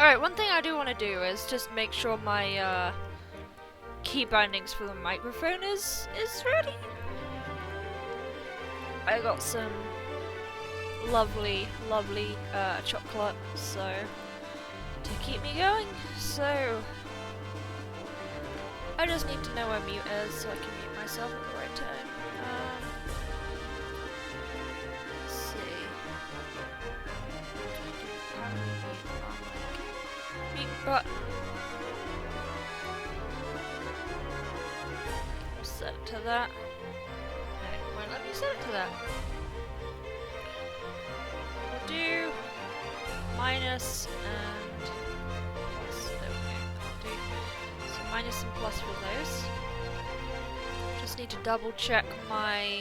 Alright, one thing I do want to do is just make sure my key bindings for the microphone is ready. I got some lovely chocolate, so to keep me going. So I just need to know where mute is so I can mute myself at the right time. Let's see. Mute button. We'll set it to that. No, won't let me set it to that. We'll do minus and plus. There we go. I'll do so minus and plus for those. Just need to double check my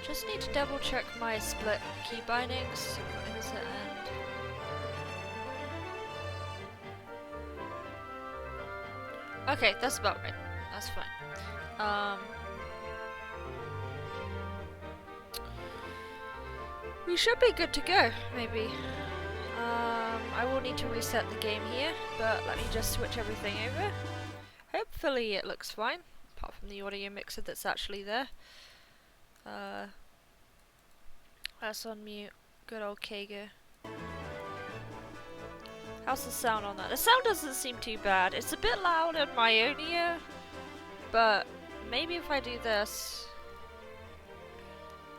just need to double check my split key bindings. What is it? And okay, that's about right. That's fine. We should be good to go, maybe. I will need to reset the game here, but let me just switch everything over. Hopefully it looks fine, apart from the audio mixer that's actually there. That's on mute. Good old Kager. How's the sound on that? The sound doesn't seem too bad. It's a bit loud in my own ear, but maybe if I do this,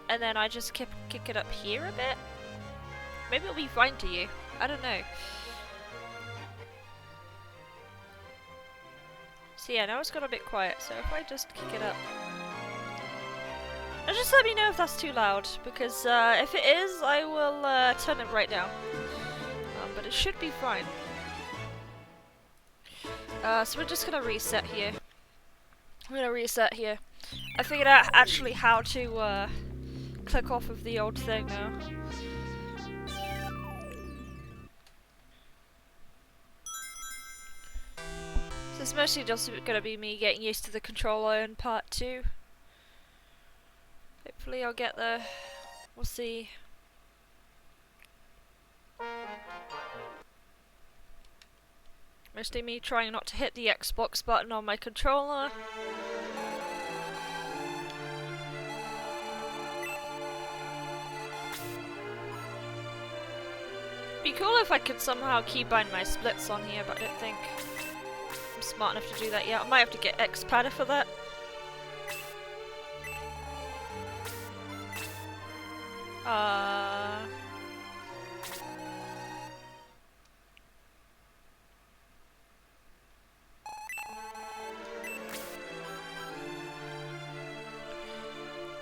and then I just kick it up here a bit, maybe it'll be fine to you. I don't know. So yeah, now it's got a bit quiet, so if I just kick it up. And just let me know if that's too loud, because if it is, I will turn it right down. But it should be fine. So we're just gonna reset here. I'm gonna reset here. I figured out actually how to click off of the old thing now. So it's mostly just gonna be me getting used to the controller in part 2. Hopefully I'll get there. We'll see. Mostly me trying not to hit the Xbox button on my controller. Be cool if I could somehow keybind my splits on here, but I don't think I'm smart enough to do that yet. I might have to get Xpadder for that.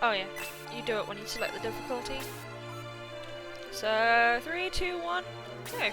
Oh yeah, you do it when you select the difficulty. So 3, 2, 1, go.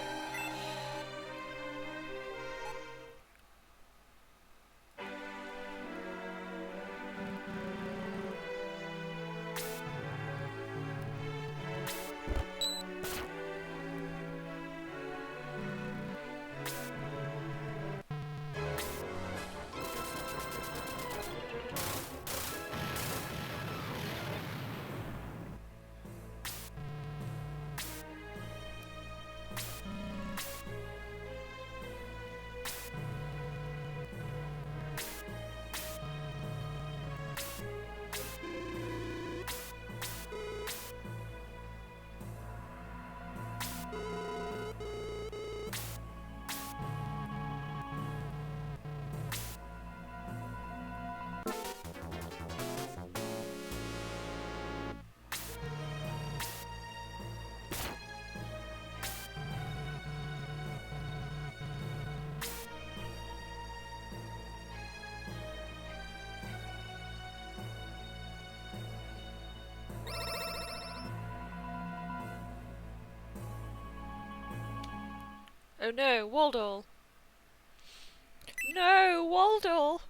Oh no, Waldorf! No, Waldorf!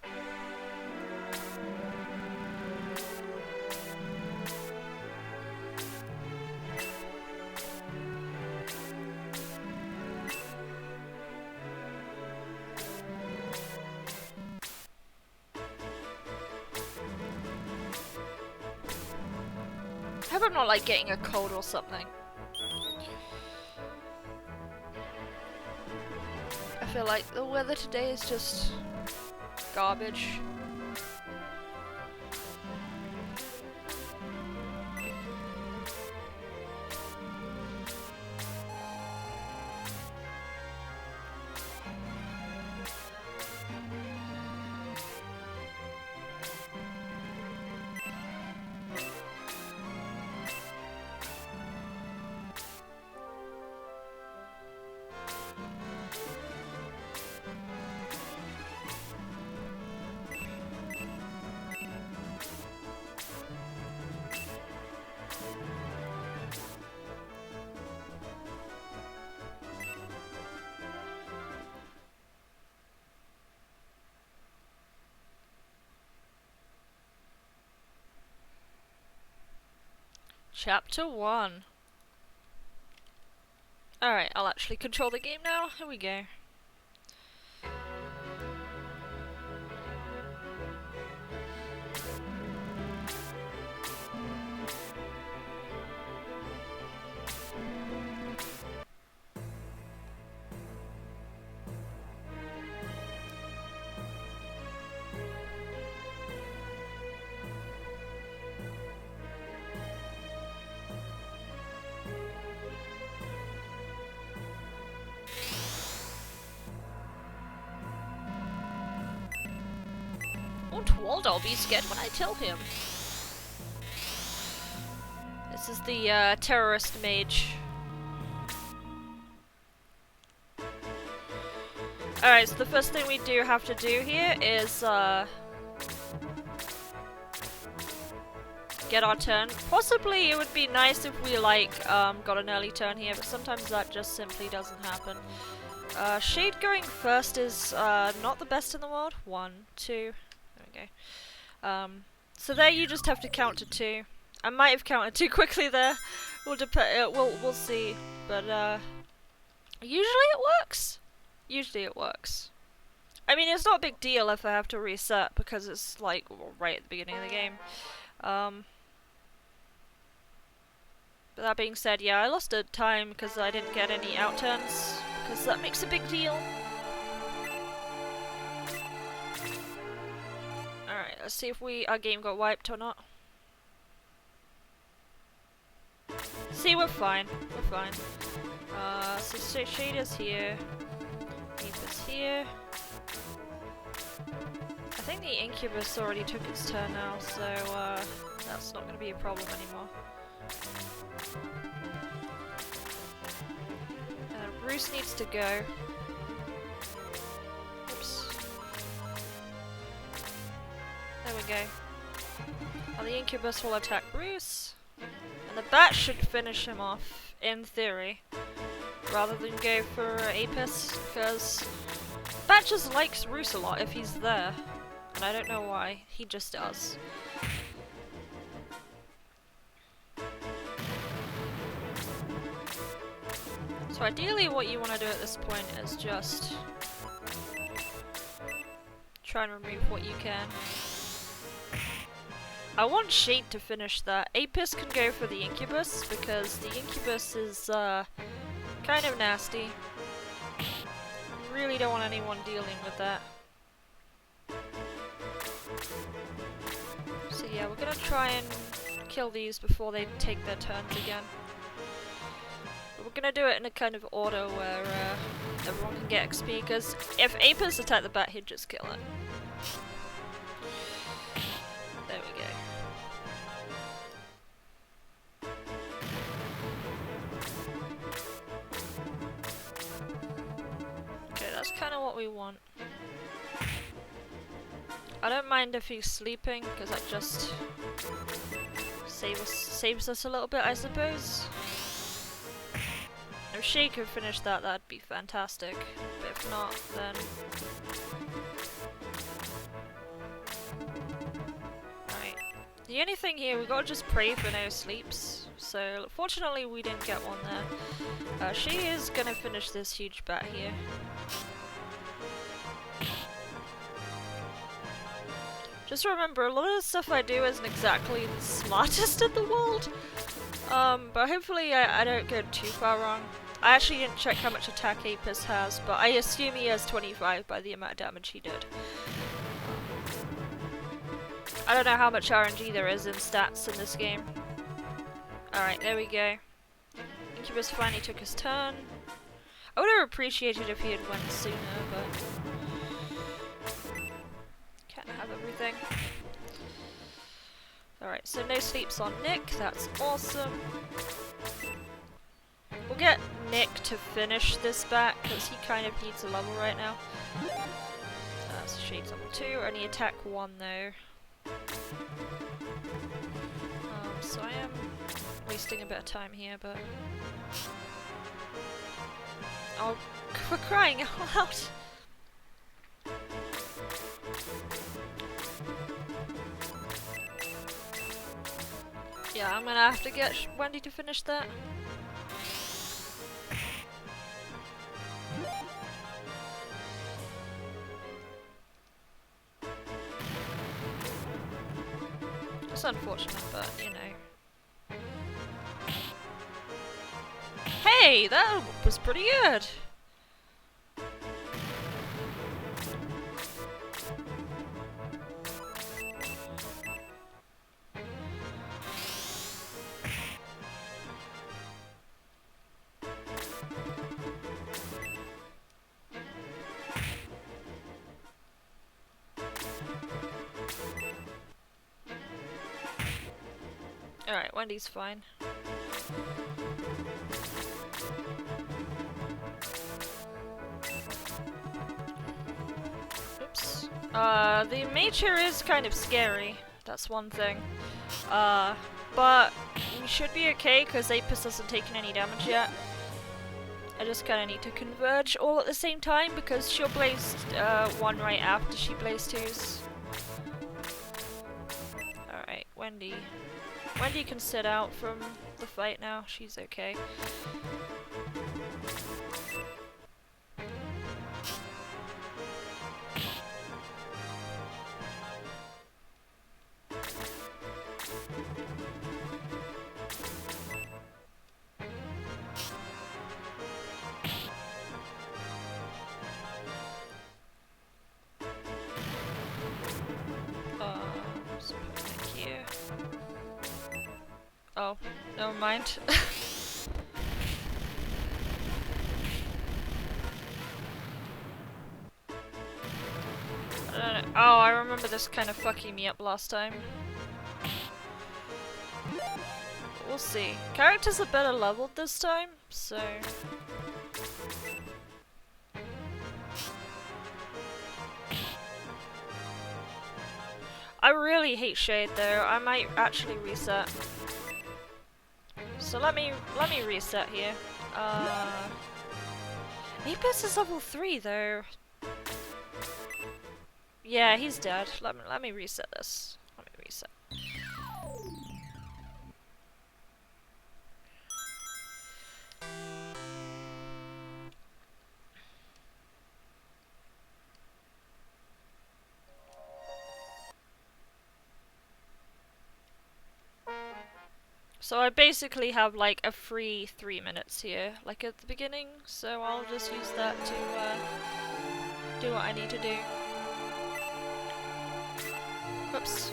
hope I'm not like getting a cold or something. I feel like the weather today is just garbage. Chapter 1. Alright, I'll actually control the game now. Here we go. Won't Waldell be scared when I tell him? This is the terrorist mage. Alright, so the first thing we do have to do here is get our turn. Possibly it would be nice if we like got an early turn here, but sometimes that just simply doesn't happen. Shade going first is not the best in the world. 1, 2. There we go. So there you just have to count to 2. I might have counted too quickly there. We'll see. But usually it works. Usually it works. I mean, it's not a big deal if I have to reset because it's like right at the beginning of the game. But that being said, yeah, I lost a time because I didn't get any outturns, because that makes a big deal. Alright, let's see if our game got wiped or not. See, we're fine. We're fine. So Shader's here. Incubus here. I think the Incubus already took its turn now, so that's not going to be a problem anymore. Bruce needs to go. Oops. There we go. Now the Incubus will attack Bruce, and the Bat should finish him off, in theory, rather than go for Apis, because Bat just likes Bruce a lot if he's there, and I don't know why, he just does. So ideally what you want to do at this point is just try and remove what you can. I want Shade to finish that. Apis can go for the Incubus because the Incubus is kind of nasty. Really don't want anyone dealing with that. So yeah, we're gonna try and kill these before they take their turns again. We're gonna do it in a kind of order where everyone can get XP, because if Apis attacked the Bat, he'd just kill it. There we go. Okay, that's kind of what we want. I don't mind if he's sleeping, because that just saves us a little bit, I suppose. If she could finish that, that'd be fantastic. But if not, then... Right. The only thing here, we gotta just pray for no sleeps. So, fortunately we didn't get one there. She is gonna finish this huge Bat here. Just remember, a lot of the stuff I do isn't exactly the smartest in the world. But hopefully I don't go too far wrong. I actually didn't check how much attack Apis has, but I assume he has 25 by the amount of damage he did. I don't know how much RNG there is in stats in this game. Alright, there we go. Incubus finally took his turn. I would have appreciated if he had went sooner, but can't have everything. Alright, so no sleeps on Nick, that's awesome. We'll get Nick to finish this back, because he kind of needs a level right now. So Shade's level 2, only attack 1 though. So I am wasting a bit of time here, but... Oh, we're crying out loud! Yeah, I'm gonna have to get Wendy to finish that. It's unfortunate, but you know. Hey, that was pretty good! Alright, Wendy's fine. Oops. The mage here is kind of scary. That's one thing. But we should be okay because Apis hasn't taken any damage yet. I just kind of need to converge all at the same time because she'll blaze 1 right after she blaze 2s. Alright, Wendy. Wendy can sit out from the fight now, she's okay. Here. Oh, never mind. Oh, I remember this kind of fucking me up last time. We'll see. Characters are better leveled this time, so... I really hate Shade though, I might actually reset. So let me reset here. Apis is level 3 though. Yeah, he's dead. Let me reset this. Let me reset. So I basically have like a free 3 minutes here, like at the beginning, so I'll just use that to do what I need to do. Whoops.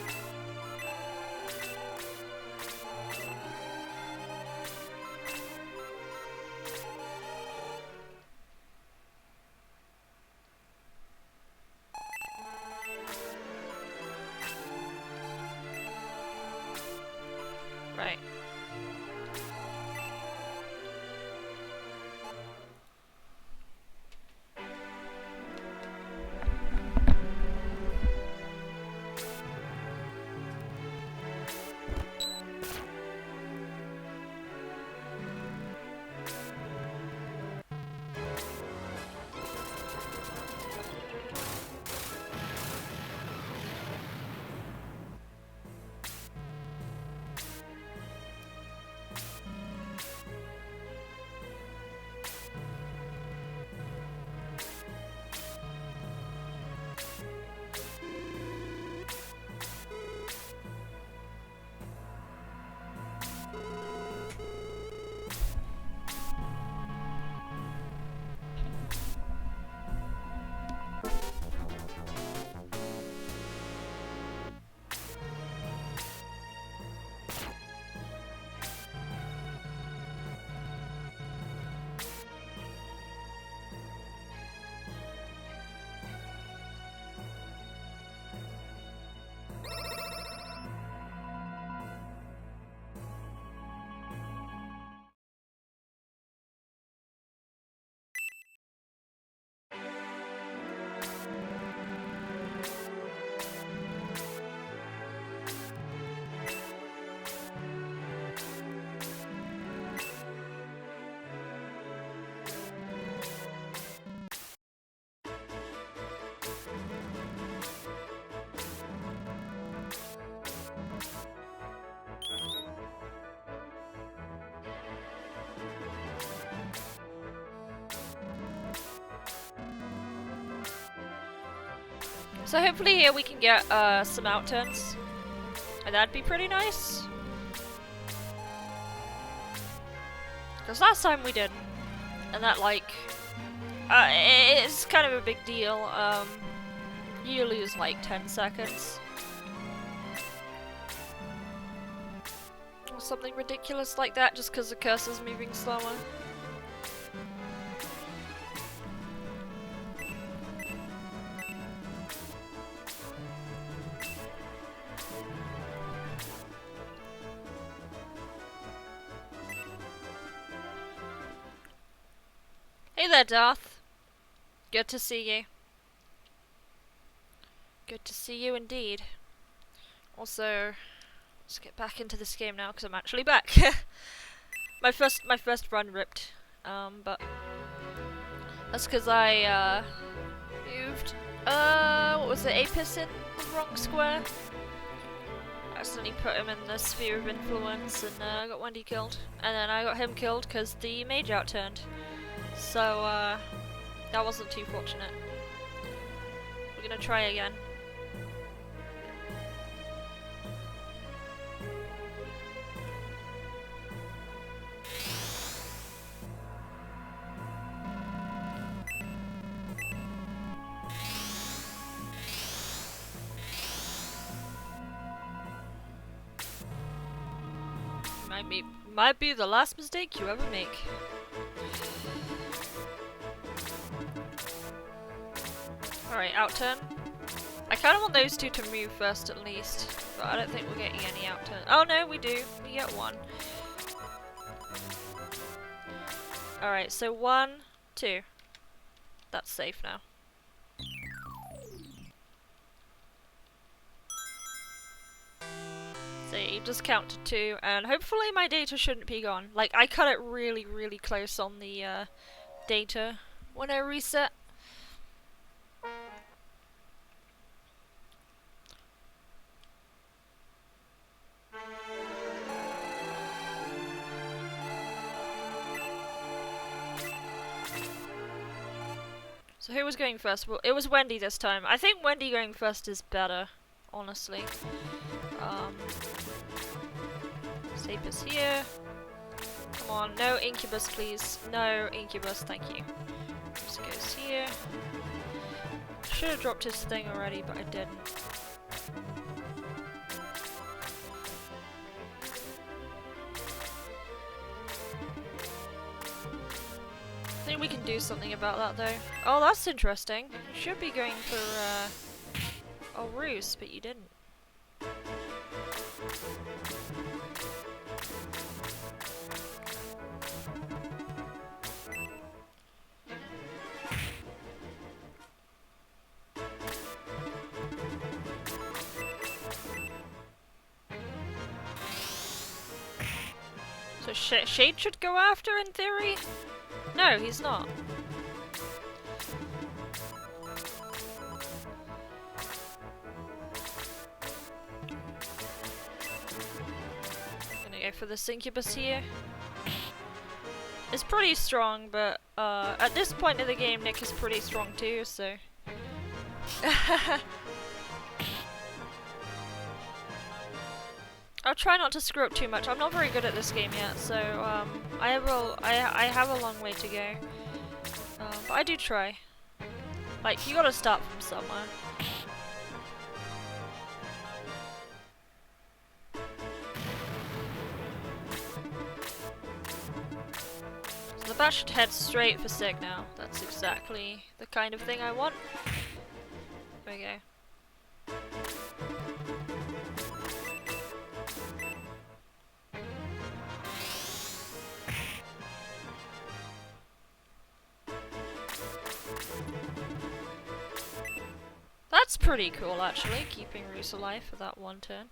Right. So hopefully here we can get some outturns. And that'd be pretty nice. Because last time we didn't. And that, like, it's kind of a big deal. You lose like 10 seconds. Or something ridiculous like that just because the cursor's moving slower. Hey there, Darth. Good to see you. Good to see you indeed. Also, let's get back into this game now because I'm actually back. my first run ripped, but that's because I moved. What was it? Apis in the wrong square. I accidentally put him in the sphere of influence and got Wendy killed, and then I got him killed because the mage outturned. So that wasn't too fortunate. We're gonna try again. Might be the last mistake you ever make. Alright, outturn. I kind of want those two to move first at least, but I don't think we're getting any outturn. Oh no, we do. We get one. Alright, so 1, 2. That's safe now. So you just count to 2, and hopefully my data shouldn't be gone. Like, I cut it really, really close on the data when I reset. So who was going first? Well, it was Wendy this time. I think Wendy going first is better, honestly. Sape is here. Come on, no incubus please. No incubus, thank you. Just goes here. Should have dropped his thing already, but I didn't. I think we can do something about that though. Oh, that's interesting. You should be going for a ruse, but you didn't. So Shade should go after in theory? No, he's not. Gonna go for the incubus here. It's pretty strong, but at this point in the game Nick is pretty strong too, so... I'll try not to screw up too much. I'm not very good at this game yet, so I have a long way to go. But I do try. Like, you gotta start from somewhere. So the bat should head straight for Sig now. That's exactly the kind of thing I want. There we go. That's pretty cool actually, keeping Roos alive for that one turn.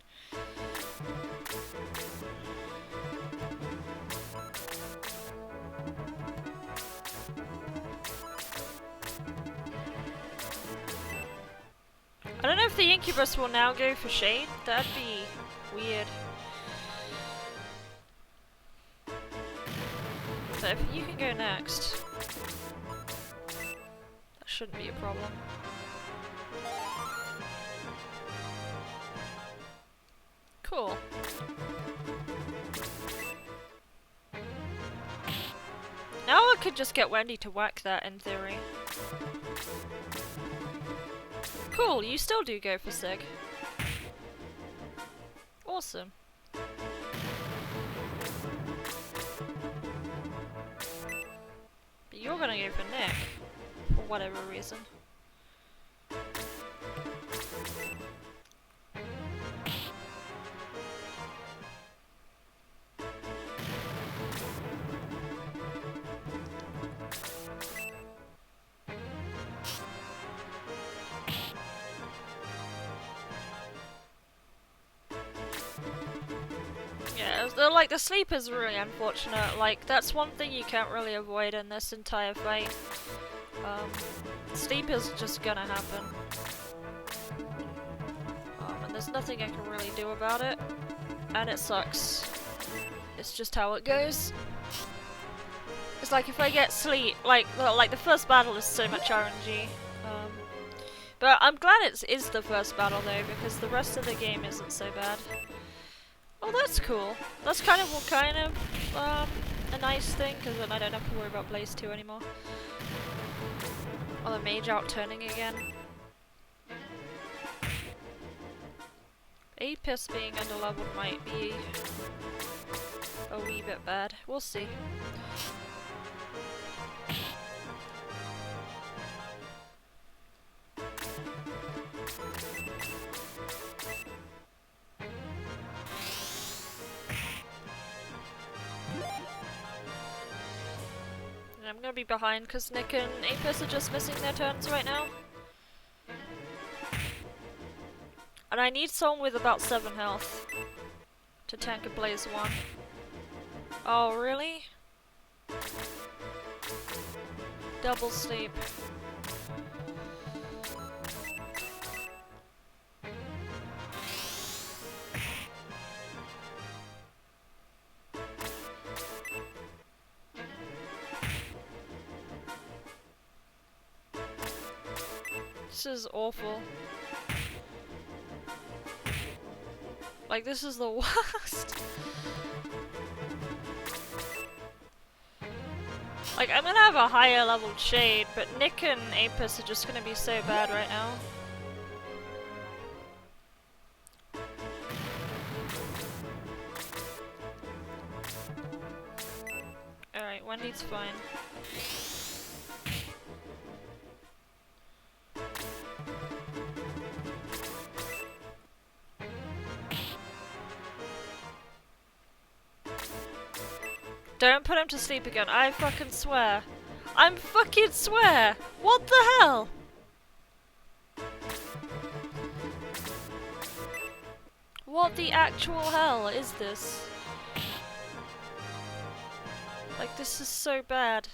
I don't know if the Incubus will now go for Shade, that'd be weird. So if you can go next, that shouldn't be a problem. Cool. Now I could just get Wendy to whack that in theory. Cool, you still do go for Sig. Awesome. But you're gonna go for Nick, for whatever reason. Like, the sleep is really unfortunate. Like, that's one thing you can't really avoid in this entire fight. Sleep is just gonna happen. And there's nothing I can really do about it. And it sucks. It's just how it goes. It's like if I get sleep, like the first battle is so much RNG. But I'm glad it is the first battle though, because the rest of the game isn't so bad. Oh, that's cool. That's kind of a nice thing, because then I don't have to worry about Blaze 2 anymore. Oh, the mage out turning again. Apis being underleveled might be a wee bit bad. We'll see. I'm gonna be behind because Nick and Apis are just missing their turns right now. And I need someone with about 7 health to tank a Blaze 1. Oh, really? Double sleep. This is awful. Like, this is the worst. Like, I'm gonna have a higher leveled Shade, but Nick and Apis are just gonna be so bad right now. Alright, Wendy's fine. Don't put him to sleep again, I fucking swear. I'm fucking swear! What the hell? What the actual hell is this? Like, this is so bad.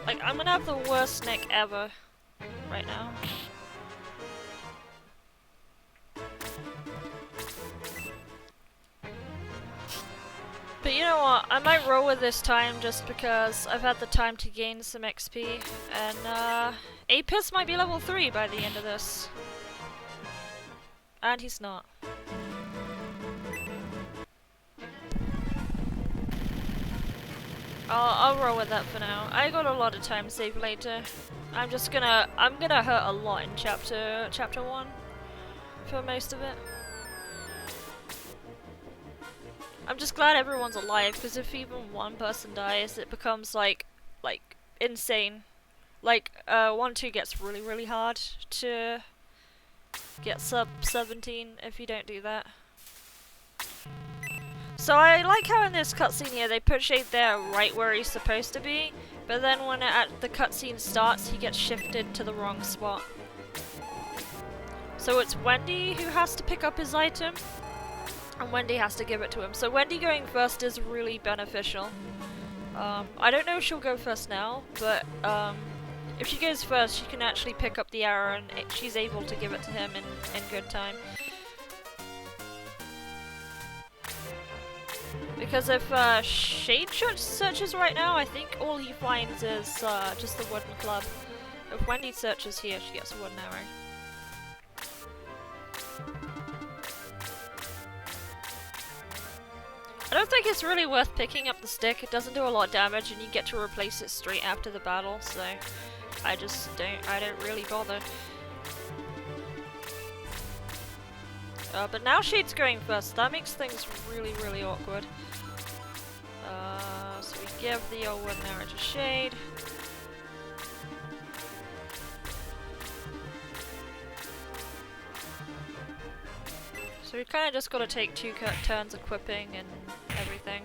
Like, I'm gonna have the worst Nick ever right now. But you know what, I might roll with this time just because I've had the time to gain some XP, and Apis might be level 3 by the end of this. And he's not. I'll roll with that for now. I got a lot of time saved later. I'm gonna hurt a lot in chapter 1 for most of it. I'm just glad everyone's alive, because if even one person dies, it becomes like insane. Like 1-2 gets really hard to get sub 17 if you don't do that. So I like how in this cutscene here they put Shade there right where he's supposed to be, but then when the cutscene starts he gets shifted to the wrong spot. So it's Wendy who has to pick up his item, and Wendy has to give it to him. So Wendy going first is really beneficial. I don't know if she'll go first now, but if she goes first, she can actually pick up the arrow and she's able to give it to him in good time. Because if Shade searches right now, I think all he finds is just the wooden club. If Wendy searches here, she gets a wooden arrow. I don't think it's really worth picking up the stick. It doesn't do a lot of damage and you get to replace it straight after the battle, so I don't really bother. But now Shade's going first. That makes things really awkward. So we give the old wooden arrow to Shade. So we kind of just got to take 2 turns equipping and everything.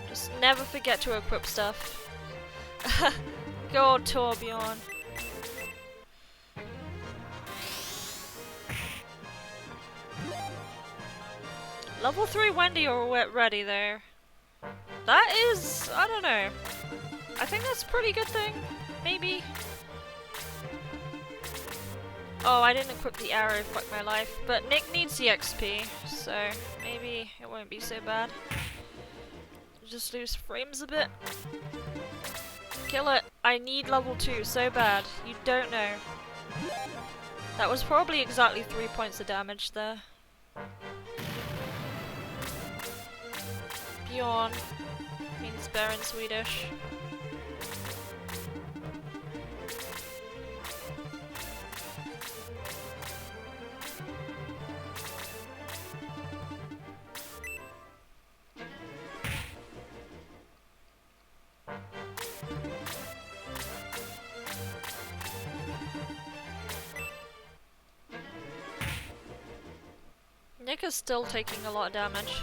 Just never forget to equip stuff. Go on, Torbjorn. Level 3 Wendy already there. That is, I don't know. I think that's a pretty good thing, maybe. Oh, I didn't equip the arrow, fuck my life. But Nick needs the XP, so maybe it won't be so bad. Just lose frames a bit. Kill it. I need level 2 so bad. You don't know. That was probably exactly 3 points of damage there. Bjorn means bear in Swedish. Nick is still taking a lot of damage.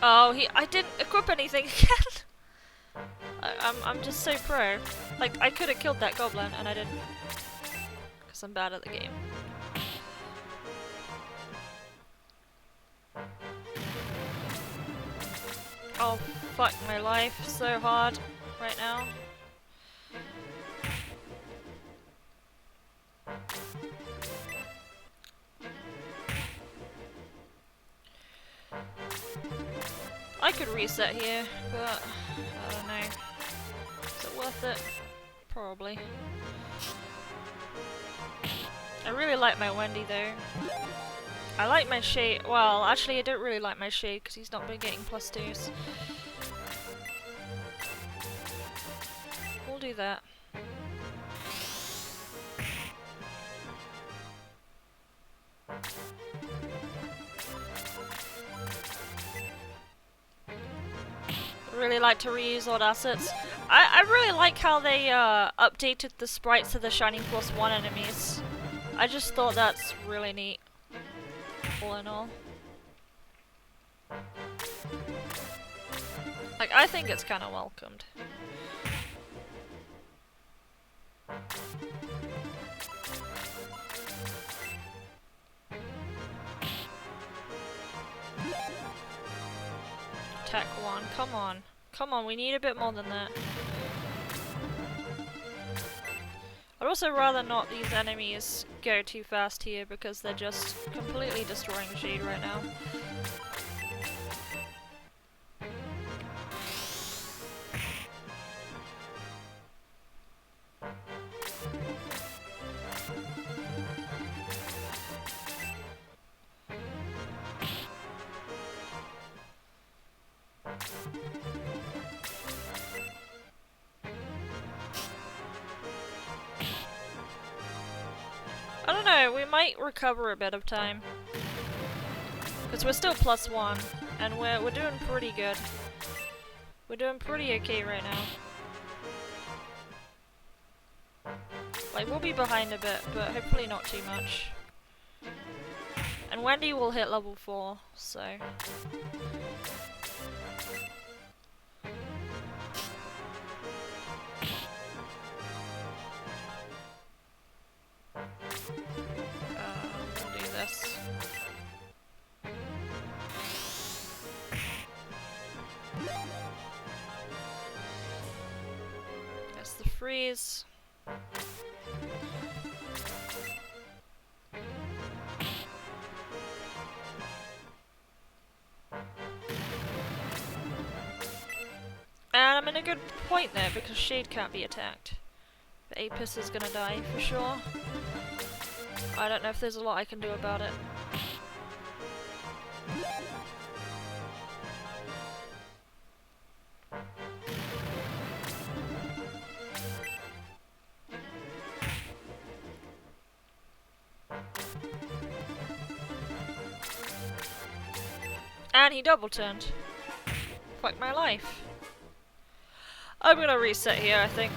Oh, I didn't equip anything again! I'm just so pro. Like, I could have killed that goblin and I didn't. Because I'm bad at the game. Oh, fuck my life. So hard right now. I could reset here, but I don't know. Is it worth it? Probably. I really like my Wendy though. I like my Shade. Well, actually I don't really like my Shade because he's not been getting +2s. We'll do that. Really like to reuse old assets. I really like how they updated the sprites to the Shining Force 1 enemies. I just thought that's really neat, all in all. Like, I think it's kind of welcomed. Attack 1, come on. Come on, we need a bit more than that. I'd also rather not these enemies go too fast here because they're just completely destroying Shade right now. I don't know, we might recover a bit of time. Because we're still +1, and we're doing pretty good. We're doing pretty okay right now. Like, we'll be behind a bit, but hopefully not too much. And Wendy will hit level 4, so... We'll do this. That's the freeze. And I'm in a good point there because Shade can't be attacked. But Apis is gonna die for sure. I don't know if there's a lot I can do about it. And he double turned. Fuck my life. I'm gonna reset here, I think.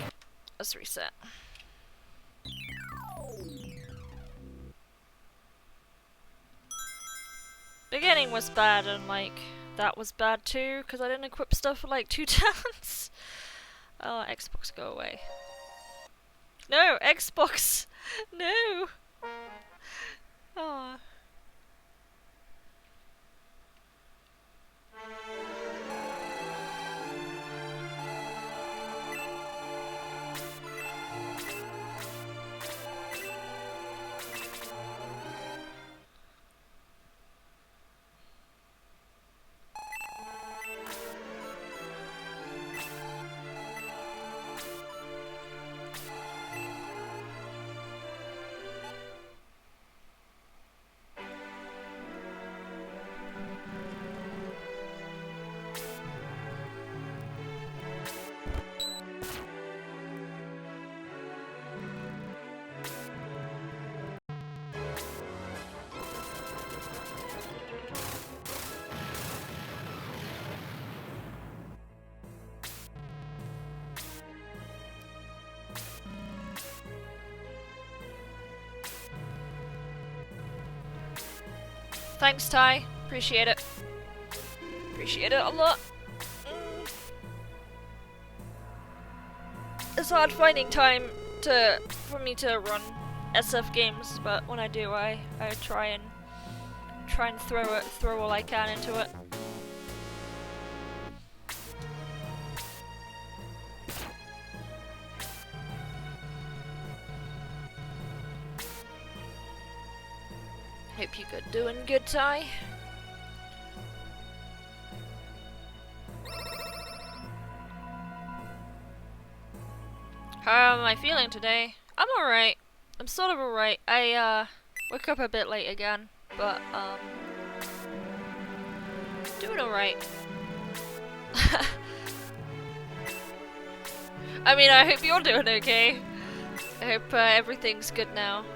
Let's reset. Beginning was bad, and like, that was bad too, because I didn't equip stuff for like 2 talents. Oh, Xbox, go away. No, Xbox! No! Oh. Thanks, Ty. Appreciate it. Appreciate it a lot. It's hard finding time for me to run SF games, but when I do, I try and throw all I can into it. Hope you good, doing good, Ty. How am I feeling today? I'm alright. I'm sort of alright. I woke up a bit late again, but doing alright. I mean, I hope you're doing okay. I hope everything's good now.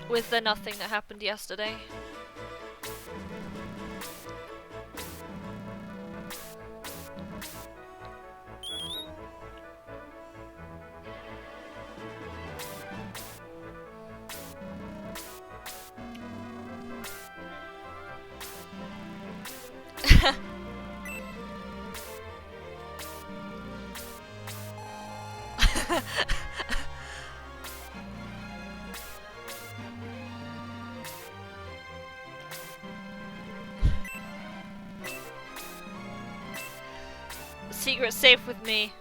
With the nothing that happened yesterday. Secret safe with me.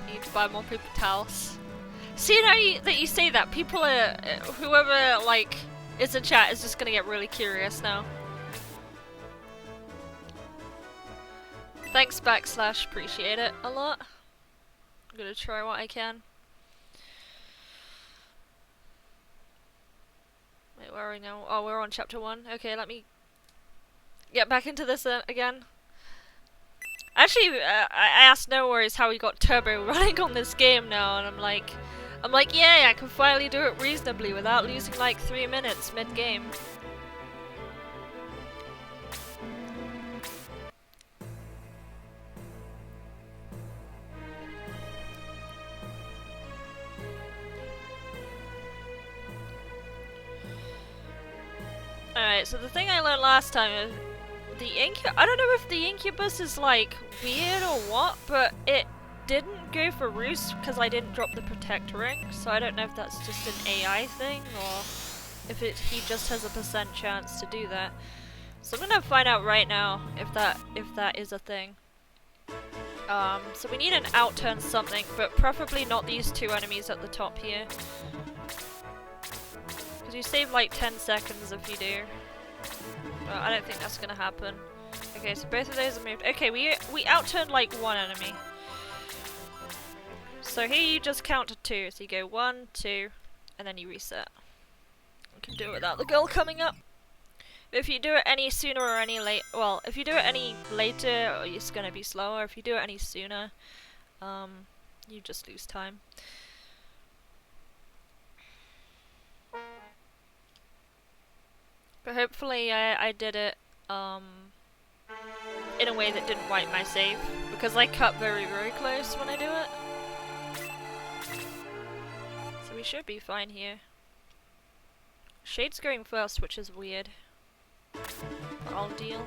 Need to buy more paper towels. See, now that you say that, people are whoever like is in chat is just gonna get really curious now. Thanks, /, appreciate it a lot. I'm gonna try what I can. Wait, where are we now? Oh, we're on chapter 1. Okay, let me get back into this again. Actually, I asked No Worries how he got turbo running on this game now, and I'm like, yeah, I can finally do it reasonably without losing like 3 minutes mid-game. Alright, so the thing I learned last time is I don't know if the incubus is like weird or what, but it didn't go for Roost because I didn't drop the Protect ring, so I don't know if that's just an AI thing or if he just has a % chance to do that. So I'm gonna find out right now if that is a thing. So we need an outturn something, but preferably not these two enemies at the top here. Because you save like 10 seconds if you do. But I don't think that's gonna happen. Okay, so both of those are moved. Okay, we outturned like one enemy. So here you just count to 2. So you go 1, 2, and then you reset. You can do it without the girl coming up. If you do it any sooner or any late, well, if you do it any later, it's gonna be slower. If you do it any sooner, you just lose time. But hopefully I did it in a way that didn't wipe my save, because I cut very, very close when I do it. So we should be fine here. Shade's going first, which is weird. But I'll deal.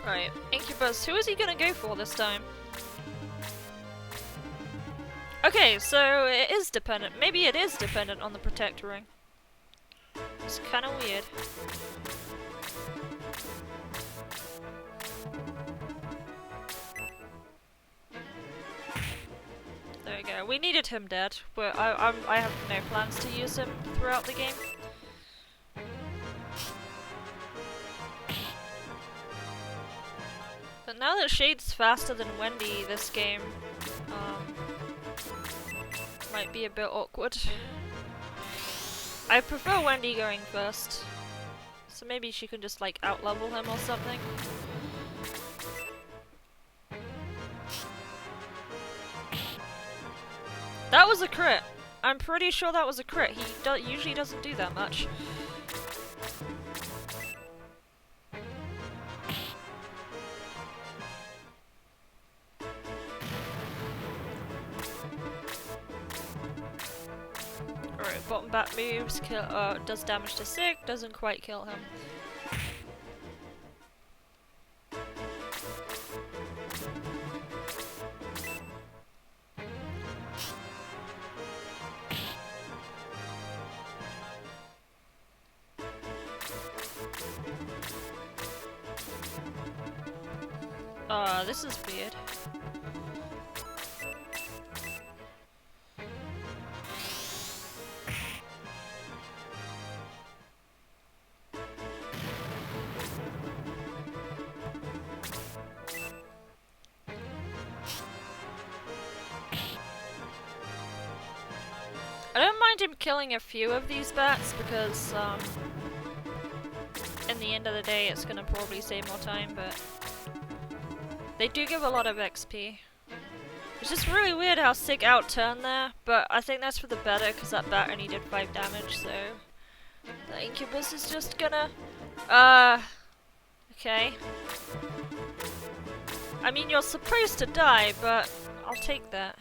Right, Incubus, who is he gonna go for this time? Okay, so it is dependent. Maybe it is dependent on the Protector ring. It's kinda weird. There we go. We needed him dead, but I have no plans to use him throughout the game. But now that Shade's faster than Wendy this game, might be a bit awkward. I prefer Wendy going first, so maybe she can just like out-level him or something. That was a crit! I'm pretty sure that was a crit. He usually doesn't do that much. Alright, bottom back moves, does damage to Sig, doesn't quite kill him. This is weird. I don't mind him killing a few of these bats because, in the end of the day it's gonna probably save more time, but they do give a lot of XP. It's just really weird how Sig outturned there, but I think that's for the better because that bat only did 5 damage, so the Incubus is just gonna... okay. I mean, you're supposed to die, but I'll take that.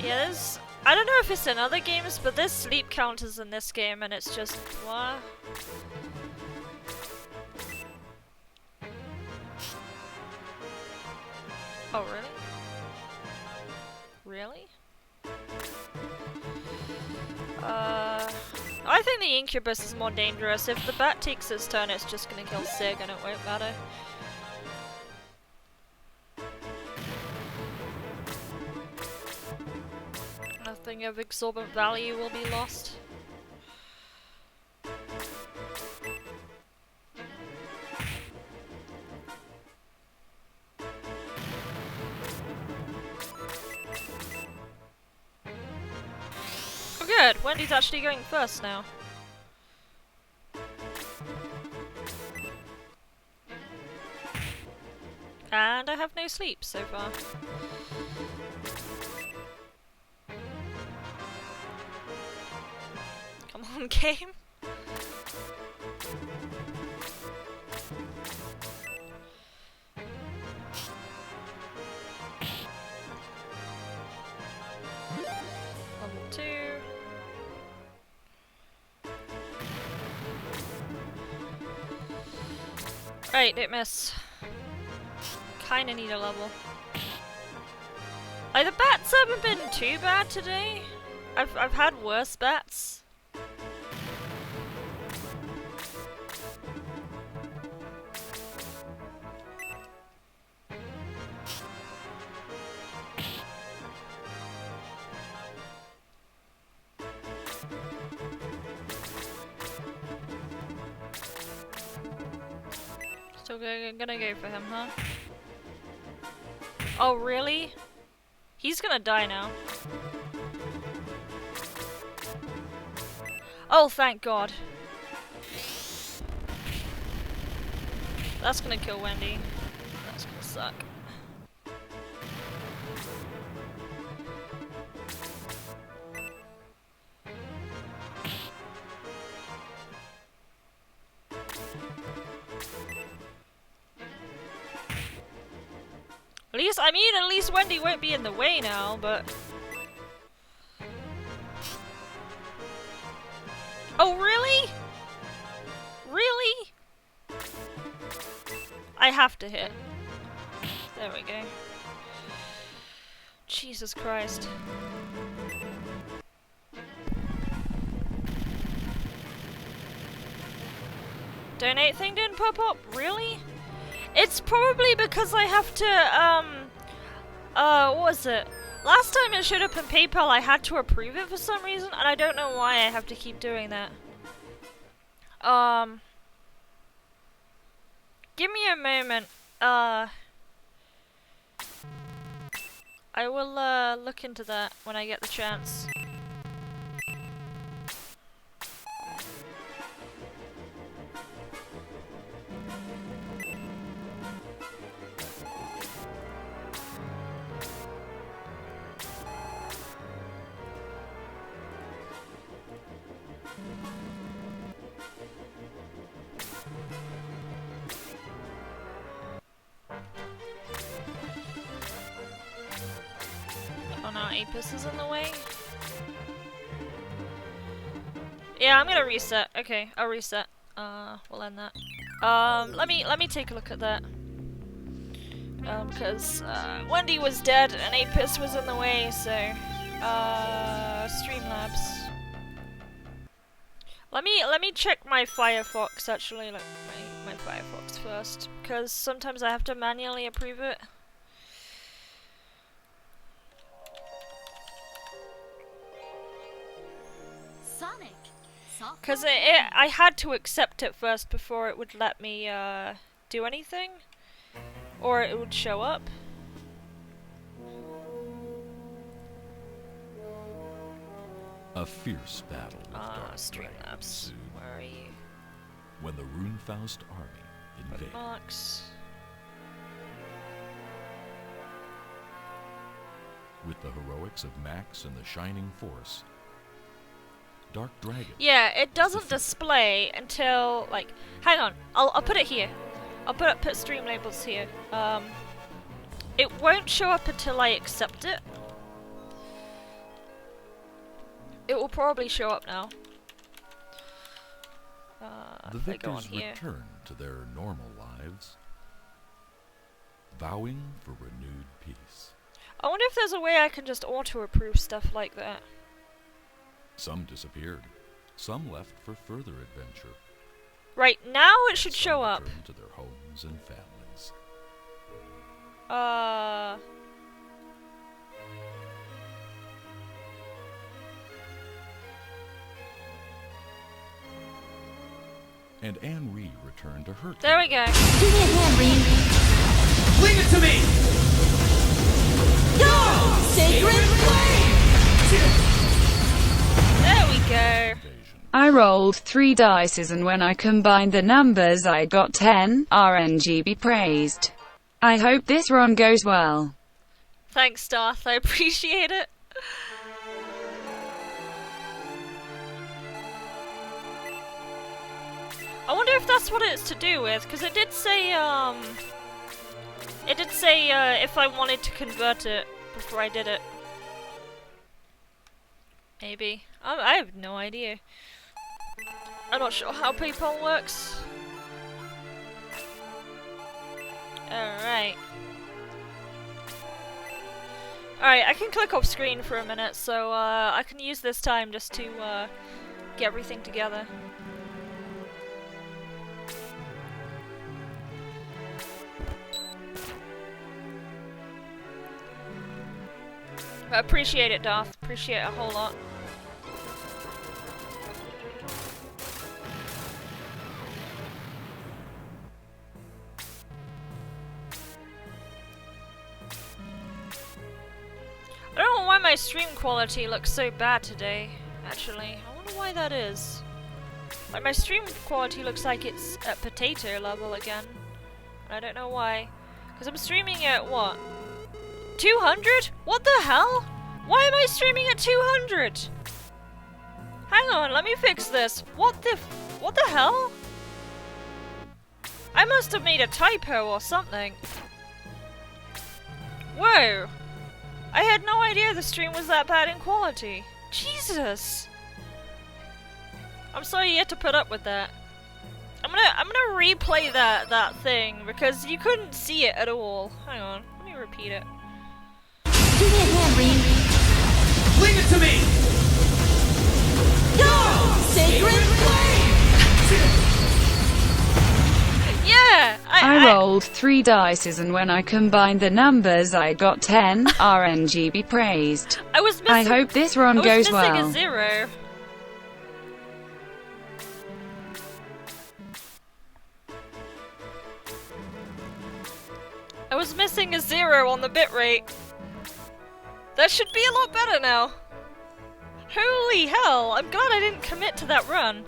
Yeah, there's... I don't know if it's in other games, but there's sleep counters in this game, and it's just... what? Oh, really? Really? I think the Incubus is more dangerous. If the bat takes its turn, it's just gonna kill Sig, and it won't matter. Nothing of exorbitant value will be lost. Oh good, Wendy's actually going first now. and I have no sleep so far. Come on, game. Level 2. Right, didn't miss. Kinda need a level. Like, the bats haven't been too bad today. I've had worse bats. Still gonna go for him, huh? Oh, really? He's gonna die now. Oh, thank God. That's gonna kill Wendy. That's gonna suck. At least Wendy won't be in the way now, but... Oh, really? Really? I have to hit. There we go. Jesus Christ. Donate thing didn't pop up? Really? It's probably because I have to, what was it? Last time it showed up in PayPal, I had to approve it for some reason, and I don't know why I have to keep doing that. Give me a moment. I will, look into that when I get the chance. Apis is in the way. Yeah, I'm gonna reset. Okay, I'll reset. We'll end that. Let me take a look at that. Because Wendy was dead and Apis was in the way, so Streamlabs. Let me check my Firefox actually, like my Firefox first, because sometimes I have to manually approve it. Because I had to accept it first before it would let me do anything, or it would show up. A fierce battle with dark Streamlabs. Where are you? When the Runefaust army invaded. Bookmarks. With the heroics of Max and the Shining Force, Dark Dragon. Yeah, it doesn't display until, like, hang on, I'll put it here. I'll put stream labels here. It won't show up until I accept it. It will probably show up now. The victors return to their normal lives, vowing for renewed peace. I wonder if there's a way I can just auto-approve stuff like that. Some disappeared. Some left for further adventure. Right, now it should show up. Some returned to their homes and families. And Anne-Ree returned to her. There we go. Give me a hand, Reed. Leave it to me! Go! Sacred Flame! There we go. I rolled 3 dice and when I combined the numbers I got 10. RNG be praised. I hope this run goes well. Thanks, Darth. I appreciate it. I wonder if that's what it's to do with, because it did say, if I wanted to convert it before I did it. Maybe. I have no idea. I'm not sure how PayPal works. Alright. Alright, I can click off screen for a minute, so I can use this time just to get everything together. I appreciate it, Darth. Appreciate it a whole lot. I don't know why my stream quality looks so bad today, actually. I wonder why that is. Like, my stream quality looks like it's at potato level again. And I don't know why. Because I'm streaming at, what? 200? What the hell? Why am I streaming at 200? Hang on, let me fix this. What the hell? I must have made a typo or something. Whoa! I had no idea the stream was that bad in quality. Jesus! I'm sorry you had to put up with that. I'm gonna replay that thing because you couldn't see it at all. Hang on, let me repeat it. Give me a hand, Rean. Leave it to me! Go! Sacred Flame! Yeah! I rolled 3 dices and when I combined the numbers I got 10. RNG be praised. I was missing. I hope this run goes I was missing well. a 0. I was missing a 0 on the bitrate. That should be a lot better now. Holy hell, I'm glad I didn't commit to that run.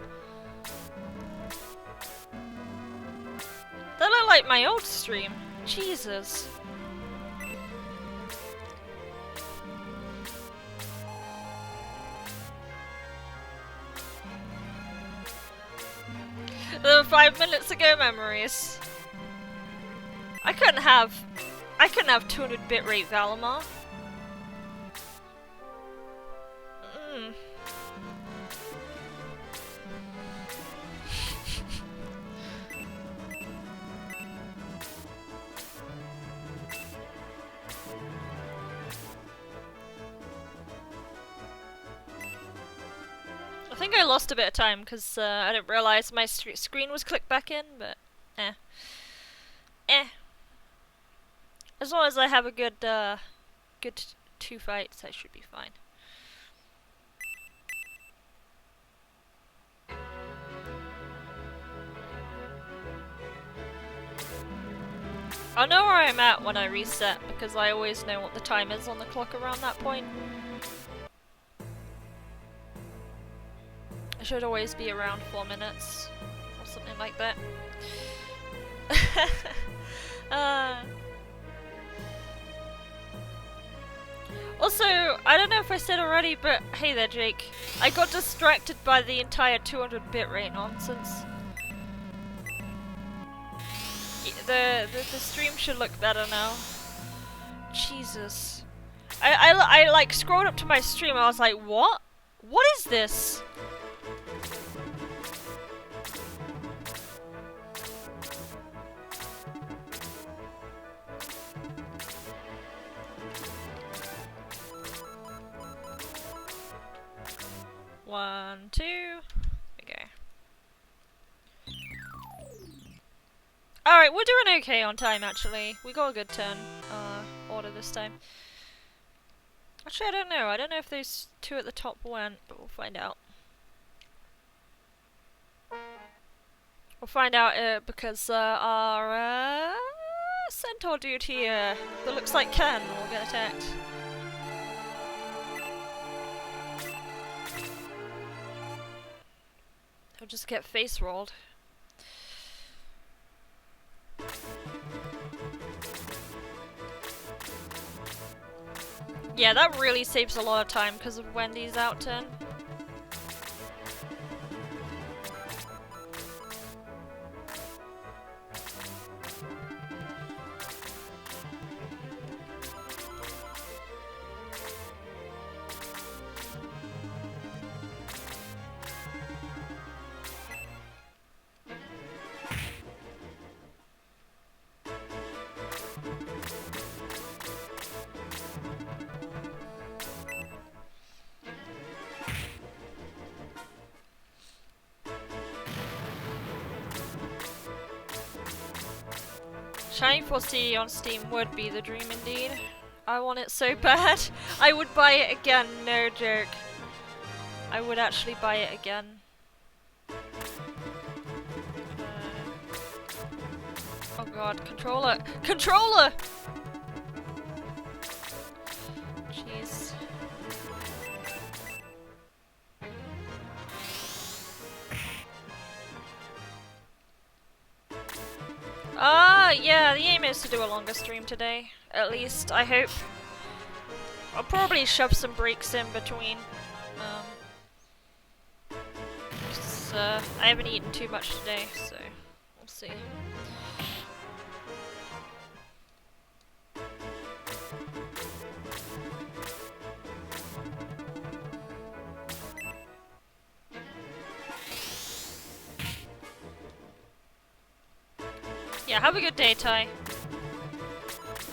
That looked like my old stream. Jesus. The 5 minutes ago memories. I couldn't have 200 bitrate Valimar. I think I lost a bit of time because I didn't realize my screen was clicked back in, but as long as I have a good 2 fights, I should be fine. I'll know where I'm at when I reset because I always know what the time is on the clock around that point. I should always be around 4 minutes or something like that. Also, I don't know if I said already, but hey there, Jake. I got distracted by the entire 200 bitrate nonsense. The stream should look better now. Jesus. I like scrolled up to my stream, I was like, what? What is this? One, two, okay. Alright, we're doing okay on time actually. We got a good turn order this time. Actually, I don't know. I don't know if those 2 at the top went, but we'll find out. We'll find out because our centaur dude here that looks like Ken will get attacked. He'll just get face rolled. Yeah, that really saves a lot of time because of Wendy's outturn. Shining Force CD on Steam would be the dream indeed. I want it so bad. I would buy it again, no joke. I would actually buy it again. Oh god, controller! Controller! Jeez. Yeah, the aim is to do a longer stream today. At least, I hope. I'll probably shove some breaks in between. 'Cause, I haven't eaten too much today, so we'll see. Yeah, have a good day, Ty.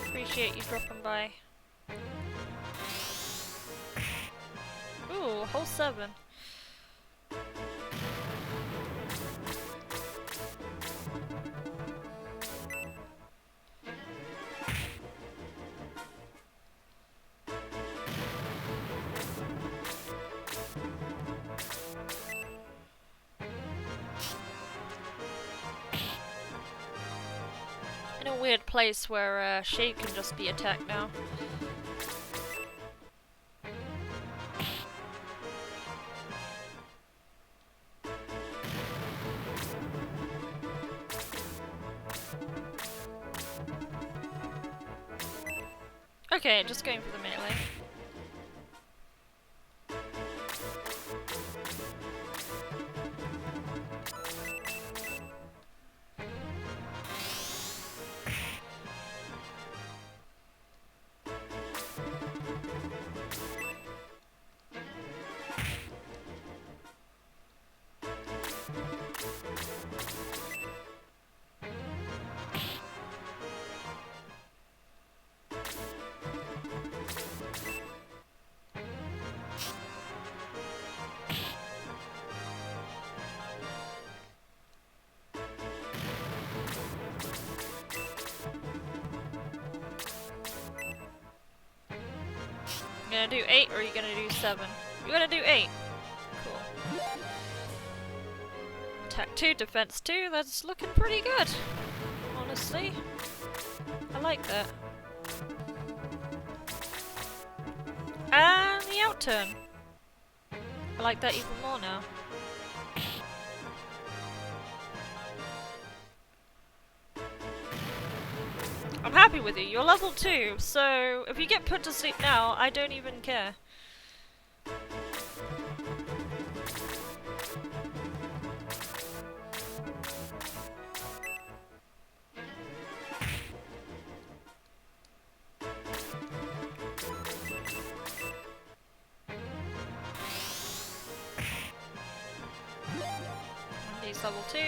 Appreciate you dropping by. Ooh, hole 7. In a weird place where Shade can just be attacked now. Okay, just going for the melee. You gonna do 8 or are you gonna do 7? You're gonna do 8. Cool. Attack 2, defense 2, that's looking pretty good. Honestly. I like that. And the outturn. I like that even more now. I'm happy with you. You're level 2, so if you get put to sleep now, I don't even care. He's level 2.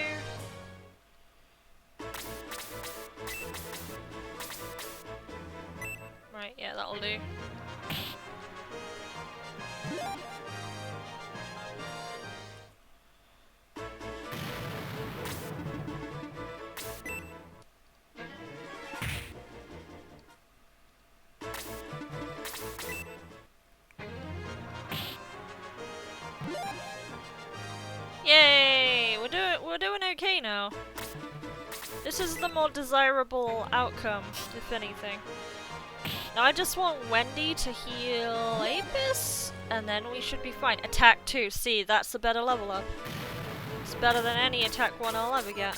Right, yeah, that'll do. Yay! We're doing okay now. This is the more desirable outcome, if anything. Now I just want Wendy to heal Apis, and then we should be fine. Attack 2, see, that's the better level up. It's better than any attack 1 I'll ever get.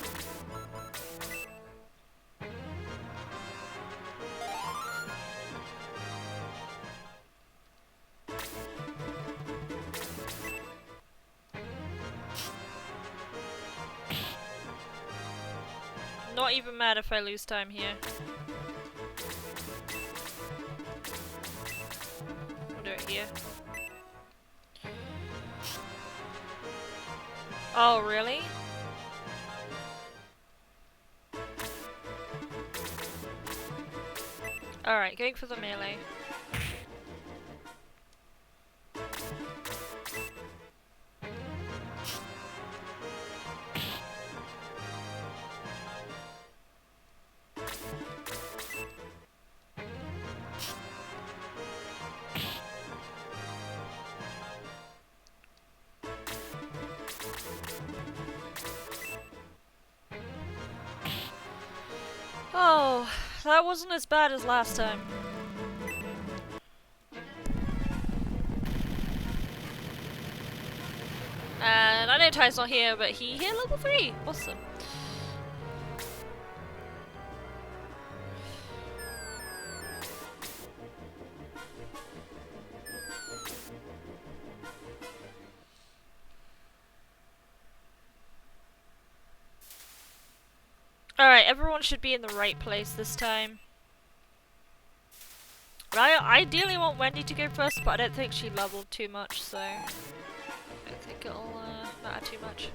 not even mad if I lose time here. We'll do it here. Oh, really? Alright, going for the melee. Oh, that wasn't as bad as last time. And I know Ty's not here, but he hit level 3! Awesome. Alright, everyone should be in the right place this time. But I ideally want Wendy to go first, but I don't think she leveled too much, so I don't think it'll matter too much.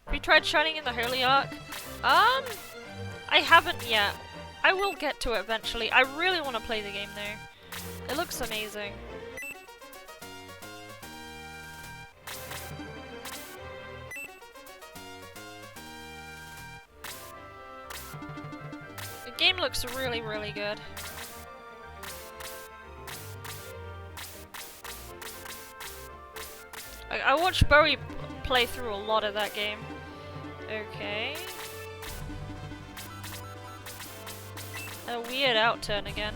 Have you tried shining in the Holy Ark? I haven't yet. I will get to it eventually. I really want to play the game though. It looks amazing. The game looks really, really good. I watched Bowie play through a lot of that game. Okay. A weird outturn again.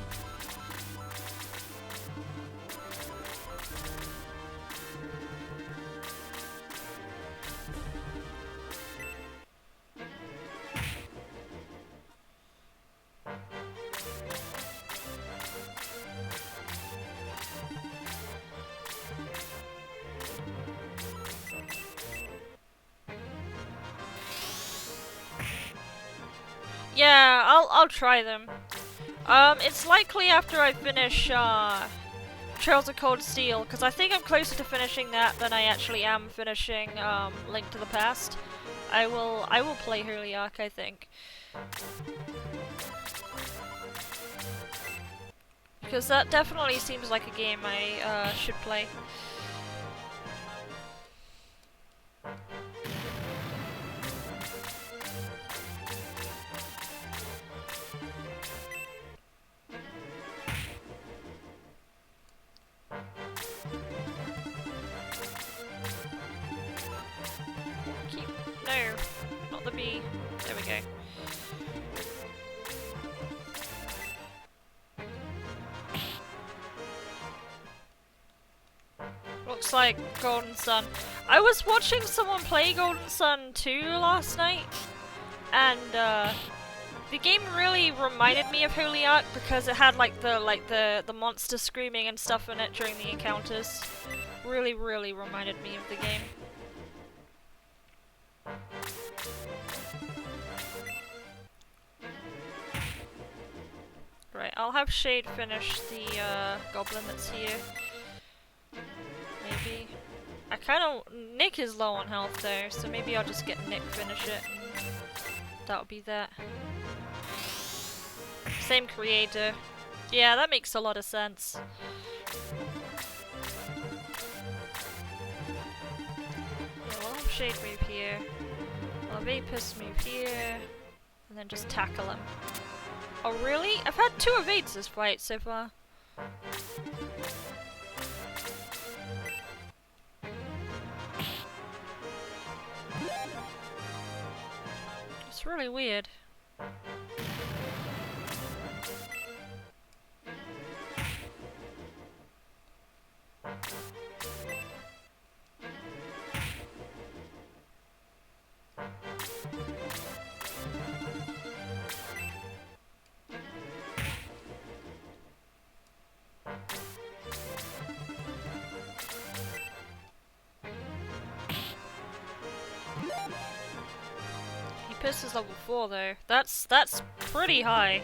Yeah, I'll try them. It's likely after I finish Trails of Cold Steel, because I think I'm closer to finishing that than I actually am finishing Link to the Past. I will play Holy Ark, I think. Because that definitely seems like a game I should play. No, not the bee. There we go. Looks like Golden Sun. I was watching someone play Golden Sun 2 last night, and the game really reminded me of Holy Ark because it had like the monster screaming and stuff in it during the encounters. Really reminded me of the game. Right, I'll have Shade finish the goblin that's here. Maybe. I kinda... Nick is low on health though, so maybe I'll just get Nick finish it. That'll be that. Same creator. Yeah, that makes a lot of sense. Yeah, we'll have Shade move here. I'll have Apis move here. And then just tackle him. Oh really? I've had 2 evades this fight so far. It's really weird. Therapist is level 4 though. That's pretty high.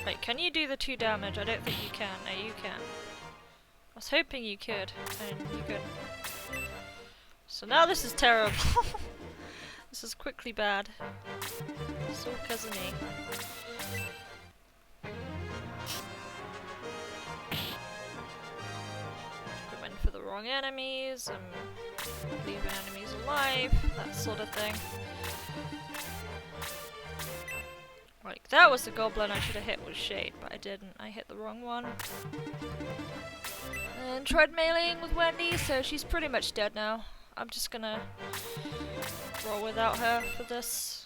Wait, can you do the 2 damage? I don't think you can. No, you can. I was hoping you could, and you couldn't. So now this is terrible. This is quickly bad. It's all because of me. I went for the wrong enemies, and leaving enemies alive, that sort of thing. Like, that was the goblin I should have hit with Shade, but I didn't. I hit the wrong one. And tried meleeing with Wendy, so she's pretty much dead now. I'm just gonna roll without her for this.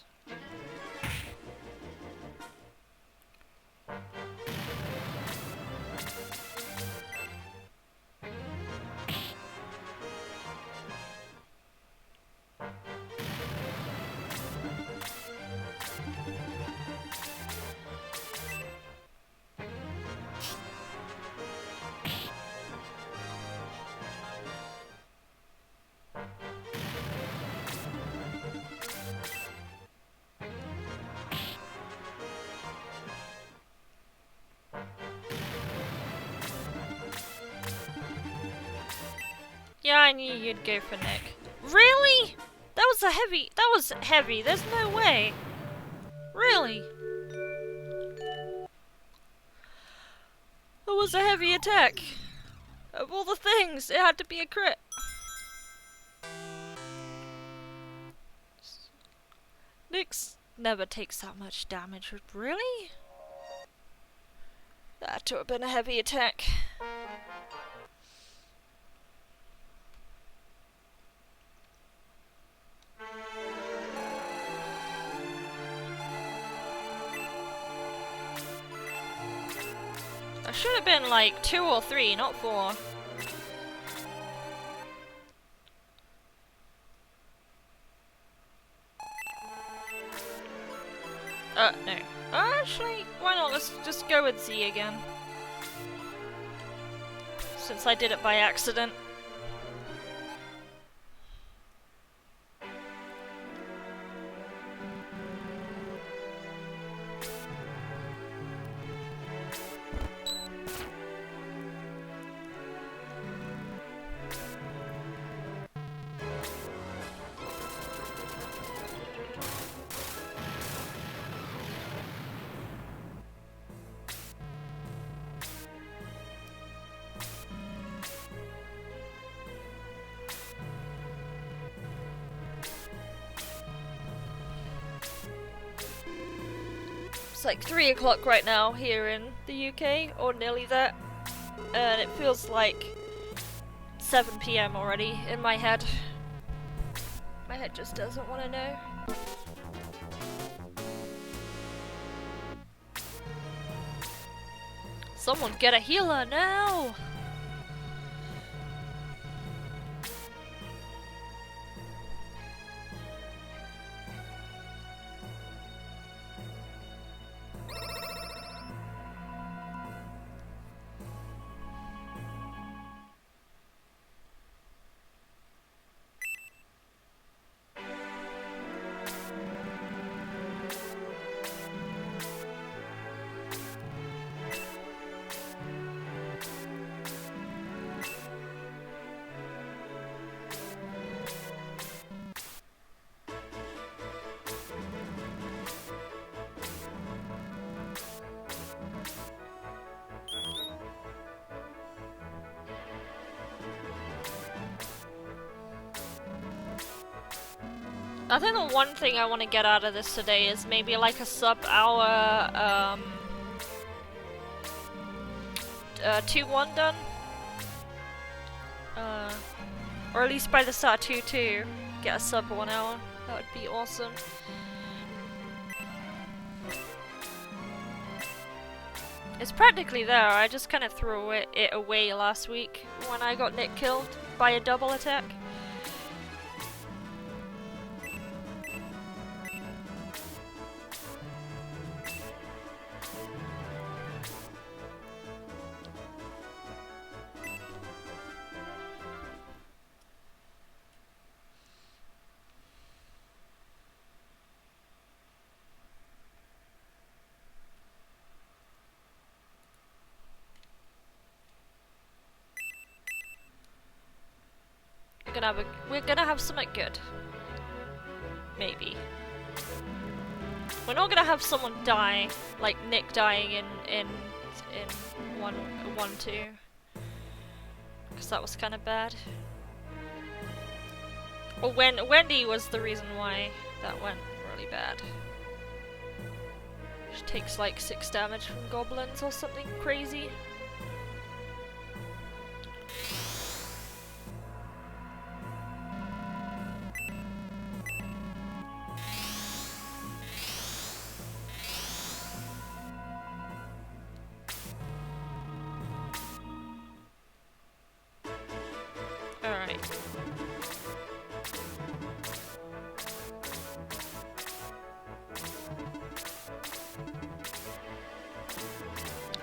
Yeah, I knew you'd go for Nick. Really? That was heavy. There's no way. Really? That was a heavy attack. Of all the things, it had to be a crit. Nyx never takes that much damage, really? That had to have been a heavy attack. That should have been like 2 or 3, not 4. No. Actually, why not? Let's just go with Z again. Since I did it by accident. It's like 3 o'clock right now here in the UK, or nearly that, and it feels like 7 PM already in my head. My head just doesn't want to know. Someone get a healer now! I think the one thing I want to get out of this today is maybe like a sub-hour 2-1 done. Or at least by the start 2-2, get a sub 1 hour. That would be awesome. It's practically there, I just kind of threw it away last week when I got Nick killed by a double attack. we're gonna have something good. Maybe. We're not gonna have someone die, like Nick dying in 1-2, because that was kind of bad. Or when Wendy was the reason why that went really bad. She takes like 6 damage from goblins or something crazy. Alright.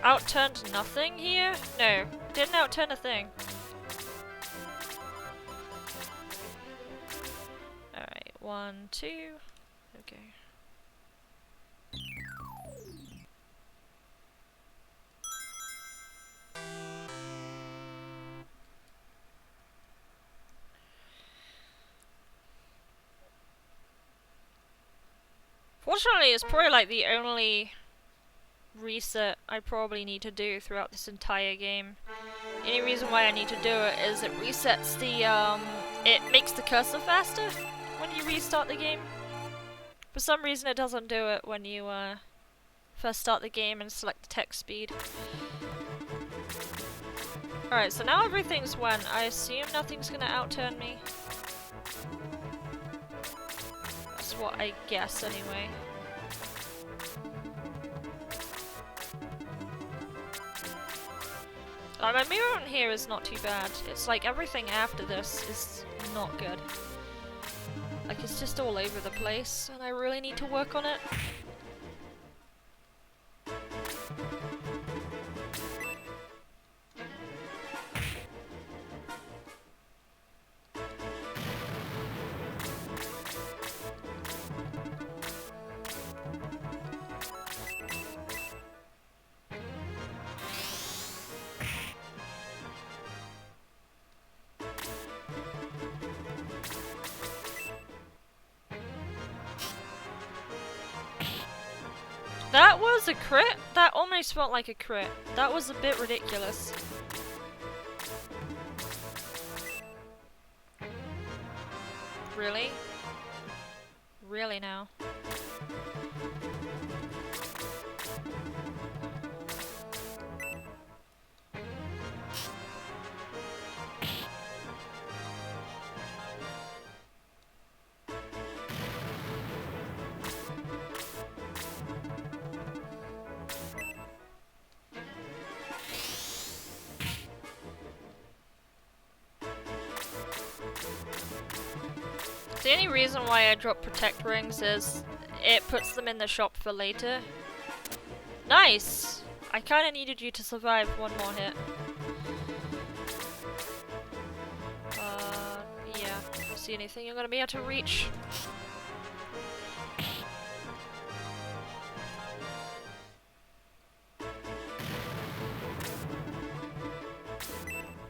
Outturned nothing here? No, didn't outturn a thing. Alright, 1, 2. Okay. Fortunately, it's probably like the only reset I probably need to do throughout this entire game. The only reason why I need to do it is it resets the, it makes the cursor faster when you restart the game. For some reason it doesn't do it when you, first start the game and select the text speed. Alright, so now everything's went. I assume nothing's gonna outturn me. That's what I guess anyway. My mirror on here is not too bad. It's like everything after this is not good. Like it's just all over the place and I really need to work on it. That was a crit? That almost felt like a crit. That was a bit ridiculous. Really? Really now? The only reason why I drop protect rings is it puts them in the shop for later. Nice! I kinda needed you to survive one more hit. Yeah. Do you see anything you're gonna be able to reach?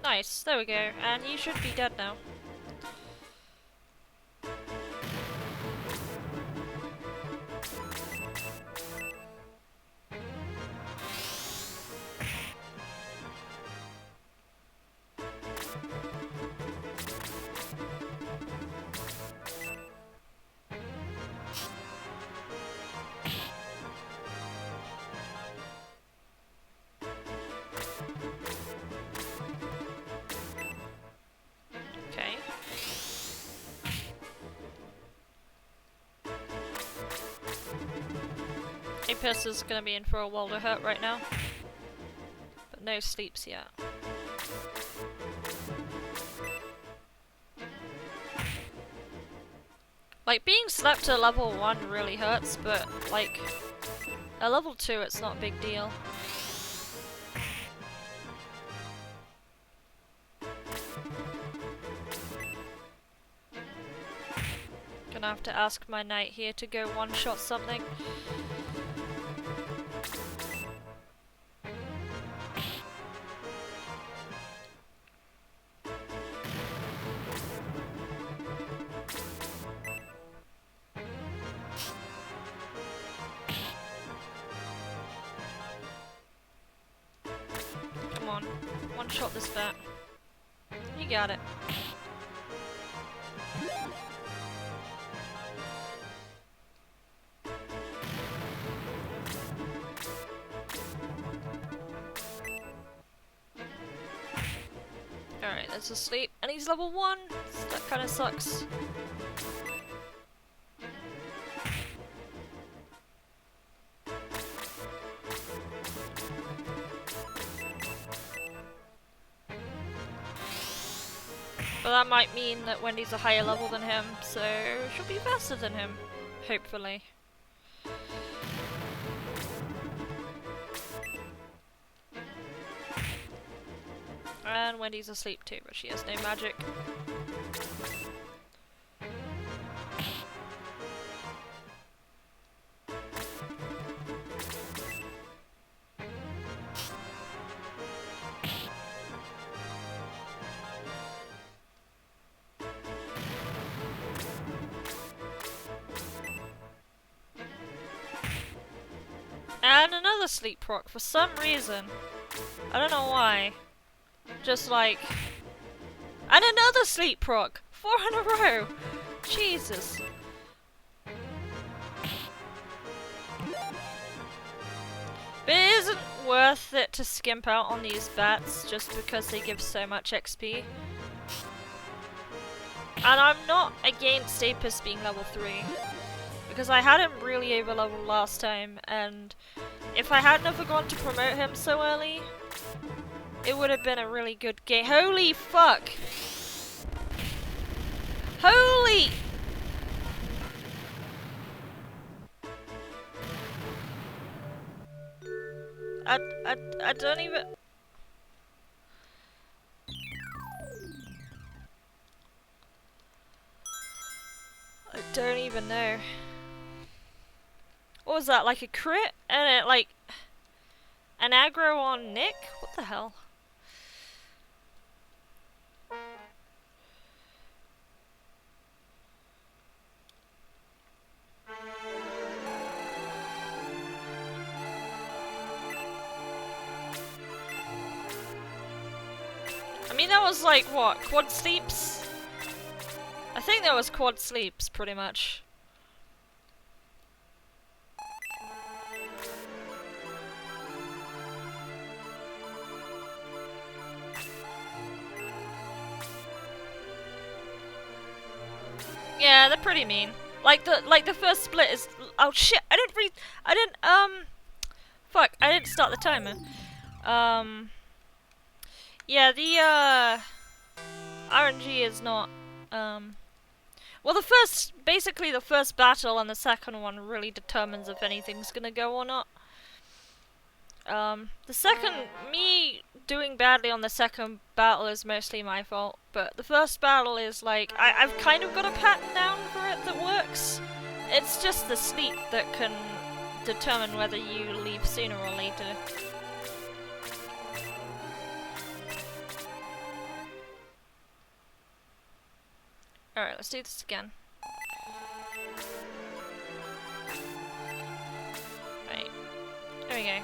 Nice, there we go. And you should be dead now. Okay. Apis is gonna be in for a world of hurt right now. But no sleeps yet. Like, being slept at level 1 really hurts, but like, at level 2 it's not a big deal. Gonna have to ask my knight here to go one-shot something. one-shot this bat. You got it. Alright, that's asleep. And he's level 1! So that kinda sucks. But that might mean that Wendy's a higher level than him, so she'll be faster than him. Hopefully. And Wendy's asleep too, but she has no magic. And another sleep proc for some reason. I don't know why. Just like... And another sleep proc! 4 in a row! Jesus. But it isn't worth it to skimp out on these bats just because they give so much XP. And I'm not against Apis being level 3. Because I had him really over leveled last time, and if I hadn't have gone to promote him so early, it would have been a really good game. Holy fuck! Holy! I don't even... I don't even know. What was that, like a crit? And it like... an aggro on Nick? What the hell? I mean, that was like, what, quad sleeps? I think that was quad sleeps, pretty much. Yeah, they're pretty mean. Like the first split is... Oh shit, I didn't start the timer. Yeah, the RNG is not well, basically the first battle and the second one really determines if anything's gonna go or not. The second, me doing badly on the second battle is mostly my fault, but the first battle is like, I've kind of got a pattern down for it that works. It's just the sleep that can determine whether you leave sooner or later. Alright, let's do this again. Right, there we go.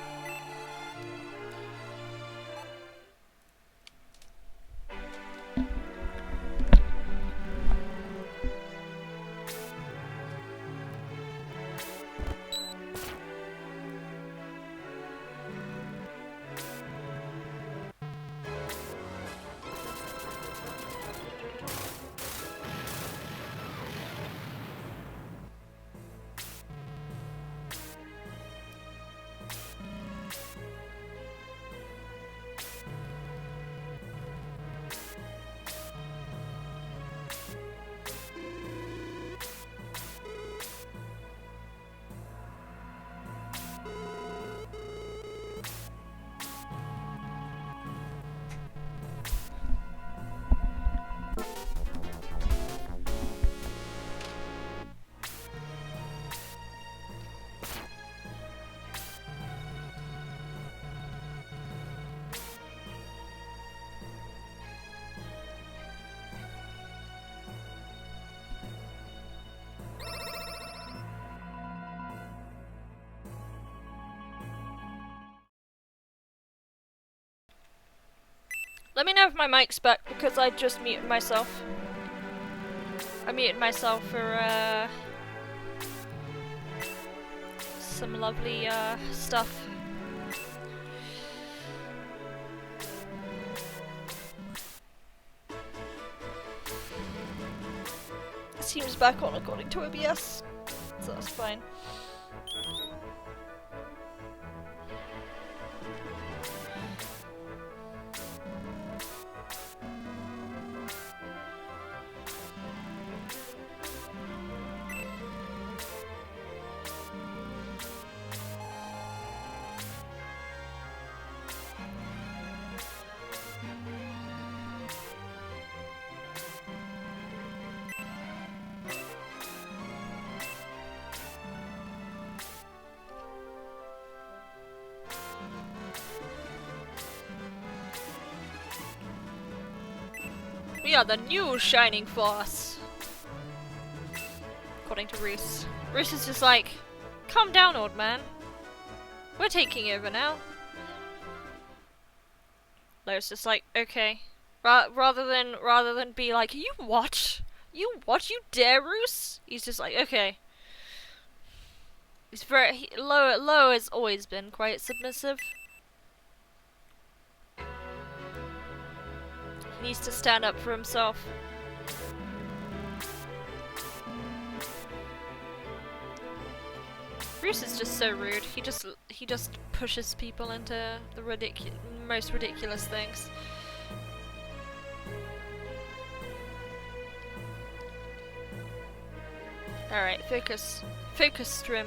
Let me know if my mic's back because I just muted myself. I muted myself for some lovely stuff. It seems back on according to OBS, so that's fine. We are the new Shining Force! According to Roos. Roos is just like, calm down, old man. We're taking over now. Lo's just like, okay. Rather than be like, you what? You what? You dare, Roos? He's just like, okay. He's very Lo has always been quite submissive. He needs to stand up for himself. Bruce is just so rude. He just pushes people into the most ridiculous things. All right, focus, Strim.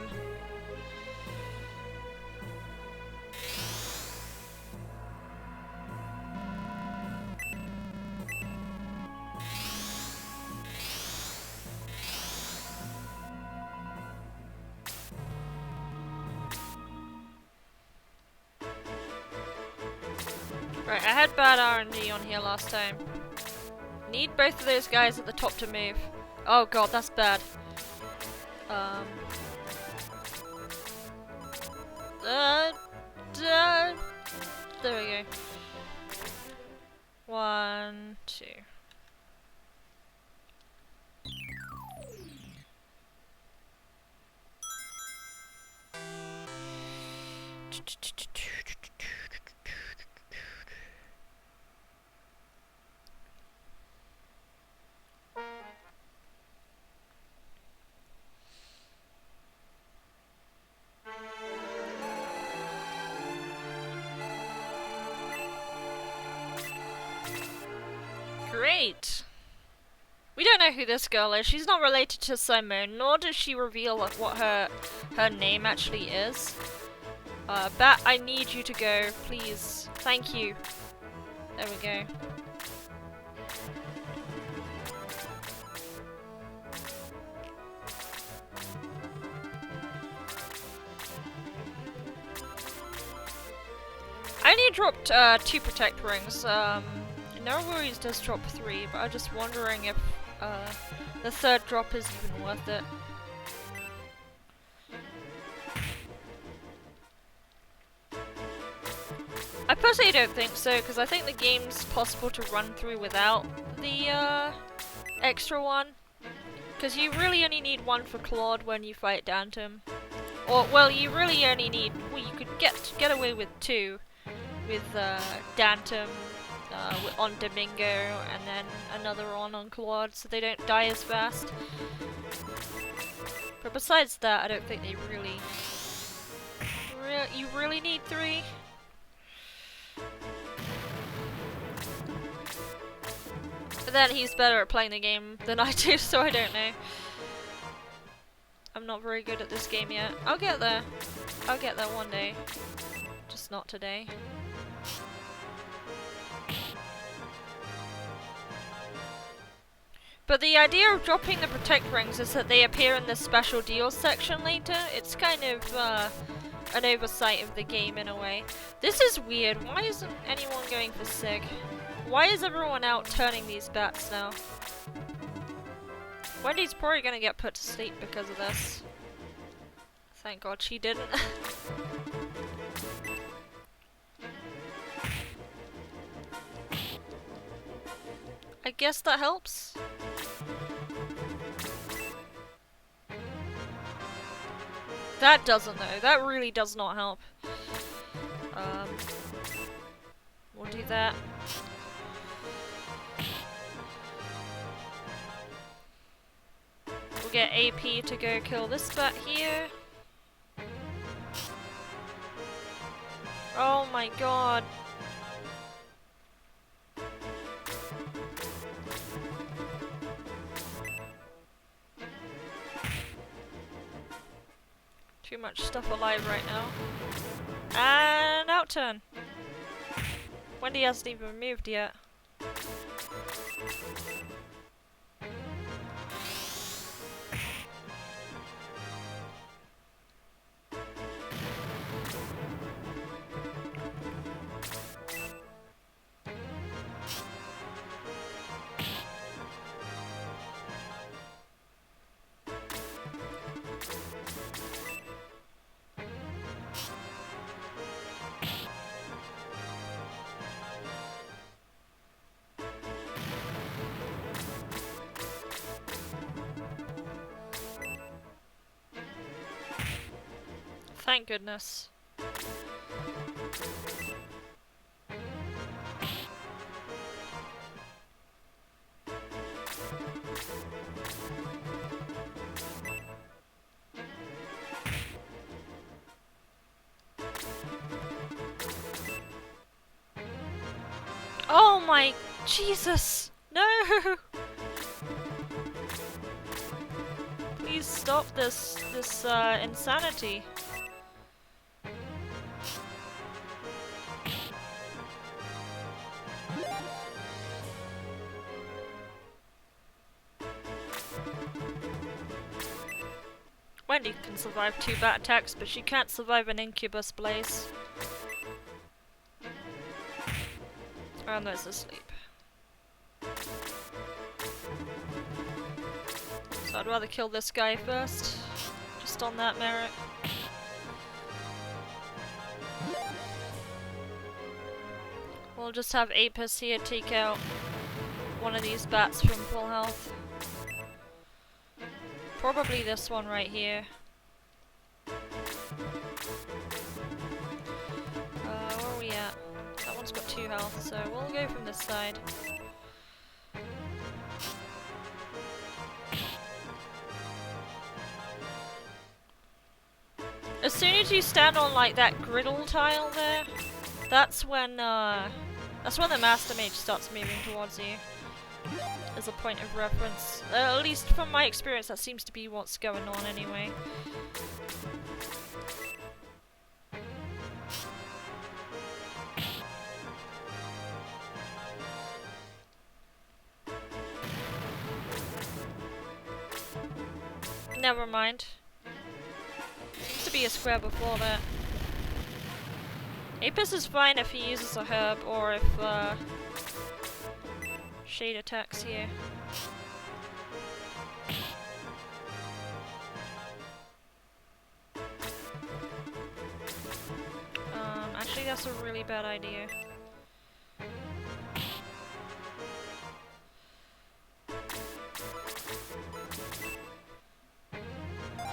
Right, I had bad RNG on here last time. Need both of those guys at the top to move. Oh god, that's bad. There we go. 1, 2. Great! We don't know who this girl is. She's not related to Simone, nor does she reveal what her name actually is. Bat, I need you to go, please. Thank you. There we go. I only dropped 2 protect rings. Nowhere's does drop 3, but I'm just wondering if the 3rd drop is even worth it. I personally don't think so, because I think the game's possible to run through without the extra one. Because you really only need 1 for Claude when you fight Dantum. Or, well, you really only need, well, you could get away with 2 with Dantum. On Domingo, and then another on Claude, so they don't die as fast. But besides that, I don't think they really... you really need 3? But then he's better at playing the game than I do, so I don't know. I'm not very good at this game yet. I'll get there. I'll get there one day. Just not today. But the idea of dropping the protect rings is that they appear in the special deals section later. It's kind of an oversight of the game in a way. This is weird. Why isn't anyone going for Sig? Why is everyone out turning these bats now? Wendy's probably gonna get put to sleep because of this. Thank God she didn't. guess that helps. That doesn't though. That really does not help. We'll do that. We'll get AP to go kill this bat here. Oh my god. Too much stuff alive right now. And outturn. Wendy hasn't even moved yet. Thank goodness. Oh my Jesus! No! Please stop this insanity. Wendy can survive 2 bat attacks, but she can't survive an incubus blaze. And there's asleep. So I'd rather kill this guy first, just on that merit. We'll just have Apis here take out one of these bats from full health. Probably this one right here. Where are we at? That one's got 2 health, so we'll go from this side. As soon as you stand on like that griddle tile there, that's when the Master Mage starts moving towards you. As a point of reference. At least from my experience, that seems to be what's going on anyway. Never mind. Seems to be a square before that. Apis is fine if he uses a herb or if Shade attacks here. Actually that's a really bad idea.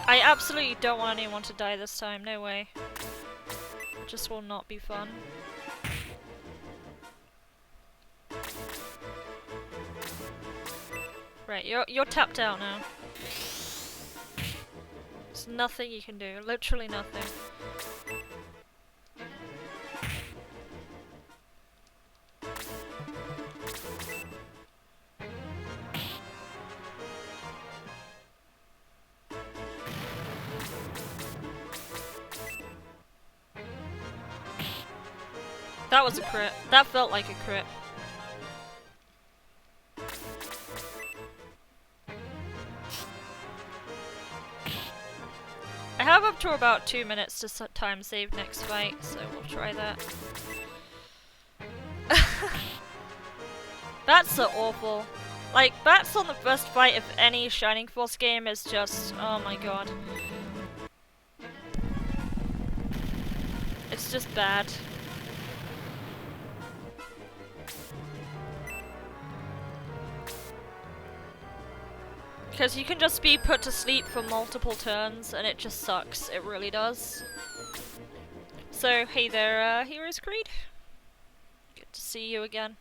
I absolutely don't want anyone to die this time, no way. It just will not be fun. Right, you're tapped out now. There's nothing you can do, literally nothing. That was a crit. That felt like a crit. I have up to about 2 minutes to time save next fight, so we'll try that. Bats are awful. Like, bats on the first fight of any Shining Force game is just, oh my god. It's just bad. Because you can just be put to sleep for multiple turns, and it just sucks. It really does. So, hey there, Heroes Creed. Good to see you again.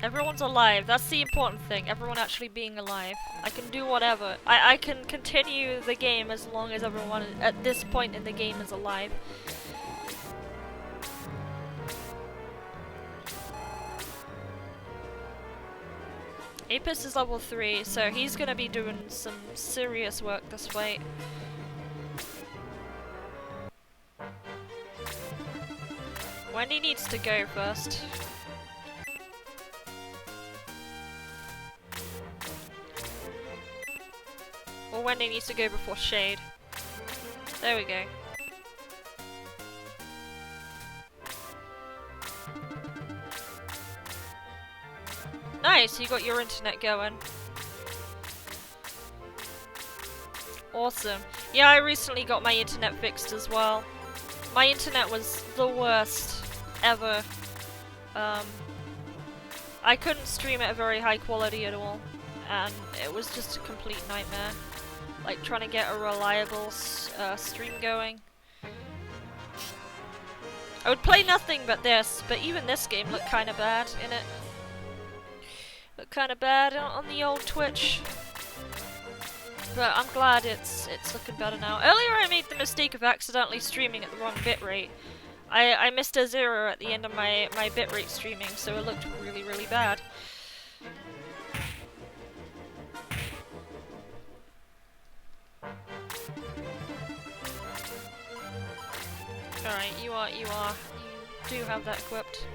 Everyone's alive. That's the important thing. Everyone actually being alive. I can do whatever. I can continue the game as long as everyone at this point in the game is alive. Apis is level 3, so he's gonna be doing some serious work this fight. Wendy needs to go first. Or Wendy needs to go before Shade. There we go. Nice, you got your internet going. Awesome. Yeah, I recently got my internet fixed as well. My internet was the worst ever. I couldn't stream at a very high quality at all, and it was just a complete nightmare. Like trying to get a reliable stream going. I would play nothing but this, but even this game looked kind of bad in it. Looked kind of bad on the old Twitch. But I'm glad it's looking better now. Earlier I made the mistake of accidentally streaming at the wrong bitrate. I missed a 0 at the end of my bitrate streaming, so it looked really, really bad. Alright, you do have that equipped.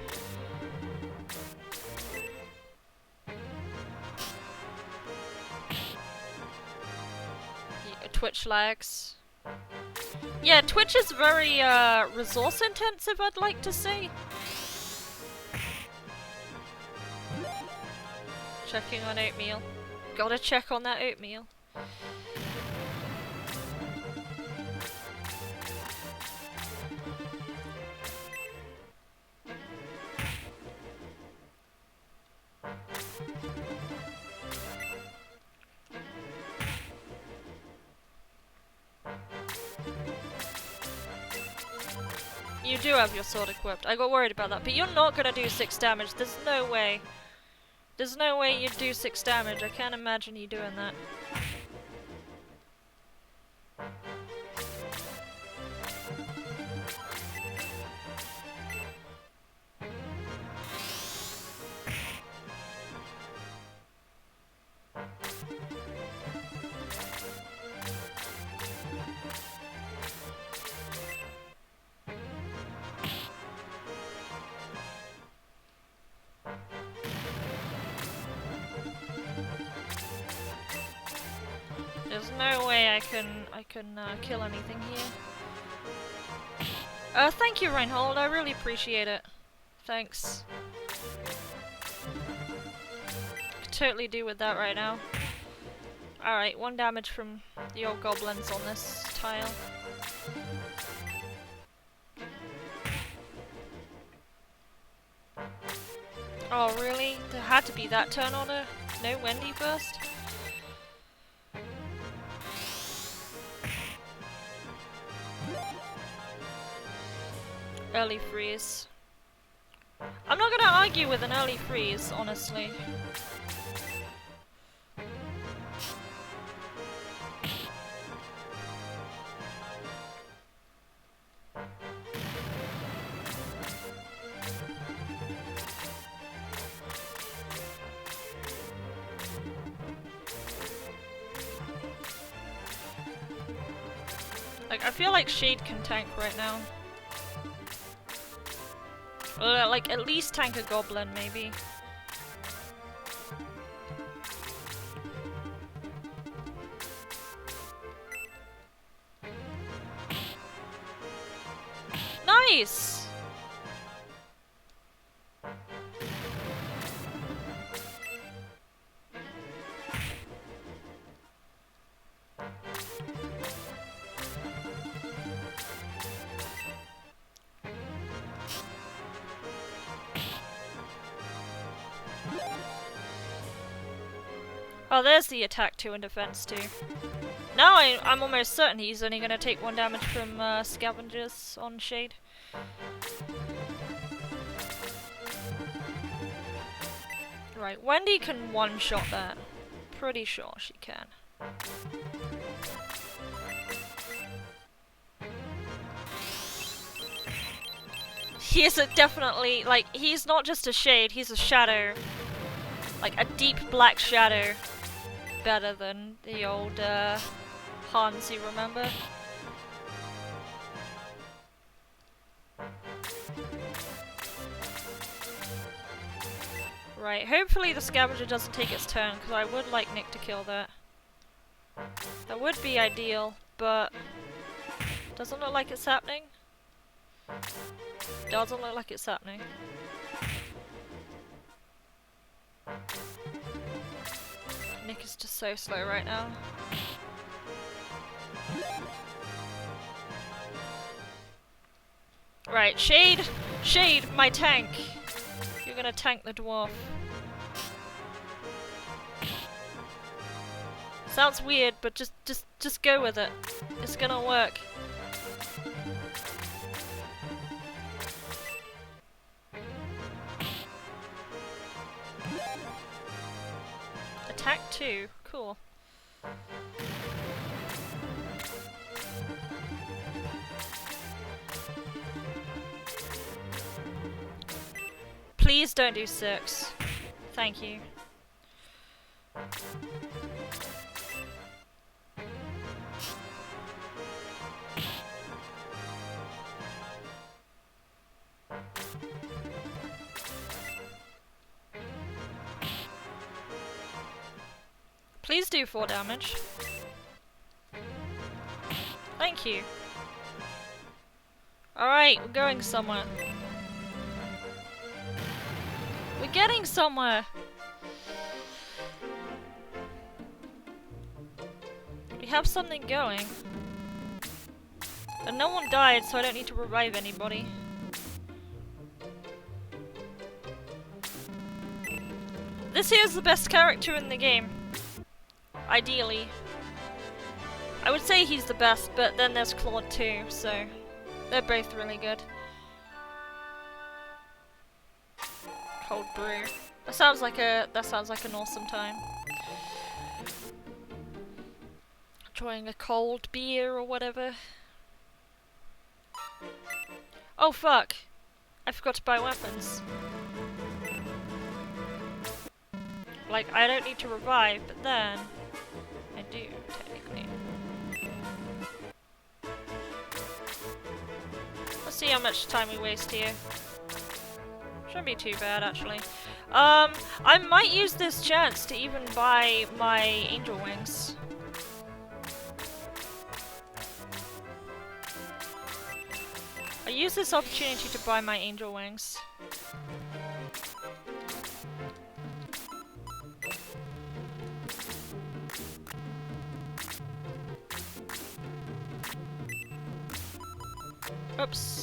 Yeah, Twitch lags. Yeah, Twitch is very resource intensive, I'd like to say. Checking on oatmeal. Gotta check on that oatmeal. You do have your sword equipped. I got worried about that, but you're not gonna do 6 damage. There's no way. There's no way you'd do 6 damage. I can't imagine you doing that. There's no way I can kill anything here. Thank you, Reinhold. I really appreciate it. Thanks. Could totally do with that right now. Alright, 1 damage from the old goblins on this tile. Oh, really? There had to be that turn order? No Wendy first? Early freeze. I'm not gonna argue with an early freeze, honestly. Like, I feel like Shade can tank right now. Like, at least tank a goblin, maybe. Nice! Oh, there's the attack 2 and defense 2. Now I'm almost certain he's only going to take 1 damage from scavengers on Shade. Right, Wendy can one-shot that. Pretty sure she can. He is definitely, like, he's not just a shade, he's a shadow. Like, a deep black shadow. Better than the old, Hans you remember? Right, hopefully the scavenger doesn't take its turn, because I would like Nick to kill that. That would be ideal, but doesn't look like it's happening. Doesn't look like it's happening. Nick is just so slow right now. Right, Shade! Shade, my tank! You're gonna tank the dwarf. Sounds weird, but just go with it. It's gonna work. Attack 2, cool. Please don't do 6. Thank you. Please do 4 damage. Thank you. Alright, we're going somewhere. We're getting somewhere! We have something going. And no one died, so I don't need to revive anybody. This here is the best character in the game. Ideally. I would say he's the best, but then there's Claude too, so they're both really good. Cold brew. That sounds like an awesome time. Enjoying a cold beer or whatever. Oh fuck! I forgot to buy weapons. Like, I don't need to revive, but then I do, technically. Let's see how much time we waste here. Shouldn't be too bad, actually. I might use this chance to even buy my angel wings. I use this opportunity to buy my angel wings. Oops.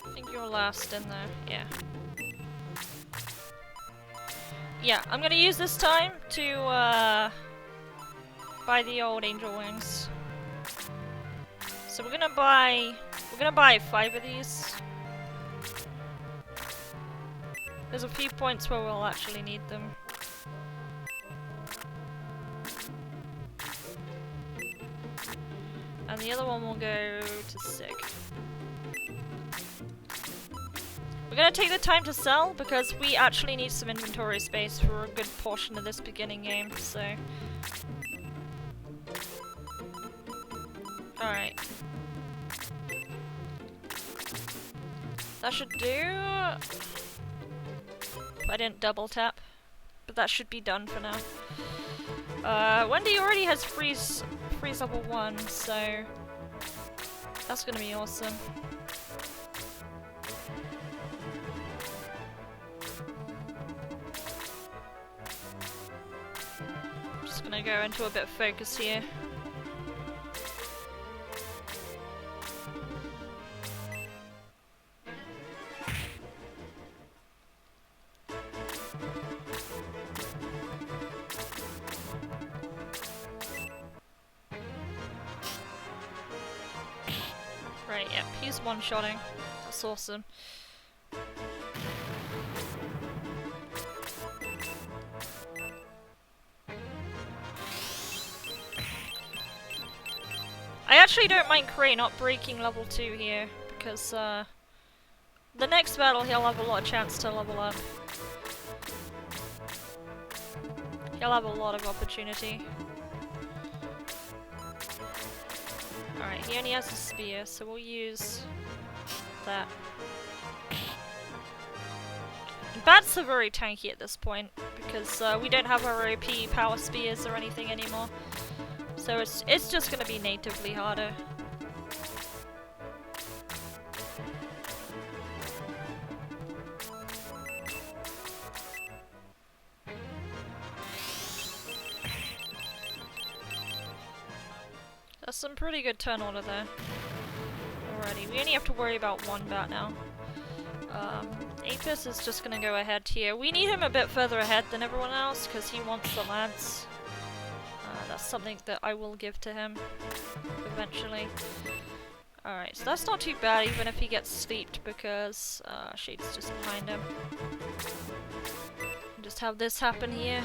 I think you're last in there, yeah. Yeah, I'm gonna use this time to buy the old angel wings. So we're gonna buy 5 of these. There's a few points where we'll actually need them. And the other one will go to Sig. We're gonna take the time to sell because we actually need some inventory space for a good portion of this beginning game, so. Alright. That should do. I didn't double tap, but that should be done for now. Wendy already has freeze level 1, so that's gonna be awesome. gonna go into a bit of focus here. Right, yep, he's one-shotting. That's awesome. I actually don't mind Cray not breaking level 2 here, because the next battle he'll have a lot of chance to level up. He'll have a lot of opportunity. Alright, he only has a spear, so we'll use that. And bats are very tanky at this point, because we don't have our OP power spears or anything anymore. So it's just gonna be natively harder. That's some pretty good turn order there. Alrighty, we only have to worry about one bat now. Apis is just gonna go ahead here. We need him a bit further ahead than everyone else because he wants the lads. That's something that I will give to him eventually. Alright, so that's not too bad even if he gets sleeped because Shade's just behind him. Just have this happen here.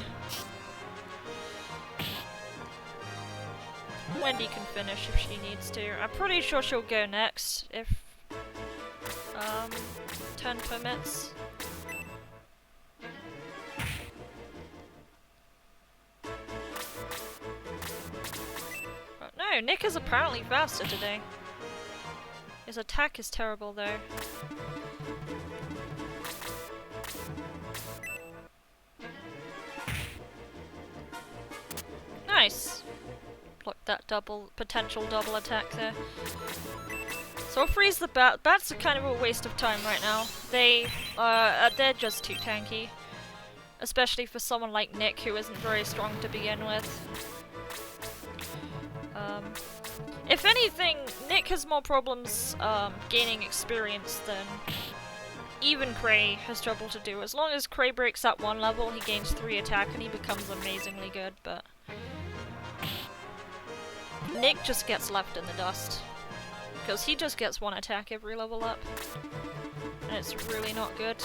Wendy can finish if she needs to. I'm pretty sure she'll go next if turn permits. But no, Nick is apparently faster today. His attack is terrible though. Nice! Blocked that potential double attack there. So I'll freeze the bat. Bats are kind of a waste of time right now. They're just too tanky. Especially for someone like Nick who isn't very strong to begin with. If anything, Nick has more problems gaining experience than even Cray has trouble to do. As long as Cray breaks that one level, he gains 3 attack and he becomes amazingly good, but Nick just gets left in the dust. Because he just gets 1 attack every level up. And it's really not good.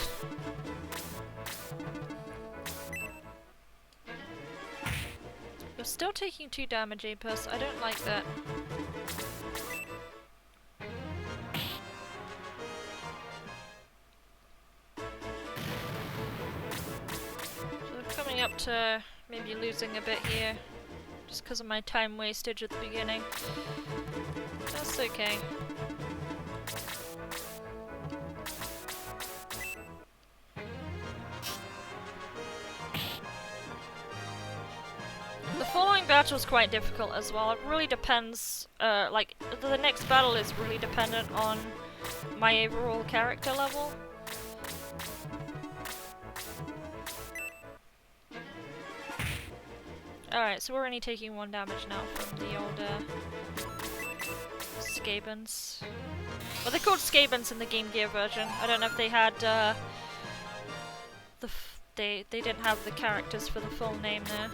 You're still taking 2 damage, Apis. I don't like that. So we're coming up to maybe losing a bit here. Just because of my time wastage at the beginning. That's okay. The following battle is quite difficult as well. It really depends, like, the next battle is really dependent on my overall character level. Alright, so we're only taking 1 damage now from the older Skabens. Well, they're called Skabens in the Game Gear version. I don't know if they had, they didn't have the characters for the full name there.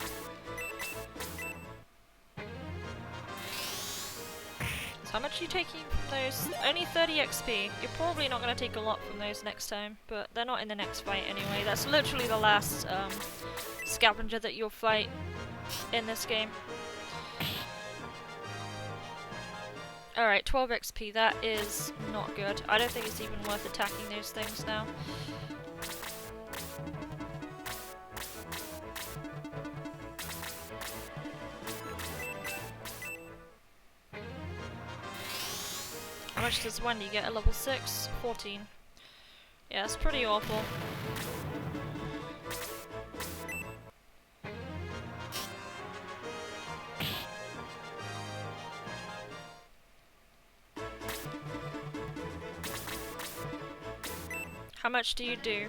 So how much are you taking from those? Only 30 XP. You're probably not going to take a lot from those next time, but they're not in the next fight anyway. That's literally the last scavenger that you'll fight in this game. Alright, 12 XP, that is not good. I don't think it's even worth attacking those things now. How much does Wendy get at level 6? 14. Yeah, it's pretty awful. How much do you do?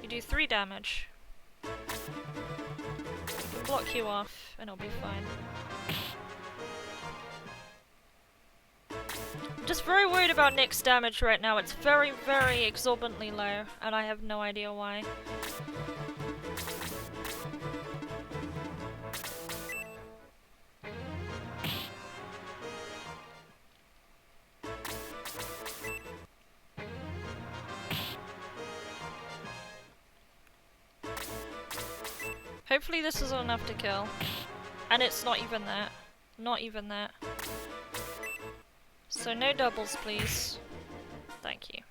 You do 3 damage. You can block you off, and it'll be fine. I'm just very worried about Nick's damage right now. It's very, very exorbitantly low, and I have no idea why. Hopefully this is enough to kill. And it's not even that. Not even that. So no doubles, please. Thank you.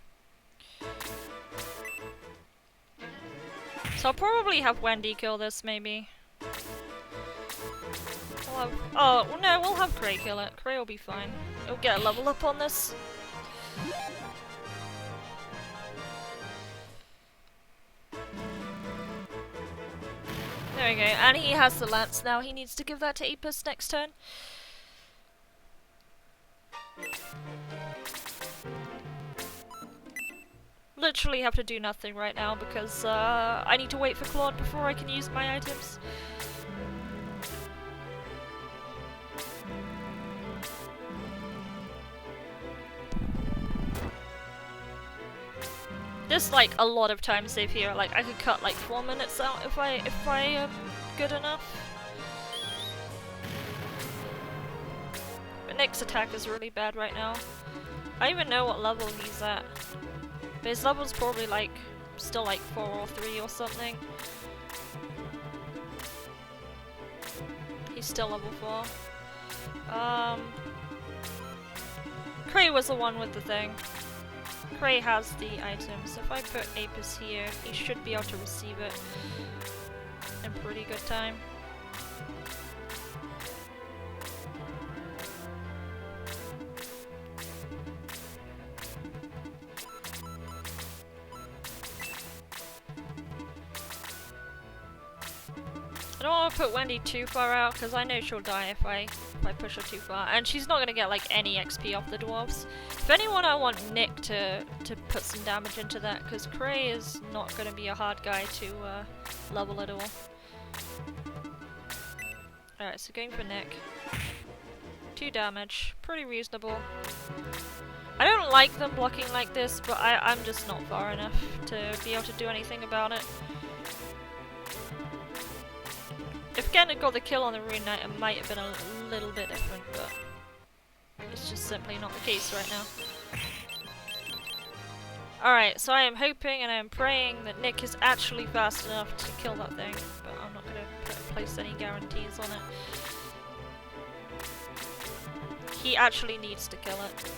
So I'll probably have Wendy kill this, maybe. We'll have, oh, well, no, we'll have Cray kill it. Cray will be fine. He'll get a level up on this. There we go, and he has the lance now. He needs to give that to Apis next turn. Literally have to do nothing right now because I need to wait for Claude before I can use my items. There's like a lot of time save here. Like I could cut like 4 minutes out if I am good enough. But Nick's attack is really bad right now. I don't even know what level he's at. But his level's probably like still like 4 or 3 or something. He's still level 4. Cray was the one with the thing. Cray has the items. If I put Apis here, he should be able to receive it in pretty good time. I don't want to put Wendy too far out because I know she'll die if I push her too far, and she's not going to get like any XP off the dwarves. If anyone, I want Nick to put some damage into that because Cray is not going to be a hard guy to level at all. Alright, so going for Nick. 2 damage, pretty reasonable. I don't like them blocking like this, but I'm just not far enough to be able to do anything about it. If Gen had got the kill on the Rune Knight, it might have been a little bit different, but it's just simply not the case right now. Alright, so I am hoping and I am praying that Nick is actually fast enough to kill that thing, but I'm not going to place any guarantees on it. He actually needs to kill it.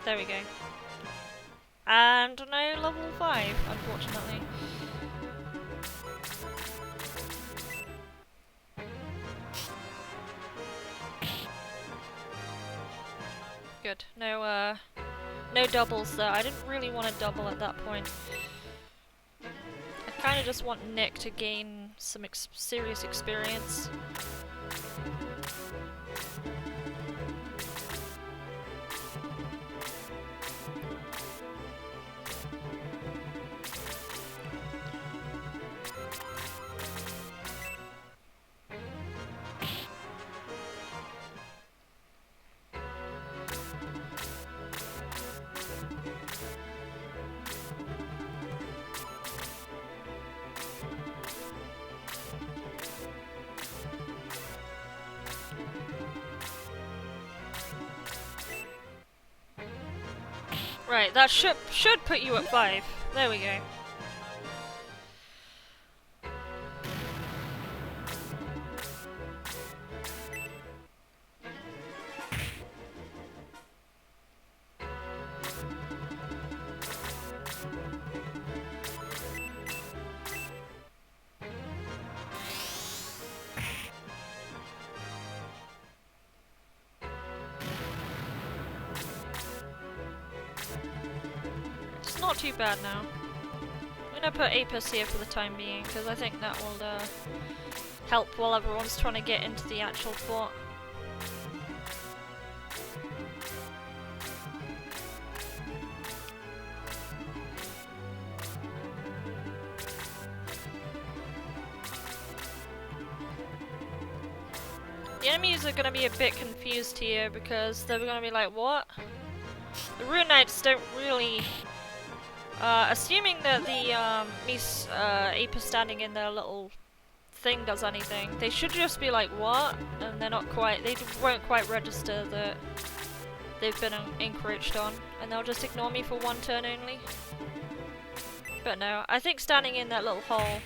There we go. And no level 5, unfortunately. Good. No doubles there. I didn't really want to double at that point. I kind of just want Nick to gain some serious experience. Right, that should put you at 5. There we go. Not too bad now. I'm gonna put Apis here for the time being because I think that will help while everyone's trying to get into the actual fort. enemies are gonna be a bit confused here because they're gonna be like, what? The Rune Knights don't really... assuming that the Ape standing in their little thing does anything, they should just be like, what? And they're not quite... They won't quite register that they've been encroached on. And they'll just ignore me for one turn only. But no, I think standing in that little hole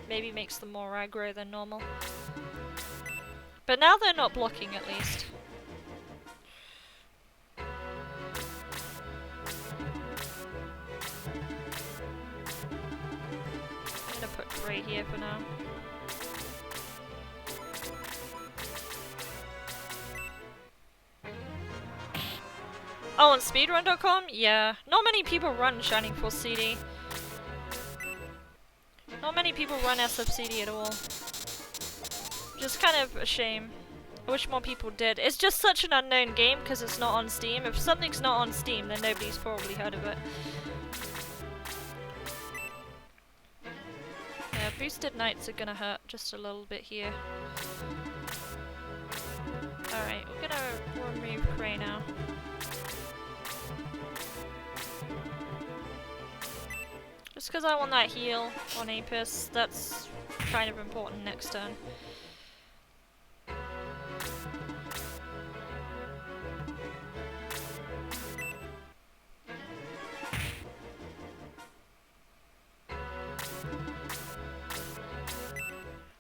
maybe makes them more aggro than normal. But now they're not blocking at least. I'm gonna put Gray here for now. Oh, on speedrun.com? Yeah. Not many people run Shining Force CD. Not many people run SFCD at all. Just kind of a shame. I wish more people did. It's just such an unknown game because it's not on Steam. If something's not on Steam, then nobody's probably heard of it. Yeah, boosted knights are gonna hurt just a little bit here. Alright, we're gonna remove Cray now. Just because I want that heal on Apis, that's kind of important next turn.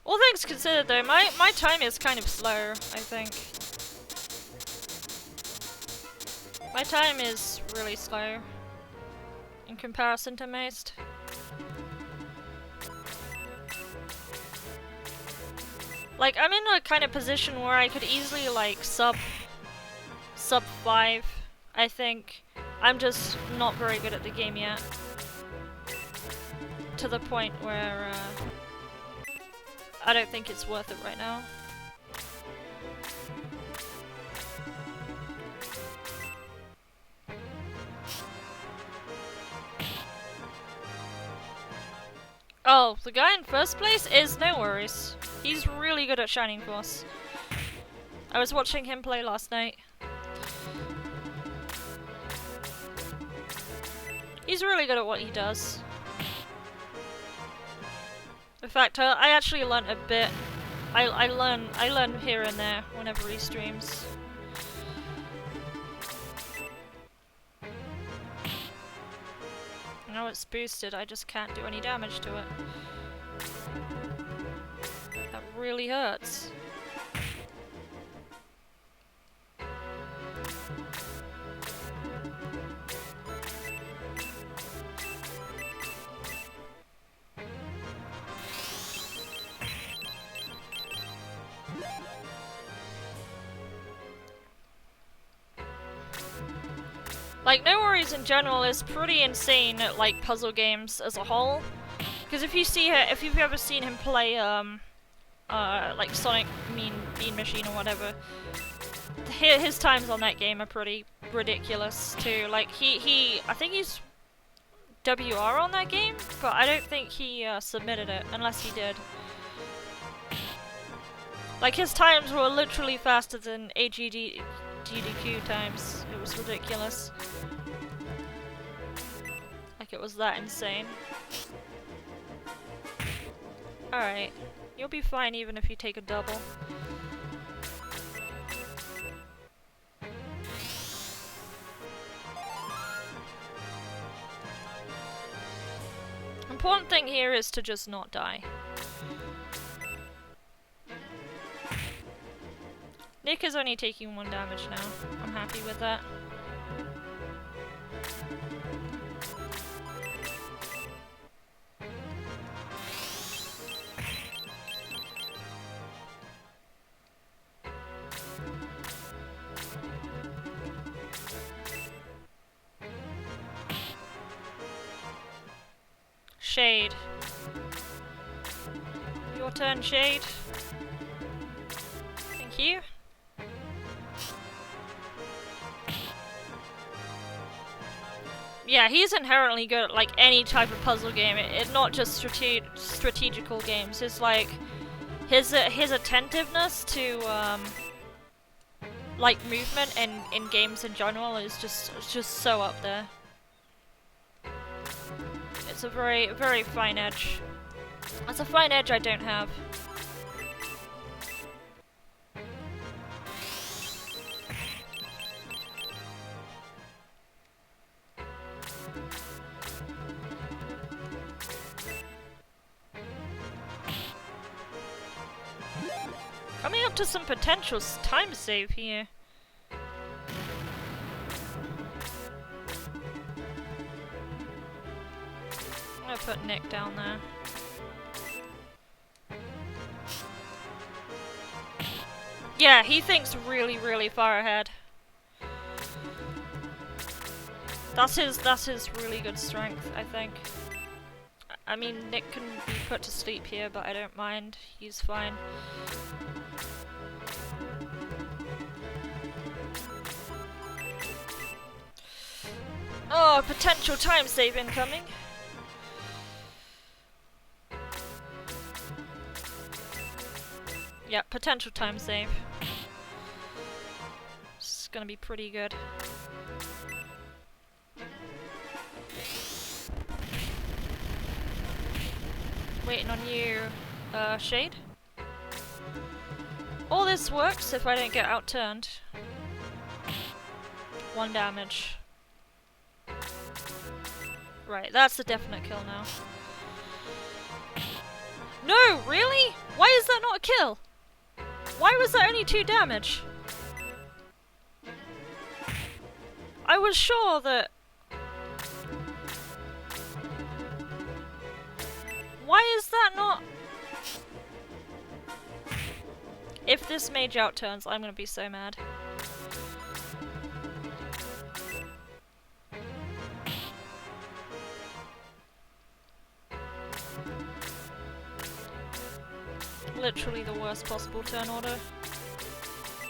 All things considered though, my time is kind of slow, I think. My time is really slow in comparison to most. Like, I'm in a kind of position where I could easily, like, sub 5, I think. I'm just not very good at the game yet. To the point where, I don't think it's worth it right now. Oh, the guy in first place is no worries. He's really good at Shining Force. I was watching him play last night. He's really good at what he does. In fact, I actually learnt a bit. I learn here and there whenever he streams. Now it's boosted, I just can't do any damage to it. That really hurts. Like, No Worries in general is pretty insane at, like, puzzle games as a whole. Because if you've ever seen him play, like Sonic Bean Machine or whatever, his times on that game are pretty ridiculous too. Like, I think he's WR on that game, but I don't think he submitted it, unless he did. Like, his times were literally faster than GDQ times. It was ridiculous. Like, it was that insane. Alright. You'll be fine even if you take a double. Important thing here is to just not die. Nick is only taking 1 damage now. I'm happy with that. Shade. Your turn, Shade. Thank you. Yeah, he's inherently good at, like, any type of puzzle game. It's not just strategical games. It's like his attentiveness to like movement in games in general is just so up there. It's a very fine edge. It's a fine edge I don't have. Coming up to some potential time save here. I'm gonna put Nick down there. Yeah, he thinks really far ahead. That's his really good strength, I think. I mean, Nick can be put to sleep here, but I don't mind. He's fine. Oh, potential time save incoming. Yeah, potential time save. This is gonna be pretty good. Waiting on you, Shade. All this works if I don't get outturned. 1 damage. Right, that's a definite kill now. No, really? Why is that not a kill? Why was that only 2 damage? I was sure that... Why is that not... If this mage outturns, I'm gonna be so mad. Literally the worst possible turn order.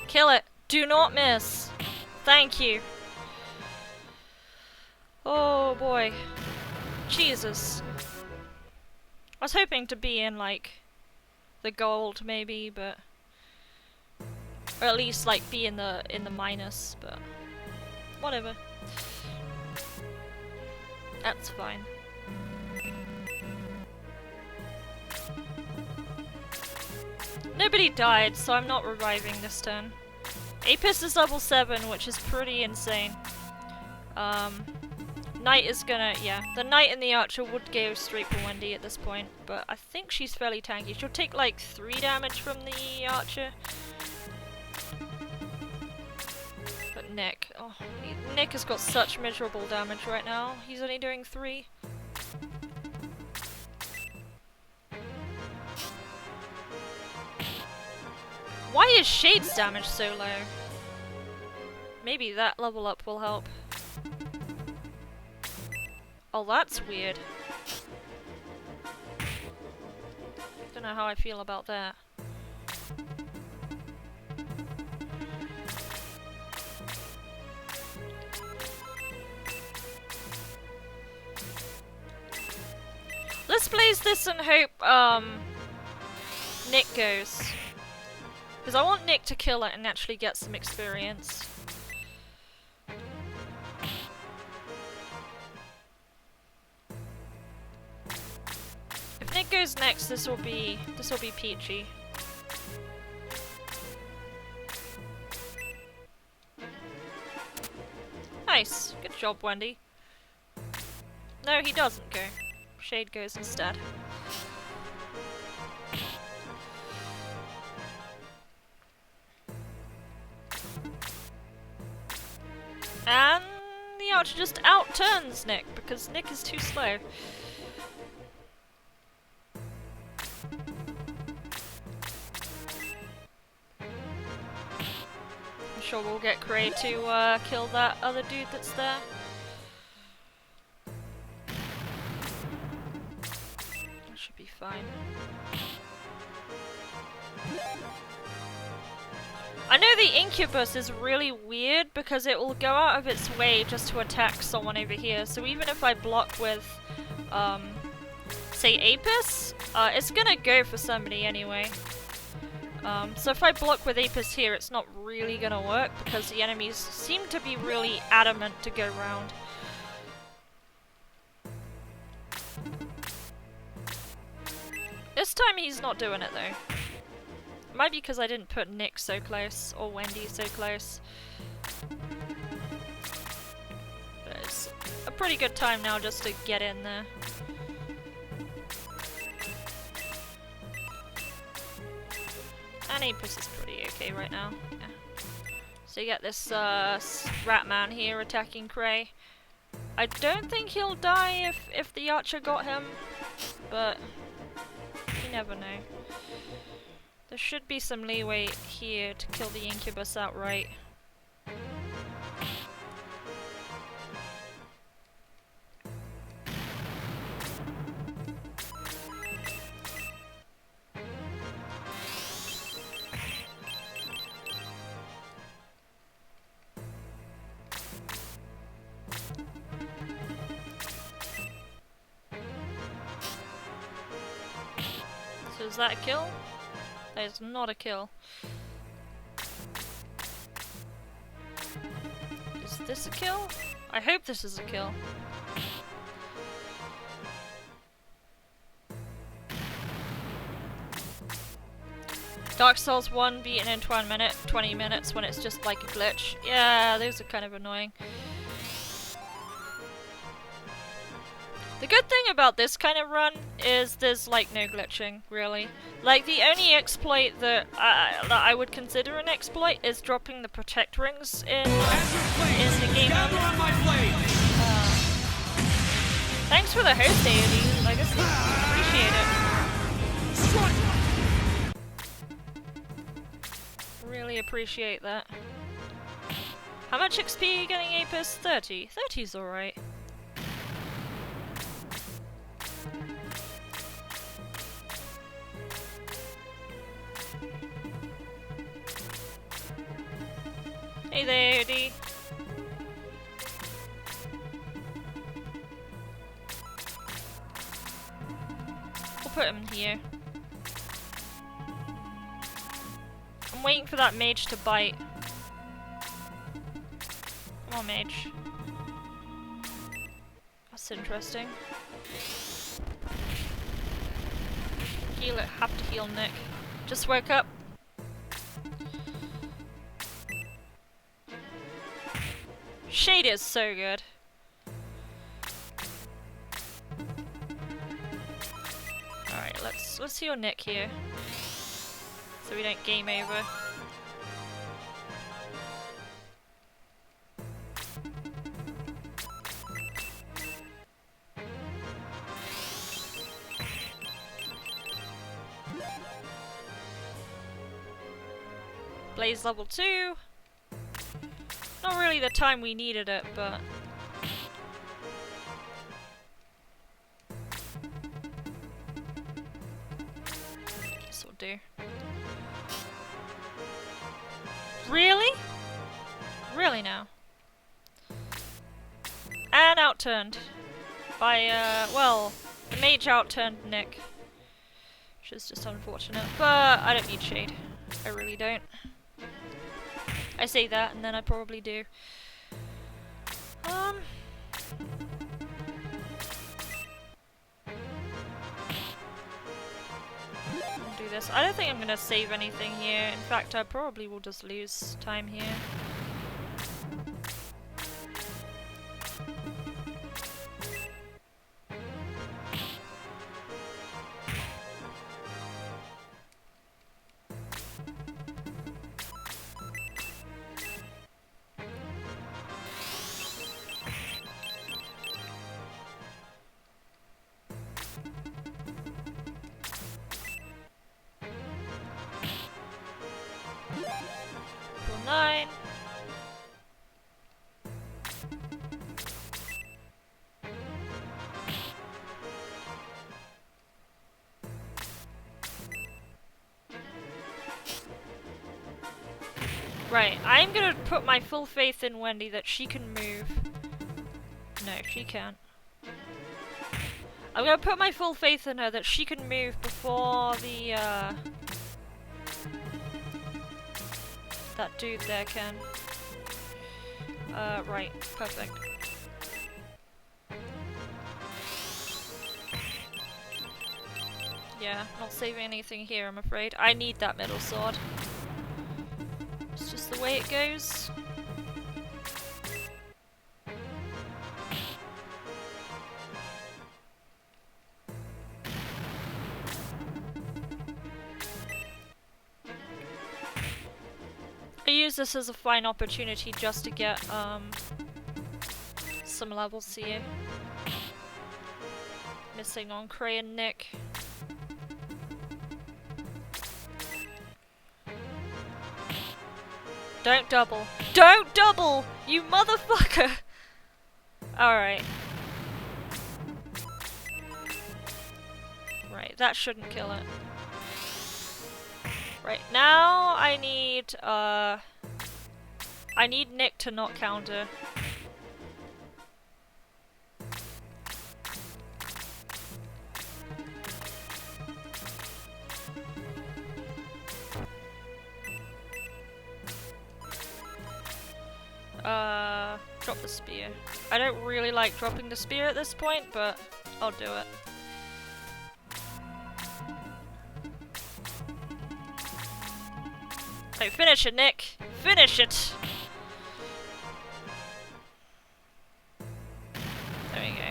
Kill it! Do not miss! Thank you! Oh boy. Jesus. I was hoping to be in, like, the gold, maybe, but... Or at least, like, be in the minus, but... Whatever. That's fine. Nobody died, so I'm not reviving this turn. Apis is level 7, which is pretty insane. Knight is gonna, yeah. The Knight and the Archer would go straight for Wendy at this point, but I think she's fairly tanky. She'll take like 3 damage from the Archer. But Nick, oh, Nick has got such miserable damage right now. He's only doing 3. Why is Shade's damage so low? Maybe that level up will help. Oh, that's weird. Don't know how I feel about that. Let's blaze this and hope, Nick goes. Because I want Nick to kill it and actually get some experience. If Nick goes next, this will be peachy. Nice. Good job, Wendy. No, he doesn't go. Shade goes instead. And the Archer just outturns Nick because Nick is too slow. I'm sure we'll get Cray to kill that other dude that's there. That should be fine. I know the Incubus is really weird because it will go out of its way just to attack someone over here. So even if I block with, say, Apis, it's gonna go for somebody anyway. So if I block with Apis here, it's not really gonna work because the enemies seem to be really adamant to go round. This time he's not doing it though. Might be because I didn't put Nick so close, or Wendy so close. But it's a pretty good time now just to get in there. And Apis is pretty okay right now. Yeah. So you get this rat man here attacking Cray. I don't think he'll die if the archer got him, but you never know. There should be some leeway here to kill the incubus outright. So is that a kill? That is not a kill. Is this a kill? I hope this is a kill. Dark Souls 1 beaten in 20 minutes when it's just like a glitch. Yeah, those are kind of annoying. The good thing about this kind of run is there's like no glitching, really. Like the only exploit that I would consider an exploit is dropping the protect rings in the game. Thanks for the host, AOD. I guess appreciate it. Really appreciate that. How much XP are you getting, Apis? 30. 30's alright. Hey there, AOD. We'll put him here. I'm waiting for that mage to bite. Come on, mage. That's interesting. Heal it. Have to heal Nick. Just woke up. Shade is so good. Alright, let's heal Nick here. So we don't game over. Blaze level 2. Not really the time we needed it, but this'll do. Really? Really now? And outturned by well, the mage outturned Nick, which is just unfortunate. But I don't need shade. I really don't. I say that, and then I probably do. Do this. I don't think I'm gonna save anything here. In fact, I probably will just lose time here. Right, I'm gonna put my full faith in Wendy that she can move. No, she can't. I'm gonna put my full faith in her that she can move before the that dude there can. Right, perfect. Yeah, not saving anything here, I'm afraid. I need that metal sword. It's just the way it goes. I use this as a fine opportunity just to get some levels here. Missing on Cray and Nick. Don't double. Don't double! You motherfucker! Alright. Right, that shouldn't kill it. Right, now I need Nick to not counter. Drop the spear. I don't really like dropping the spear at this point, but I'll do it. Hey, finish it, Nick! Finish it! There we go.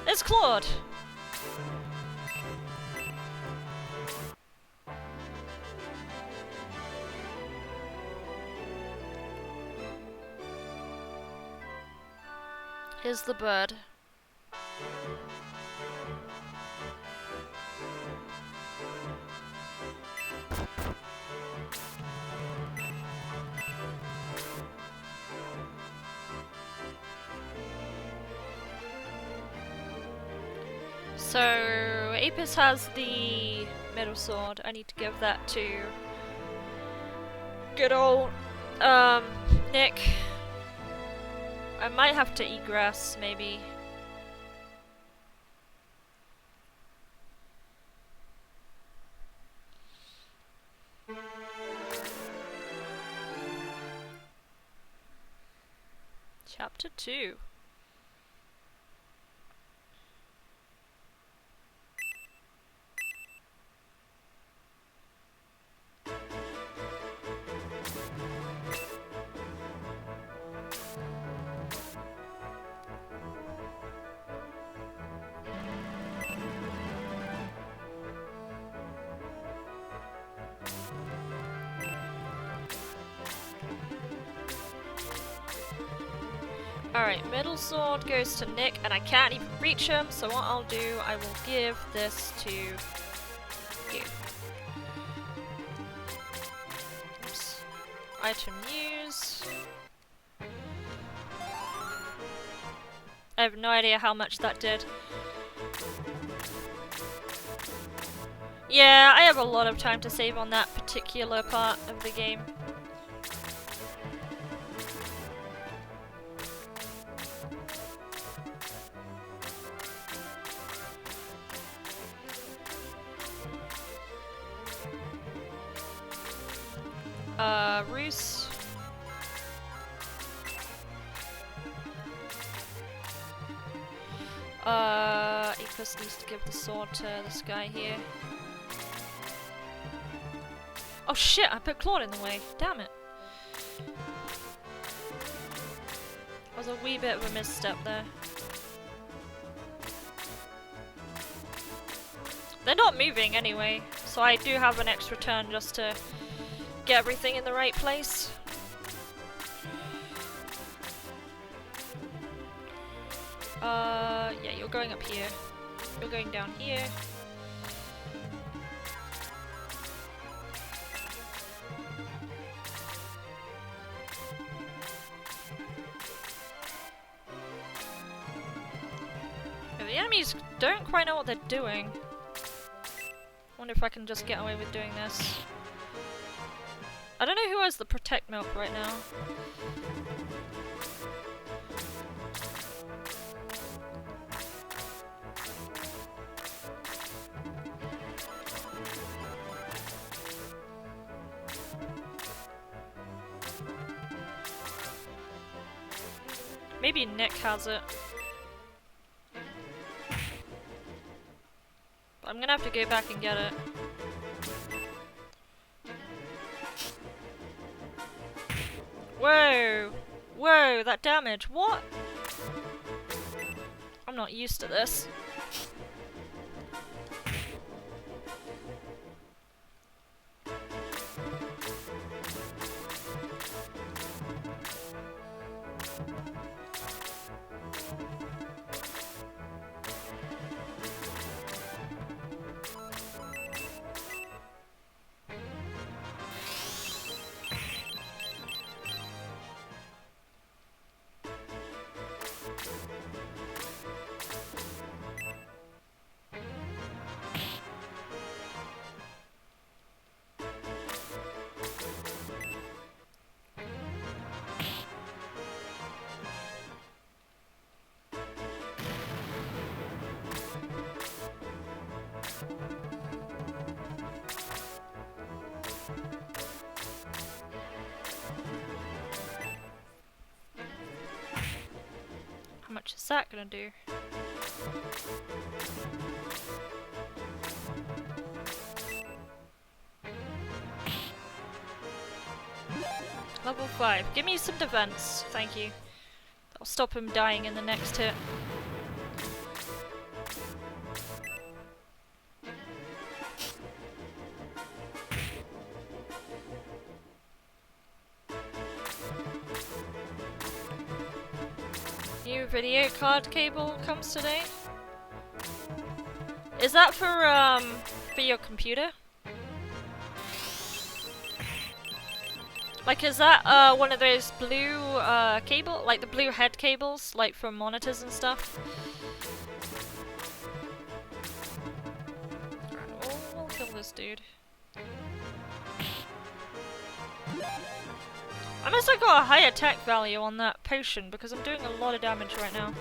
It's Claude! Here's the bird. So, Apis has the metal sword. I need to give that to good old Nick. I might have to eat grass, maybe. Chapter 2. Alright, middle sword goes to Nick, and I can't even reach him, so what I'll do, I will give this to you. Oops. Item use. I have no idea how much that did. Yeah, I have a lot of time to save on that particular part of the game. Roos. Apis needs to give the sword to this guy here. Oh shit, I put Claude in the way. Damn it. Was a wee bit of a misstep there. They're not moving anyway, so I do have an extra turn just to get everything in the right place. Yeah, you're going up here. You're going down here. The enemies don't quite know what they're doing. Wonder if I can just get away with doing this. I don't know who has the protect milk right now. Maybe Nick has it. But I'm gonna have to go back and get it. Whoa! Whoa, that damage. What? I'm not used to this. How much is that gonna do? Level 5. Give me some defense, thank you. That'll stop him dying in the next hit. New video card cable comes today. Is that for your computer? Like, is that one of those blue cable, like the blue head cables, like for monitors and stuff? Alright, we'll kill this dude. I must have got a high attack value on that potion because I'm doing a lot of damage right now.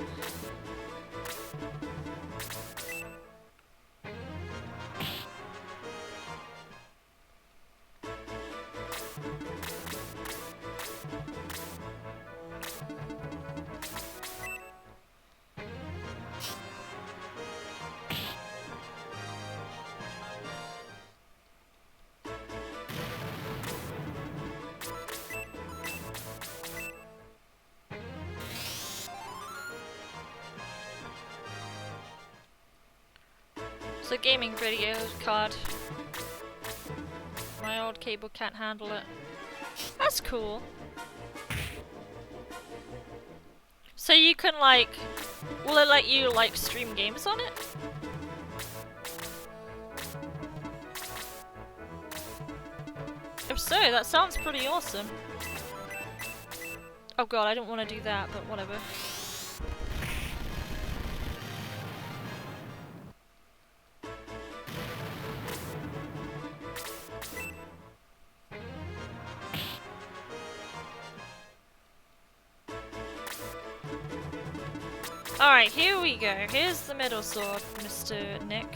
It's a gaming video card. My old cable can't handle it. That's cool. So you can like... Will it let you like stream games on it? If so, that sounds pretty awesome. Oh god, I don't want to do that, but whatever. Alright, here we go. Here's the middle sword, Mr. Nick.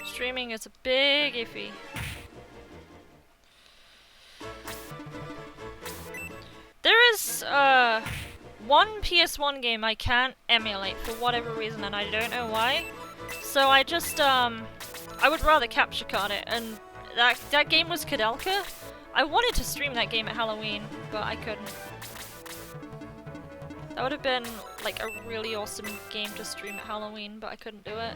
Streaming is a big iffy. There is, one PS1 game I can't emulate for whatever reason, and I don't know why. So I just, I would rather capture card it, and that game was Kudelka. I wanted to stream that game at Halloween, but I couldn't. That would have been, like, a really awesome game to stream at Halloween, but I couldn't do it.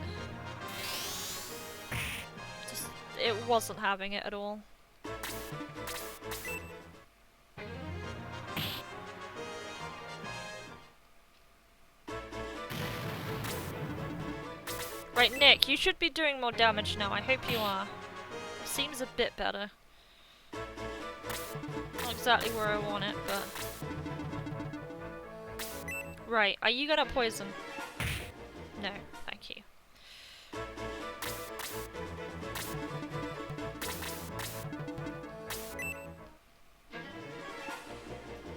Just, it wasn't having it at all. Right, Nick, you should be doing more damage now. I hope you are. Seems a bit better. Not exactly where I want it, but... Right, are you gonna poison? No, thank you.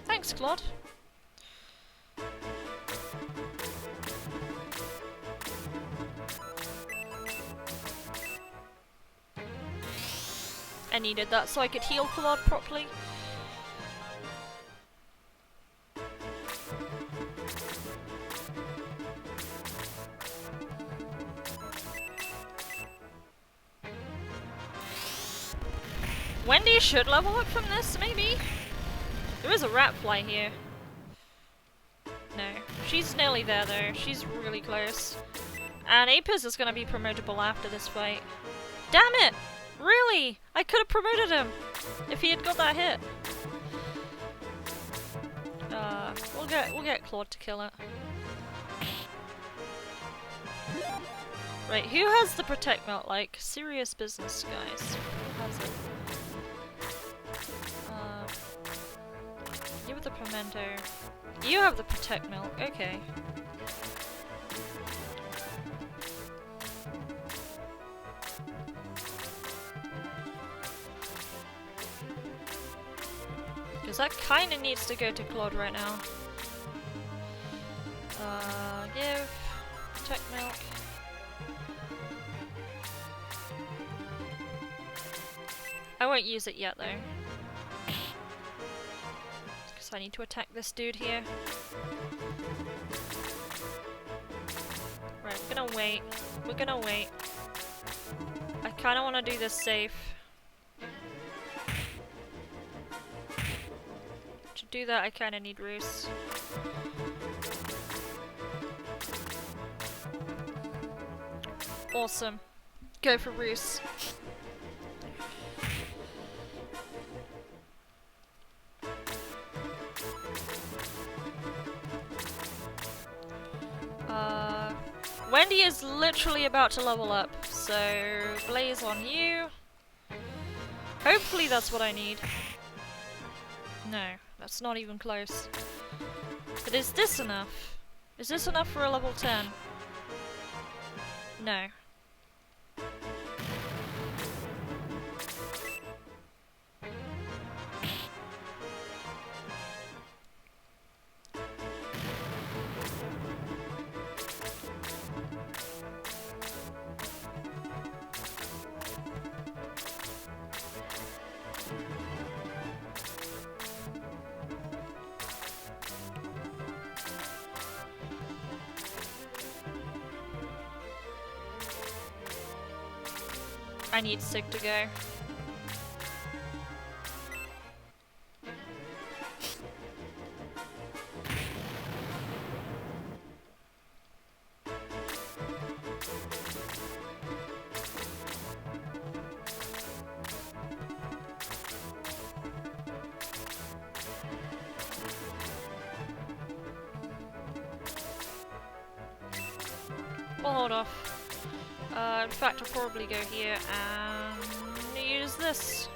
Thanks, Claude. needed that so I could heal Claude properly. Wendy should level up from this, maybe? There is a rat fly here. No. She's nearly there though. She's really close. And Apis is gonna be promotable after this fight. Damn it! Really? I could have promoted him if he had got that hit. We'll get Claude to kill it. Right, who has the protect melt? Like, serious business, guys. Who has it? You have the pimento. You have the protect milk. Okay. Because that kind of needs to go to Claude right now. Give protect milk. I won't use it yet though. I need to attack this dude here. Right, we're gonna wait. We're gonna wait. I kinda wanna do this safe. To do that, I kinda need Roos. Awesome. Go for Roos. Wendy is literally about to level up, so Blaze on you. Hopefully that's what I need. No, that's not even close. But is this enough? Is this enough for a level 10? No. I need Sig to go. We'll hold off. In fact, I'll probably go here and use this.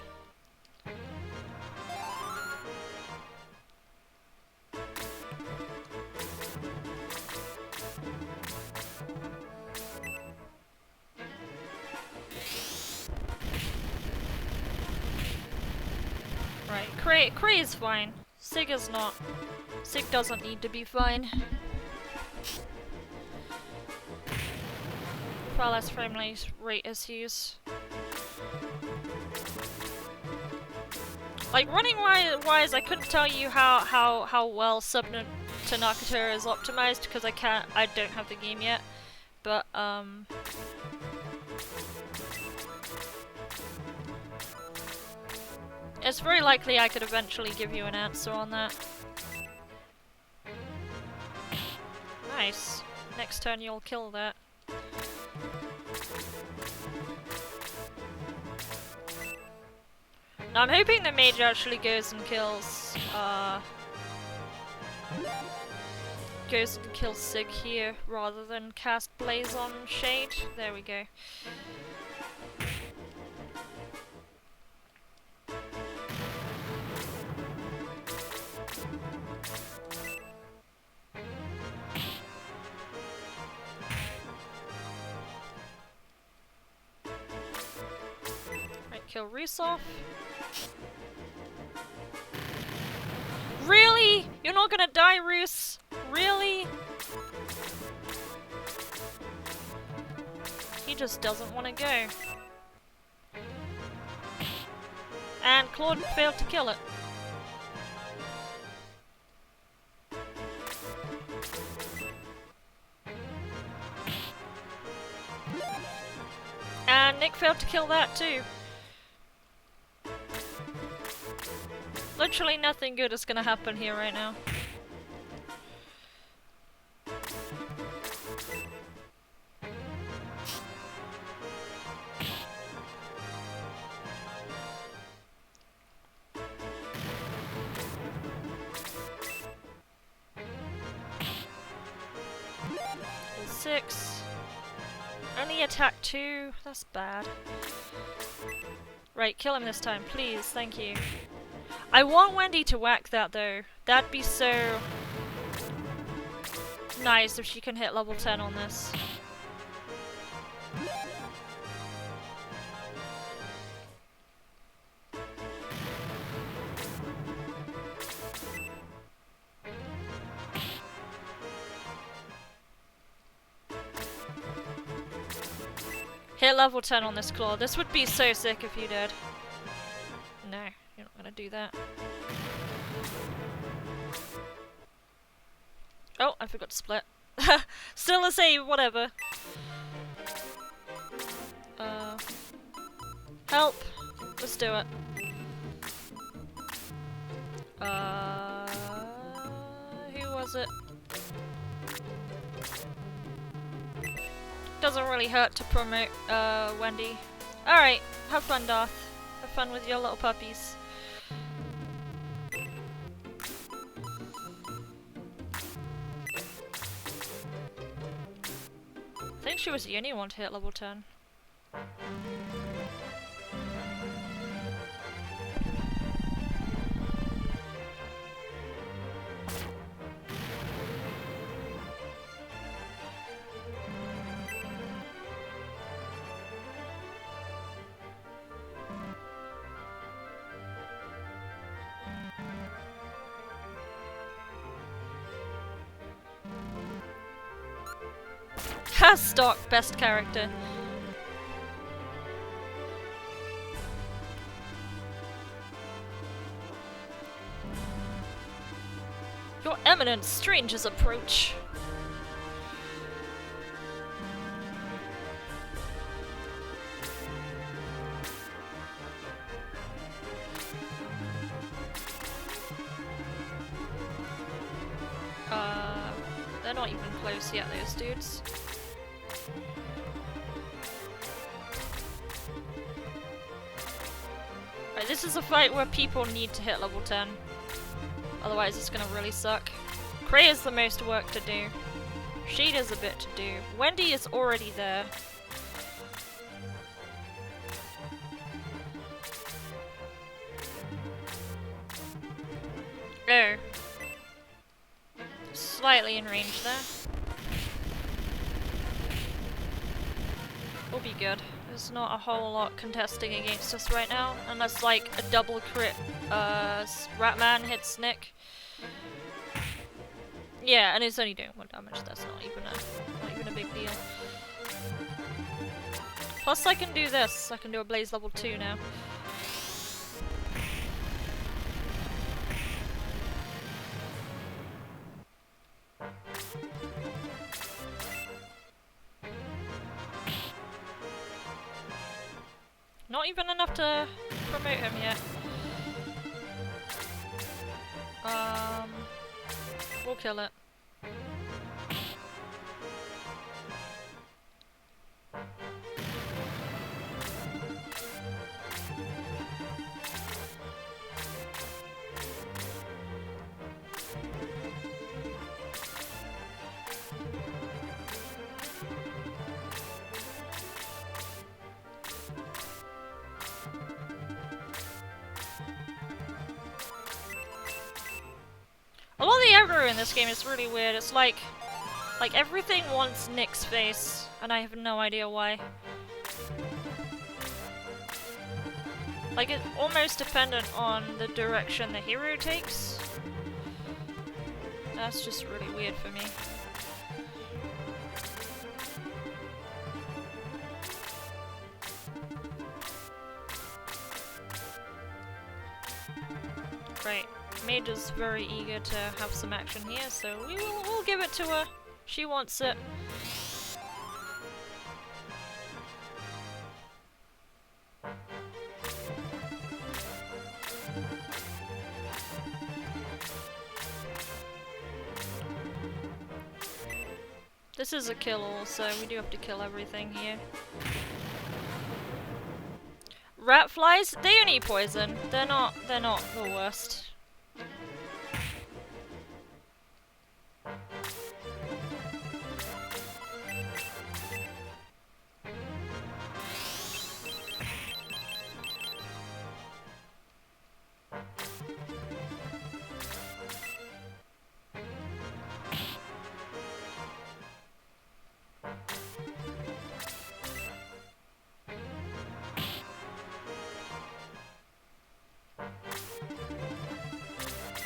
Right, Cray is fine. Sig is not. Sig doesn't need to be fine. Far less frame rate issues. Like running wise, I couldn't tell you how well Sub to Nakato is optimized because I don't have the game yet. But it's very likely I could eventually give you an answer on that. Nice. Next turn you'll kill that. Now I'm hoping the mage actually goes and kills Sig here rather than cast Blaze on Shade. There we go. Right, kill Reese off. Really? You're not gonna die, Roos? Really? He just doesn't want to go. And Claude failed to kill it. And Nick failed to kill that too. Literally nothing good is gonna happen here right now. Level 6. Only attack 2. That's bad. Right, kill him this time, please. Thank you. I want Wendy to whack that though. That'd be so nice if she can hit level 10 on this. Hit level 10 on this claw. This would be so sick if you did. No, you're not gonna do that. Oh, I forgot to split. Still a save, whatever. Help! Let's do it. Who was it? Doesn't really hurt to promote Wendy. Alright, have fun, Darth. Have fun with your little puppies. I think she was the only one to hit level 10. Stock best character. Your Eminence, stranger's approach. They're not even close yet, those dudes. Right, this is a fight where people need to hit level 10. Otherwise it's gonna really suck. Cray is the most work to do. Shade is a bit to do. Wendy is already there. Oh. Slightly in range there. We'll be good. There's not a whole lot contesting against us right now, unless like a double crit Ratman hits Nick. Yeah, and it's only doing 1 damage. That's not even a big deal. Plus, I can do this. I can do a Blaze level 2 now. Not even enough to promote him yet. We'll kill it. A lot of the aggro in this game is really weird. It's like everything wants Nick's face, and I have no idea why. Like, it's almost dependent on the direction the hero takes. That's just really weird for me. Right, Mage is very eager to have some action here, so we'll give it to her. She wants it. This is a kill all, so we do have to kill everything here. Rat flies, they only poison. They're not the worst.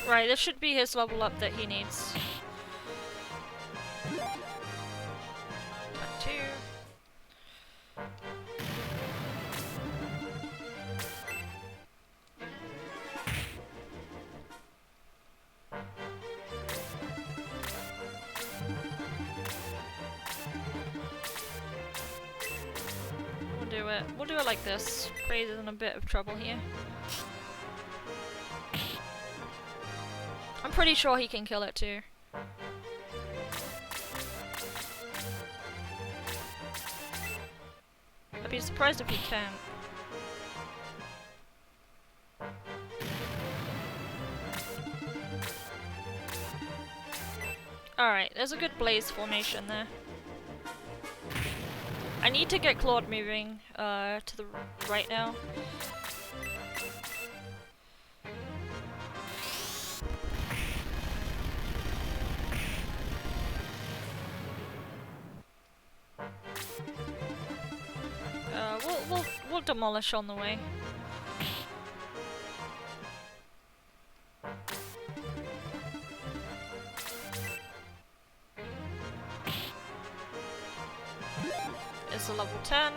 Right, this should be his level up that he needs. Attack 2. We'll do it like this. Praise is in a bit of trouble here. I'm pretty sure he can kill it too. I'd be surprised if he can't. Alright, there's a good blaze formation there. I need to get Claude moving to the right now. We'll demolish on the way. It's a level 10.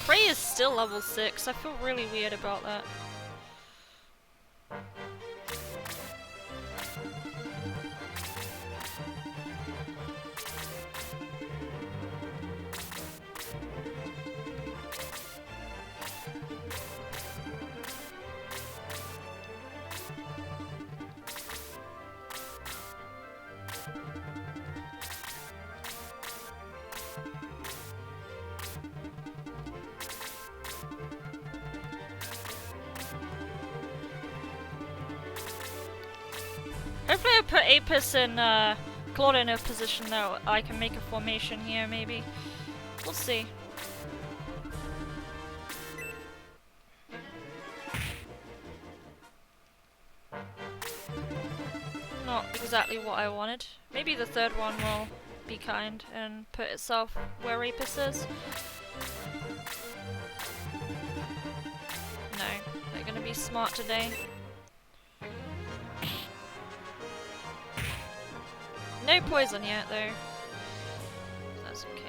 Prey is still level 6. I feel really weird about that. Hopefully I put Apis and Claude in a position that I can make a formation here, maybe. We'll see. Not exactly what I wanted. Maybe the third one will be kind and put itself where Apis is. No, they're gonna be smart today. No poison yet, though. That's okay.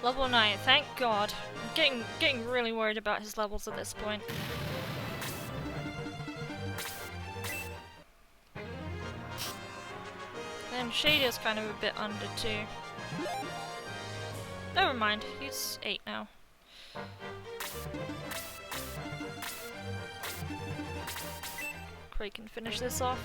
Level 9, thank God. I'm getting really worried about his levels at this point. Then Shade is kind of a bit under too. Never mind, he's 8 now. Craig can finish this off.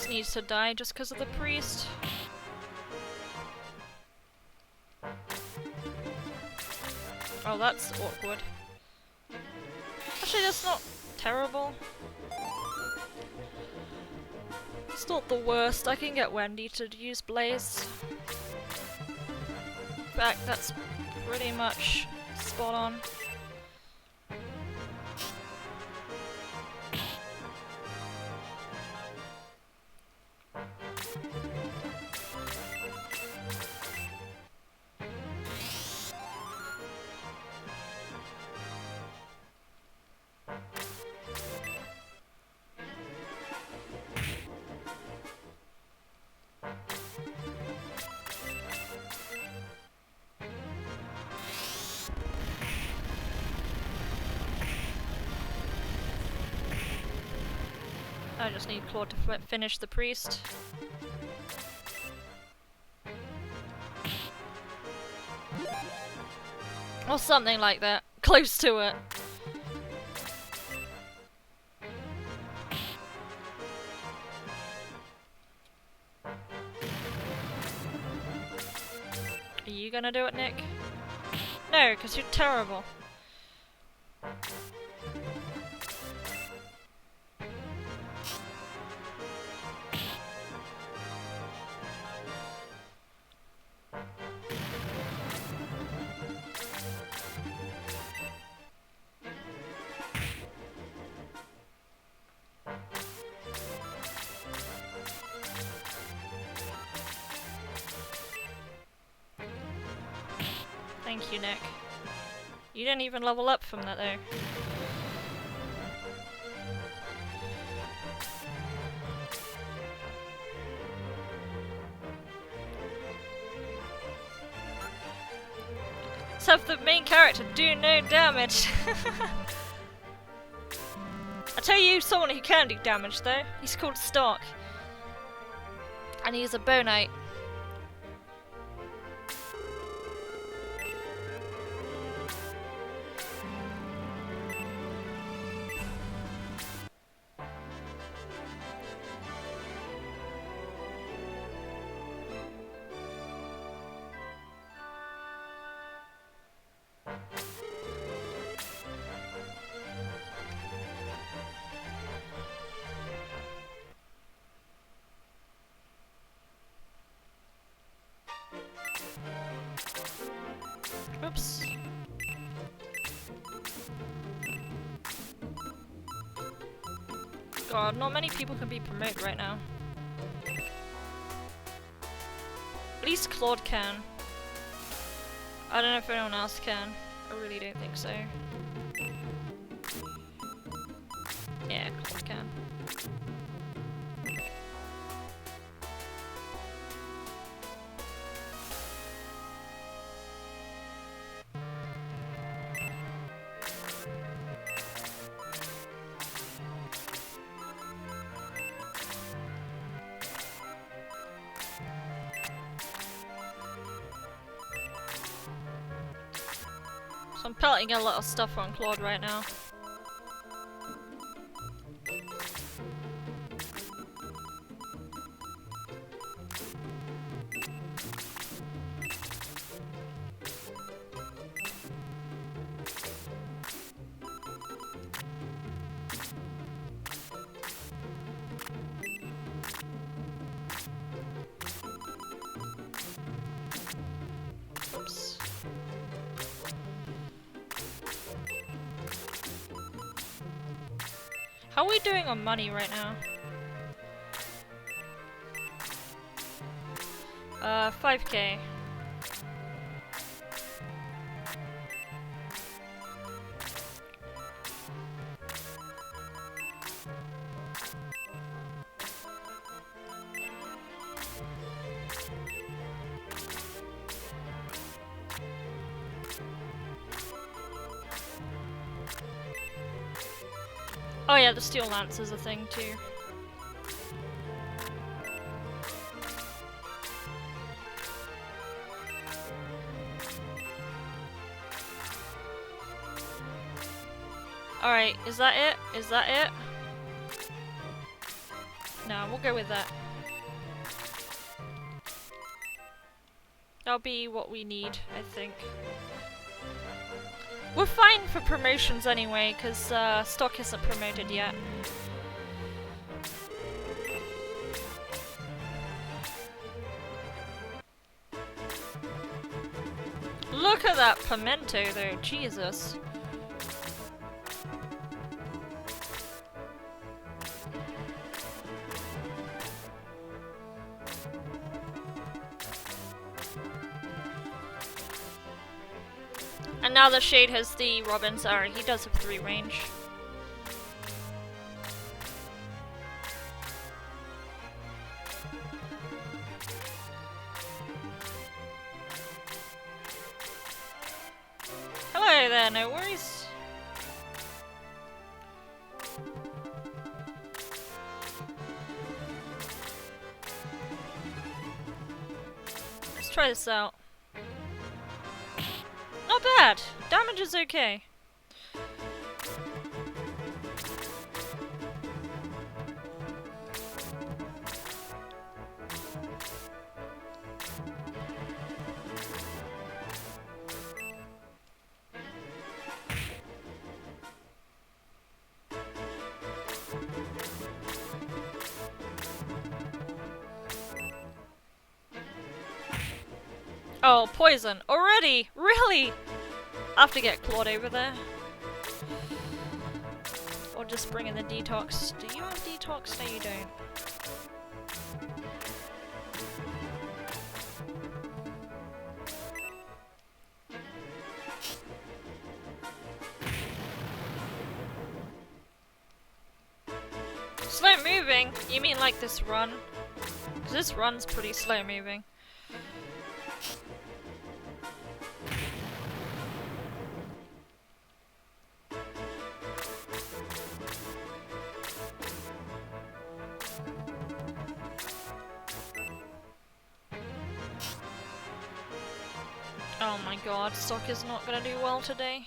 Needs to die just because of the priest. Oh, that's awkward. Actually, that's not terrible. It's not the worst. I can get Wendy to use Blaze. In fact, that's pretty much spot on. I just need Claude to finish the priest. Or something like that. Close to it. Are you gonna do it, Nick? No, because you're terrible. Thank you, Nick. You didn't even level up from that though. Let's have the main character do no damage. I tell you someone who can do damage though. He's called Stark. And he's a Bow Knight. Oops. God, not many people can be promoted right now. At least Claude can. I don't know if anyone else can. I really don't think so. Yeah, Claude can. So I'm pelting a lot of stuff on Claude right now. Oops. How are we doing on money right now? 5k. Oh yeah, the steel lance is a thing too. Alright, is that it? Is that it? No, we'll go with that. That'll be what we need, I think. We're fine for promotions anyway, because stock isn't promoted yet. Look at that pimento though, Jesus. And now the Shade has the Robin's arrow. He does have 3 range. Hello there, no worries. Let's try this out. Not bad. Damage is okay. Oh, poison. Already? Really? I have to get Claude over there. Or just bring in the detox. Do you have detox? No, you don't. Slow moving? You mean like this run? Because this run's pretty slow moving. Oh my god, stock is not gonna do well today.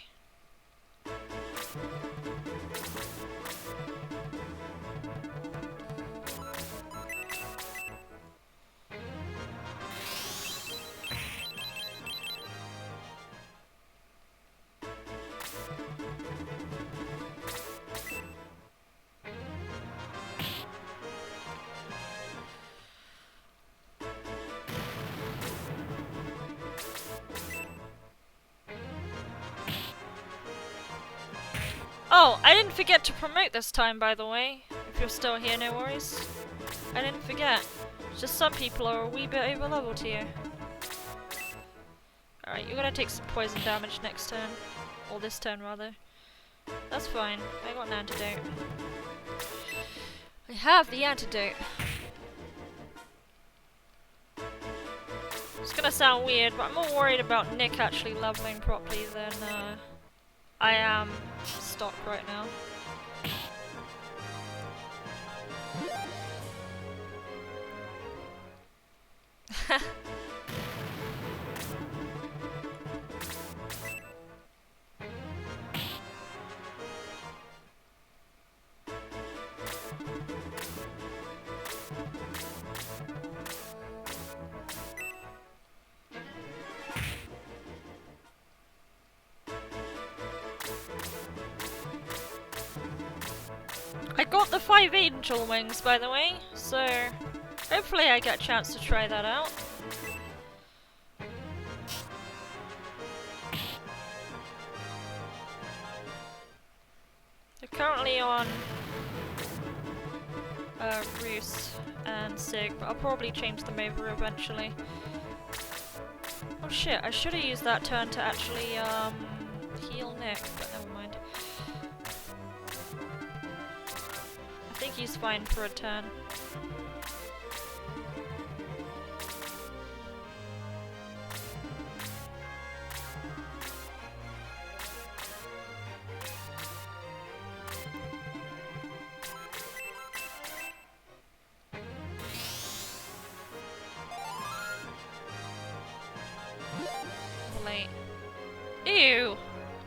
Oh, I didn't forget to promote this time, by the way. If you're still here, no worries. I didn't forget. It's just some people are a wee bit over leveled here. Alright, you're gonna take some poison damage next turn. Or this turn, rather. That's fine. I got an antidote. I have the antidote. It's gonna sound weird, but I'm more worried about Nick actually leveling properly than I am stock right now. I got the 5 angel wings, by the way, so hopefully I get a chance to try that out. They're currently on Roos and Sig, but I'll probably change them over eventually. Oh shit, I should have used that turn to actually heal Nick, but never mind. I think he's fine for a turn.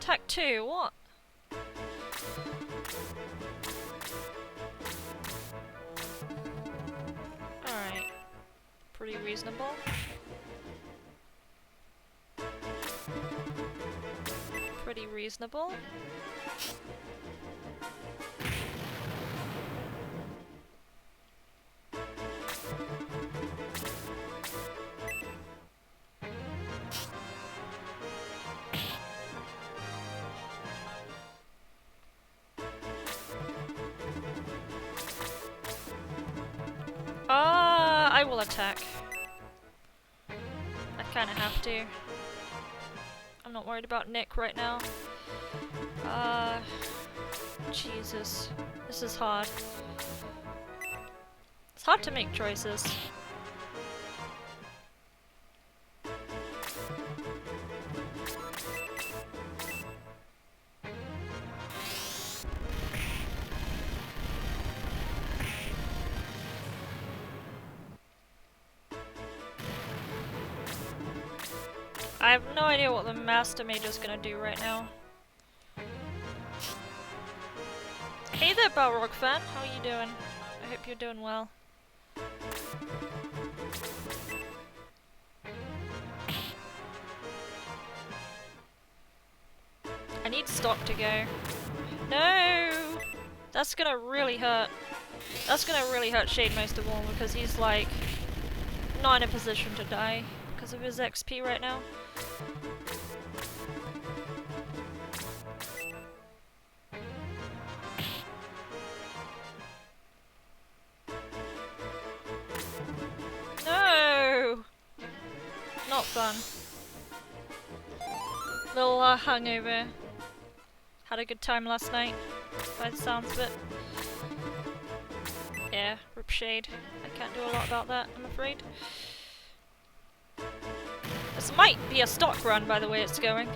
Attack 2, what? Alright. Pretty reasonable. Pretty reasonable. I will attack. I kinda have to. I'm not worried about Nick right now. Jesus. This is hard. It's hard to make choices. I have no idea what the Master Mage is gonna do right now. Hey there, Balrog fan. How are you doing? I hope you're doing well. I need stock to go. No! That's gonna really hurt. That's gonna really hurt Shade most of all because he's like not in a position to die because of his XP right now. No! Not fun. Little hangover. Had a good time last night, by the sounds of it. Yeah, rip Shade. I can't do a lot about that, I'm afraid. This might be a stock run by the way it's going.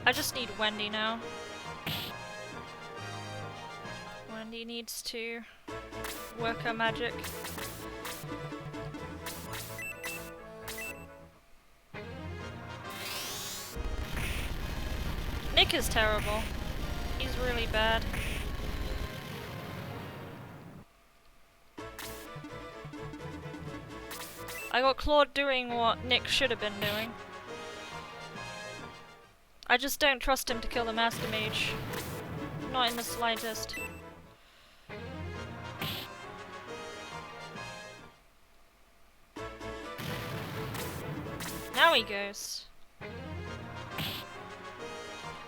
I just need Wendy now. Wendy needs to work her magic. Nick is terrible. He's really bad. I got Claude doing what Nick should have been doing. I just don't trust him to kill the Master Mage. Not in the slightest. Now he goes.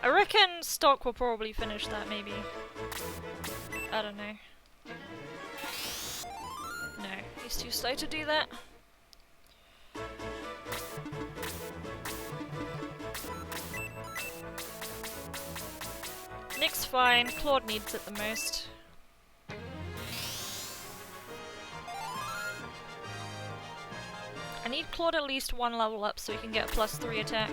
I reckon Stock will probably finish that, maybe. I don't know. No, he's too slow to do that. Nick's fine, Claude needs it the most. I need Claude at least one level up so he can get a +3 attack.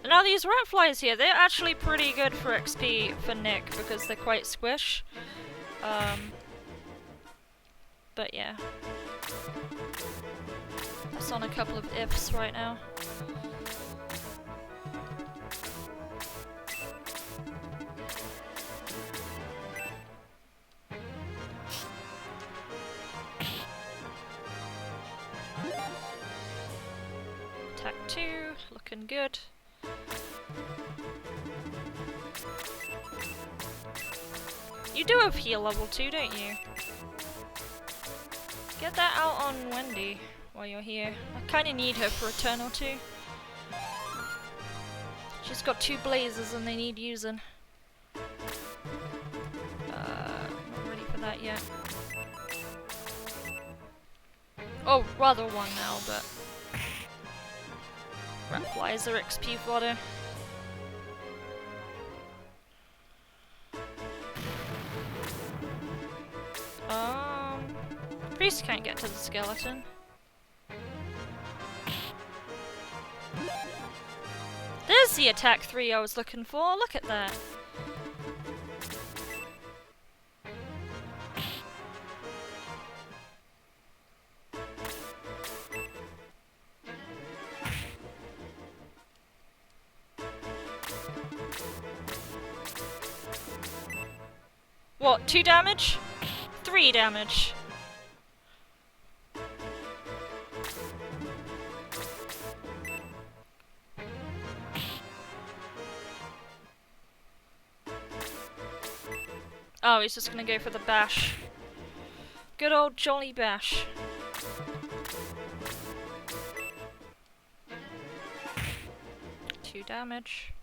Now these rat flies here, they're actually pretty good for XP for Nick because they're quite squish. But yeah. That's on a couple of ifs right now. Attack 2, looking good. You do have heal level 2, don't you? Get that out on Wendy while you're here. I kinda need her for a turn or two. She's got 2 blazers and they need using. Not ready for that yet. Oh, rather 1 now, but... Rat flies are XP fodder. Priest can't get to the skeleton. the attack 3 I was looking for. Look at that. What, 2 damage? 3 damage. Oh, he's just gonna go for the bash. Good old jolly bash. Two damage.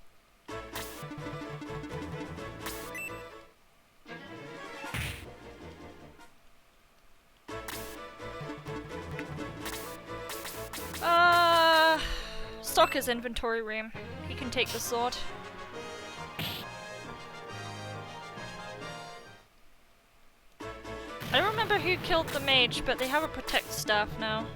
Stalker's inventory room. He can take the sword. I don't remember who killed the mage, but they have a protect staff now.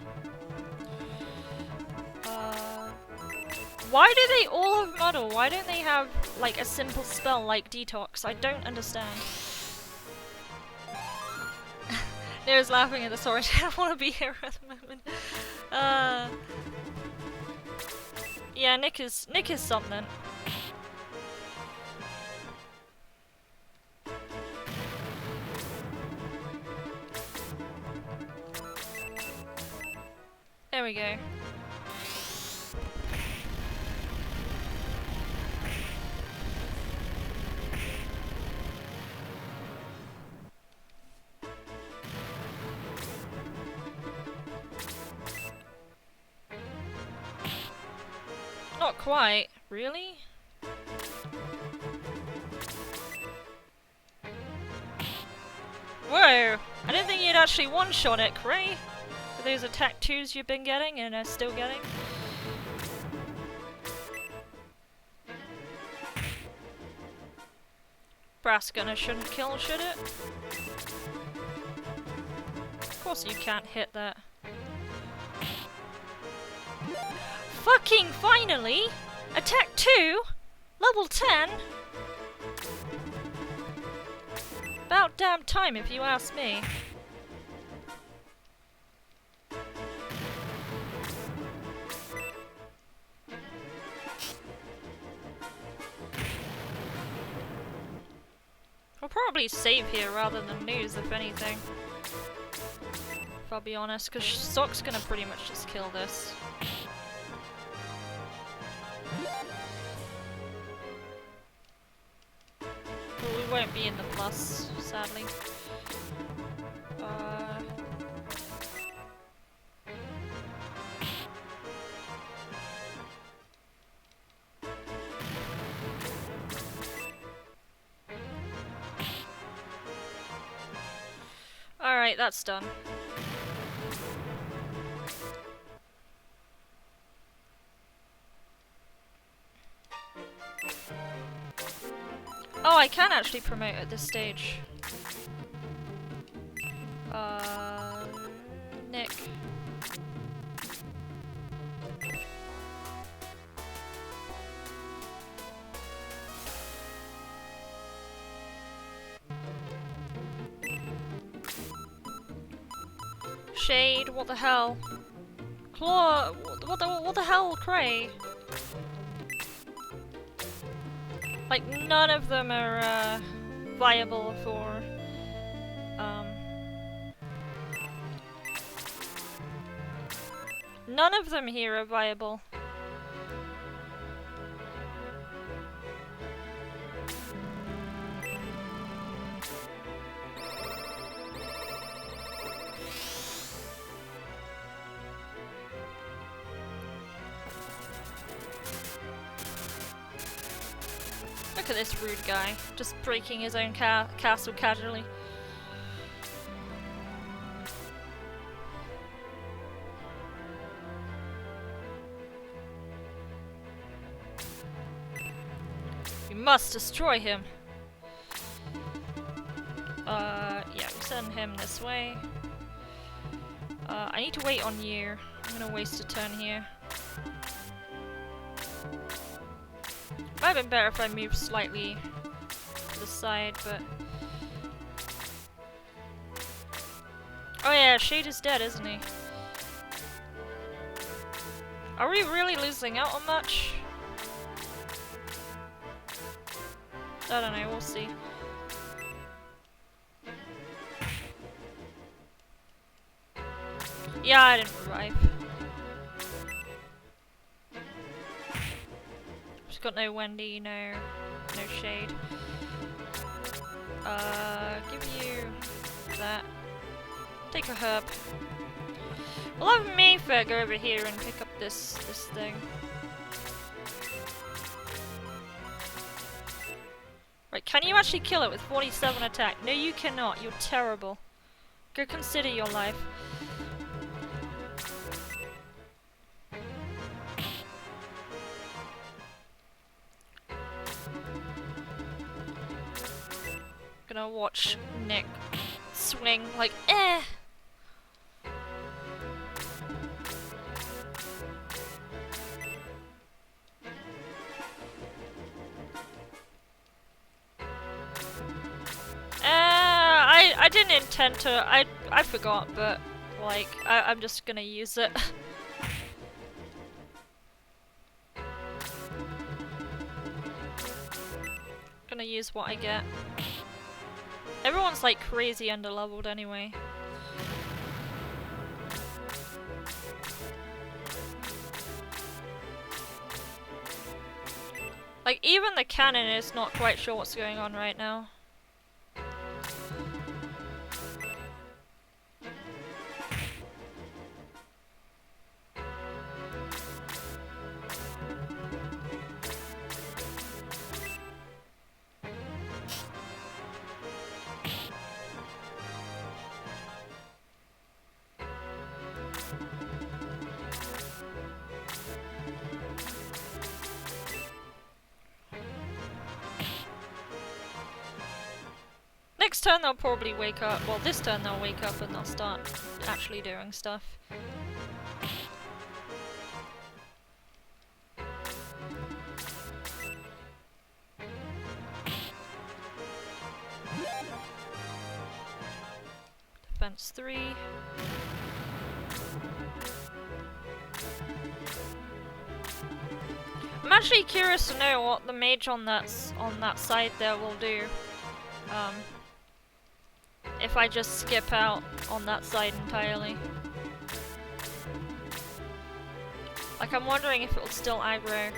Why do they all have muddle? Why don't they have like a simple spell like detox? I don't understand. Nero's laughing at the sword. I don't want to be here at the moment. Yeah, Nick is something. There we go. Not quite. Really? Whoa! I didn't think you'd actually one-shot it, Cray. For those attack 2s you've been getting and are still getting. Brass gunner shouldn't kill, should it? Of course you can't hit that. Fucking finally! Attack 2? Level 10? About damn time if you ask me. I'll probably save here rather than lose, if anything. If I'll be honest, because Sock's gonna pretty much just kill this. But we won't be in the plus, sadly. Alright, that's done. Oh, I can actually promote at this stage. Nick. Shade, what the hell? Claw, what the hell, Cray? Like, none of them are, viable for, none of them here are viable. Look at this rude guy, just breaking his own castle casually. We must destroy him. Yeah, we send him this way. I need to wait on you. I'm gonna waste a turn here. Might have been better if I moved slightly to the side, but... Oh yeah, Shade is dead, isn't he? Are we really losing out on much? I don't know, we'll see. Yeah, I didn't revive. Just got no Wendy, no Shade. Give you that. Take a herb. We'll have Mayfair go over here and pick up this thing. Right, can you actually kill it with 47 attack? No, you cannot. You're terrible. Go consider your life. Gonna watch Nick swing like, eh! I didn't intend to, I forgot, but like, I'm just gonna use it. Gonna use what I get. Everyone's like crazy underleveled anyway. Like, even the cannon is not quite sure what's going on right now. Next turn they'll probably wake up, well this turn they'll wake up and they'll start actually doing stuff. Defense 3. I'm actually curious to know what the mage on that side there will do. If I just skip out on that side entirely. Like, I'm wondering if it'll still aggro.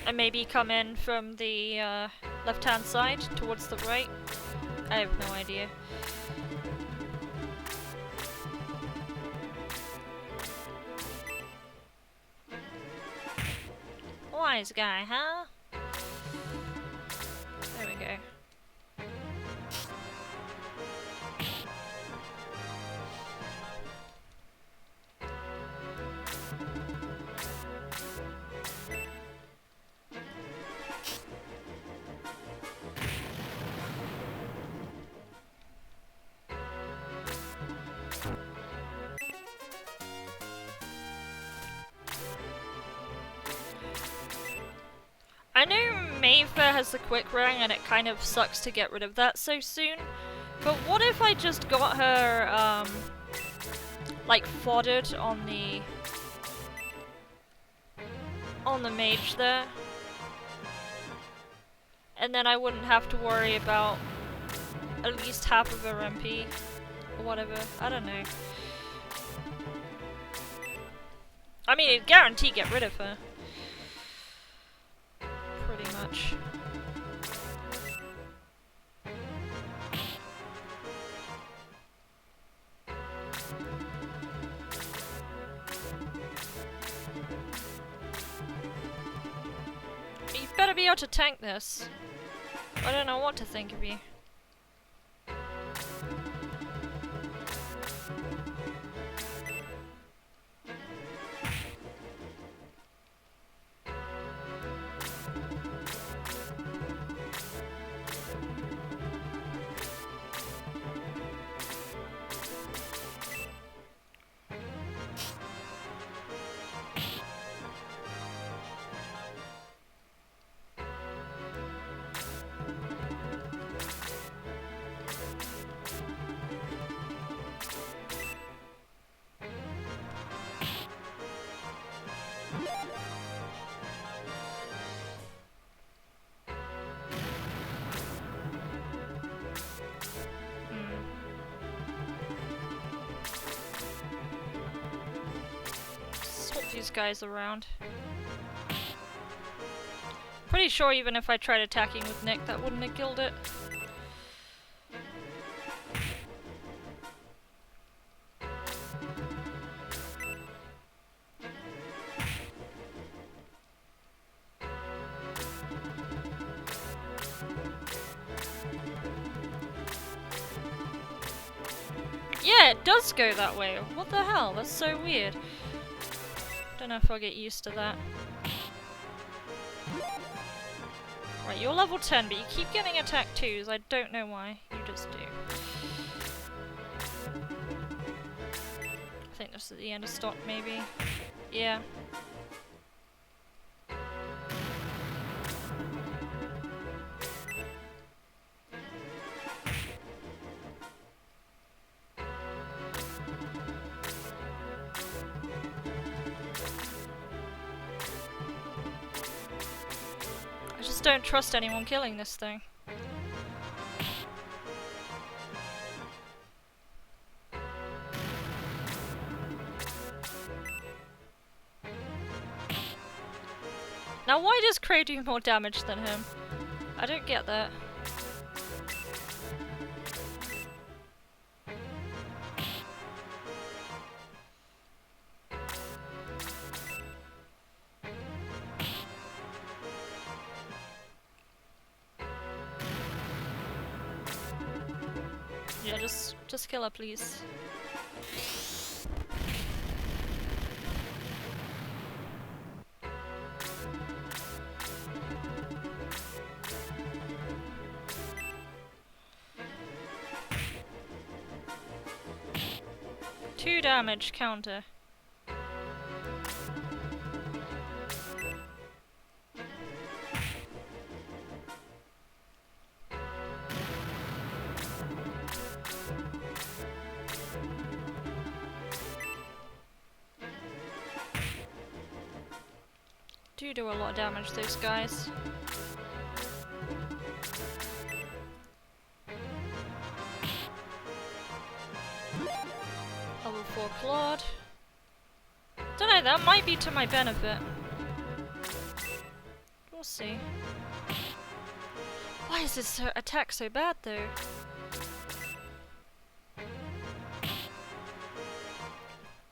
And maybe come in from the left-hand side towards the right. I have no idea. Wise guy, huh? There we go. I know Mayfair has the quick ring and it kind of sucks to get rid of that so soon, but what if I just got her, like, foddered on the mage there? And then I wouldn't have to worry about at least half of her MP, or whatever, I don't know. I mean, it'd guarantee get rid of her. Pretty much. You better be able to tank this. I don't know what to think of you. these guys around. Pretty sure even if I tried attacking with Nick, that wouldn't have killed it. Yeah, it does go that way. What the hell? That's so weird. Don't know if I'll get used to that. Right, you're level 10, but you keep getting attack 2s. I don't know why. You just do. I think this is the end of stock, maybe. Yeah. Don't trust anyone killing this thing. Now why does Cray do more damage than him? I don't get that. Yeah, just kill her, please. Two damage counter. Do a lot of damage, those guys. Level 4 Claude. Don't know, that might be to my benefit. We'll see. Why is this attack so bad though?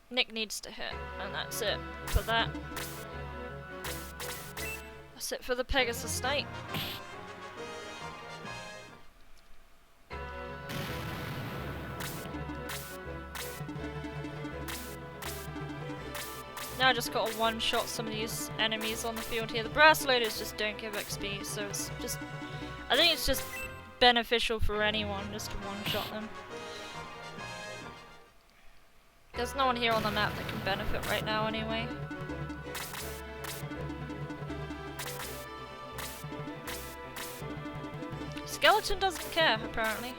Nick needs to hit, and that's it for that. That's it for the Pegasus Knight. Now I just gotta one-shot some of these enemies on the field here. The brass loaders just don't give XP, so it's just... I think it's just beneficial for anyone just to one-shot them. There's no one here on the map that can benefit right now anyway. Skeleton doesn't care, apparently.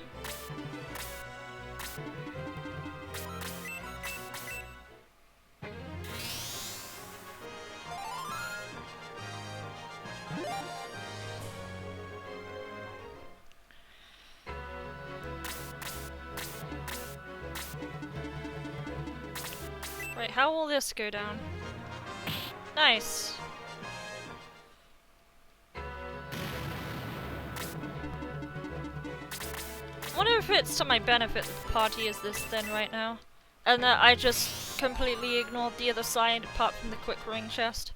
Right, how will this go down? Nice. I wonder if it's to my benefit that the party is this thin right now, and that I just completely ignored the other side apart from the quick ring chest.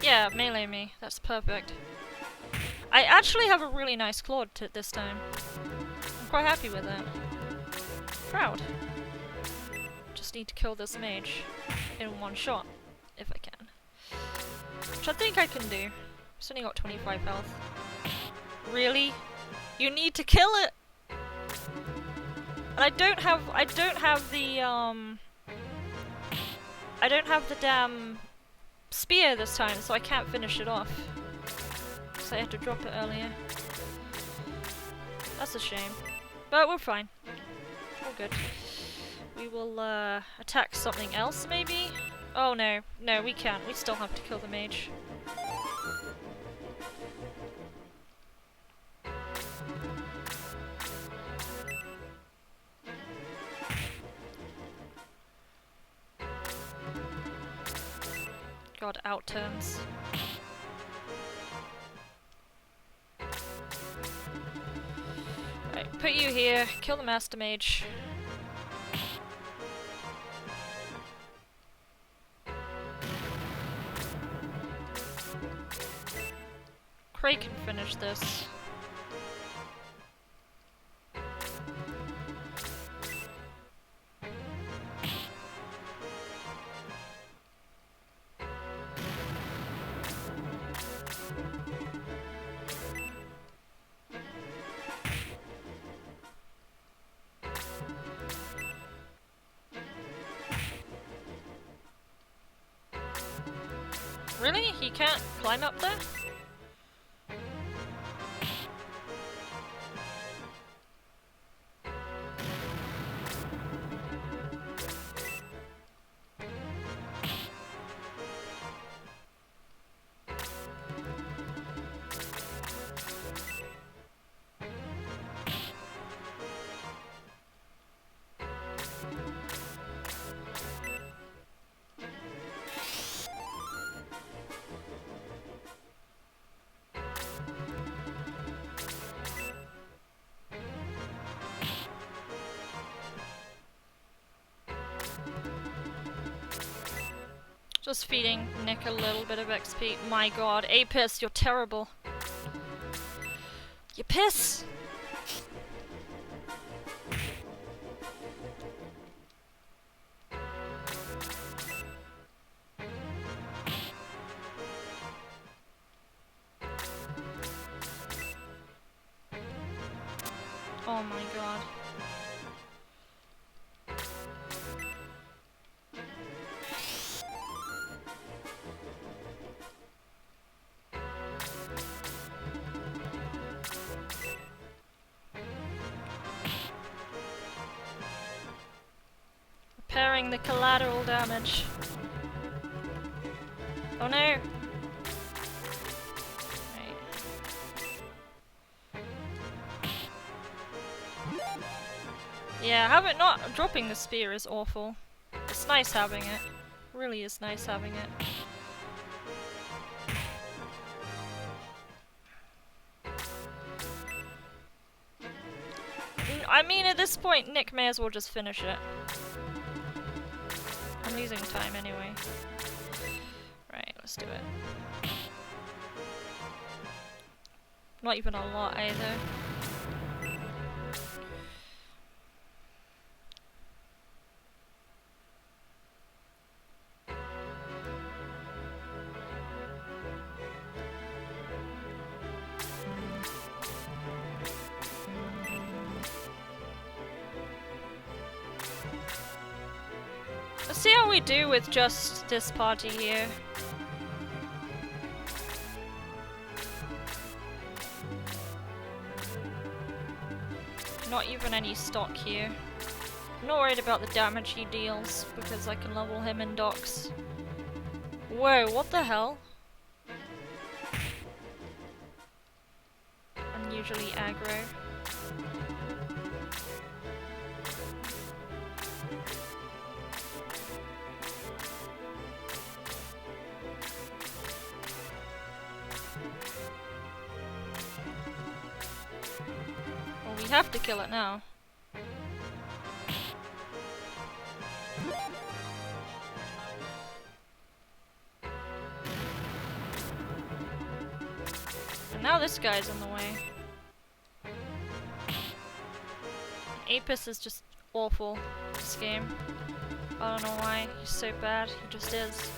Yeah, melee me. That's perfect. I actually have a really nice Claude this time. I'm quite happy with it. Proud. Just need to kill this mage in one shot, if I can. Which I think I can do. It's only got 25 health. Really? You need to kill it! And I don't have the damn spear this time, so I can't finish it off. So I had to drop it earlier. That's a shame. But we're fine. We're good. We will attack something else maybe? Oh no. No, we can't. We still have to kill the mage. God, out turns. Right, put you here, kill the Master Mage. Craig can finish this. Really? He can't climb up there? Just feeding Nick a little bit of XP. My god, Apis, you're terrible. You piss! Oh my god. Repairing the collateral damage. Oh no! Right. Yeah, not dropping the spear is awful. It's nice having it. Really is nice having it. I mean, at this point, Nick may as well just finish it. I'm losing time anyway. Right, let's do it. Not even a lot either. Let's see how we do with just this party here. Not even any stock here. I'm not worried about the damage he deals because I can level him in docks. Whoa, what the hell? Unusually aggro. We have to kill it now. And now this guy's in the way. Apis is just awful this game. I don't know why, he's so bad, he just is.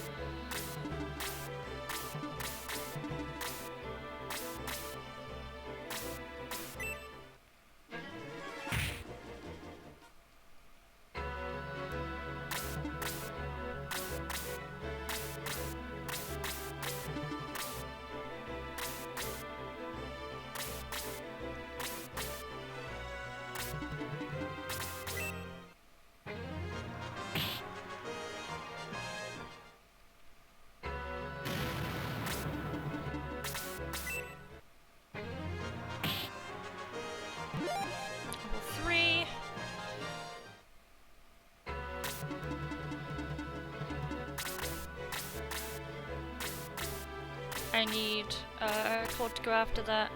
I need Claude to go after that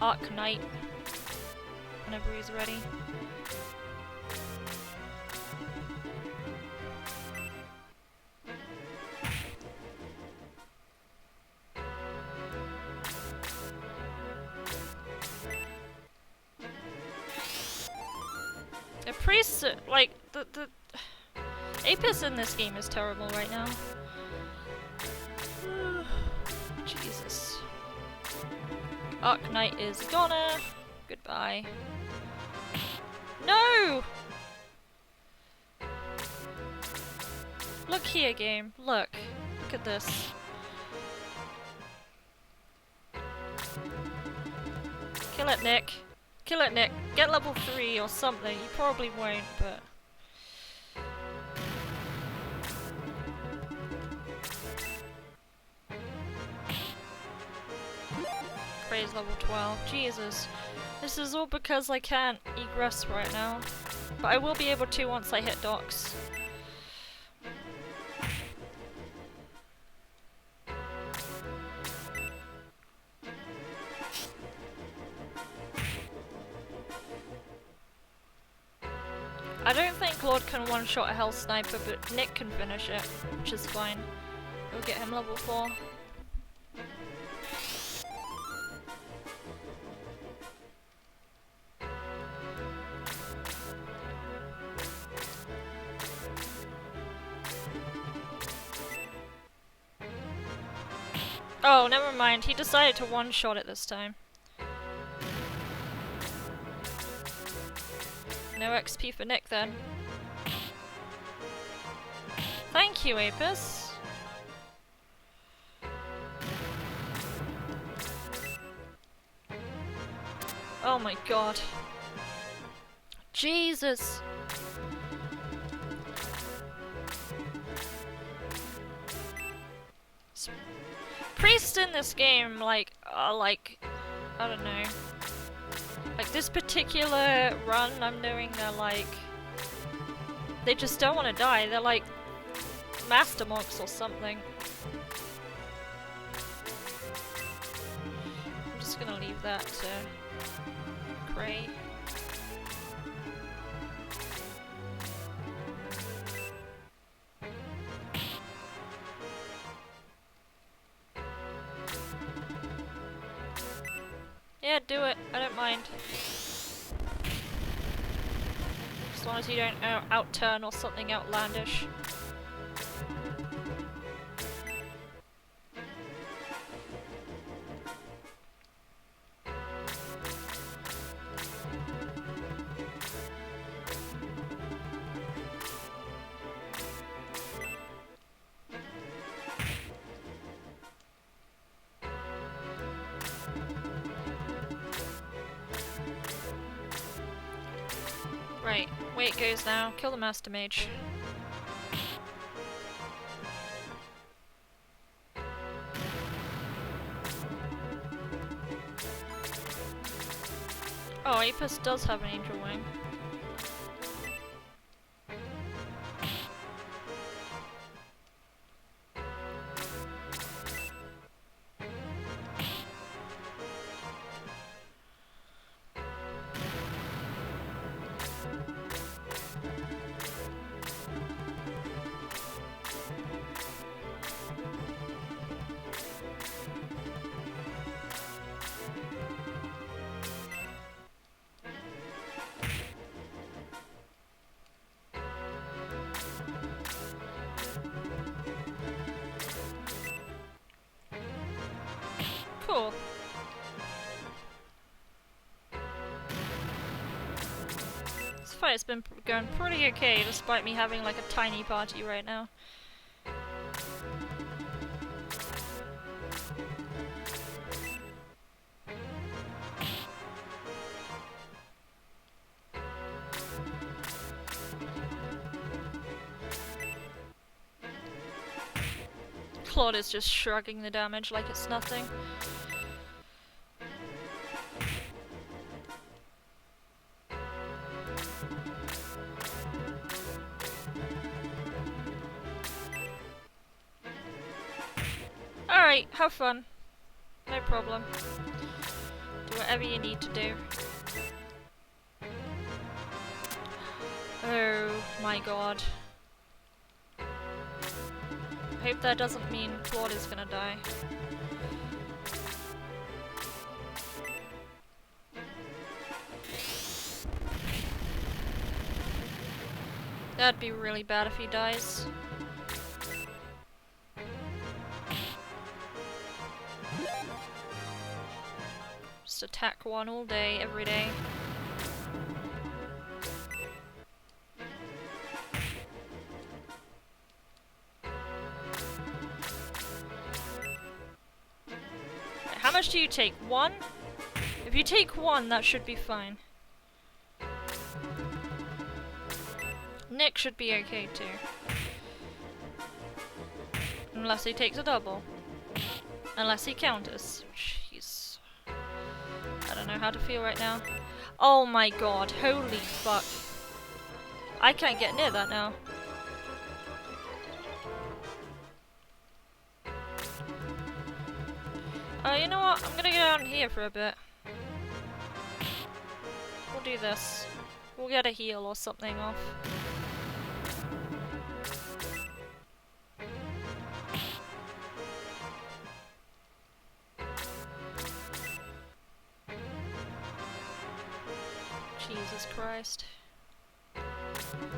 Arc Knight whenever he's ready. The priest, like, the Apis in this game is terrible right now. Jesus. Arc Knight is gonna. Goodbye. No! Look here, game. Look. Look at this. Kill it, Nick. Kill it, Nick. Get level 3 or something. You probably won't, but... Praise level 12. Jesus. This is all because I can't egress right now. But I will be able to once I hit docks. I don't think Claude can one-shot a Hell Sniper, but Nick can finish it, which is fine. We'll get him level 4. Oh, never mind. He decided to one-shot it this time. No XP for Nick then. Thank you, Apis. Oh my god. Jesus. Priests in this game, like, are like, I don't know. Like, this particular run, I'm knowing they're like... They just don't want to die. They're like... Master monks or something. I'm just gonna leave that to... Cray. Yeah, do it. I don't mind. As long as you don't out-turn or something outlandish. Right, way it goes now. Kill the Master Mage. Oh, Apis does have an Angel Wing. Cool. This fight's been going pretty okay, despite me having like a tiny party right now. Claude is just shrugging the damage like it's nothing. Alright, have fun. No problem. Do whatever you need to do. Oh my god. I hope that doesn't mean Claude is gonna die. That'd be really bad if he dies. Just attack one all day, every day. How much do you take? One? If you take one, that should be fine. Nick should be okay too. Unless he takes a double. Unless he counters. Jeez. I don't know how to feel right now. Oh my god, holy fuck. I can't get near that now. You know what? I'm gonna go down here for a bit. We'll do this. We'll get a heal or something off. Jesus Christ.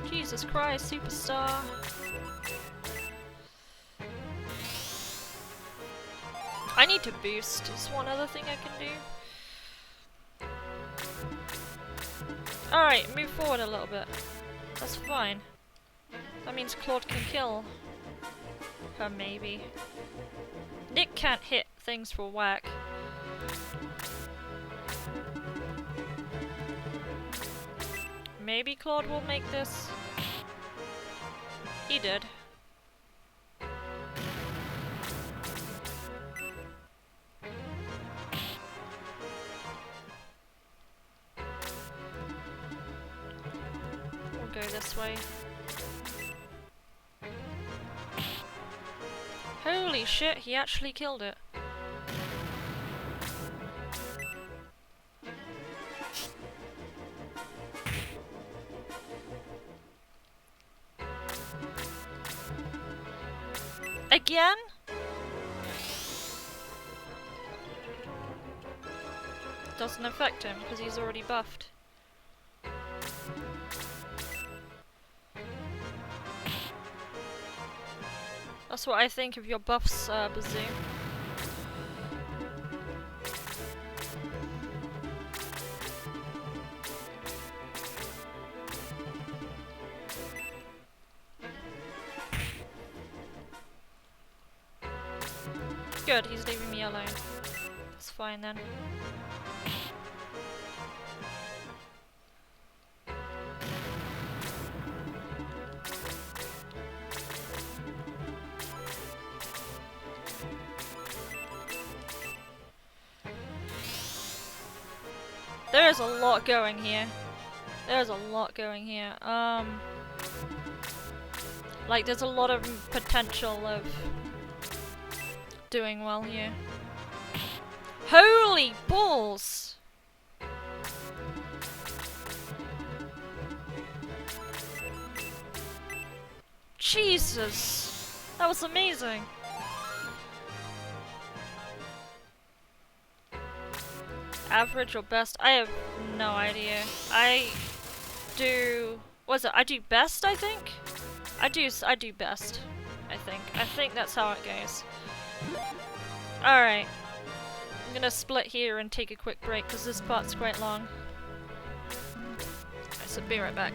Jesus Christ, superstar. I need to boost, is one other thing I can do. Alright, move forward a little bit. That's fine. That means Claude can kill her, maybe. Nick can't hit things for whack. Maybe Claude will make this. He did. We'll go this way. Holy shit, he actually killed it. Again? Doesn't affect him because he's already buffed. That's what I think of your buffs, Bazoo. Good, he's leaving me alone. That's fine then. There's a lot going here. There's a lot going here. Like there's a lot of potential of doing well here. Holy balls! Jesus! That was amazing! Average or best? I have no idea. I do... what is it? I do best, I think? I do best, I think. I think that's how it goes. Alright. I'm gonna split here and take a quick break because this part's quite long. So be right back.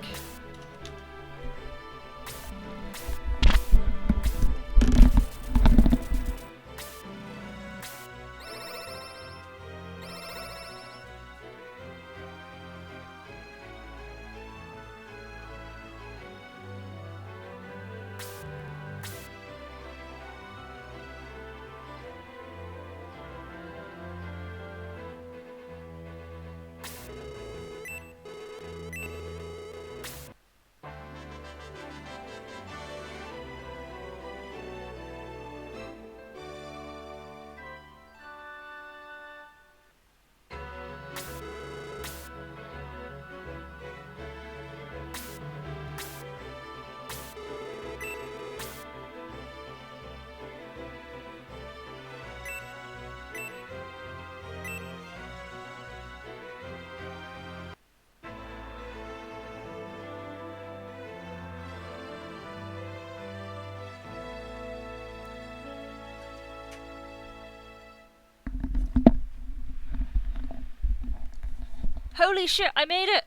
Holy shit, I made it!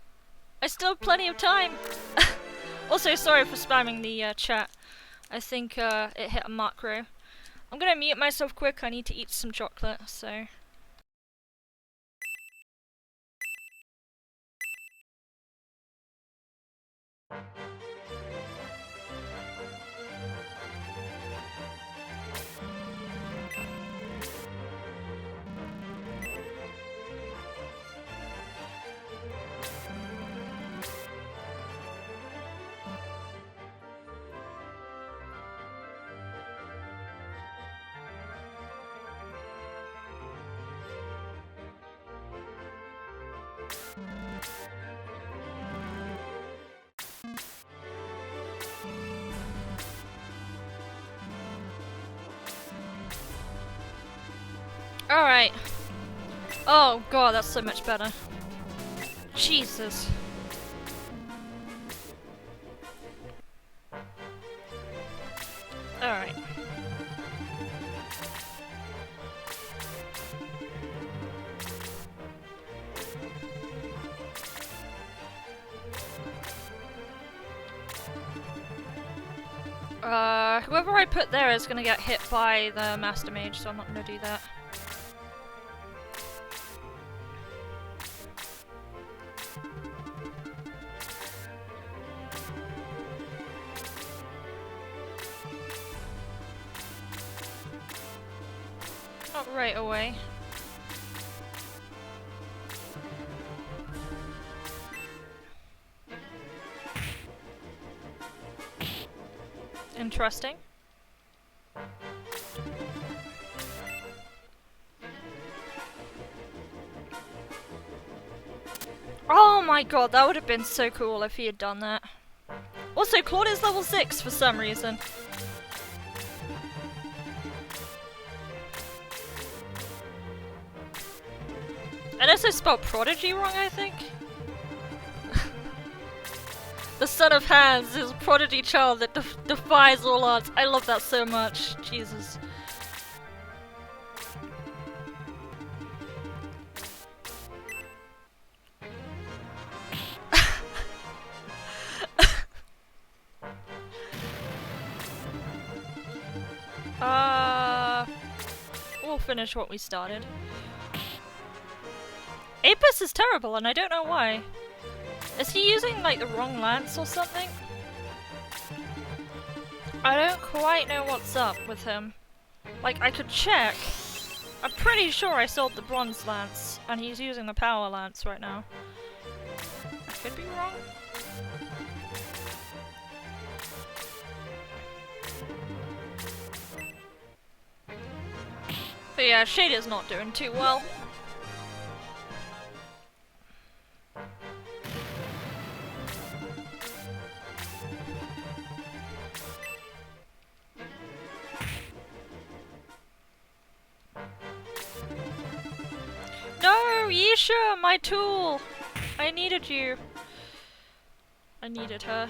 I still have plenty of time! Also, sorry for spamming the chat. I think it hit a macro. I'm gonna mute myself quick, I need to eat some chocolate, so... Alright. Oh god, that's so much better. Jesus. Alright. Whoever I put there is gonna get hit by the Master Mage, so I'm not gonna do that. Not right away. Interesting. Oh my god, that would have been so cool if he had done that. Also, Claude is level 6 for some reason. And also spelled prodigy wrong, I think. The son of Hans is a prodigy child that defies all odds. I love that so much. Jesus. We'll finish what we started. Apis is terrible and I don't know why. Is he using like the wrong lance or something? I don't quite know what's up with him. Like, I could check. I'm pretty sure I sold the bronze lance and he's using the power lance right now. I could be wrong. But yeah, Shader's not doing too well. No, Yisha, my tool! I needed you. I needed her.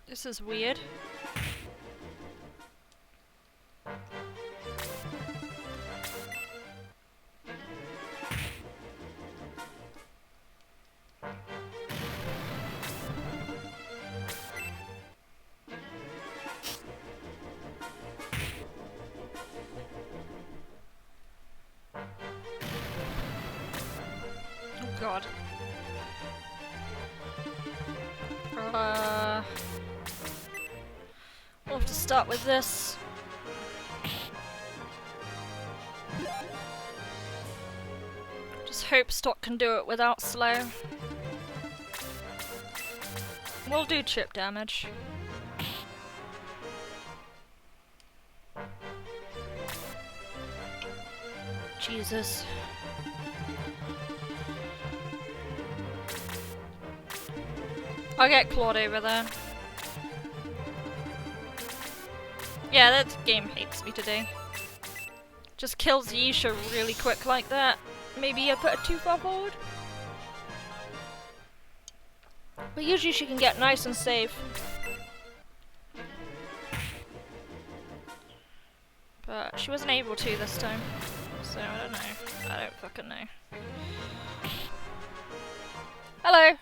This is weird. Oh god. We'll have to start with this. Just hope Stock can do it without slow. We'll do chip damage. Jesus. I'll get Claude over there. Yeah, that game hates me today. Just kills Yisha really quick like that. Maybe I put it too far forward? But usually she can get nice and safe. But she wasn't able to this time. So I don't know. I don't fucking know. Hello!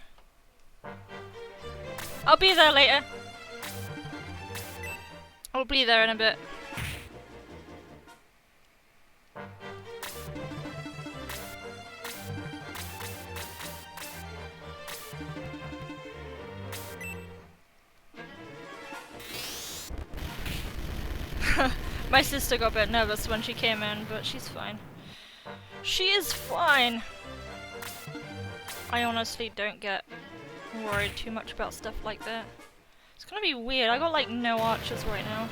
I'll be there later. I'll be there in a bit. My sister got a bit nervous when she came in, but she's fine. She is fine! I honestly don't get worried too much about stuff like that. It's gonna be weird. I got like no archers right now.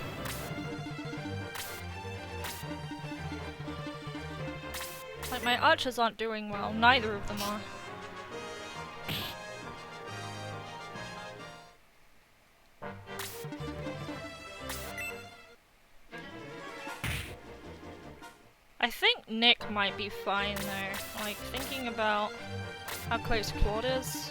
Like my archers aren't doing well. Neither of them are. I think Nick might be fine though. Like thinking about how close Claude is.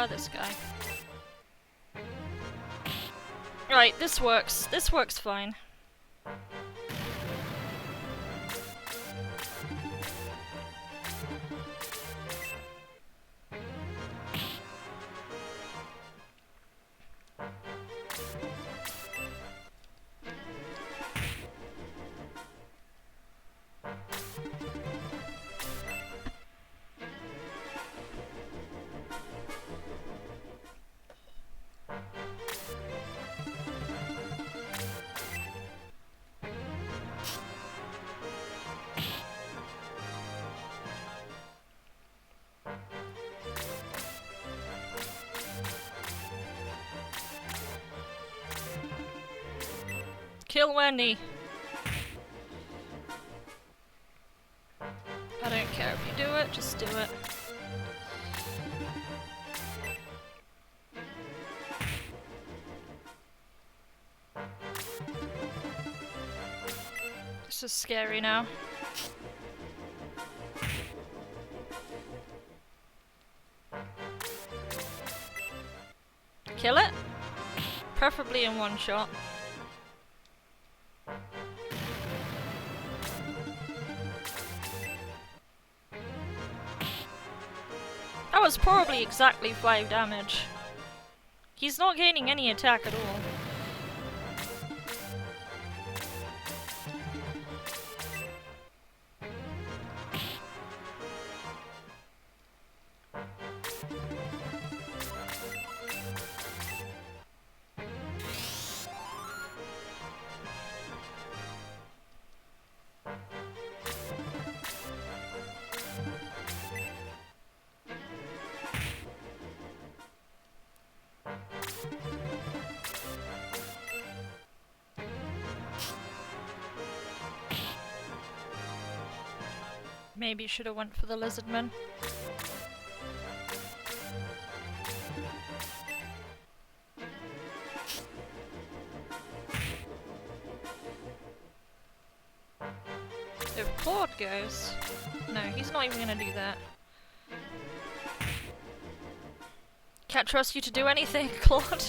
This guy. Right, this works. This works fine. Kill Wendy! I don't care if you do it, just do it. This is scary now. Kill it? Preferably in one shot. That was probably exactly 5 damage. He's not gaining any attack at all. Maybe should have went for the lizardman. If Claude goes... No, he's not even gonna do that. Can't trust you to do anything, Claude.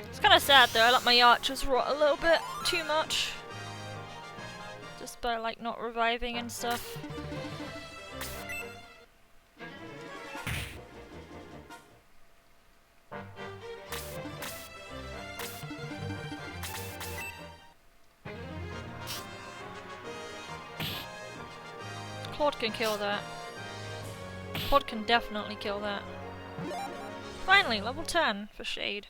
It's kind of sad though, I let my archers rot a little bit too much. Just by like not reviving and stuff. Claude can kill that. Claude can definitely kill that. Finally, level 10 for Shade.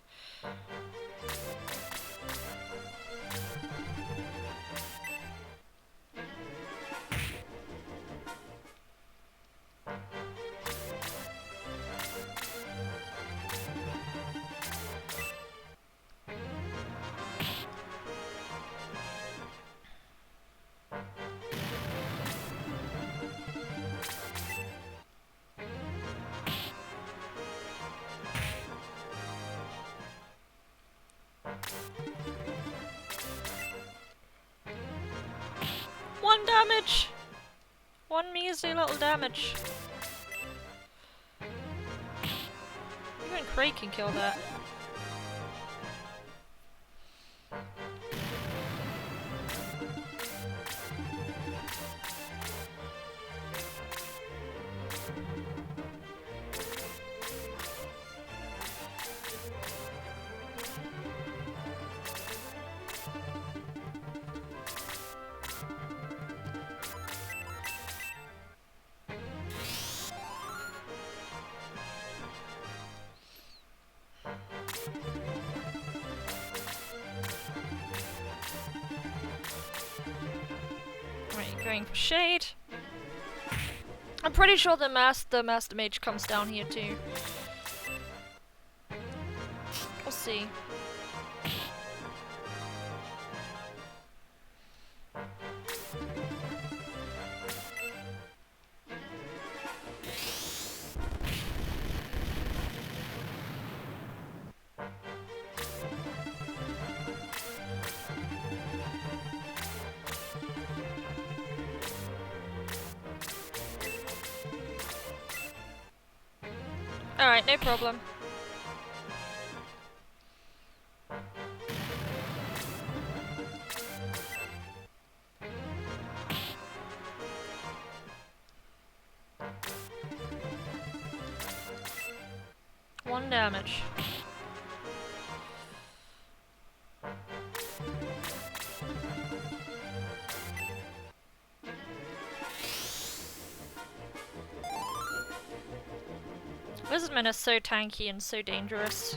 One damage! One measly little damage. Even Craig can kill that. Right, going for Shade. I'm pretty sure the Master Mage comes down here too. We'll see. Alright, no problem. One damage. Lizardmen are so tanky and so dangerous.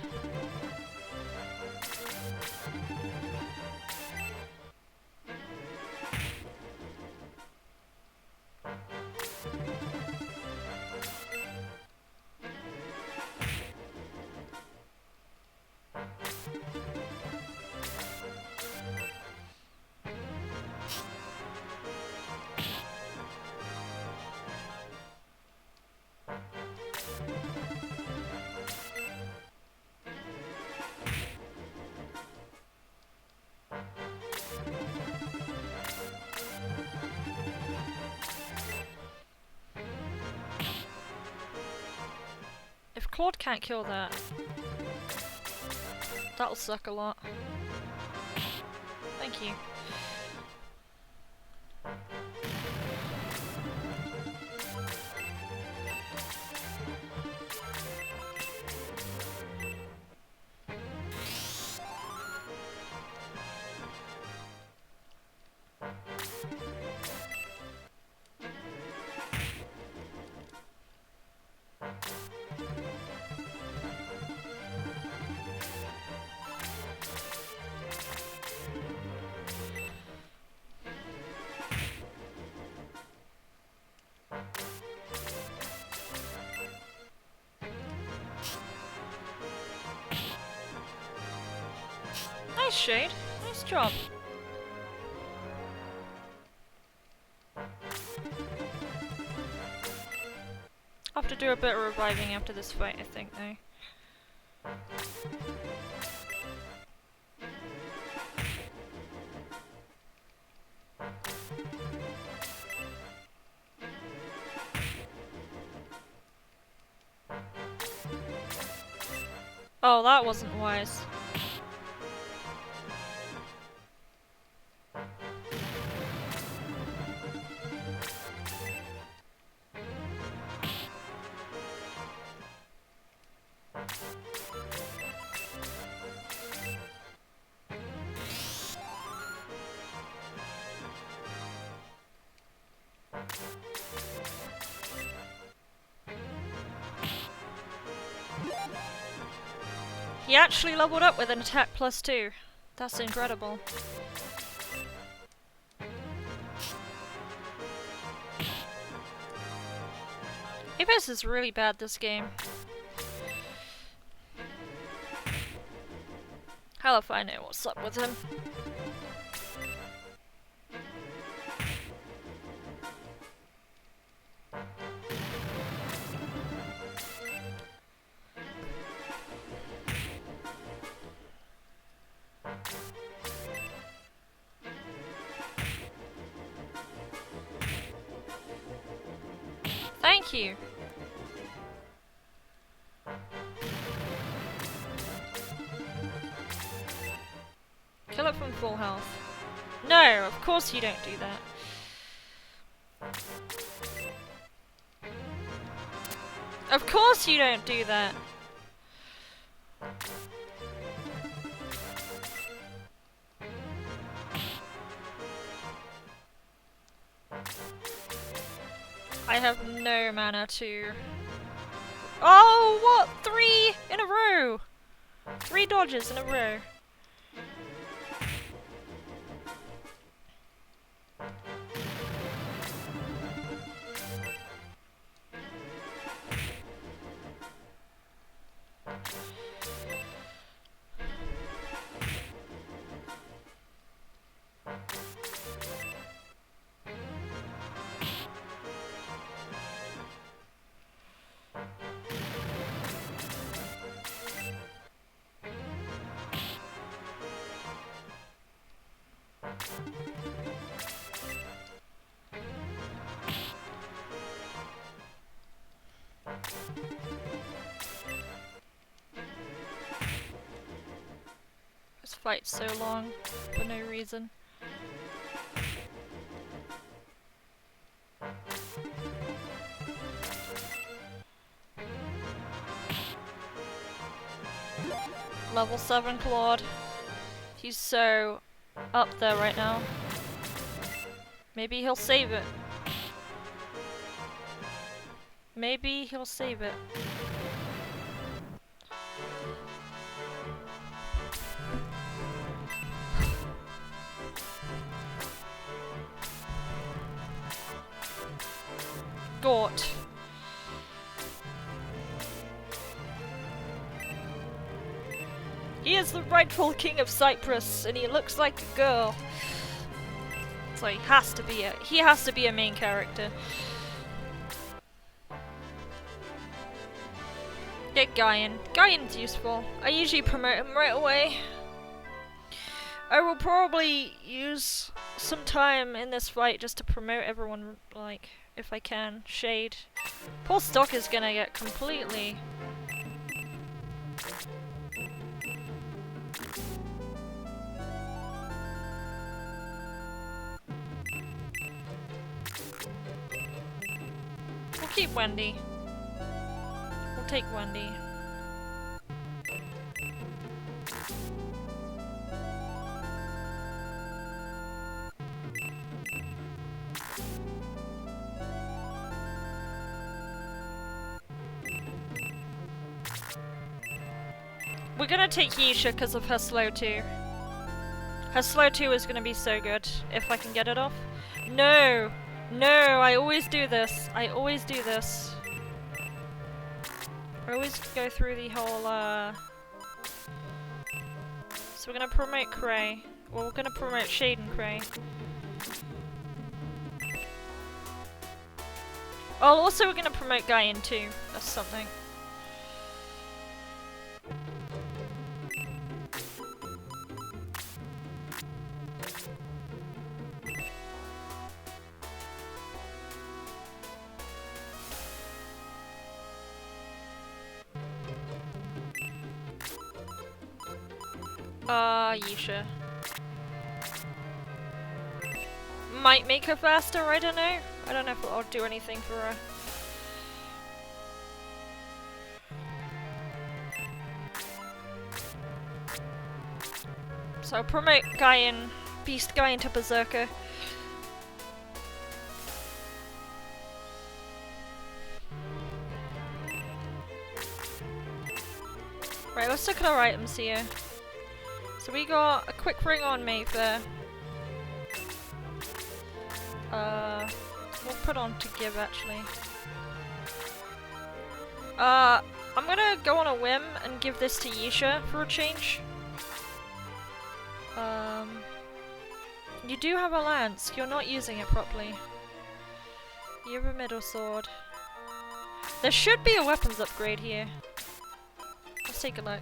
If Claude can't kill that, that'll suck a lot. Thank you. Nice, Shade. Nice job. I'll have to do a bit of reviving after this fight, I think, though. Oh, that wasn't wise. He actually leveled up with an attack +2. That's incredible. Apex is really bad this game. Hell if I know what's up with him. Thank you. Kill it from full health. No, of course you don't do that. Of course you don't do that. I have no mana to... Oh, what? 3 in a row! 3 dodges in a row. This fight's so long for no reason. Level 7 Claude. He's so up there right now. Maybe he'll save it. Maybe he'll save it. Gort. He is the rightful king of Cyprus, and he looks like a girl. So he has to be a main character. Get Guyan. Guyan's useful. I usually promote him right away. I will probably use some time in this fight just to promote everyone, like, if I can. Shade. Poor Stock is gonna get completely... We'll keep Wendy. We'll take Wendy. We're gonna take Yisha because of her slow 2. Her slow 2 is gonna be so good if I can get it off. No! No, I always do this. I always do this. I always go through the whole, So we're gonna promote Cray. Well, we're gonna promote Shade and Cray. Oh, also we're gonna promote Guyan too. That's something. Yisha. Might make her faster, I don't know. I don't know if I'll do anything for her. So I'll promote Guyan, Beast Guyan to Berserker. Right, let's look at our items here. So we got a quick ring on Mayfair. We'll put on to give actually. I'm gonna go on a whim and give this to Yisha for a change. You do have a lance, you're not using it properly. You have a middle sword. There should be a weapons upgrade here. Let's take a look.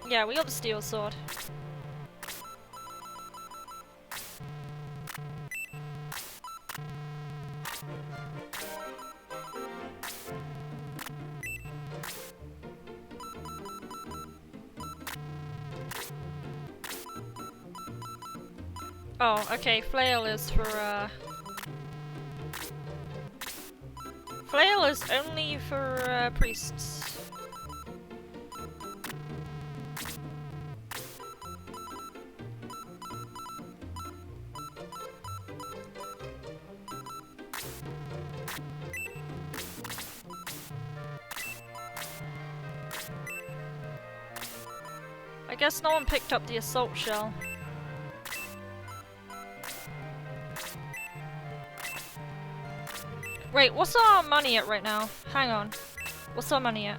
Yeah, we got the steel sword. Oh, okay, flail is for, flail is only for, priests. I guess no one picked up the assault shell. Wait, what's our money at right now? Hang on. What's our money at?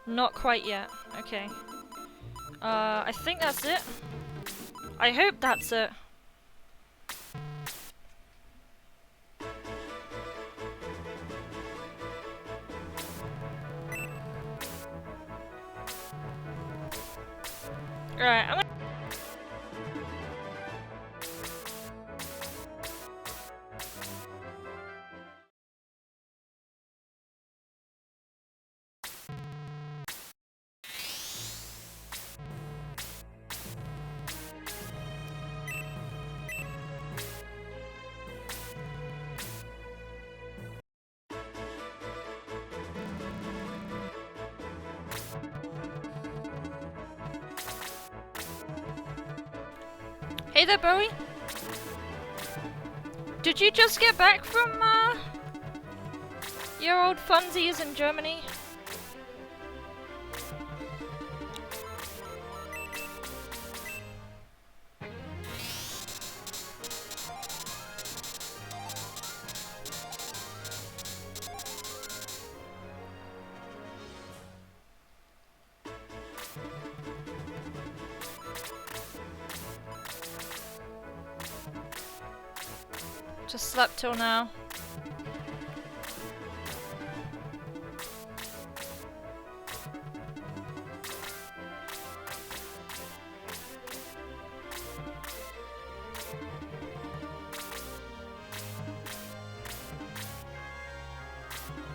Not quite yet. Okay. I think that's it. I hope that's it. Alright, I'm gonna... Hey there, Bowie. Did you just get back from, your old funsies in Germany? Just slept till now.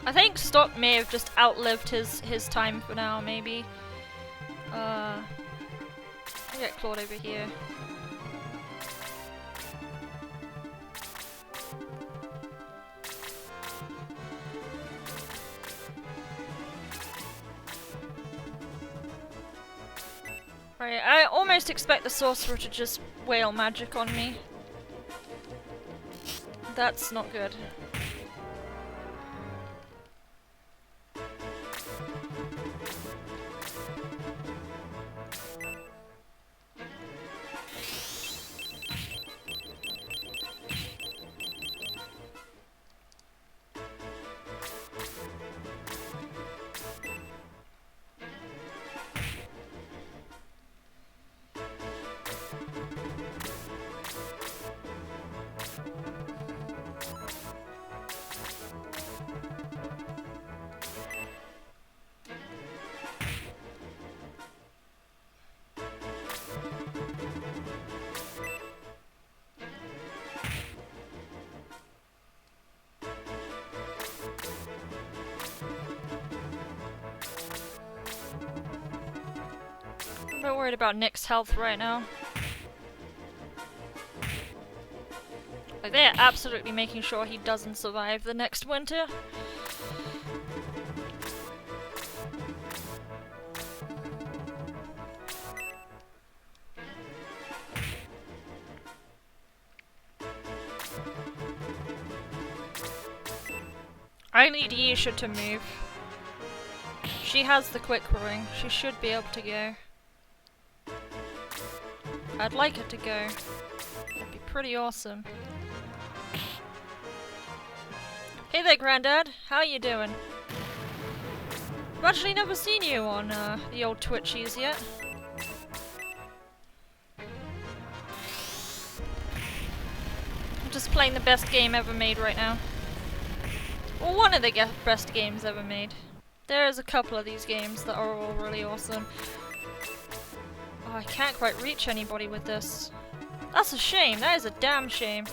I think Stock may have just outlived his time for now, maybe. I'll get Claude over here. Right, I almost expect the sorcerer to just wail magic on me. That's not good. I'm not worried about Nick's health right now. Like, they're absolutely making sure he doesn't survive the next winter. I need Yisha to move. she has the quick ring. She should be able to go. I'd like her to go. That'd be pretty awesome. Hey there, Grandad. How you doing? I've actually never seen you on the old Twitchies yet. I'm just playing the best game ever made right now. Well, one of the best games ever made. There's a couple of these games that are all really awesome. Oh, I can't quite reach anybody with this. That's a shame. That is a damn shame.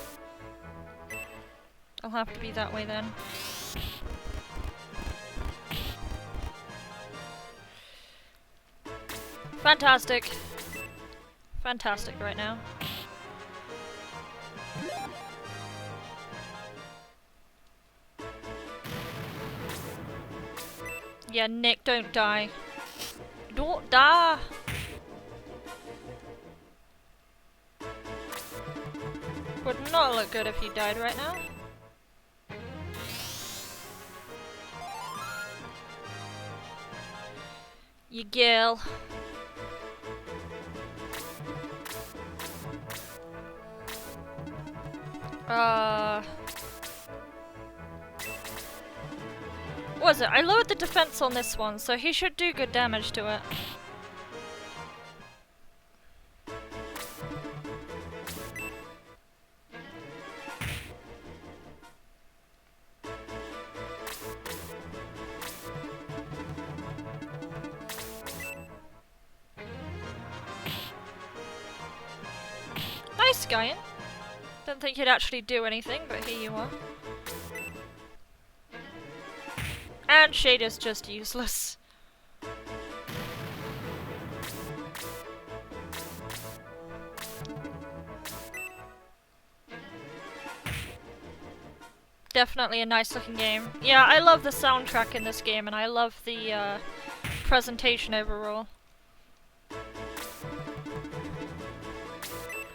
I'll have to be that way then. Fantastic. Fantastic right now. Yeah, Nick, don't die. Don't die! Would not look good if you died right now. You girl. What was it? I lowered the defense on this one, so he should do good damage to it. Nice, Guyan. Didn't think he'd actually do anything, but here you are. And Shade is just useless. Definitely a nice looking game. Yeah, I love the soundtrack in this game, and I love the presentation overall.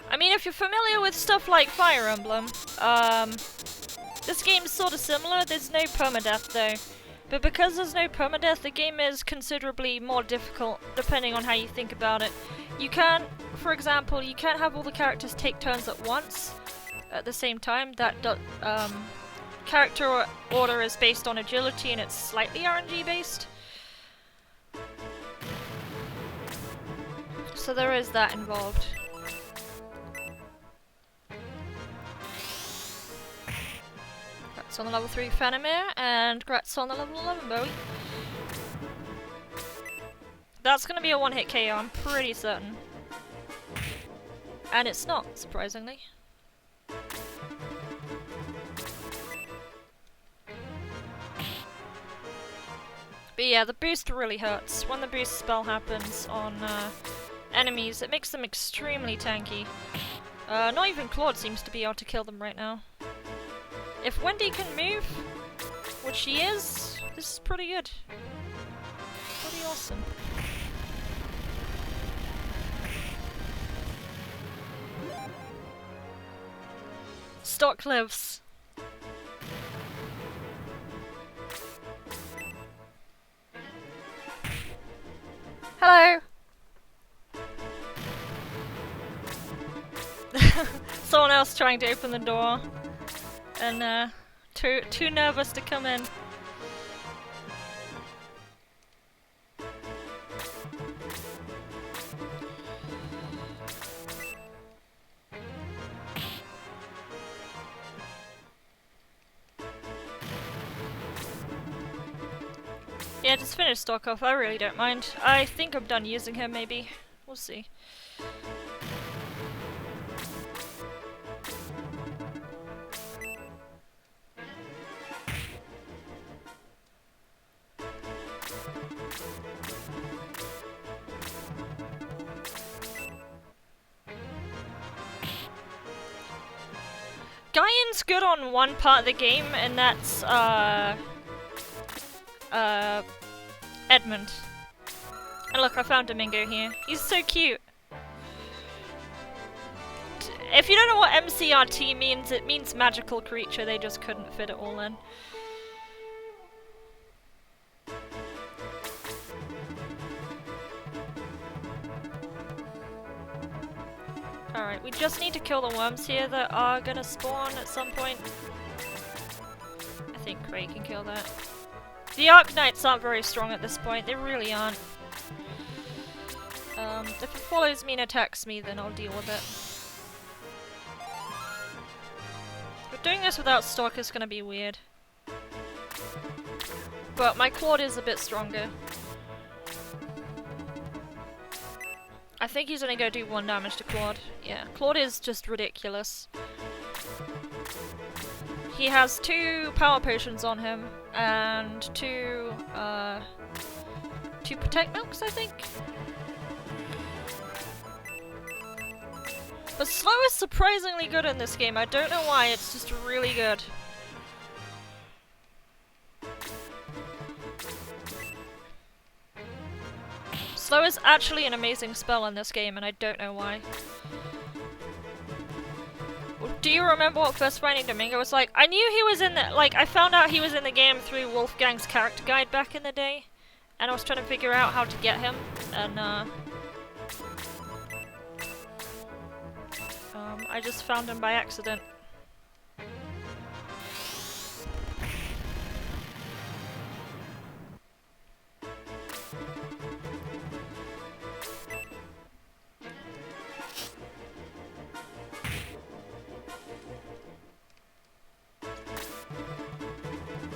I mean, if you're familiar with stuff like Fire Emblem, this game's sort of similar. There's no permadeath though. But because there's no permadeath, the game is considerably more difficult, depending on how you think about it. You can't, for example, you can't have all the characters take turns at once, at the same time. That character order is based on agility, and it's slightly RNG based. So there is that involved. Grats on the level 3 Fanamir, and grats on the level 11 Bowie. That's gonna be a one-hit KO, I'm pretty certain. And it's not, surprisingly. But yeah, the boost really hurts. When the boost spell happens on enemies, it makes them extremely tanky. Not even Claude seems to be able to kill them right now. If Wendy can move, which she is, this is pretty good. Pretty awesome. Stock lives. Hello! Someone else trying to open the door. And too nervous to come in. Yeah, just finish stock off, I really don't mind. I think I'm done using him, maybe. We'll see. Guyan's good on one part of the game, and that's, Edmund. And look, I found Domingo here. He's so cute. If you don't know what MCRT means, it means magical creature. They just couldn't fit it all in. Alright, we just need to kill the worms here that are gonna spawn at some point. I think Cray can kill that. The Arknights aren't very strong at this point, they really aren't. If it follows me and attacks me, then I'll deal with it. But doing this without stock is gonna be weird. But my Claude is a bit stronger. I think he's only gonna do 1 damage to Claude. Yeah, Claude is just ridiculous. He has 2 power potions on him, and 2 protect milks, I think? But slow is surprisingly good in this game, I don't know why, it's just really good. Slow is actually an amazing spell in this game, and I don't know why. Do you remember what First Finding Domingo was like? I knew he was in the- like, I found out he was in the game through Wolfgang's character guide back in the day. And I was trying to figure out how to get him, and I just found him by accident.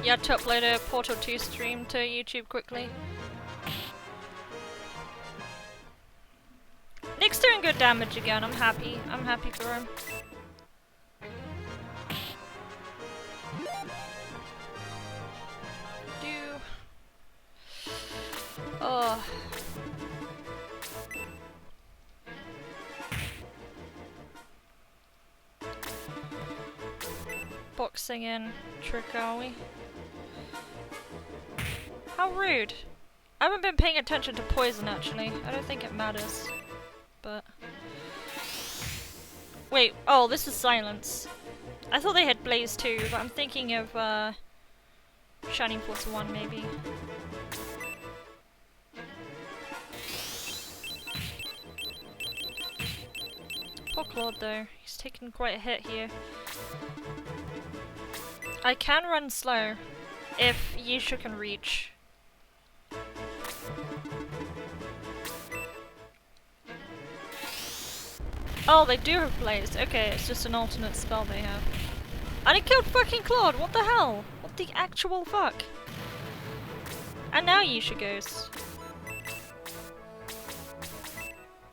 Yeah, to upload a Portal 2 stream to YouTube quickly. Nick's doing good damage again, I'm happy. I'm happy for him. Oh. Boxing in trick, are we? How rude. I haven't been paying attention to poison actually. I don't think it matters. But wait, oh, this is silence. I thought they had blaze too, but I'm thinking of Shining Force 1 maybe. Poor Claude though, he's taken quite a hit here. I can run slow if Yisha can reach. Oh, they do have blaze. Okay, it's just an alternate spell they have. And it killed fucking Claude! What the hell? What the actual fuck? And now Yisha goes.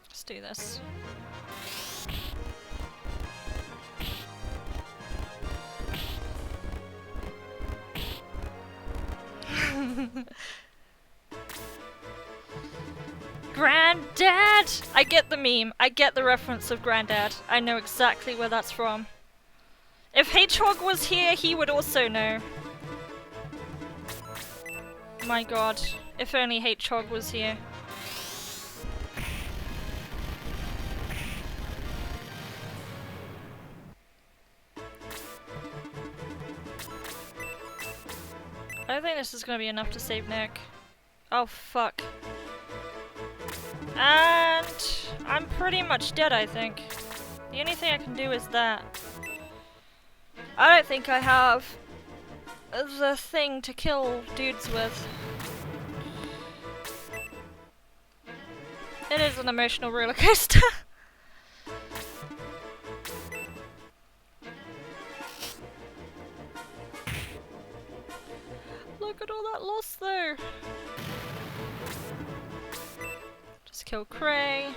Let's do this. Granddad! I get the meme. I get the reference of Granddad. I know exactly where that's from. If Hedgehog was here, he would also know. My god. If only Hedgehog was here. I don't think this is gonna be enough to save Nick. Oh fuck. And I'm pretty much dead, I think. The only thing I can do is that. I don't think I have the thing to kill dudes with. It is an emotional roller coaster. Look at all that loss though. Just kill Cray.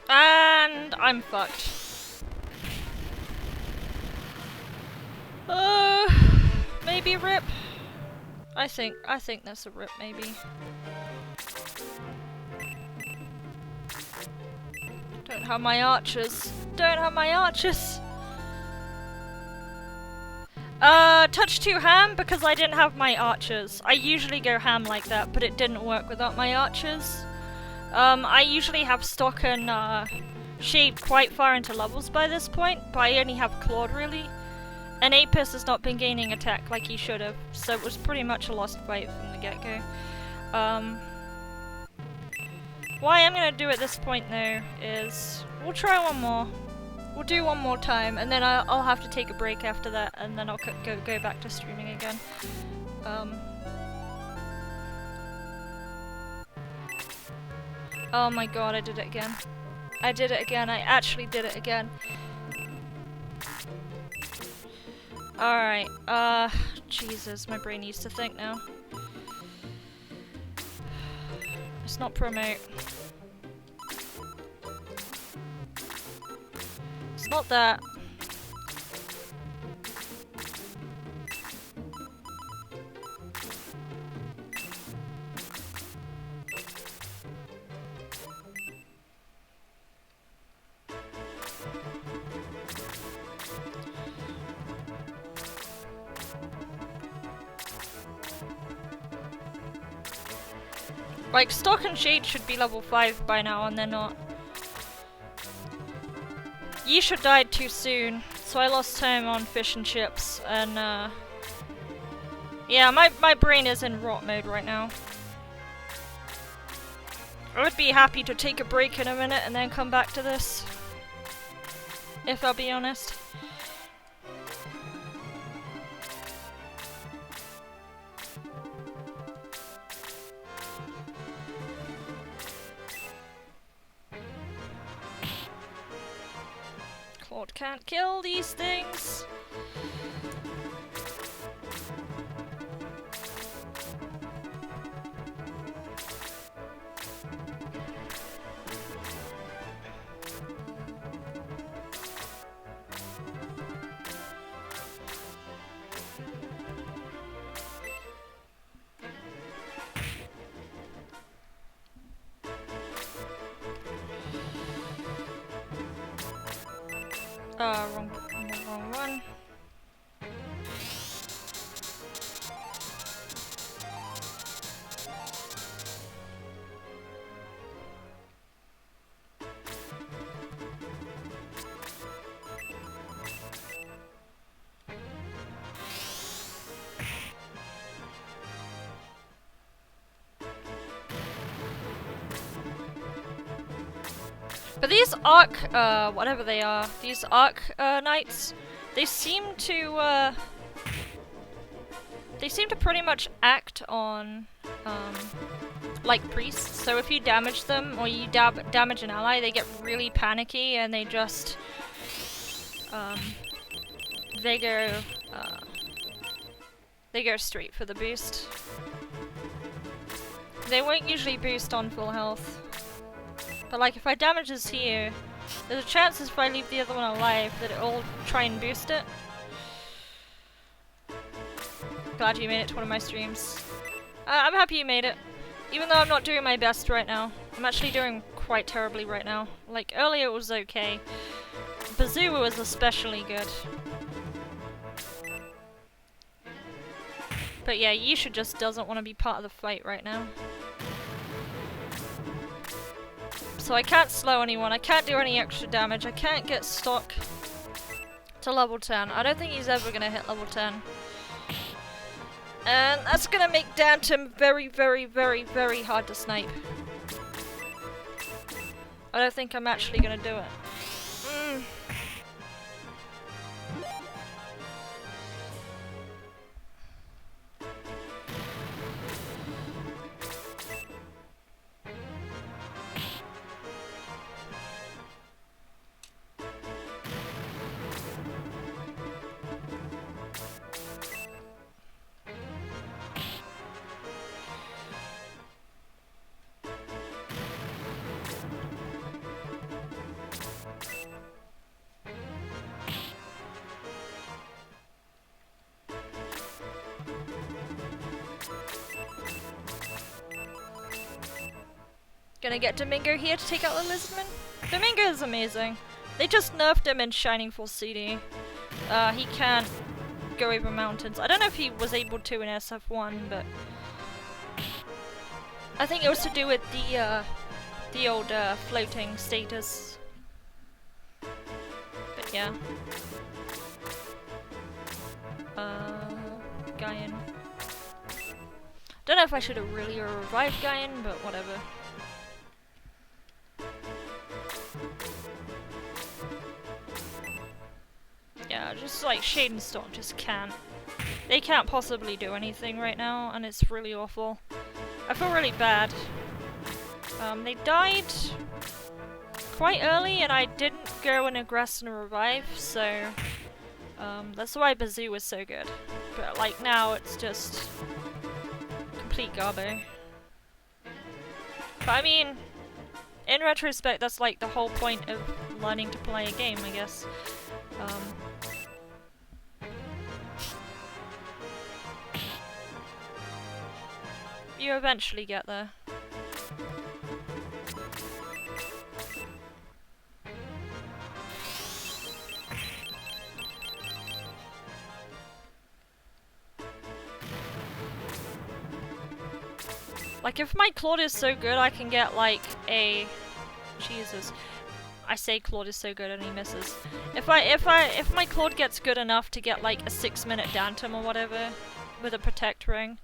And I'm fucked. Maybe rip. I think that's a rip maybe. Don't have my archers. Don't have my archers. Touch 2 ham because I didn't have my archers. I usually go ham like that, but it didn't work without my archers. I usually have stock and shade quite far into levels by this point, but I only have Claude really. And Apis has not been gaining attack like he should have, so it was pretty much a lost fight from the get-go. What I am gonna do at this point though is we'll try one more. We'll do one more time, and then I'll have to take a break after that, and then I'll go back to streaming again. Oh my god, I did it again. I did it again. I actually did it again. Alright, Jesus, my brain needs to think now. It's not promote. It's not that. Like, Stock and Shade should be level 5 by now, and they're not. Yisha died too soon, so I lost time on fish and chips, and yeah, my brain is in rot mode right now. I would be happy to take a break in a minute and then come back to this, if I'll be honest. Claude can't kill these things. Wrong one. But these Arc, whatever they are, these Arc Knights, they seem to pretty much act on, like priests. So if you damage them, or you damage an ally, they get really panicky and they just, they go straight for the boost. They won't usually boost on full health. But like, if I damage this here, there's a chance if I leave the other one alive that it'll try and boost it. Glad you made it to one of my streams. I'm happy you made it. Even though I'm not doing my best right now. I'm actually doing quite terribly right now. Like, earlier it was okay. Bazoo was especially good. But yeah, Yisha just doesn't want to be part of the fight right now. So I can't slow anyone, I can't do any extra damage, I can't get Stock to level 10. I don't think he's ever gonna hit level 10. And that's gonna make Dantum very, very, very, very hard to snipe. I don't think I'm actually gonna do it. Gonna get Domingo here to take out the Lizardman. Domingo is amazing. They just nerfed him in Shining Force CD. He can't go over mountains. I don't know if he was able to in SF1, but I think it was to do with the old floating status. But yeah. in. Don't know if I should have really revived guy in, but whatever. Yeah, just like Shade and Storm just can't. They can't possibly do anything right now, and it's really awful. I feel really bad. They died quite early, and I didn't go and aggress and revive, so that's why Bazoo was so good. But like now, it's just complete garbo. But I mean, in retrospect, that's like the whole point of learning to play a game, I guess. You eventually get there. Like, if my Claude is so good, I can get like a... Jesus. I say Claude is so good and he misses. If my Claude gets good enough to get like a 6-minute Dantum or whatever with a Protect Ring,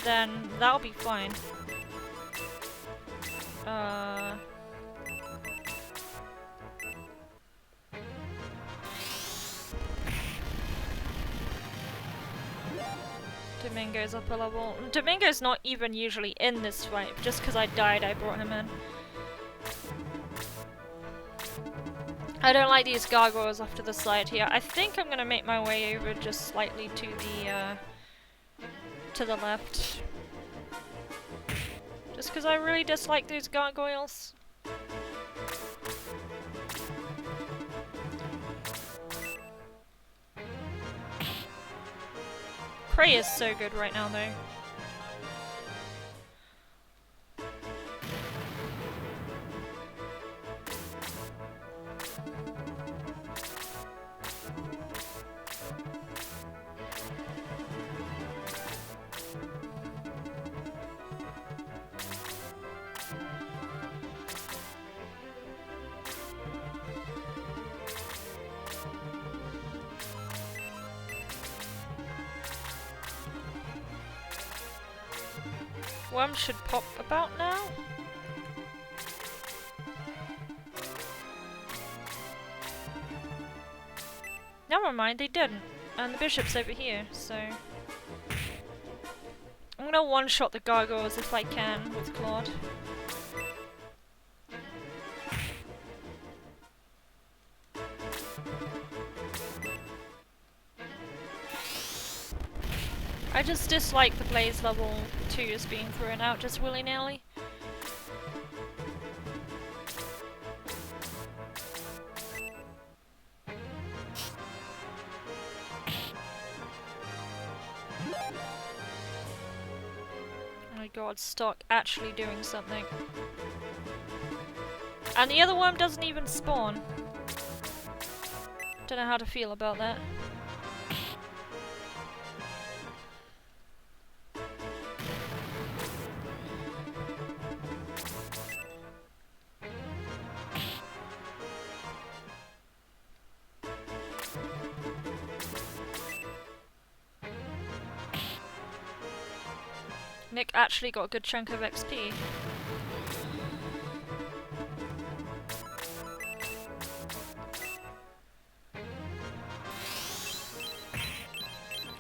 then that'll be fine. Domingo's up a level. Domingo's not even usually in this fight. Just because I died, I brought him in. I don't like these gargoyles off to the side here. I think I'm gonna make my way over just slightly to the left. Just because I really dislike these gargoyles. Prey is so good right now though. Worms should pop about now. Never mind, they didn't. And the bishop's over here, so... I'm gonna one-shot the gargoyles if I can with Claude. I just dislike the Blaze level 2s being thrown out just willy-nilly. Oh my god, stock actually doing something. And the other worm doesn't even spawn. Don't know how to feel about that. Nick actually got a good chunk of XP.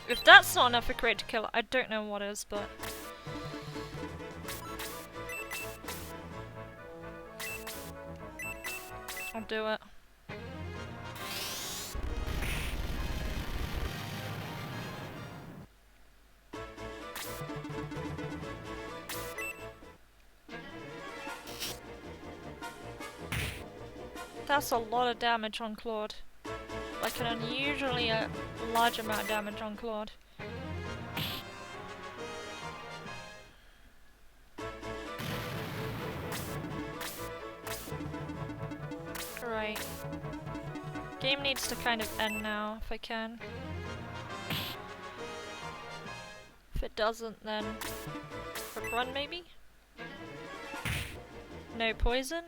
If that's not enough for Crate to kill, I don't know what is, but... I'll do it. That's a lot of damage on Claude. Like an unusually large amount of damage on Claude. Right. Game needs to kind of end now, if I can. If it doesn't, then... a run, maybe? No poison?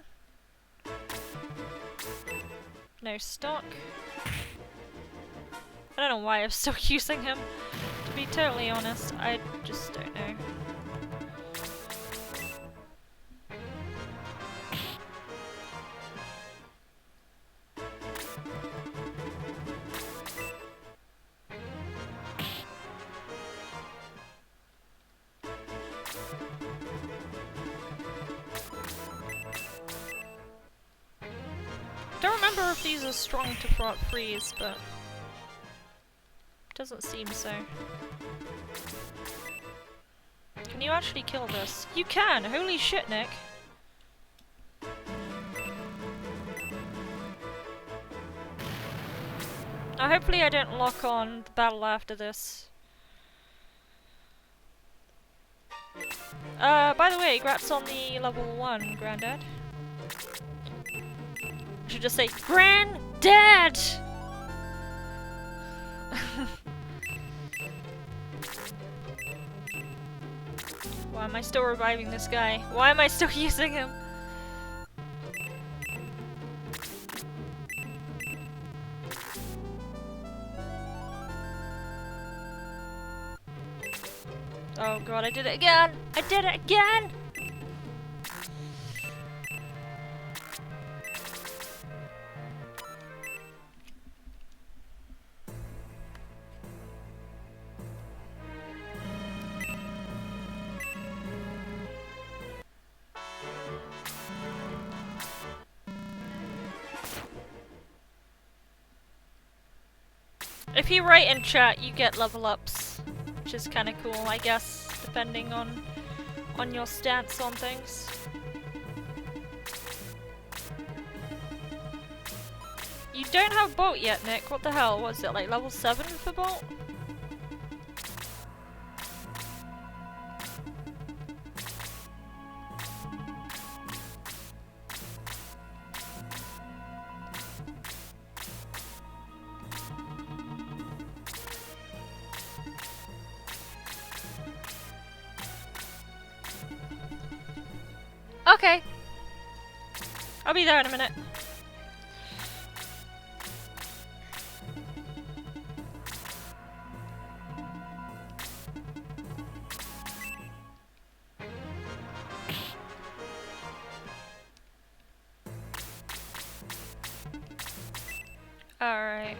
No stock. I don't know why I'm still using him, to be totally honest, I just don't know. Don't remember if these are strong to freeze, but doesn't seem so. Can you actually kill this? You can! Holy shit, Nick! Now hopefully I don't lock on the battle after this. By the way, congrats on the level 1, Granddad. I should just say, Granddad! Why am I still reviving this guy? Why am I still using him? Oh god, I did it again! I did it again! If you write in chat, you get level ups, which is kind of cool, I guess, depending on your stance on things. You don't have Bolt yet, Nick. What the hell? What is it, like level 7 for Bolt? Okay. I'll be there in a minute. Alright.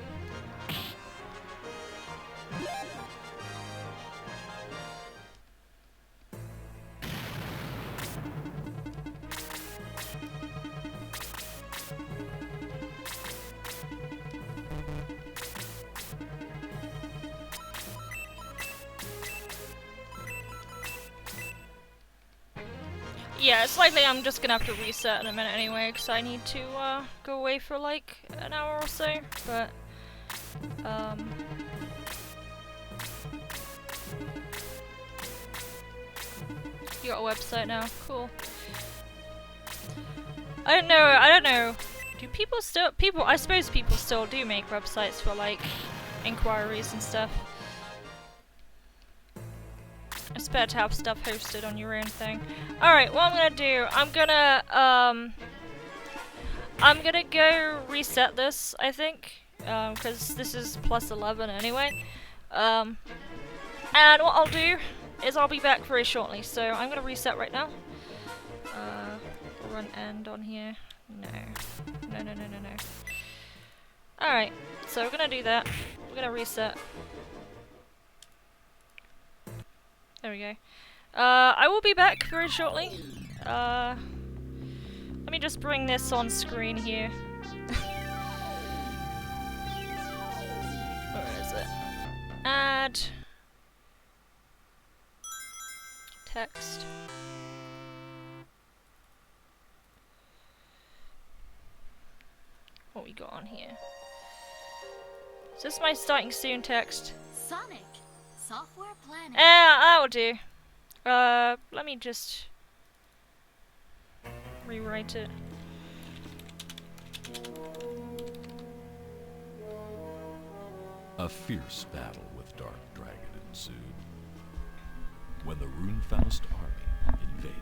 Yeah, it's likely I'm just gonna have to reset in a minute anyway, because I need to go away for like an hour or so, but you got a website now, cool. I don't know, do people still, I suppose people still do make websites for like inquiries and stuff. It's better to have stuff hosted on your own thing. Alright, what I'm gonna do, I'm gonna go reset this, I think, because this is plus 11 anyway. And what I'll do is I'll be back very shortly, so I'm gonna reset right now. Run end on here. No. No. Alright, so we're gonna do that. We're gonna reset. There we go. I will be back very shortly. Let me just bring this on screen here. Where is it? Add text. What we got on here? Is this my starting soon text? Sonic. Software Planet. That'll do. Let me just rewrite it. A fierce battle with Dark Dragon ensued when the Runefaust army invaded.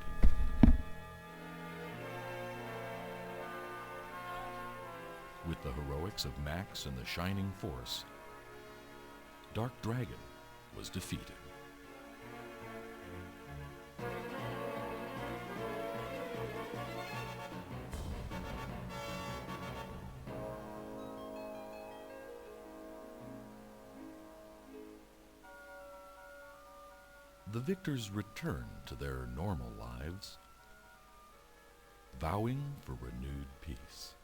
With the heroics of Max and the Shining Force, Dark Dragon was defeated. The victors return to their normal lives, vowing for renewed peace.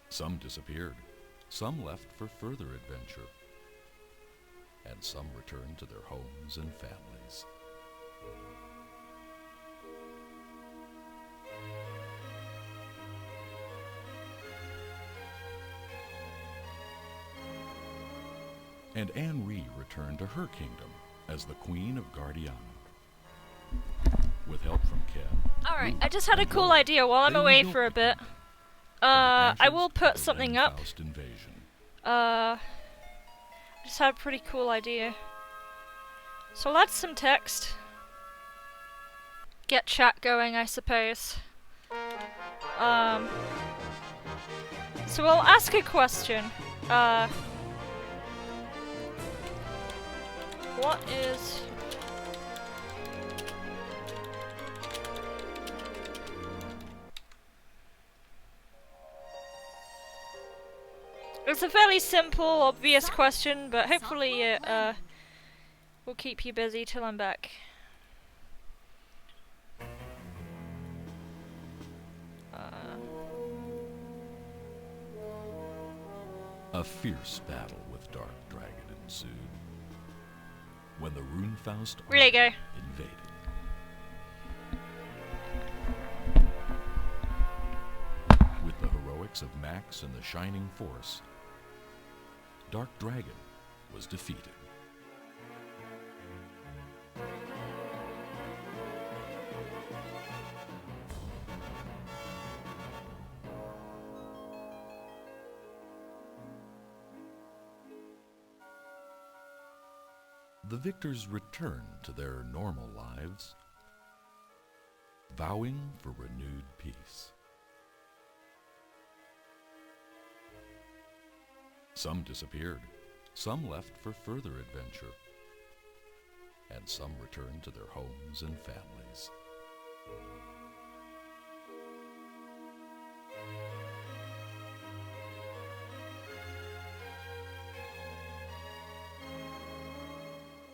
Some disappeared, some left for further adventure, and some returned to their homes and families. And Anne-Ree returned to her kingdom as the Queen of Guardiana. With help from Ken. Alright, I just had a cool idea while I'm away for a bit. I will put something up. Just had a pretty cool idea. So let's add some text. Get chat going, I suppose. So we'll ask a question. What is... It's a fairly simple, obvious question, but hopefully it will keep you busy till I'm back. A fierce battle with Dark Dragon ensued when the Runefaust There you go. invaded. With the heroics of Max and the Shining Force, Dark Dragon was defeated. The victors returned to their normal lives, vowing for renewed peace. Some disappeared, some left for further adventure, and some returned to their homes and families.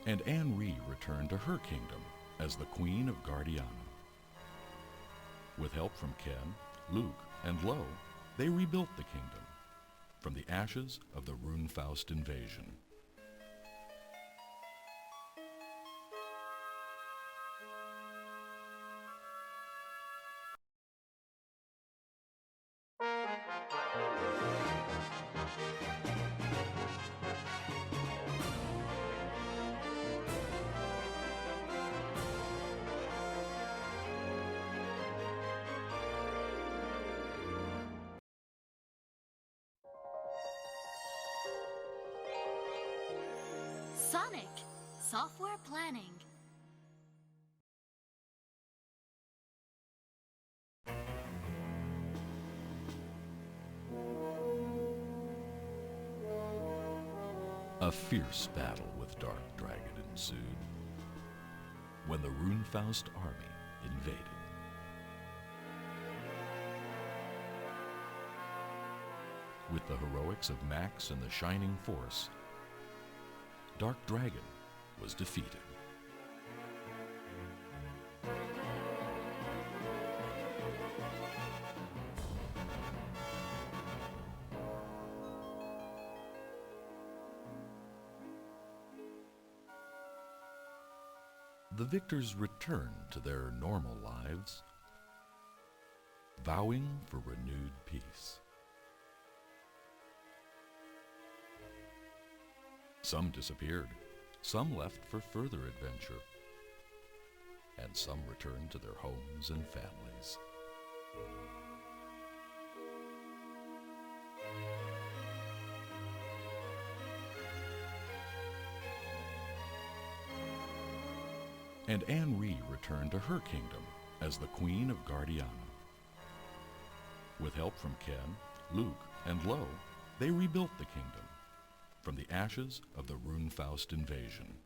And Anne-Ree returned to her kingdom as the Queen of Guardiana. With help from Ken, Luke, and Lo, they rebuilt the kingdom from the ashes of the Runefaust invasion. Sonic Software Planning. A fierce battle with Dark Dragon ensued when the Runefaust army invaded. With the heroics of Max and the Shining Force, Dark Dragon was defeated. The victors returned to their normal lives, vowing for renewed peace. Some disappeared, some left for further adventure, and some returned to their homes and families. And Anne-Ree returned to her kingdom as the Queen of Guardiana. With help from Ken, Luke, and Lo, they rebuilt the kingdom from the ashes of the Runefaust invasion.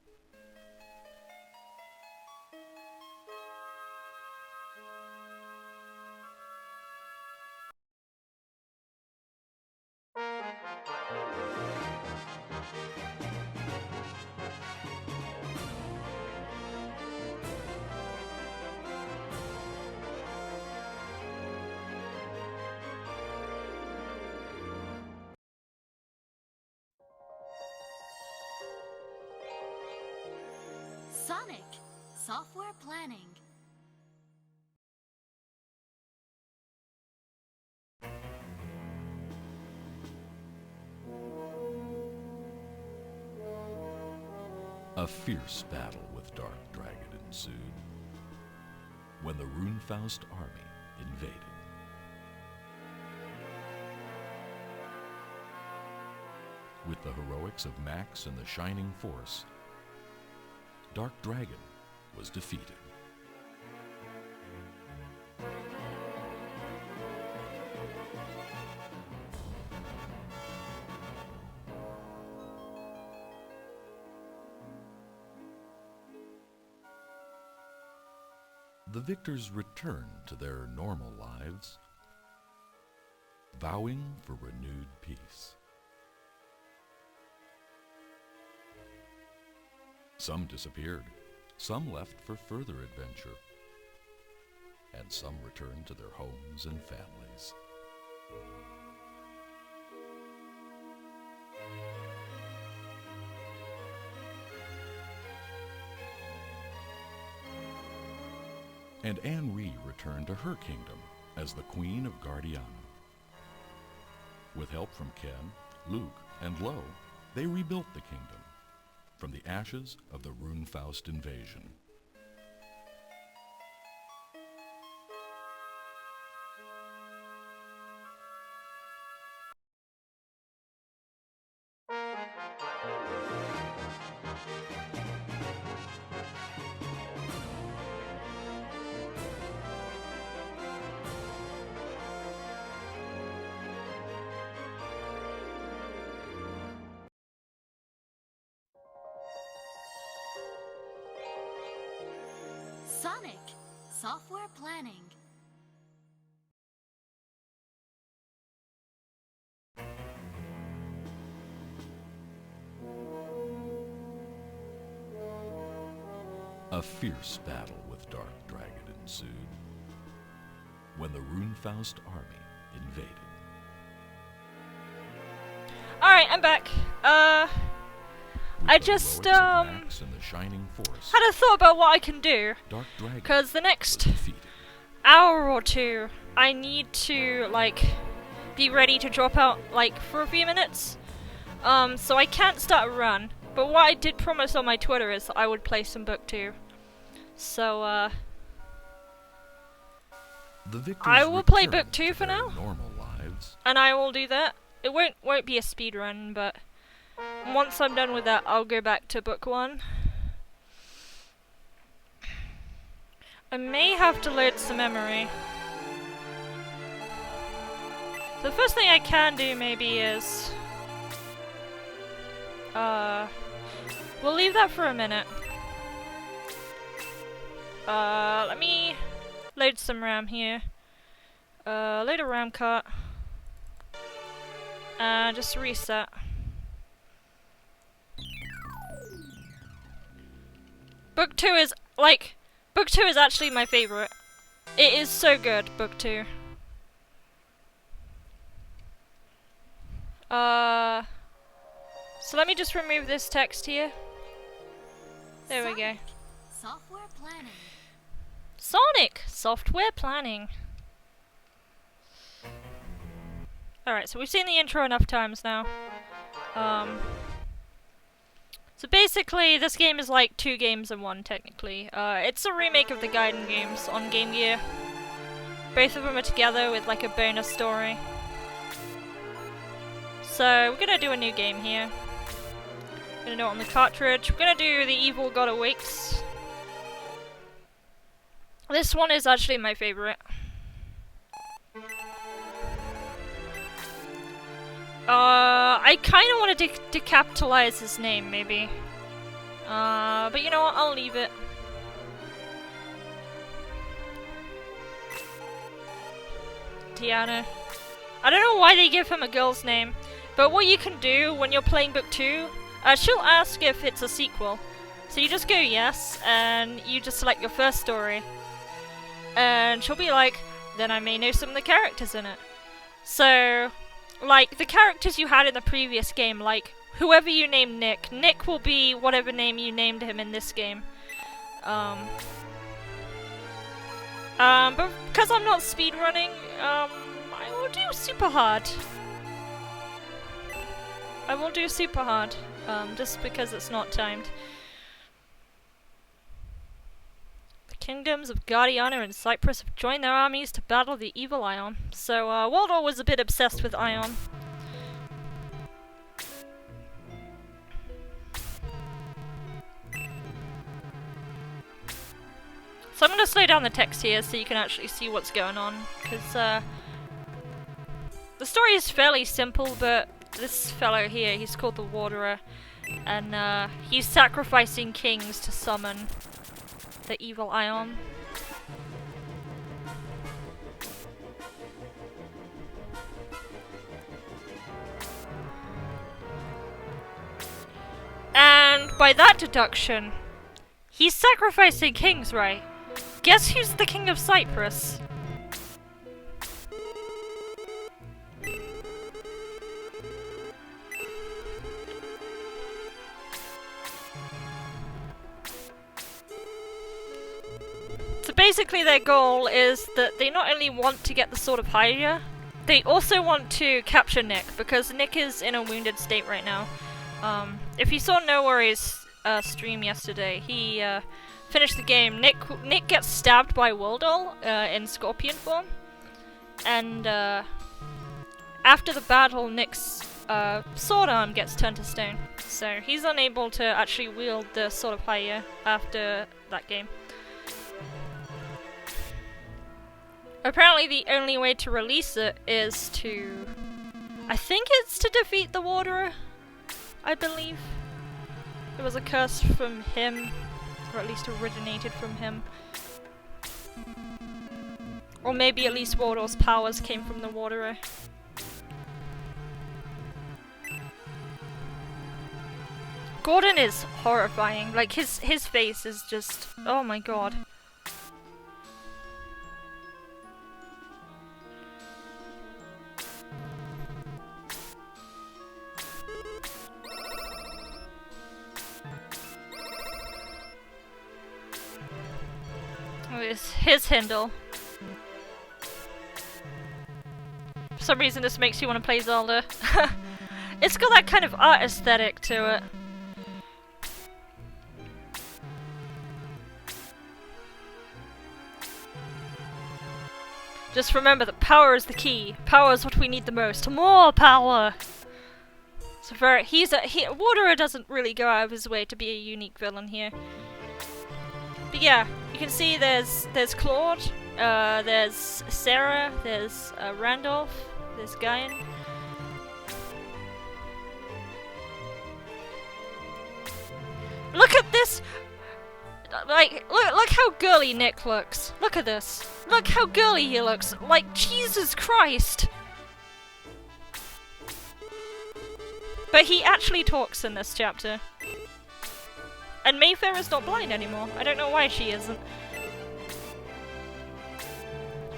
Sonic Software Planning. A fierce battle with Dark Dragon ensued when the Runefaust army invaded. With the heroics of Max and the Shining Force, Dark Dragon was defeated. The victors returned to their normal lives, vowing for renewed peace. Some disappeared, some left for further adventure, and some returned to their homes and families. And Anne-Ree returned to her kingdom as the Queen of Guardiana. With help from Ken, Luke, and Lo, they rebuilt the kingdom from the ashes of the Runefaust invasion. Sonic Software Planning. A fierce battle with Dark Dragon ensued when the Runefaust army invaded. Alright, I'm back. I just Max and the Shining Force, had a thought about what I can do, Dark Dragon because the was next defeated. hour or two I need to like be ready to drop out like for a few minutes. So I can't start a run. But what I did promise on my Twitter is that I would play some Book 2. So The victors I will play returned Book 2 to for their now. normal lives. And I will do that. It won't be a speed run, but once I'm done with that, I'll go back to Book 1. I may have to load some memory. So the first thing I can do maybe is we'll leave that for a minute. Let me load some RAM here. Load a RAM cart. Just reset. Book 2 is actually my favorite. It is so good, Book 2. So let me just remove this text here. There we go. Software Planning. Sonic Software Planning. Alright, so we've seen the intro enough times now. So basically, this game is like 2 games in 1, technically. It's a remake of the Gaiden games on Game Gear. Both of them are together with like a bonus story. So, we're gonna do a new game here. We're gonna do it on the cartridge. We're gonna do The Evil God Awakes. This one is actually my favorite. I kind of want to decapitalize his name, maybe. But you know what? I'll leave it. Tiana. I don't know why they give him a girl's name, but what you can do when you're playing book 2, she'll ask if it's a sequel. So you just go yes, and you just select your first story. And she'll be like, then I may know some of the characters in it. So, like, the characters you had in the previous game, like, whoever you named Nick, Nick will be whatever name you named him in this game. But because I'm not speedrunning, I will do super hard. I will do super hard, just because it's not timed. The kingdoms of Guardiana and Cyprus have joined their armies to battle the evil Ion. So, Waldor was a bit obsessed with Ion. So I'm going to slow down the text here so you can actually see what's going on, because the story is fairly simple, but this fellow here, he's called the Waterer, and he's sacrificing kings to summon the evil Ion. And by that deduction, he's sacrificing kings, right? Guess who's the king of Cyprus? So basically their goal is that they not only want to get the Sword of Hylia, they also want to capture Nick, because Nick is in a wounded state right now. If you saw No Worries stream yesterday, he finished the game. Nick gets stabbed by Waldol in scorpion form, and after the battle, Nick's sword arm gets turned to stone, so he's unable to actually wield the Sword of Hylia after that game. Apparently the only way to release it is to... I think it's to defeat the Waterer, I believe. It was a curse from him, or at least originated from him. Or maybe at least Waldor's powers came from the Waterer. Gordon is horrifying, like his face is just, oh my god. His Hindle. For some reason this makes you want to play Zelda. It's got that kind of art aesthetic to it. Just remember that power is the key. Power is what we need the most. More power! So Waterer doesn't really go out of his way to be a unique villain here. But yeah, you can see there's Claude, there's Sarah, there's Randolph, there's Guyan. Look at this! Like, look how girly Nick looks. Look at this. Look how girly he looks. Like, Jesus Christ! But he actually talks in this chapter. And Mayfair is not blind anymore. I don't know why she isn't.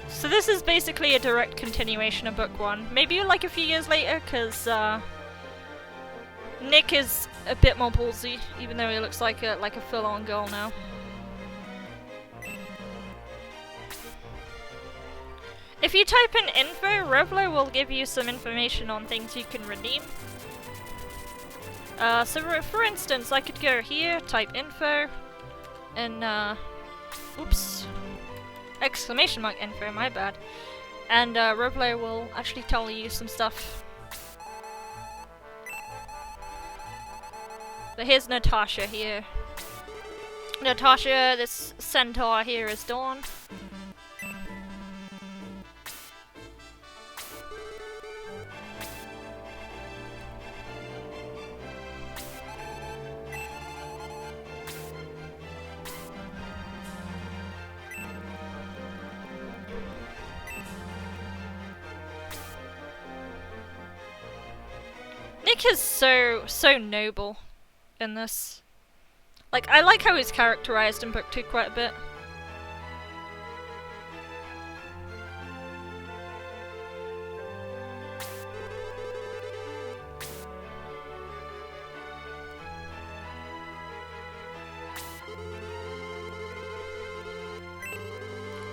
So this is basically a direct continuation of book 1. Maybe like a few years later, because Nick is a bit more ballsy, even though he looks like a full-on girl now. If you type in info, Revlo will give you some information on things you can redeem. So for instance, I could go here, type info, and oops, exclamation mark info, my bad. And Revlo will actually tell you some stuff. But here's Natasha here. Natasha, this centaur here is Dawn. Sonic is so noble in this. Like, I like how he's characterized in book 2 quite a bit.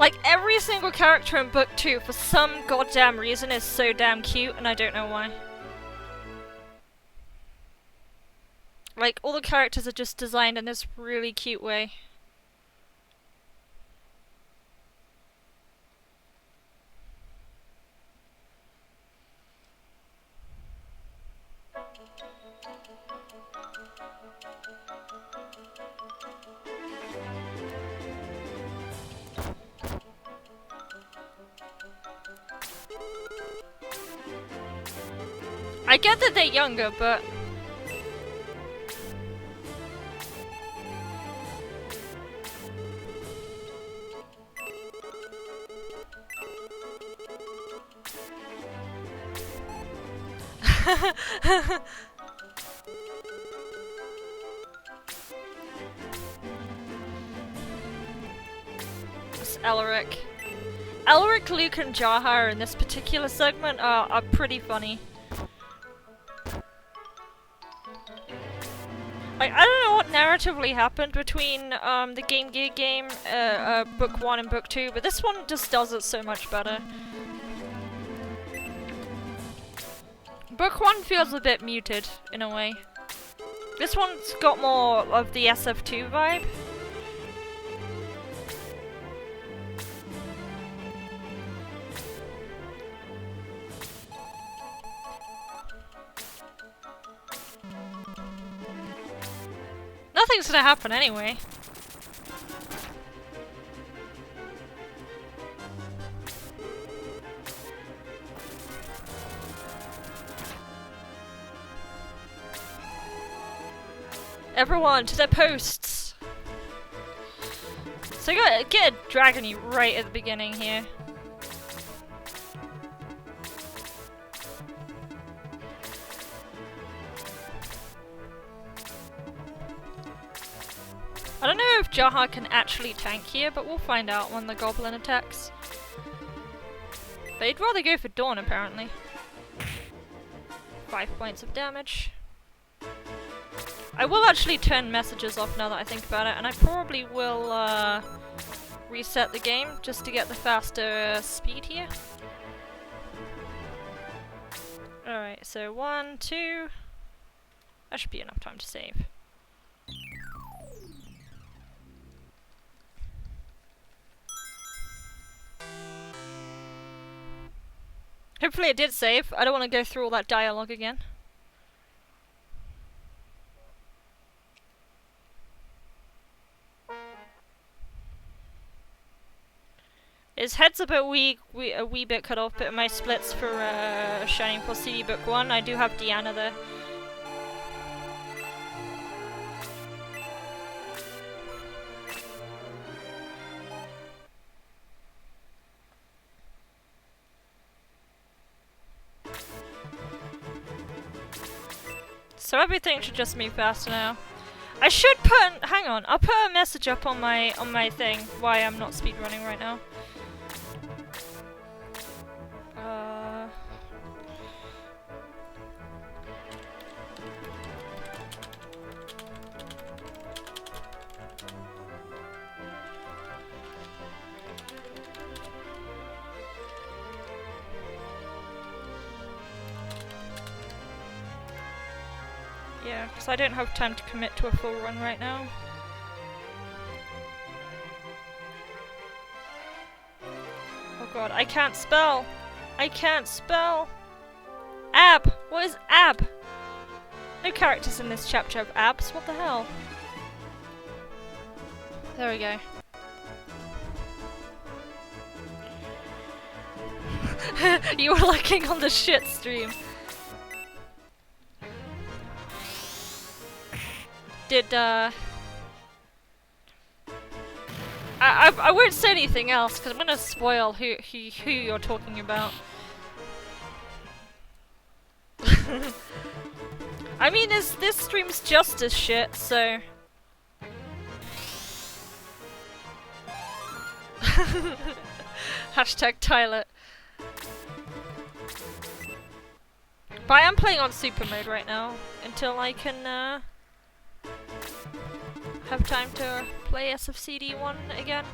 Like, every single character in book 2 for some goddamn reason is so damn cute, and I don't know why. Like, all the characters are just designed in this really cute way. I get that they're younger, but... It's Elric. Elric, Luke, and Jahar in this particular segment are pretty funny. Like, I don't know what narratively happened between the Game Gear game, book 1 and book 2, but this one just does it so much better. Book 1 feels a bit muted, in a way. This one's got more of the SF2 vibe. Nothing's gonna happen anyway. Everyone to their posts! So I get a dragony right at the beginning here. I don't know if Jahar can actually tank here, but we'll find out when the goblin attacks. But he'd rather go for Dawn, apparently. 5 points of damage. I will actually turn messages off now that I think about it, and I probably will reset the game just to get the faster speed here. Alright, so 1, 2... That should be enough time to save. Hopefully it did save. I don't want to go through all that dialogue again. His head's a bit a wee bit cut off, but my splits for Shining Force CD Book 1, I do have Deanna there. So everything should just move faster now. I should put hang on, I'll put a message up on my thing why I'm not speedrunning right now. Yeah, because I don't have time to commit to a full run right now. Oh god, I can't spell! I can't spell! Ab! What is ab? No characters in this chapter have abs, what the hell? There we go. You were looking on the shit stream. Did, I won't say anything else, because I'm gonna spoil who you're talking about. I mean, this stream's just as shit, so... Hashtag Tyler. But I am playing on super mode right now, until I can, have time to play SFCD 1 again.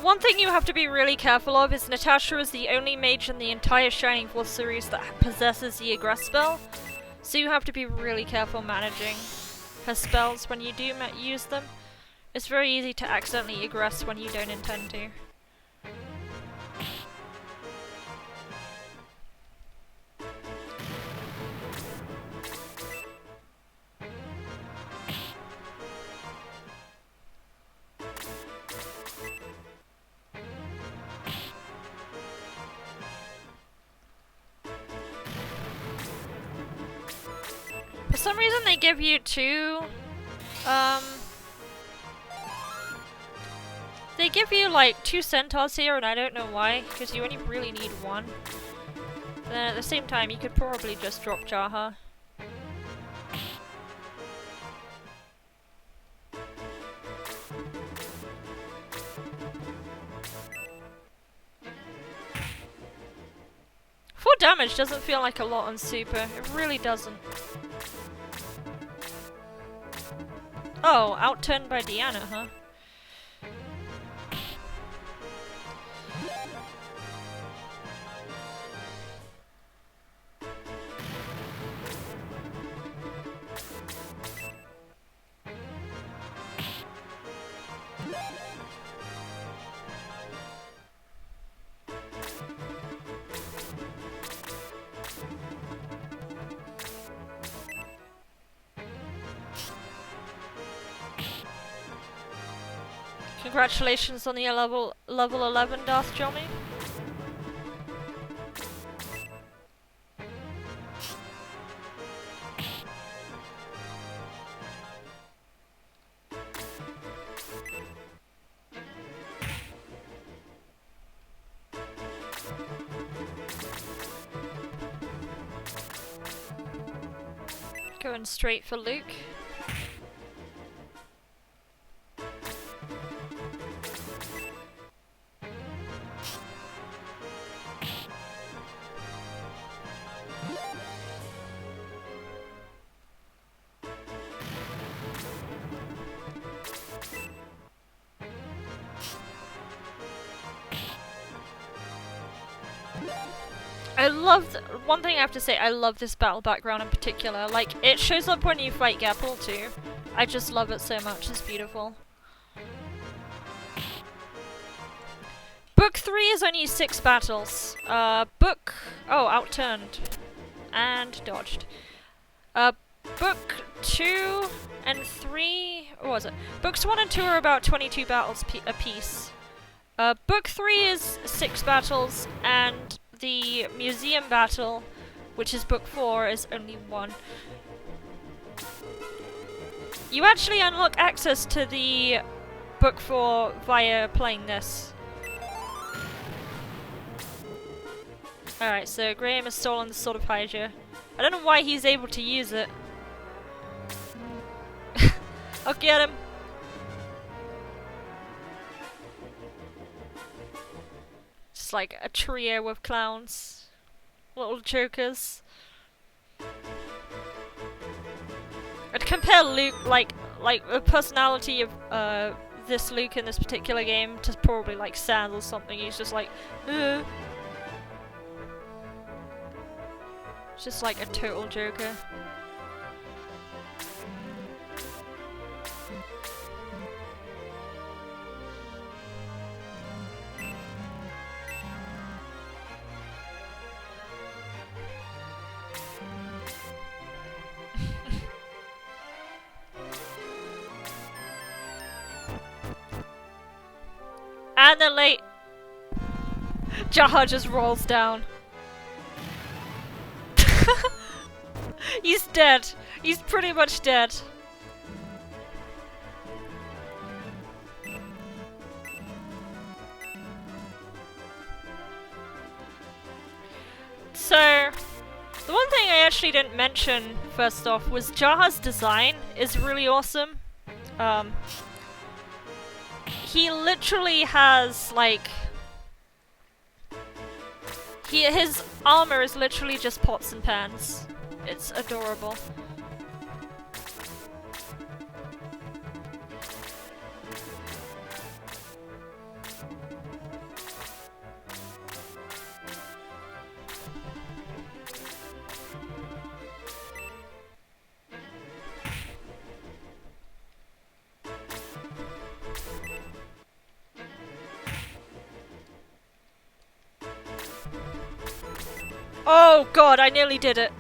One thing you have to be really careful of is Natasha is the only mage in the entire Shining Force series that possesses the Aggress spell, so you have to be really careful managing her spells when you do use them. It's very easy to accidentally aggress when you don't intend to. For some reason they give you two, they give you like 2 centaurs here, and I don't know why, because you only really need one. Then at the same time you could probably just drop Jaha. Full damage doesn't feel like a lot on super, it really doesn't. Oh, outturned by Deanna, huh? Congratulations on the level 11, Darth Johnny. Going straight for Luke. One thing I have to say, I love this battle background in particular. Like, it shows up when you fight Gapple too. I just love it so much, it's beautiful. Book 3 is only 6 battles. Oh, outturned. And dodged. Book 2 and 3, what was it? Books 1 and 2 are about 22 battles a piece. Book 3 is 6 battles, and the museum battle, which is book 4, is only 1. You actually unlock access to the book 4 via playing this. Alright, so Graham has stolen the Sword of Hygia. I don't know why he's able to use it. I'll get him. It's like a trio of clowns. Little jokers. I'd compare Luke, like the personality of this Luke in this particular game to probably like Sans or something. He's just like, It's just like a total joker. And they're late. Jaha just rolls down. He's dead. He's pretty much dead. So, the one thing I actually didn't mention first off was Jaha's design is really awesome. He literally has like his armor is literally just pots and pans. It's adorable. Oh god, I nearly did it.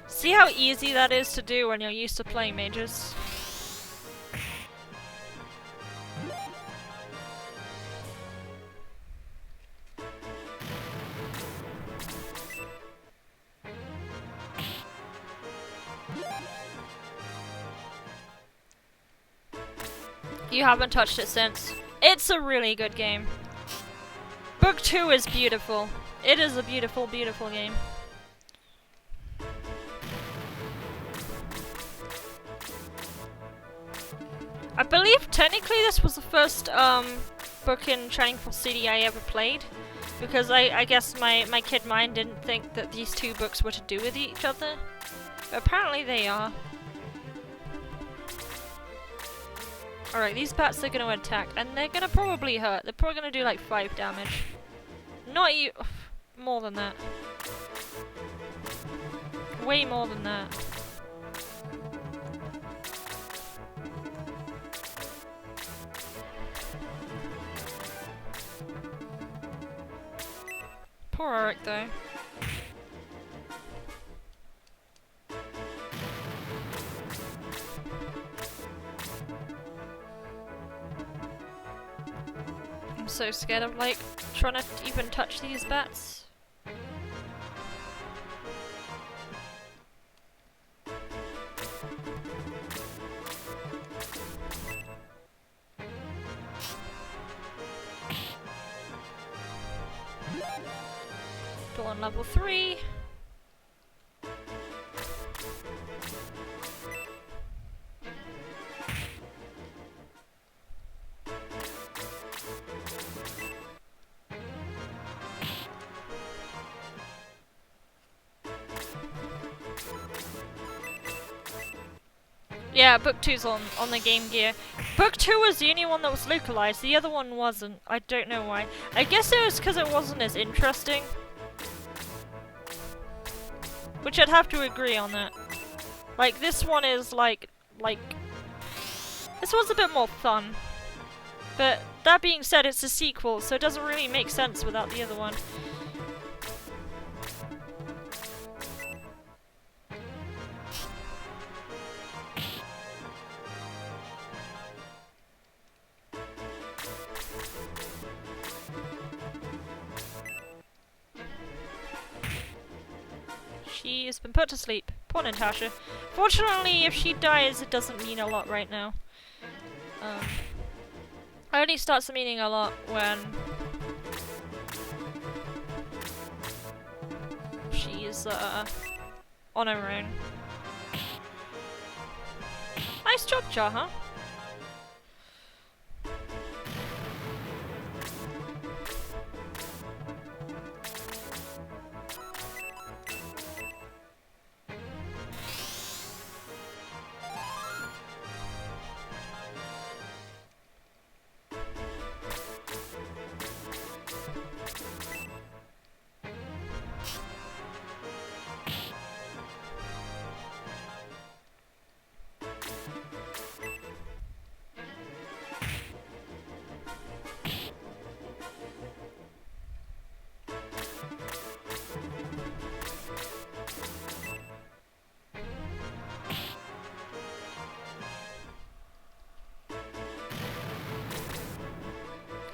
See how easy that is to do when you're used to playing mages? You haven't touched it since. It's a really good game. Book 2 is beautiful. It is a beautiful, beautiful game. I believe technically this was the first book in Shining Force CD I ever played, because I guess my kid mind didn't think that these two books were to do with each other, but apparently they are. Alright, these bats are gonna attack, and they're gonna probably hurt. They're probably gonna do like 5 damage. Not you. More than that. Way more than that. Poor Eric though. I'm so scared of like trying to even touch these bats. Door on level 3. Yeah, book 2's on the Game Gear. Book 2 was the only one that was localized, the other one wasn't. I don't know why. I guess it was because it wasn't as interesting. Which I'd have to agree on that. Like, this one is like... This one's a bit more fun. But that being said, it's a sequel, so it doesn't really make sense without the other one. She has been put to sleep. Poor Natasha. Fortunately, if she dies, it doesn't mean a lot right now. It only starts meaning a lot when she's on her own. Nice job, Jaha.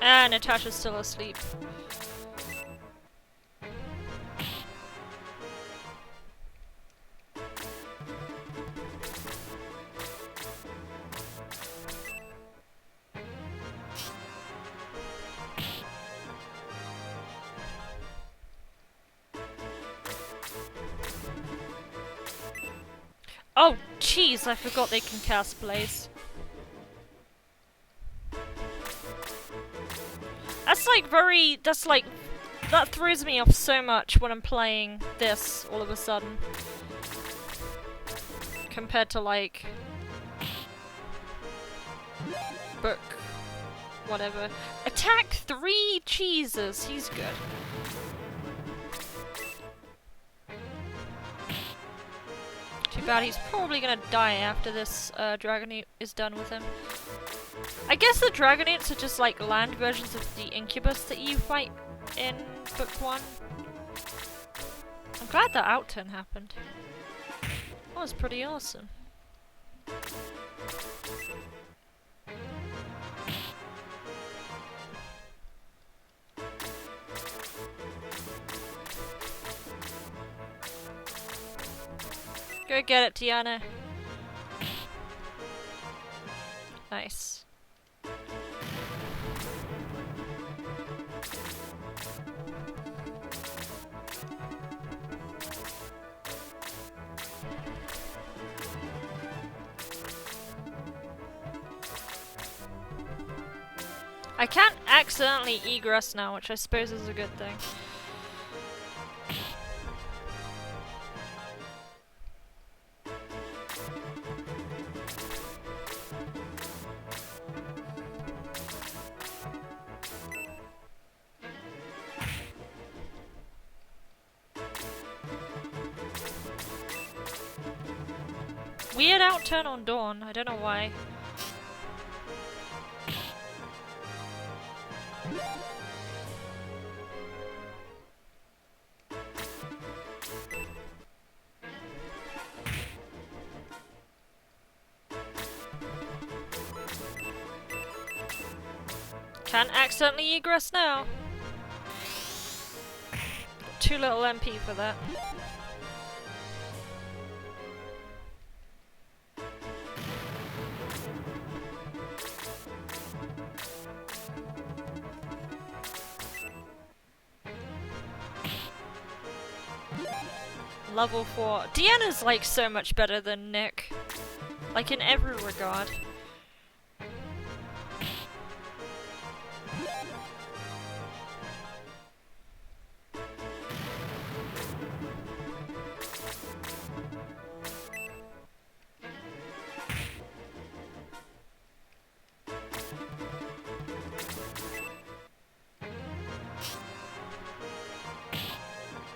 Ah, Natasha's still asleep. Oh, jeez, I forgot they can cast Blaze. That's like that throws me off so much when I'm playing this all of a sudden. Compared to like book whatever. Attack 3? Jesus, he's good. Too bad he's probably gonna die after this Dragonite is done with him. I guess the Dragonites are just like land versions of the Incubus that you fight in Book 1. I'm glad that outturn happened. That was pretty awesome. Go get it, Tiana. Nice. I can't accidentally egress now, which I suppose is a good thing. Weird outturn on Dawn, I don't know why. Can't accidentally egress now. Too little MP for that. Level 4. Deanna's like so much better than Nick. Like in every regard.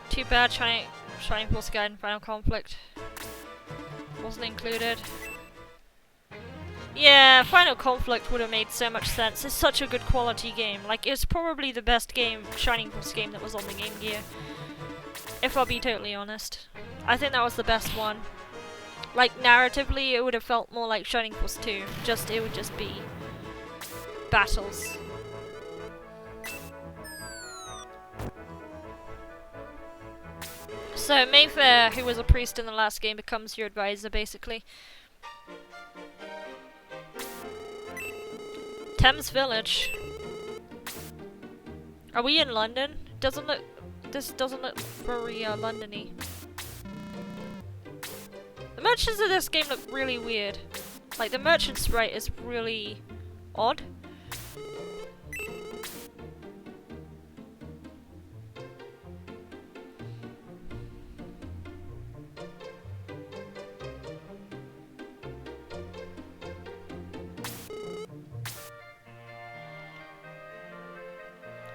Too bad Shining Force Guide and Final Conflict wasn't included. Yeah, Final Conflict would have made so much sense. It's such a good quality game. Like, it's probably the best Shining Force game that was on the Game Gear. If I'll be totally honest. I think that was the best one. Like, narratively, it would have felt more like Shining Force 2. It would just be battles. So Mayfair, who was a priest in the last game, becomes your advisor, basically. Thames Village. Are we in London? This doesn't look very London-y. The merchants of this game look really weird. Like, the merchant sprite is really odd.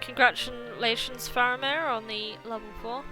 Congratulations, Faramir, on the level 4.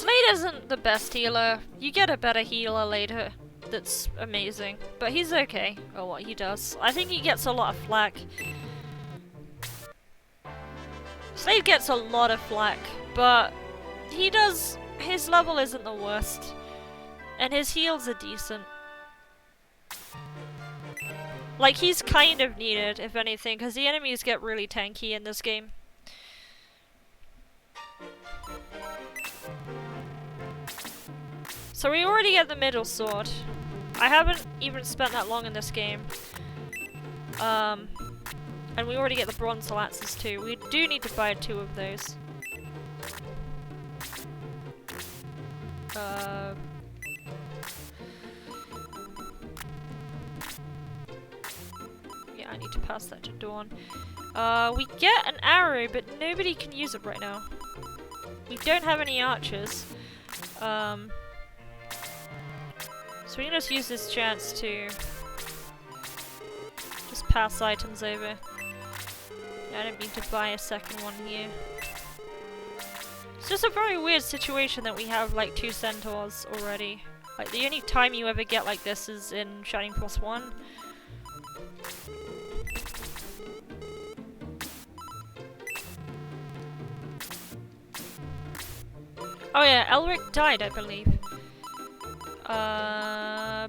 Slade isn't the best healer. You get a better healer later that's amazing. But he's okay at what he does. I think he gets a lot of flack. Slade gets a lot of flack, but his level isn't the worst. And his heals are decent. Like, he's kind of needed, if anything, because the enemies get really tanky in this game. So we already get the middle sword. I haven't even spent that long in this game. And we already get the bronze lances too. We do need to buy 2 of those. Yeah, I need to pass that to Dawn. We get an arrow, but nobody can use it right now. We don't have any archers. So we can just use this chance to just pass items over. I don't mean to buy a second one here. It's just a very weird situation that we have like 2 centaurs already. Like, the only time you ever get like this is in Shining Force 1. Oh yeah, Elric died, I believe.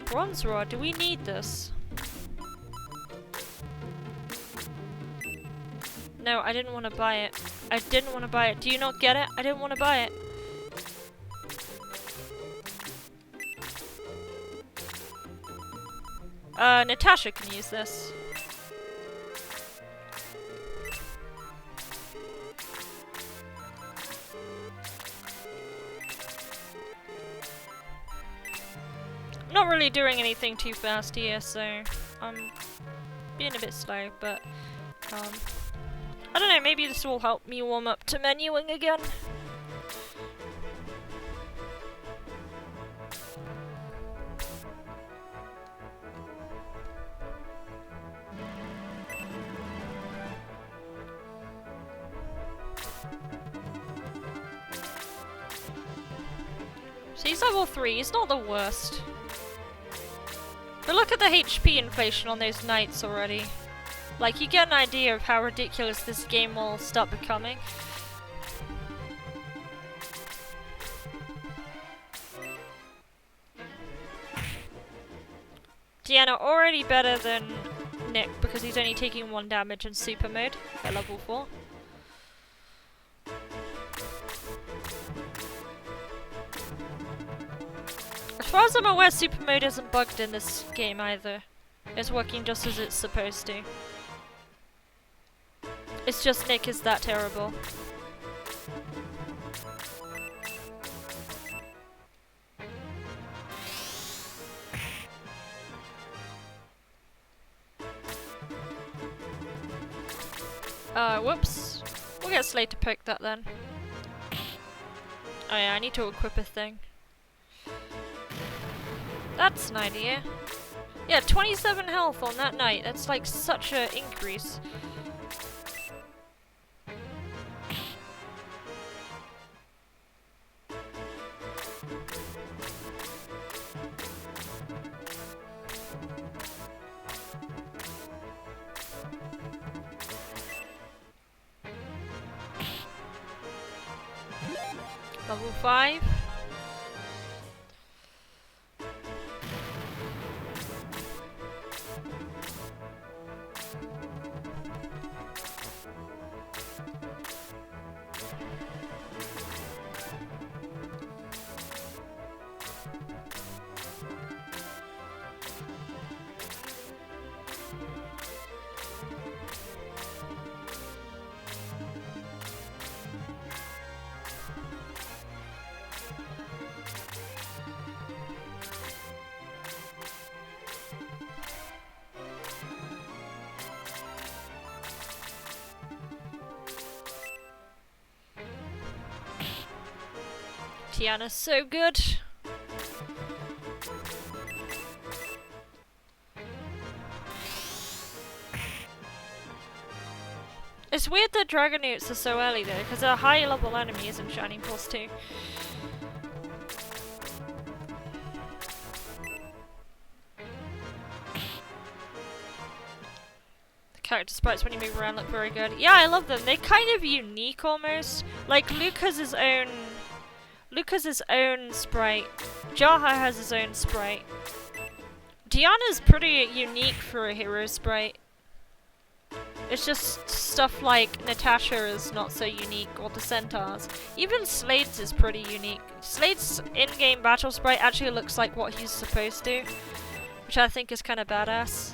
Bronze Rod, do we need this? No, I didn't want to buy it. I didn't want to buy it. Do you not get it? I didn't want to buy it. Natasha can use this. I'm not really doing anything too fast here, so I'm being a bit slow, but I don't know, maybe this will help me warm up to menuing again. So he's level 3, he's not the worst. But look at the HP inflation on those knights already. Like, you get an idea of how ridiculous this game will start becoming. Deanna already better than Nick because he's only taking 1 damage in super mode at level 4. As far as I'm aware, super mode isn't bugged in this game either. It's working just as it's supposed to. It's just Nick is that terrible. Whoops. We'll get Slade to pick that then. Oh yeah, I need to equip a thing. That's an idea. Yeah, 27 health on that knight. That's like such an increase. Level 5. Tiana's so good. It's weird that Dragonoots are so early though, because they're high level enemies in Shining Force 2. character sprites when you move around look very good. Yeah, I love them. They're kind of unique almost. Like Luke has his own sprite. Jaha has his own sprite. Diana's pretty unique for a hero sprite. It's just stuff like Natasha is not so unique, or the Centaurs. Even Slade's is pretty unique. Slade's in-game battle sprite actually looks like what he's supposed to, which I think is kind of badass.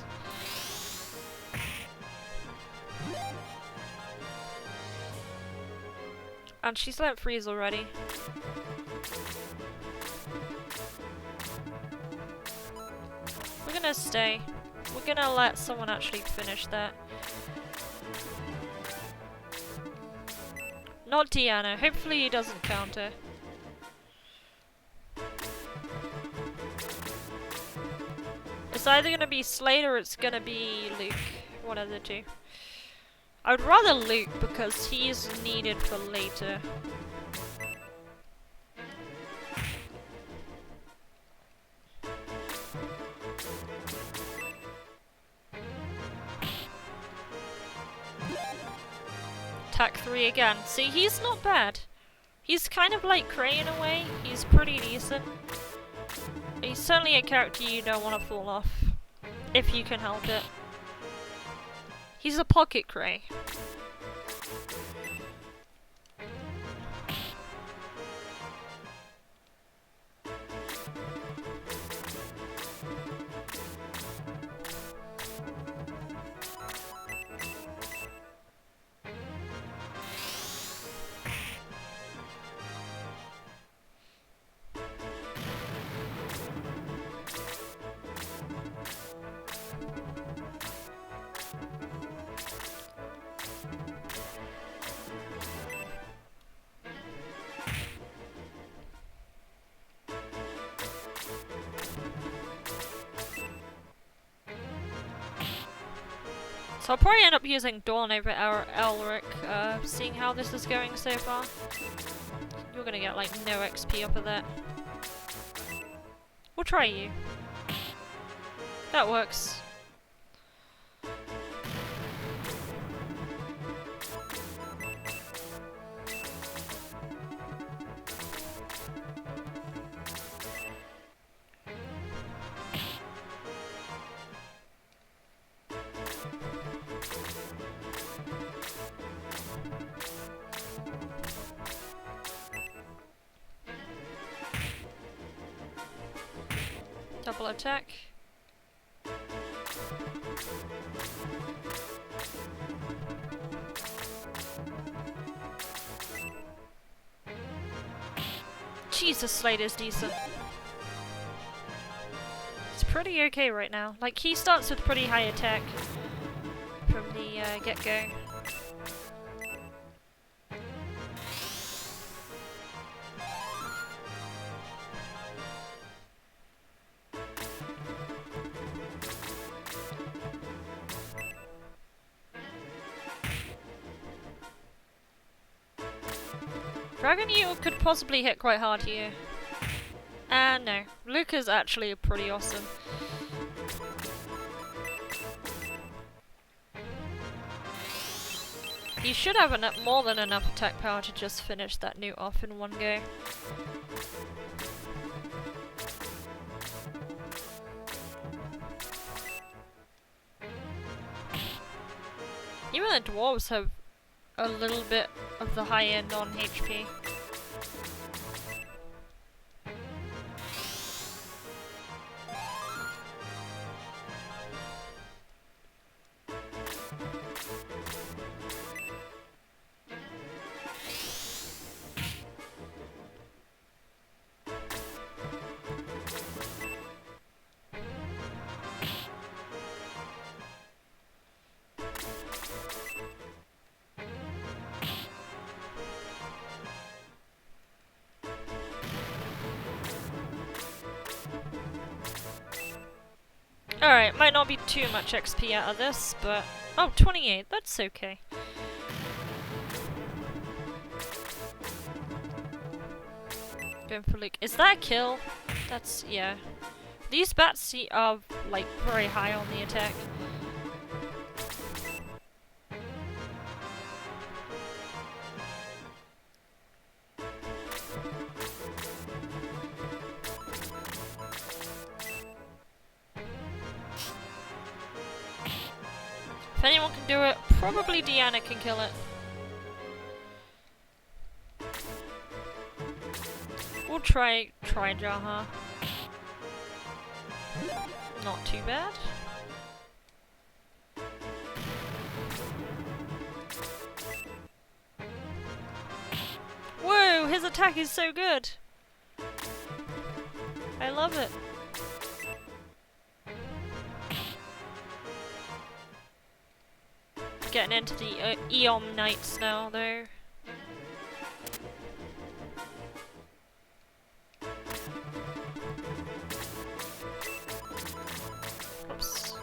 And she's learnt freeze already. We're gonna stay. We're gonna let someone actually finish that. Not Deanna. Hopefully he doesn't counter. It's either gonna be Slade or it's gonna be Luke. One of the two. I would rather Luke because he's needed for later. Attack 3 again. See, he's not bad. He's kind of like Cray in a way. He's pretty decent. He's certainly a character you don't want to fall off. If you can help it. He's a pocket Cray. So I'll probably end up using Dawn over our Elric, seeing how this is going so far. You're gonna get like no XP off of that. We'll try you. That works. Double attack. Jesus, Slade is decent. It's pretty okay right now. Like, he starts with pretty high attack from the get-go. Dragon Eel could possibly hit quite hard here. No. Luke is actually pretty awesome. You should have more than enough attack power to just finish that newt off in one go. Even the dwarves have a little bit of the high end on HP. Alright, might not be too much XP out of this, but... Oh, 28, that's okay. Going for Luke. Is that a kill? That's... yeah. These bats are, like, very high on the attack. anyone can do it, probably Deanna can kill it. We'll try Jaha. Not too bad. Whoa, his attack is so good. I love it. Getting into the Eon Knights now, though. Oops.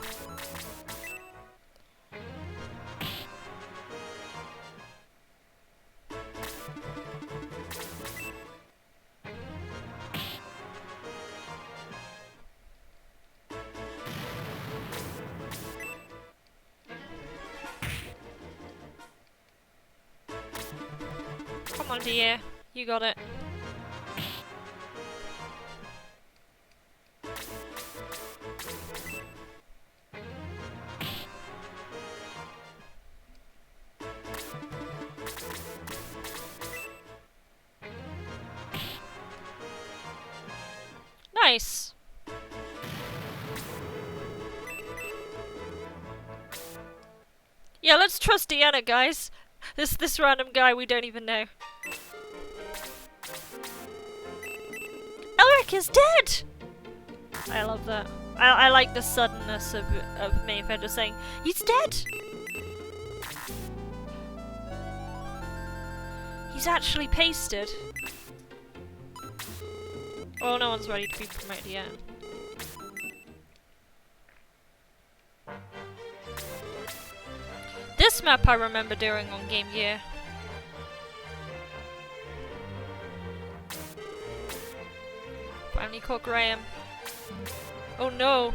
Come on, dear. You got it. Nice. Yeah, let's trust Deanna, guys. This random guy we don't even know. Elric is dead! I love that. I like the suddenness of Mayfair just saying, he's dead! He's actually pasted. Oh, no one's ready to be promoted yet. This map I remember doing on Game Gear. Finally caught Graham. Oh no!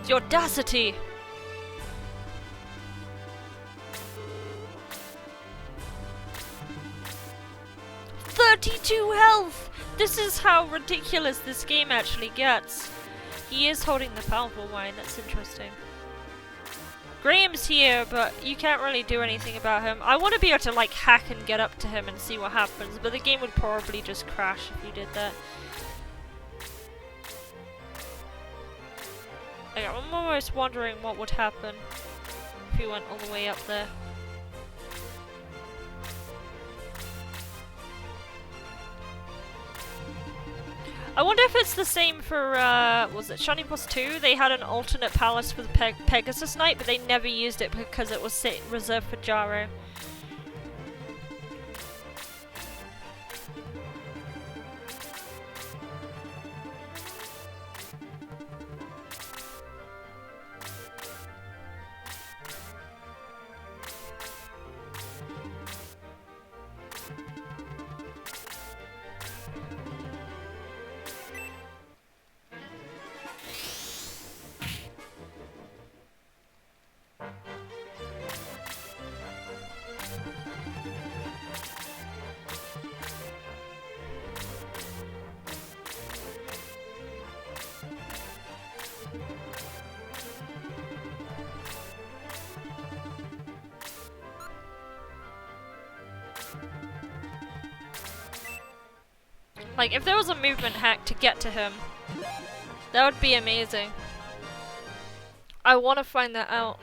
The audacity! Health! This is how ridiculous this game actually gets. He is holding the powerful wine, that's interesting. Graham's here, but you can't really do anything about him. I want to be able to like hack and get up to him and see what happens, but the game would probably just crash if you did that. Okay, I'm almost wondering what would happen if he went all the way up there. I wonder if it's the same for, was it Shining Force 2? They had an alternate palace for the Pegasus Knight, but they never used it because it was reserved for Jaro. Like, if there was a movement hack to get to him, that would be amazing. I want to find that out.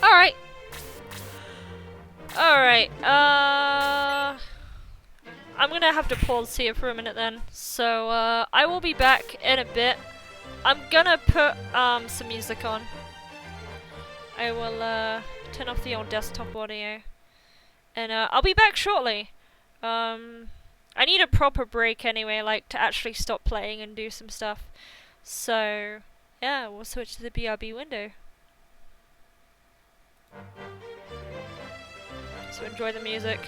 Alright. Alright, I'm gonna have to pause here for a minute then. So, I will be back in a bit. I'm gonna put, some music on. I will, turn off the old desktop audio. And, I'll be back shortly. I need a proper break anyway, like, to actually stop playing and do some stuff. So, yeah, we'll switch to the BRB window. So enjoy the music.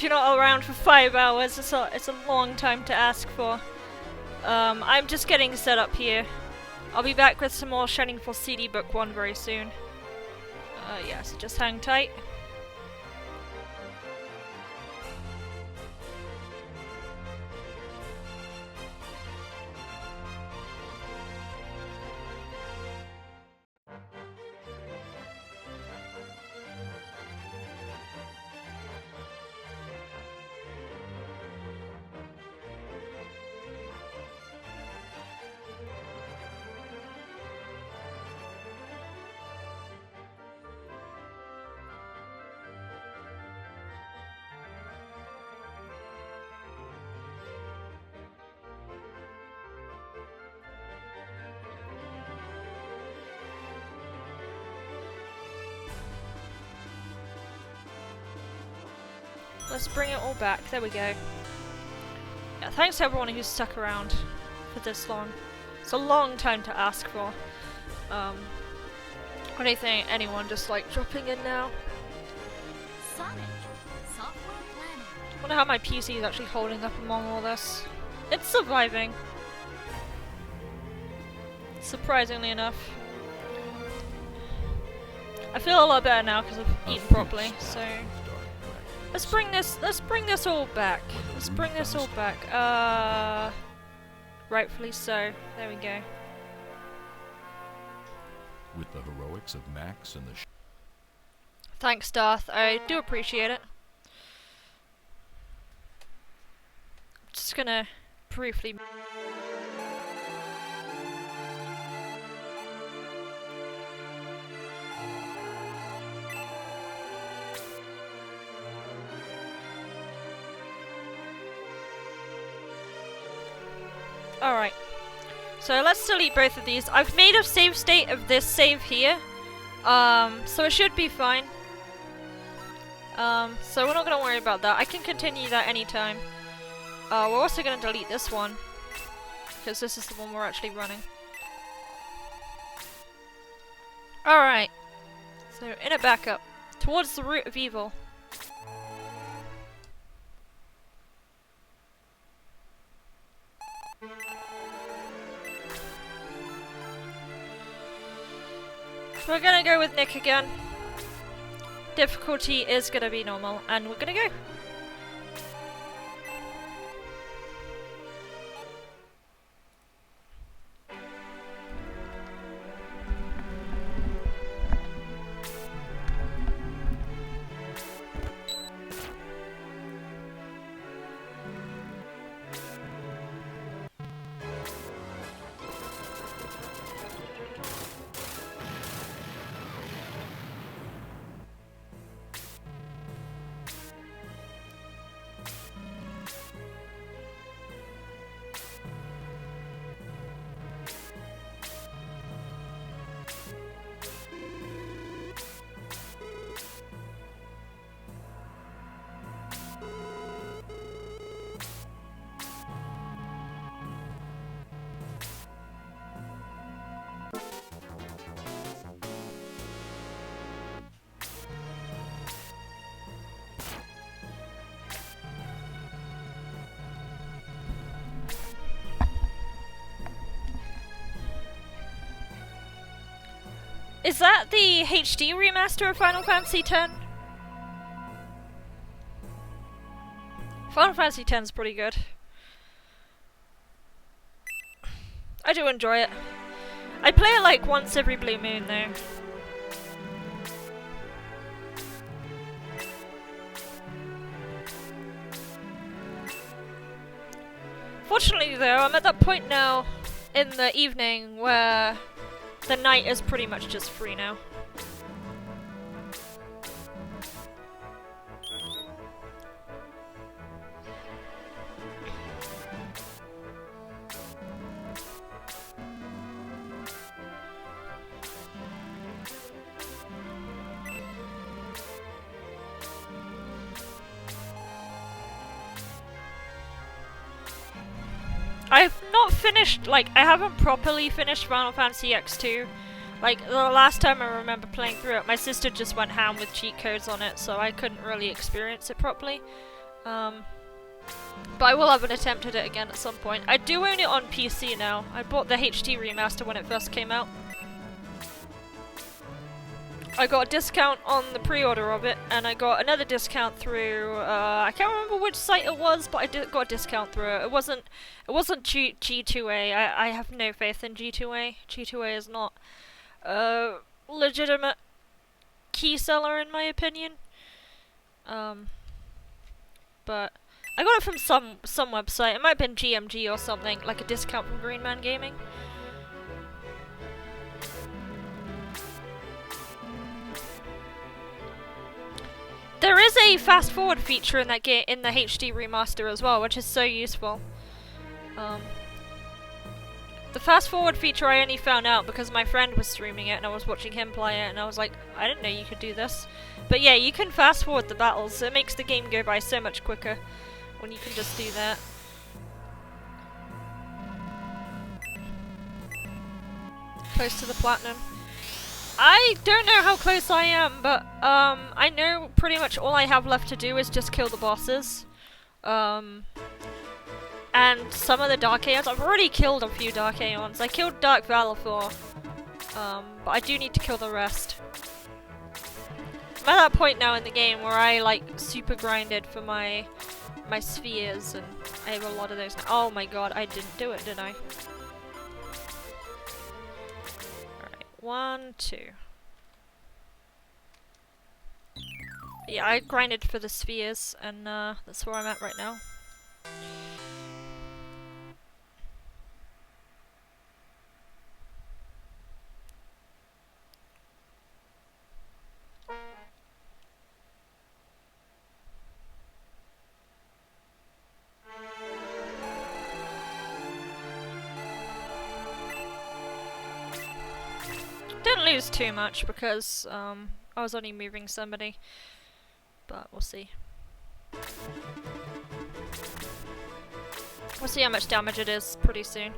if you're not around for 5 hours, it's a long time to ask for. I'm just getting set up here. I'll be back with some more Shining Force CD Book 1 very soon. Yeah, so just hang tight. Let's bring it all back. There we go. Yeah, thanks to everyone who's stuck around for this long. It's a long time to ask for. Anyone just like dropping in now? Sonic. Software planning. Wonder how my PC is actually holding up among all this. It's surviving. Surprisingly enough. I feel a lot better now because I've eaten properly, so let's bring this all back. Let's bring this all back. Rightfully so. There we go. With the heroics of Max and the Thanks, Darth. I do appreciate it. Just gonna briefly. Alright. So let's delete both of these. I've made a save state of this save here. So it should be fine. So we're not gonna worry about that. I can continue that anytime. We're also gonna delete this one, because this is the one we're actually running. Alright. So in a backup. Towards the root of evil. We're gonna go with Nick again. Difficulty is gonna be normal, and we're gonna go. Is that the HD remaster of Final Fantasy X? Final Fantasy X is pretty good. I do enjoy it. I play it like once every blue moon though. Fortunately though, I'm at that point now in the evening where the night is pretty much just free now. I've not finished, like, I haven't properly finished Final Fantasy X2. Like, the last time I remember playing through it, my sister just went ham with cheat codes on it, so I couldn't really experience it properly. But I will have an attempt at it again at some point. I do own it on PC now. I bought the HD remaster when it first came out. I got a discount on the pre-order of it, and I got another discount through, I can't remember which site it was, but I got a discount through it. It wasn't G2A. I have no faith in G2A. G2A is not a legitimate key seller in my opinion. But I got it from some website. It might have been GMG or something, like a discount from Green Man Gaming. There is a fast forward feature in that game in the HD remaster as well, which is so useful. The fast forward feature I only found out because my friend was streaming it and I was watching him play it, and I was like, I didn't know you could do this. But yeah, you can fast forward the battles. It makes the game go by so much quicker when you can just do that. Close to the platinum. I don't know how close I am, but I know pretty much all I have left to do is just kill the bosses. And some of the Dark Aeons. I've already killed a few Dark Aeons. I killed Dark Valor, but I do need to kill the rest. I'm at that point now in the game where I like super grinded for my spheres, and I have a lot of those now. Oh my god, I didn't do it, did I? 1, 2. Yeah, I grinded for the spheres, and that's where I'm at right now. Didn't lose too much because I was only moving somebody, but we'll see. We'll see how much damage it is pretty soon.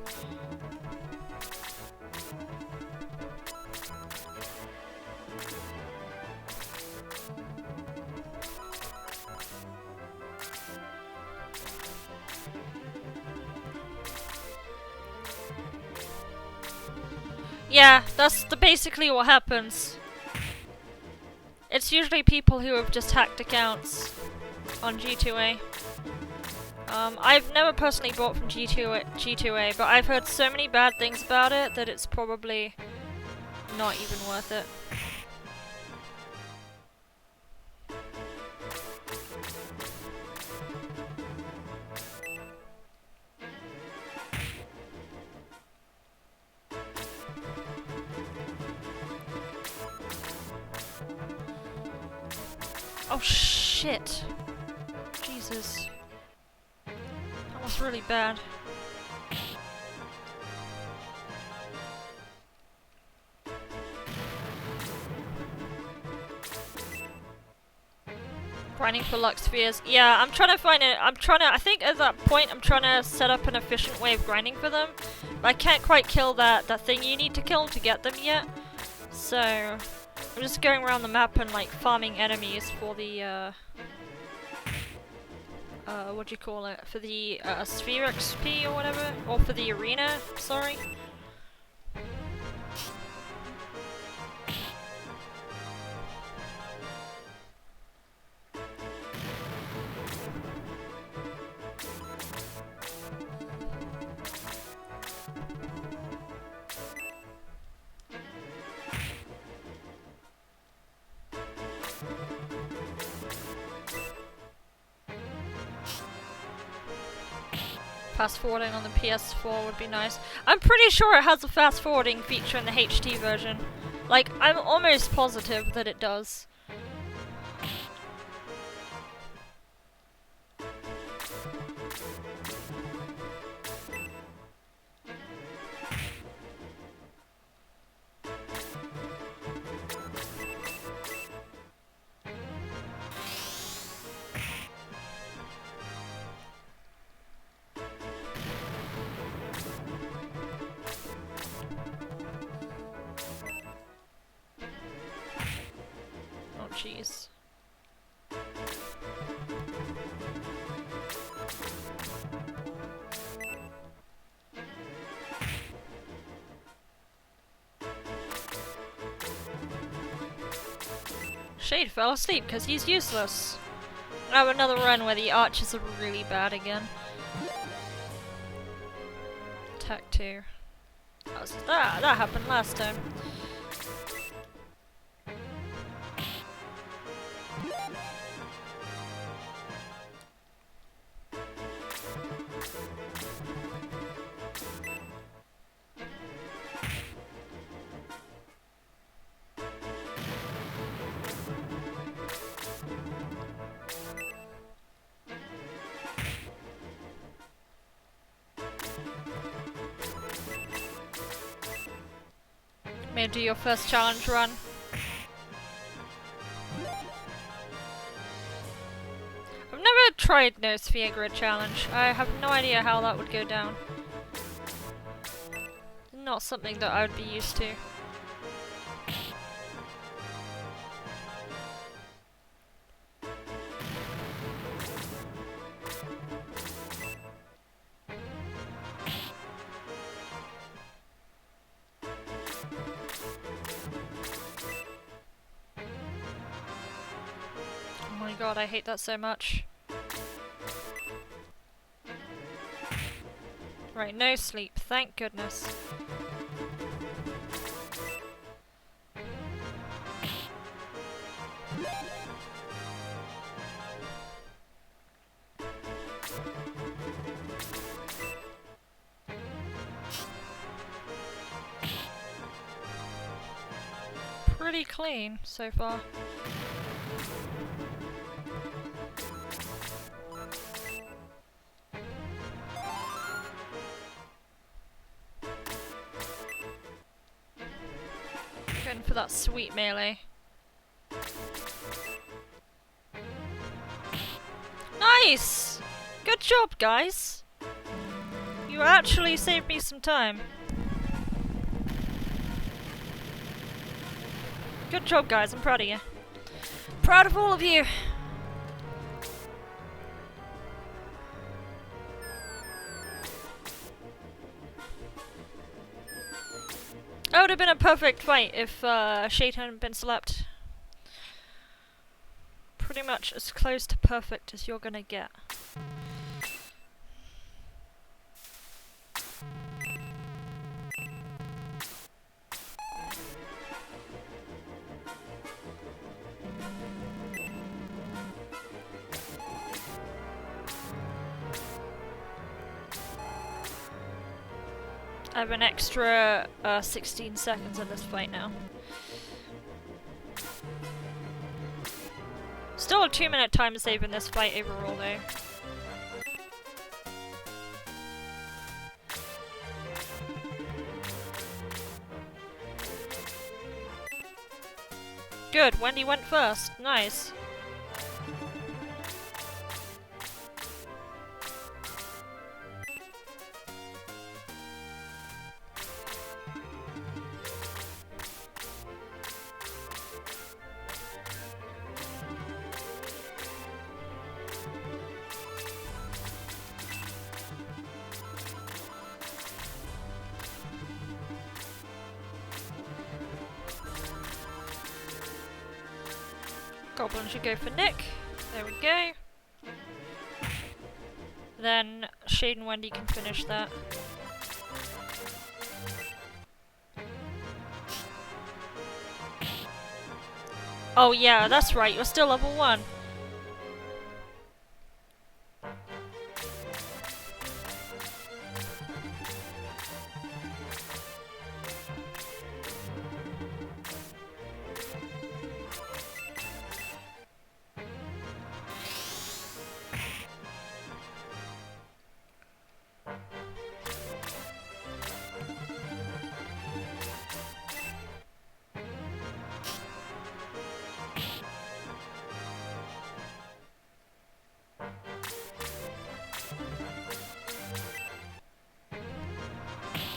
Yeah, that's basically what happens. It's usually people who have just hacked accounts on G2A. I've never personally bought from G2A, but I've heard so many bad things about it that it's probably not even worth it. Oh shit! Jesus. That was really bad. Grinding for Lux Spheres. Yeah, I'm trying to find it. I think at that point I'm trying to set up an efficient way of grinding for them. But I can't quite kill that thing you need to kill to get them yet. So I'm just going around the map and like farming enemies for the what do you call it? For the sphere XP or whatever, or for the arena. Sorry. Fast forwarding on the PS4 would be nice. I'm pretty sure it has a fast forwarding feature in the HD version. Like, I'm almost positive that it does. Jeez. Shade fell asleep because he's useless. I have another run where the archers are really bad again. Attack 2. That happened last time. May I do your first challenge run? I've never tried no Sphere Grid challenge. I have no idea how that would go down. Not something that I would be used to. Oh my god, I hate that so much. Right, no sleep, thank goodness. Pretty clean so far. Going for that sweet melee. Nice! Good job, guys! You actually saved me some time. Good job, guys. I'm proud of you. Proud of all of you. That would have been a perfect fight if Shade hadn't been slept. Pretty much as close to perfect as you're gonna get. I have an extra 16 seconds in this fight now. Still a 2-minute time save in this fight overall though. Good, Wendy went first. Nice. Goblin should go for Nick. There we go. Then Shade and Wendy can finish that. Oh yeah, that's right, you're still level 1.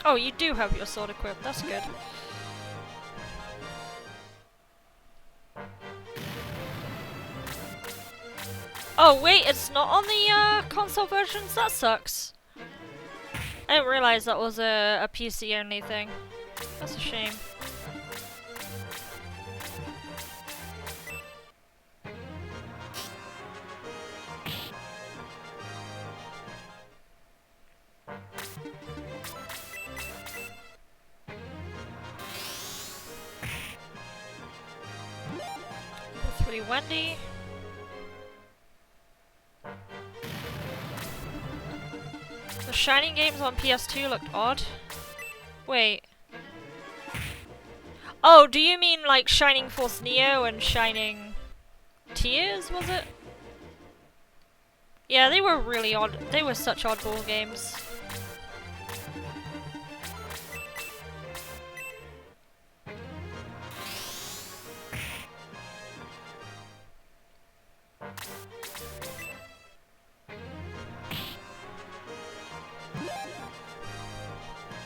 Oh, you do have your sword equipped, that's good. Oh wait, it's not on the console versions? That sucks. I didn't realise that was a PC only thing. That's a shame. Pretty Wendy. The Shining games on PS2 looked odd. Wait. Oh, do you mean like Shining Force Neo and Shining Tears, was it? Yeah, they were really odd. They were such oddball games.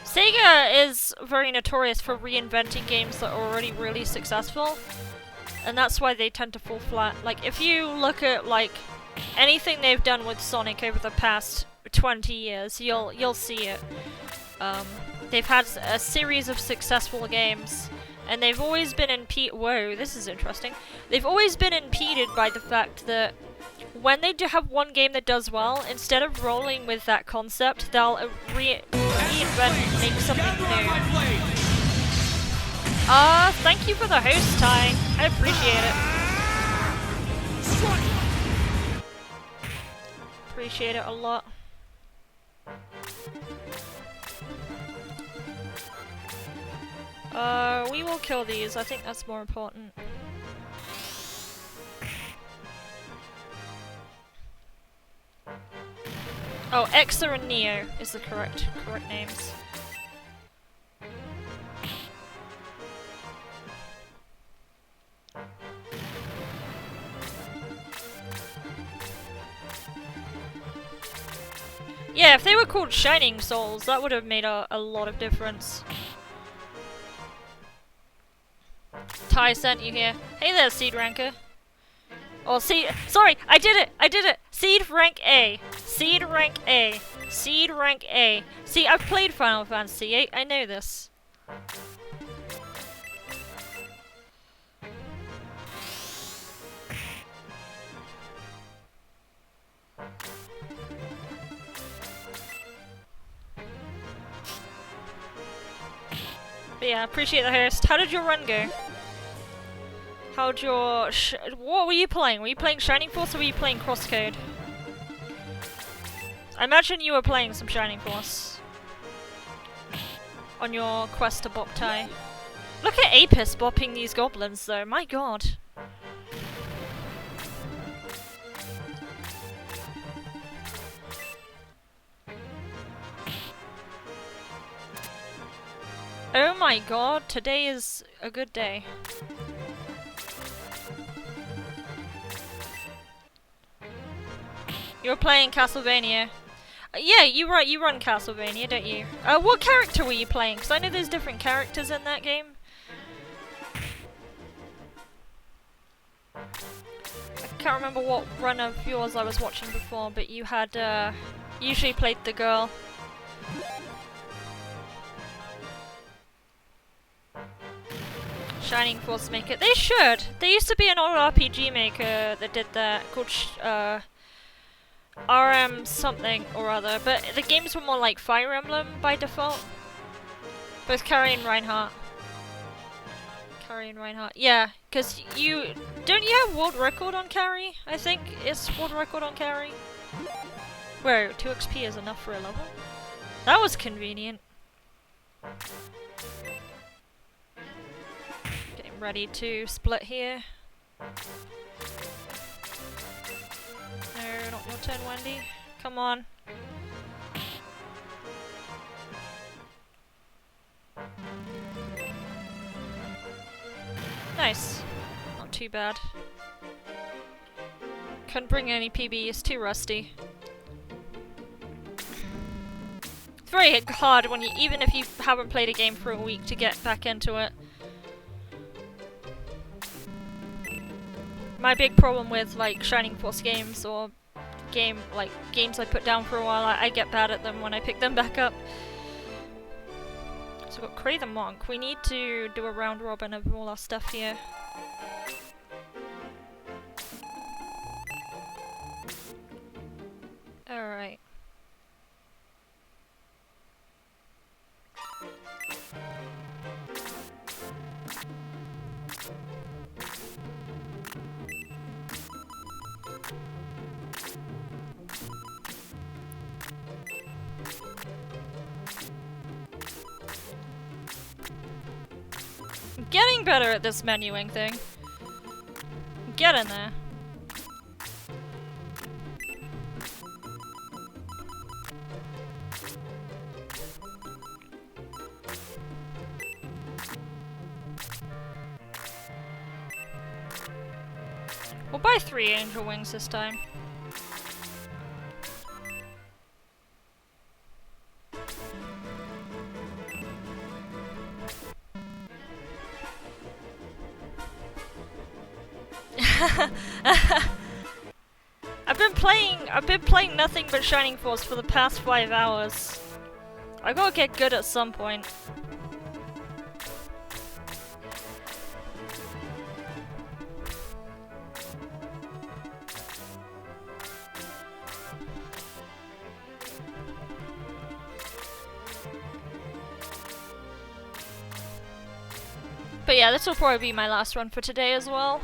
Sega is very notorious for reinventing games that are already really successful, and that's why they tend to fall flat. Like, if you look at like anything they've done with Sonic over the past 20 years, you'll see it. They've had a series of successful games, and they've always been whoa, this is interesting. They've always been impeded by the fact that when they do have one game that does well, instead of rolling with that concept, they'll reinvent and make something new. Thank you for the host, Ty. I appreciate it. Appreciate it a lot. We will kill these. I think that's more important. Oh, Exa and Neo is the correct names. Yeah, if they were called Shining Souls, that would have made a lot of difference. Ty sent you here. Hey there, Seed Ranker. Oh, sorry, I did it! Seed rank A. Seed rank A. Seed rank A. See, I've played Final Fantasy VIII, I know this. But yeah, appreciate the host. How did your run go? How'd your what were you playing? Were you playing Shining Force or were you playing Crosscode? I imagine you were playing some Shining Force on your quest to bop Ty. Look at Apis bopping these goblins though, my god. Oh my god, today is a good day. You're playing Castlevania. Yeah, you run Castlevania, don't you? What character were you playing? Because I know there's different characters in that game. I can't remember what run of yours I was watching before, but you had, usually played the girl. Shining Force Maker. They should! There used to be an old RPG maker that did that, called, RM something or other, but the games were more like Fire Emblem by default. Both Carrie and Reinhardt. Yeah, because don't you have world record on Carrie? I think it's world record on Carrie. Whoa, 2 XP is enough for a level? That was convenient. Getting ready to split here. No, not your turn, Wendy. Come on. Nice. Not too bad. Couldn't bring any PB, it's too rusty. It's very hard when even if you haven't played a game for a week to get back into it. My big problem with like Shining Force games or games I put down for a while, I get bad at them when I pick them back up. So we've got Cray the Monk. We need to do a round robin of all our stuff here. Alright. I'm getting better at this menuing thing. I'm getting there. We'll buy 3 angel wings this time. I've been playing nothing but Shining Force for the past 5 hours. I gotta get good at some point. But yeah, this will probably be my last run for today as well.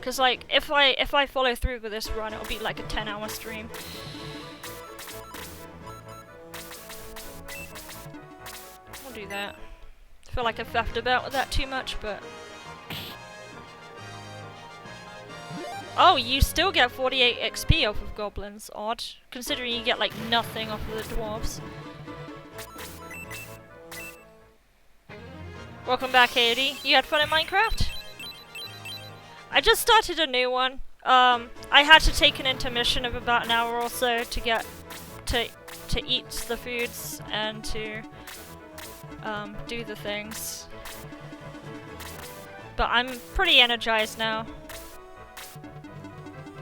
Cause like, if I follow through with this run, it'll be like a 10-hour stream. We'll do that. I feel like I've faffed about with that too much, but... Oh, you still get 48 XP off of goblins. Odd. Considering you get like nothing off of the dwarves. Welcome back, Katie. You had fun in Minecraft? I just started a new one. I had to take an intermission of about an hour or so to get to eat the foods and to do the things. But I'm pretty energized now.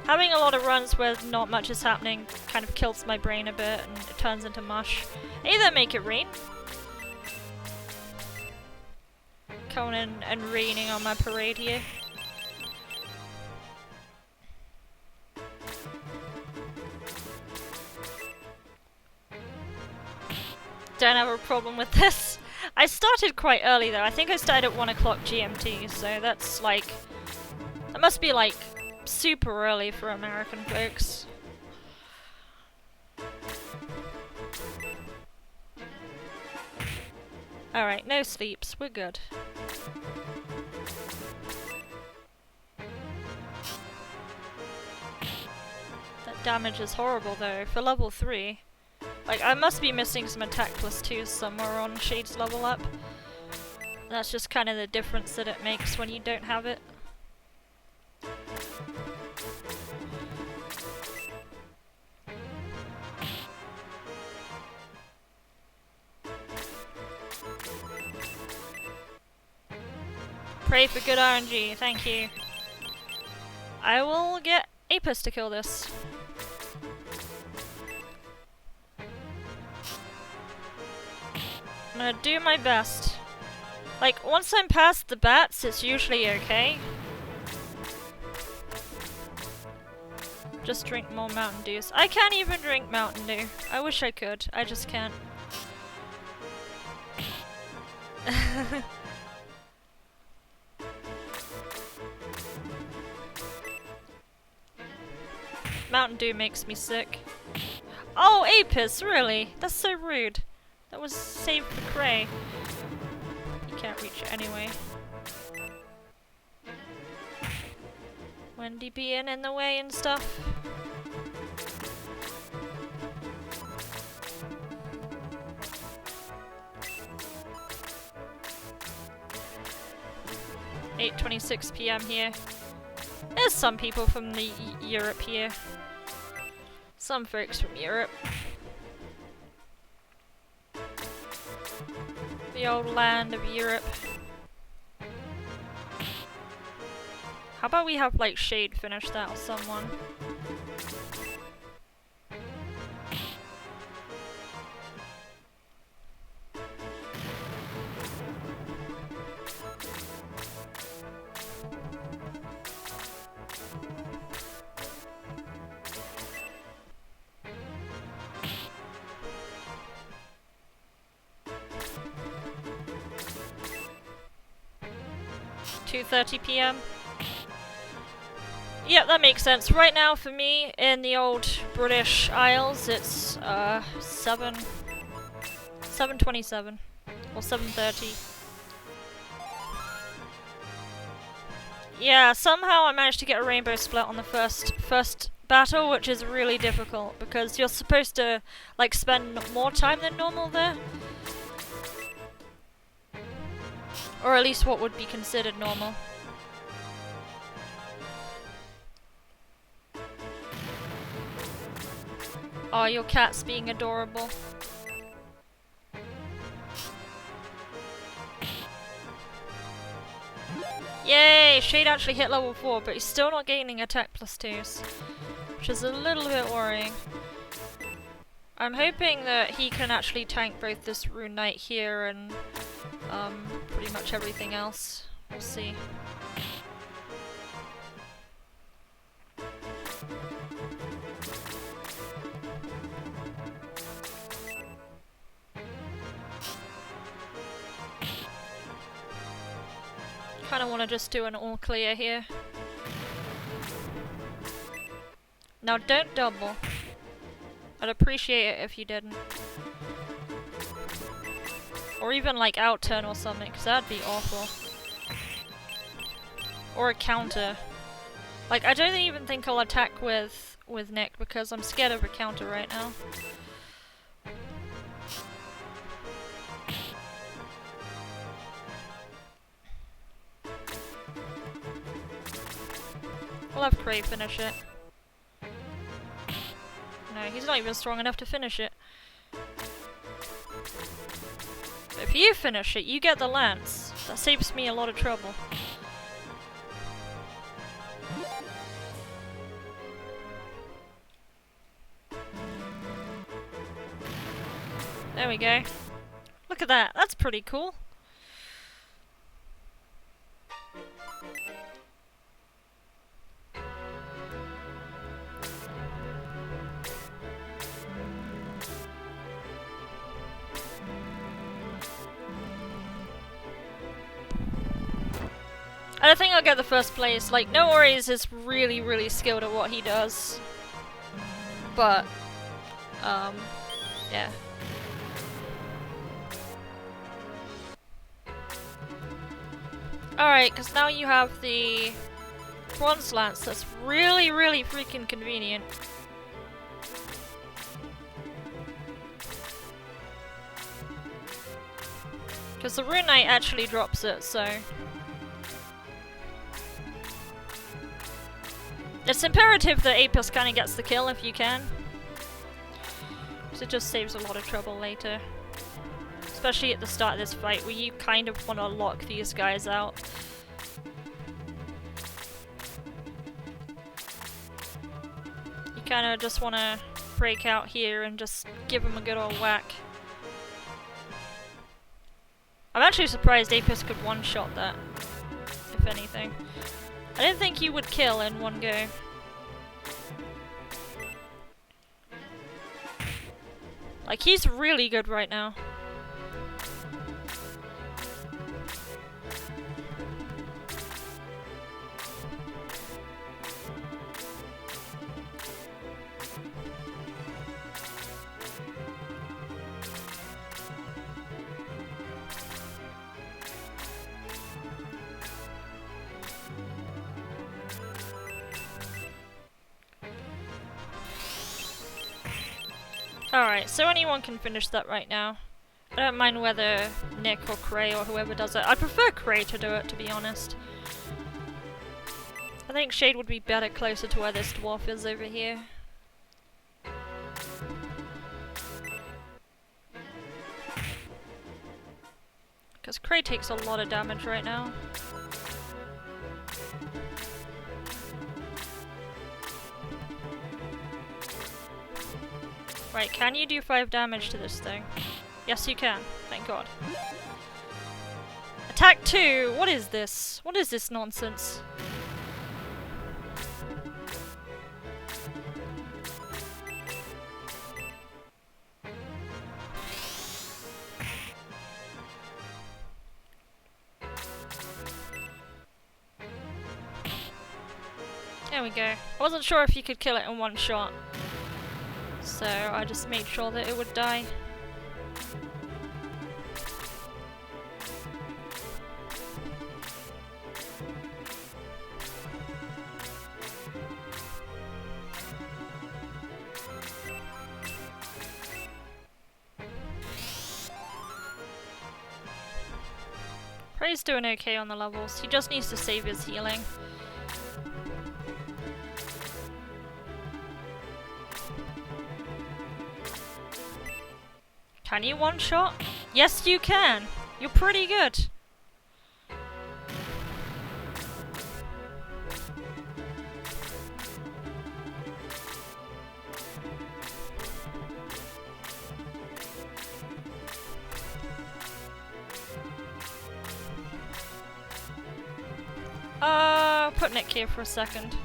Having a lot of runs where not much is happening kind of kills my brain a bit and it turns into mush. Either make it rain. Coming in and raining on my parade here. Don't have a problem with this. I started quite early though. I think I started at 1 o'clock GMT, so that's like... That must be like super early for American folks. Alright, no sleeps. We're good. That damage is horrible though. For level 3. Like, I must be missing some attack plus 2s somewhere on Shade's level up. That's just kind of the difference that it makes when you don't have it. Pray for good RNG, thank you. I will get Apis to kill this. I'm gonna do my best. Like, once I'm past the bats, it's usually okay. Just drink more Mountain Dews. I can't even drink Mountain Dew. I wish I could. I just can't. Mountain Dew makes me sick. Oh, Apis, really? That's so rude. That was saved for Cray. You can't reach it anyway. Wendy being in the way and stuff. (8:26 p.m. here. There's some people from the Europe here. Some folks from Europe. The old land of Europe. How about we have like Shade finish that or someone? (2:30 p.m.) Yep, that makes sense. Right now for me in the old British Isles it's 7:27 or 7:30. Yeah, somehow I managed to get a rainbow split on the first battle, which is really difficult because you're supposed to like spend more time than normal there. Or at least what would be considered normal. Oh, your cat's being adorable. Yay! Shade actually hit level 4, but he's still not gaining attack +2s. Which is a little bit worrying. I'm hoping that he can actually tank both this Rune Knight here and pretty much everything else. We'll see. Kinda wanna just do an all clear here. Now don't double. I'd appreciate it if you didn't. Or even like out turn or something, because that'd be awful. Or a counter. Like I don't even think I'll attack with Nick because I'm scared of a counter right now. We'll have Cray finish it. No, he's not even strong enough to finish it. But if you finish it, you get the lance. That saves me a lot of trouble. There we go. Look at that, that's pretty cool. I don't think I'll get the first place. Like, No Worries is really, really skilled at what he does. But, yeah. Alright, because now you have the Bronze Lance that's really, really freaking convenient. Because the Rune Knight actually drops it, so... It's imperative that Apis kind of gets the kill if you can. Because it just saves a lot of trouble later. Especially at the start of this fight where you kind of want to lock these guys out. You kind of just want to break out here and just give them a good old whack. I'm actually surprised Apis could one-shot that, if anything. I didn't think you would kill in one go. Like, he's really good right now. Alright, so anyone can finish that right now. I don't mind whether Nick or Cray or whoever does it. I prefer Cray to do it, to be honest. I think Shade would be better closer to where this dwarf is over here. Because Cray takes a lot of damage right now. Right, can you do 5 damage to this thing? Yes, you can. Thank God. Attack 2! What is this? What is this nonsense? There we go. I wasn't sure if you could kill it in one shot. So I just made sure that it would die. Prey's doing okay on the levels. He just needs to save his healing. Can you one-shot? Yes, you can! You're pretty good! Put Nick here for a second.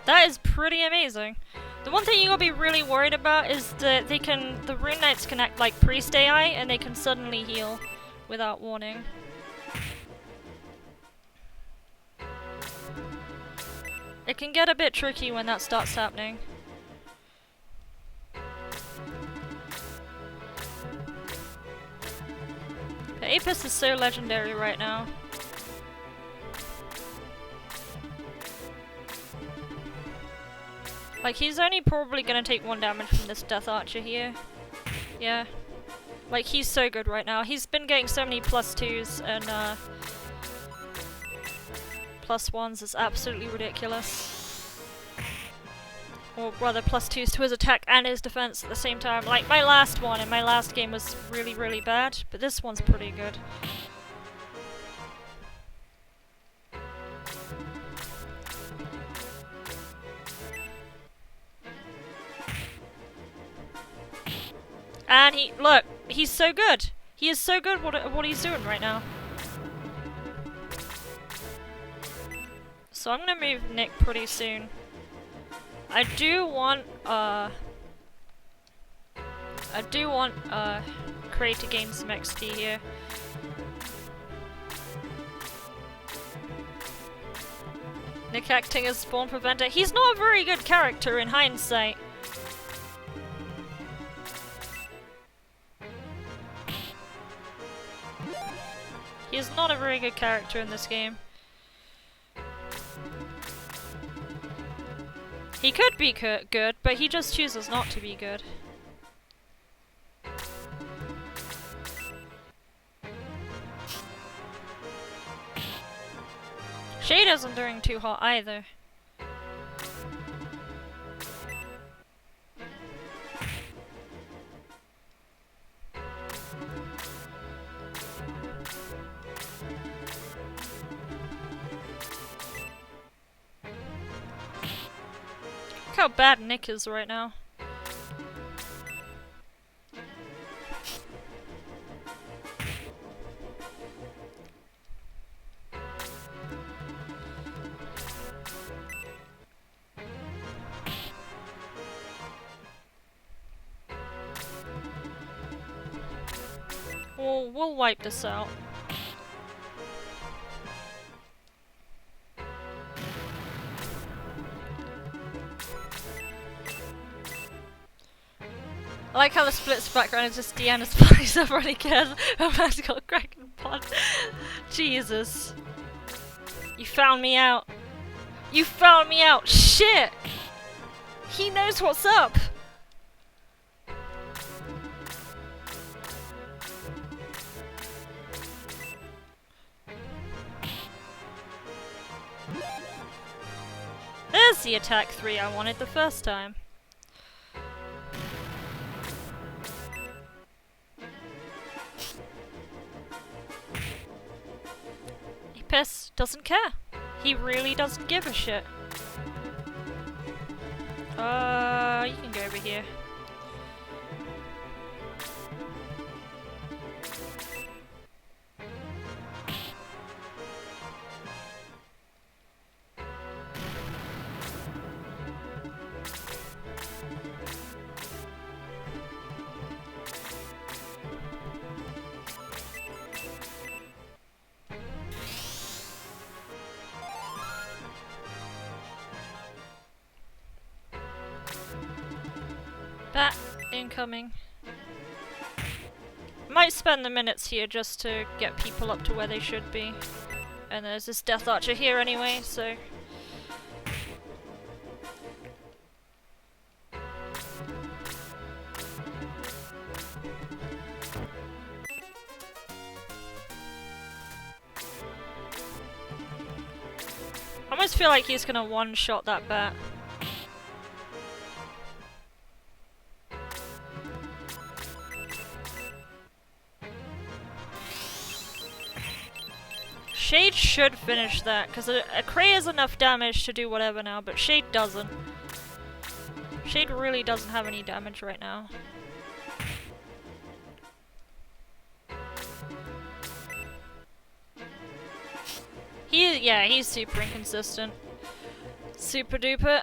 That is pretty amazing. The one thing you gotta be really worried about is that the Rune Knights can act like Priest AI and they can suddenly heal without warning. It can get a bit tricky when that starts happening. The Apis is so legendary right now. Like, he's only probably gonna take 1 damage from this Death Archer here. Yeah. Like, he's so good right now. He's been getting so many +2s and +1s. It's absolutely ridiculous. Or rather, +2s to his attack and his defense at the same time. Like, my last one in my last game was really, really bad, but this one's pretty good. And look, he's so good. He is so good at what he's doing right now. So I'm gonna move Nick pretty soon. I do want Cray to gain some XP here. Nick acting as Spawn Preventer. He's not a very good character in hindsight. He is not a very good character in this game. He could be good, but he just chooses not to be good. Shade isn't doing too hot either. Look how bad Nick is right now. We'll wipe this out. I like how the splits background is just Deanna's face. Everybody cares. Her man's got a cracking pod. Jesus. You found me out. You found me out. Shit! He knows what's up. There's the attack 3 I wanted the first time. Apis doesn't care. He really doesn't give a shit. You can go over here. Bat incoming. Might spend the minutes here just to get people up to where they should be. And there's this Death Archer here anyway, so... almost feel like he's gonna one-shot that bat. Shade should finish that, because a Cray has enough damage to do whatever now, but Shade doesn't. Shade really doesn't have any damage right now. He's super inconsistent. Super duper.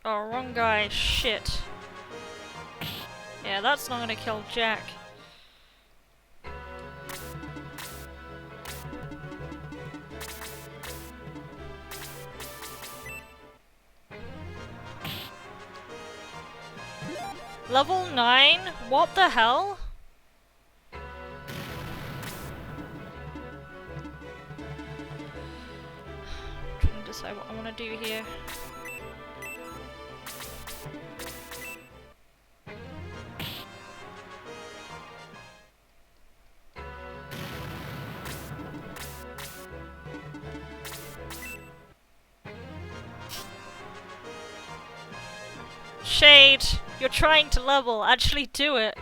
Oh, wrong guy. Shit. Yeah, that's not gonna kill Jack. Level 9? What the hell? I'm trying to decide what I want to do here. Shade, you're trying to level. Actually do it.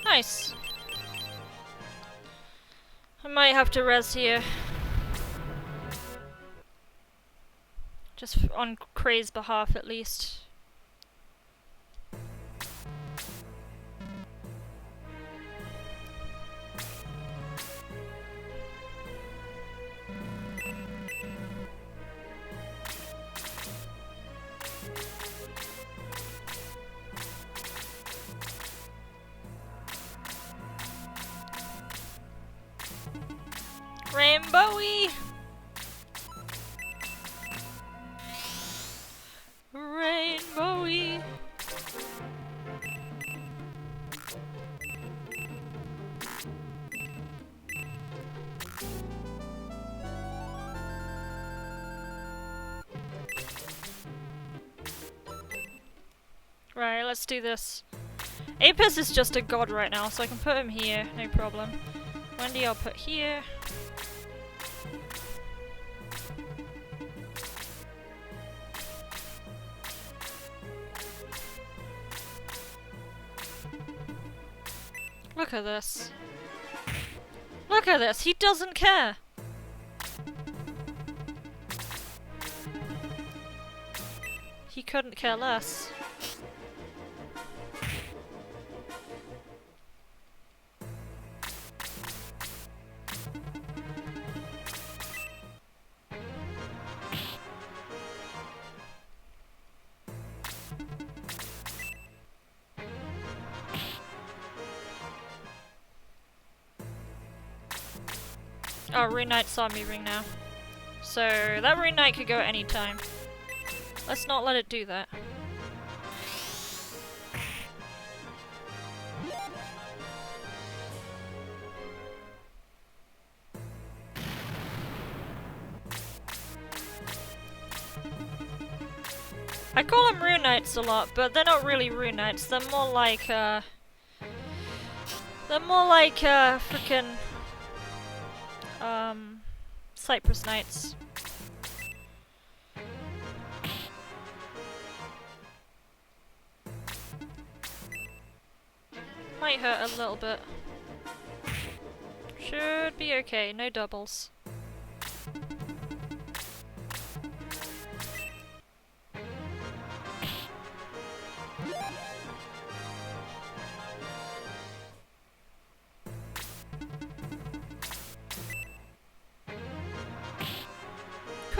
Nice. I might have to res here. Just on Cray's behalf, at least. Rainbowy! Rainbowy! Right, let's do this. Apis is just a god right now, so I can put him here, no problem. Wendy I'll put here. Look at this. Look at this, he doesn't care! He couldn't care less. Oh, Rune Knight saw me ring now. So, that Rune Knight could go at any time. Let's not let it do that. I call them Rune Knights a lot, but they're not really Rune Knights. They're more like, frickin', Cypress Knights. Might hurt a little bit. Should be okay, no doubles.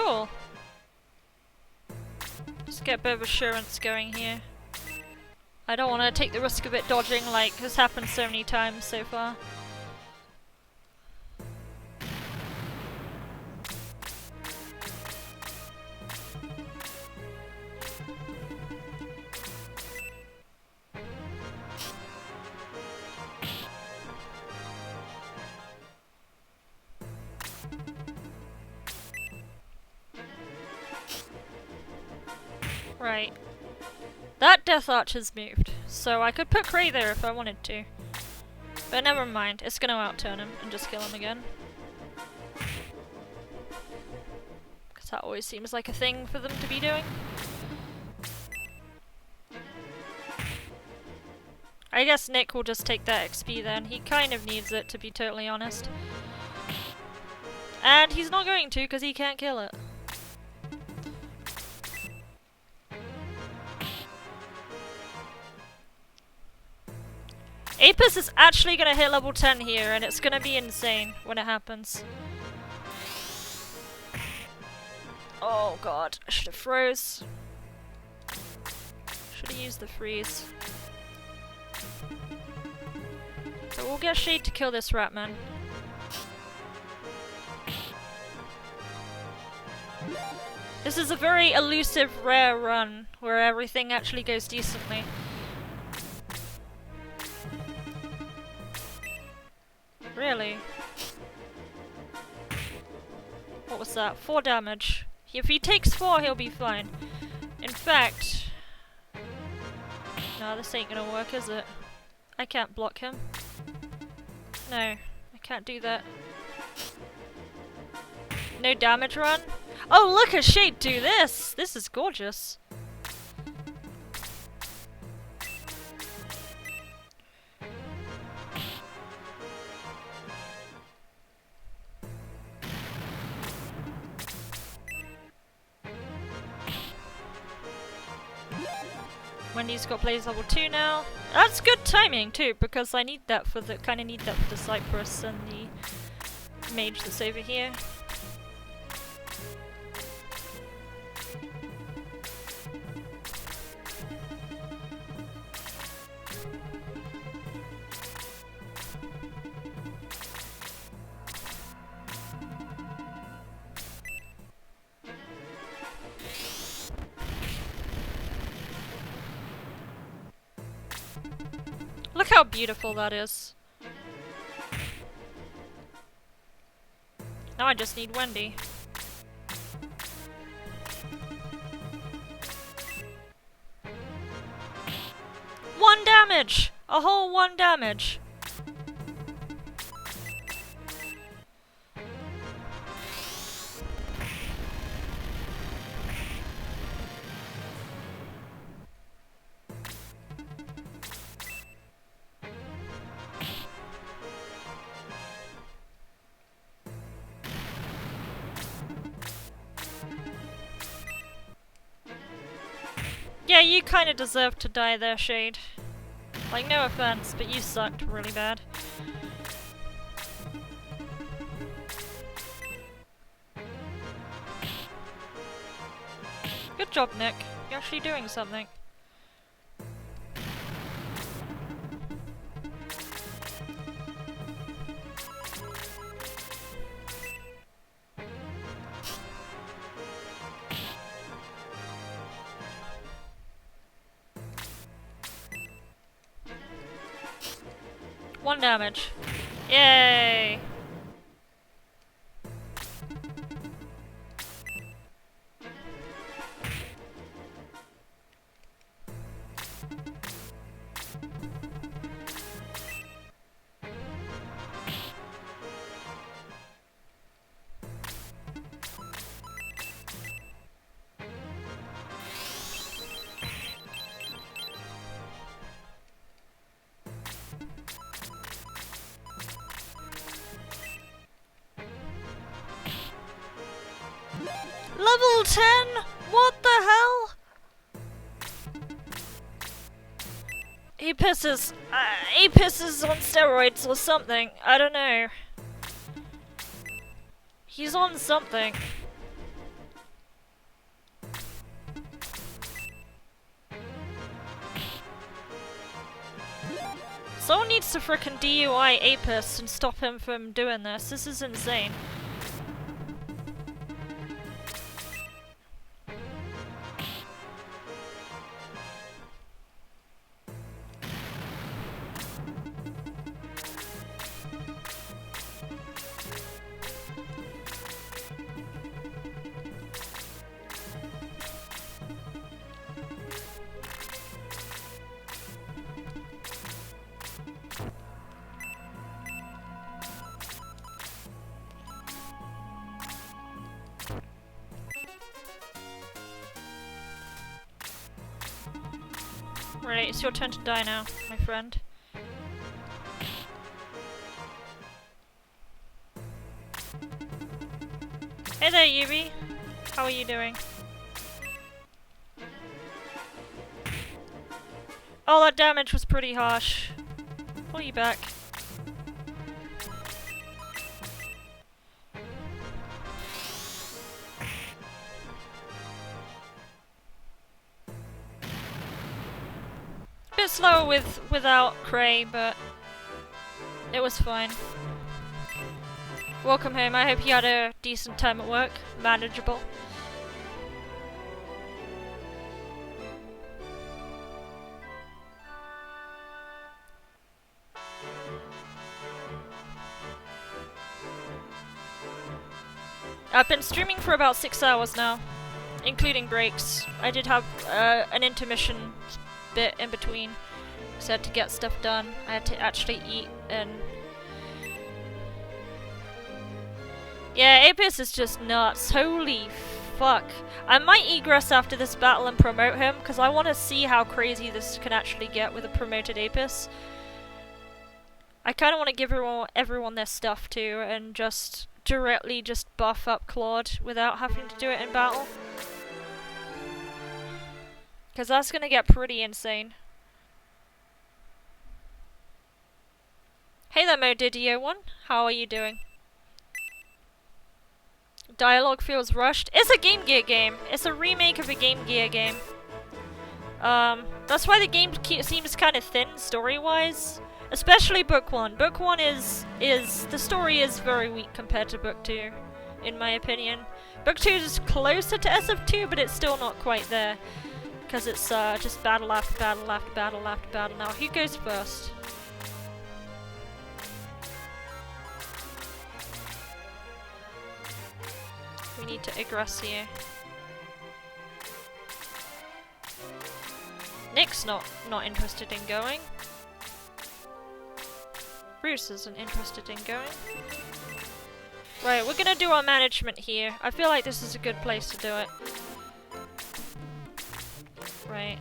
Cool. Just get a bit of assurance going here. I don't want to take the risk of it dodging like has happened so many times so far. Right. That Death Arch has moved, so I could put Cray there if I wanted to. But never mind, it's gonna outturn him and just kill him again. Because that always seems like a thing for them to be doing. I guess Nick will just take that XP then. He kind of needs it, to be totally honest. And he's not going to, because he can't kill it. Apis is actually gonna hit level 10 here, and it's gonna be insane when it happens. Oh god, I should have froze. Should have used the freeze. So we'll get Shade to kill this Ratman. This is a very elusive, rare run, where everything actually goes decently. Really? What was that? 4 damage. If he takes 4, he'll be fine. In fact... No, this ain't gonna work, is it? I can't block him. No, I can't do that. No damage run? Oh, look at Shade do this! This is gorgeous. Wendy's got plays level 2 now. That's good timing too, because I need that for the need that for the Cypress and the mage that's over here. Look how beautiful that is. Now I just need Wendy. One damage! A whole 1 damage! Yeah, you kinda deserve to die there, Shade. Like, no offense, but you sucked really bad. Good job, Nick. You're actually doing something. One damage. Yay! Level 10? What the hell? Apis is on steroids or something. I don't know. He's on something. Someone needs to frickin' DUI Apis and stop him from doing this. This is insane. Right, it's your turn to die now, my friend. Hey there, Yubi. How are you doing? Oh, that damage was pretty harsh. Pull you back. Bit slower without Cray, but it was fine. Welcome home. I hope you had a decent time at work. Manageable. I've been streaming for about 6 hours now, including breaks. I did have an intermission bit in between, because I had to get stuff done. I had to actually eat, and yeah, Apis is just nuts. Holy fuck. I might egress after this battle and promote him, because I want to see how crazy this can actually get with a promoted Apis. I kind of want to give everyone their stuff too, and just directly just buff up Claude without having to do it in battle. Because that's going to get pretty insane. Hey there, Modidio1. How are you doing? Dialogue feels rushed. It's a Game Gear game. It's a remake of a Game Gear game. That's why the game seems kind of thin story-wise. Especially Book 1. Book 1 the story is very weak compared to Book 2, in my opinion. Book 2 is closer to SF2, but it's still not quite there. Because it's just battle after battle after battle after battle. Now, who goes first? We need to aggress here. Nick's not interested in going. Bruce isn't interested in going. Right, we're gonna do our management here. I feel like this is a good place to do it. Right.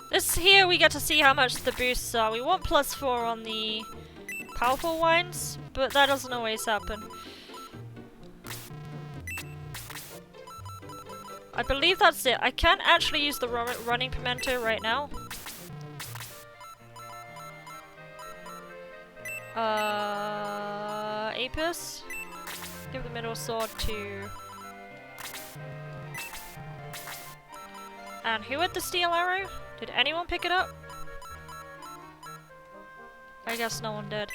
This here we get to see how much the boosts are. We want +4 on the powerful wines, but that doesn't always happen. I believe that's it. I can't actually use the running pimento right now. Apis? Give the middle sword to... And who had the steel arrow? Did anyone pick it up? I guess no one did.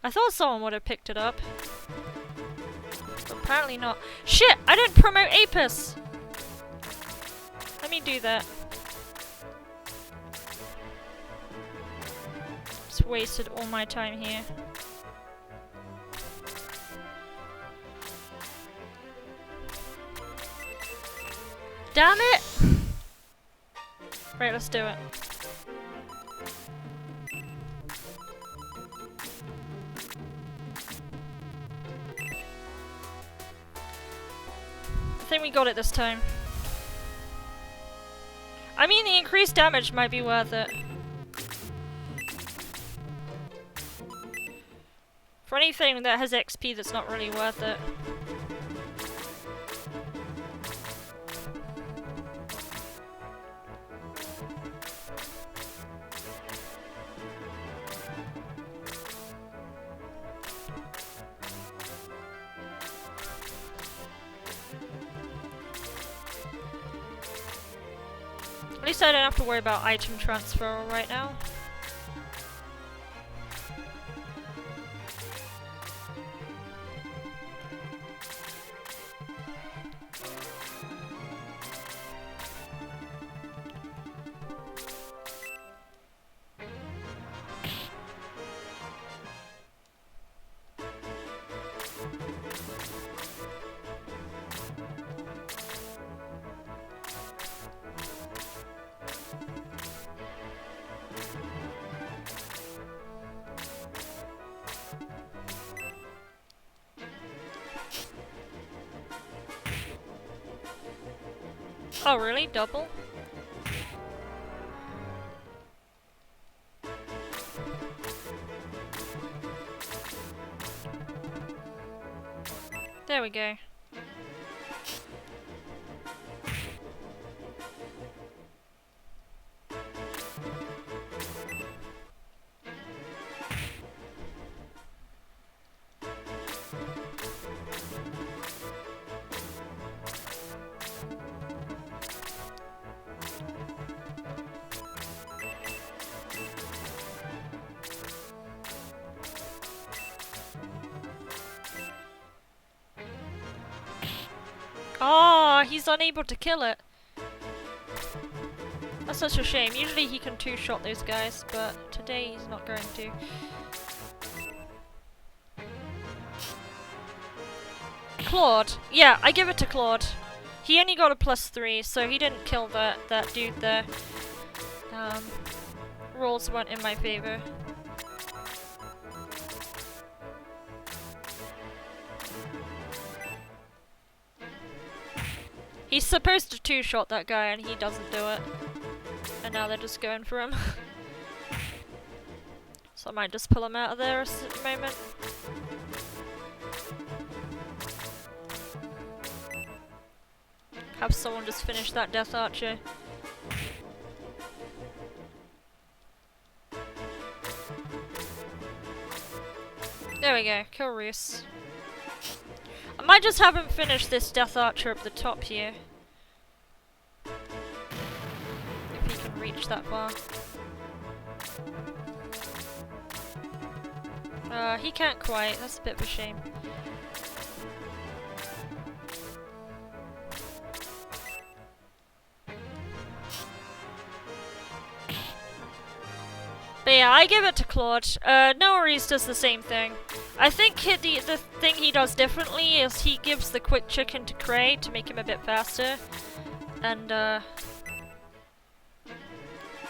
I thought someone would have picked it up. But apparently not. Shit! I didn't promote Apis! Let me do that. Just wasted all my time here. Damn it! Right, let's do it. I think we got it this time. I mean, the increased damage might be worth it. For anything that has XP that's not really worth it. At least I don't have to worry about item transfer right now. Oh really? Double? There we go. Oh, he's unable to kill it. That's such a shame. Usually he can two-shot those guys, but today he's not going to. Claude. Yeah, I give it to Claude. He only got a +3, so he didn't kill that dude there. Rolls went in my favor. He's supposed to two-shot that guy and he doesn't do it. And now they're just going for him. So I might just pull him out of there at a moment. Have someone just finish that Death Archer. There we go, kill Reese. I might just have him finish this Death Archer up the top here. If he can reach that far. He can't quite, that's a bit of a shame. But yeah, I give it to Claude. Noaris does the same thing. I think the thing he does differently is he gives the quick chicken to Cray to make him a bit faster. And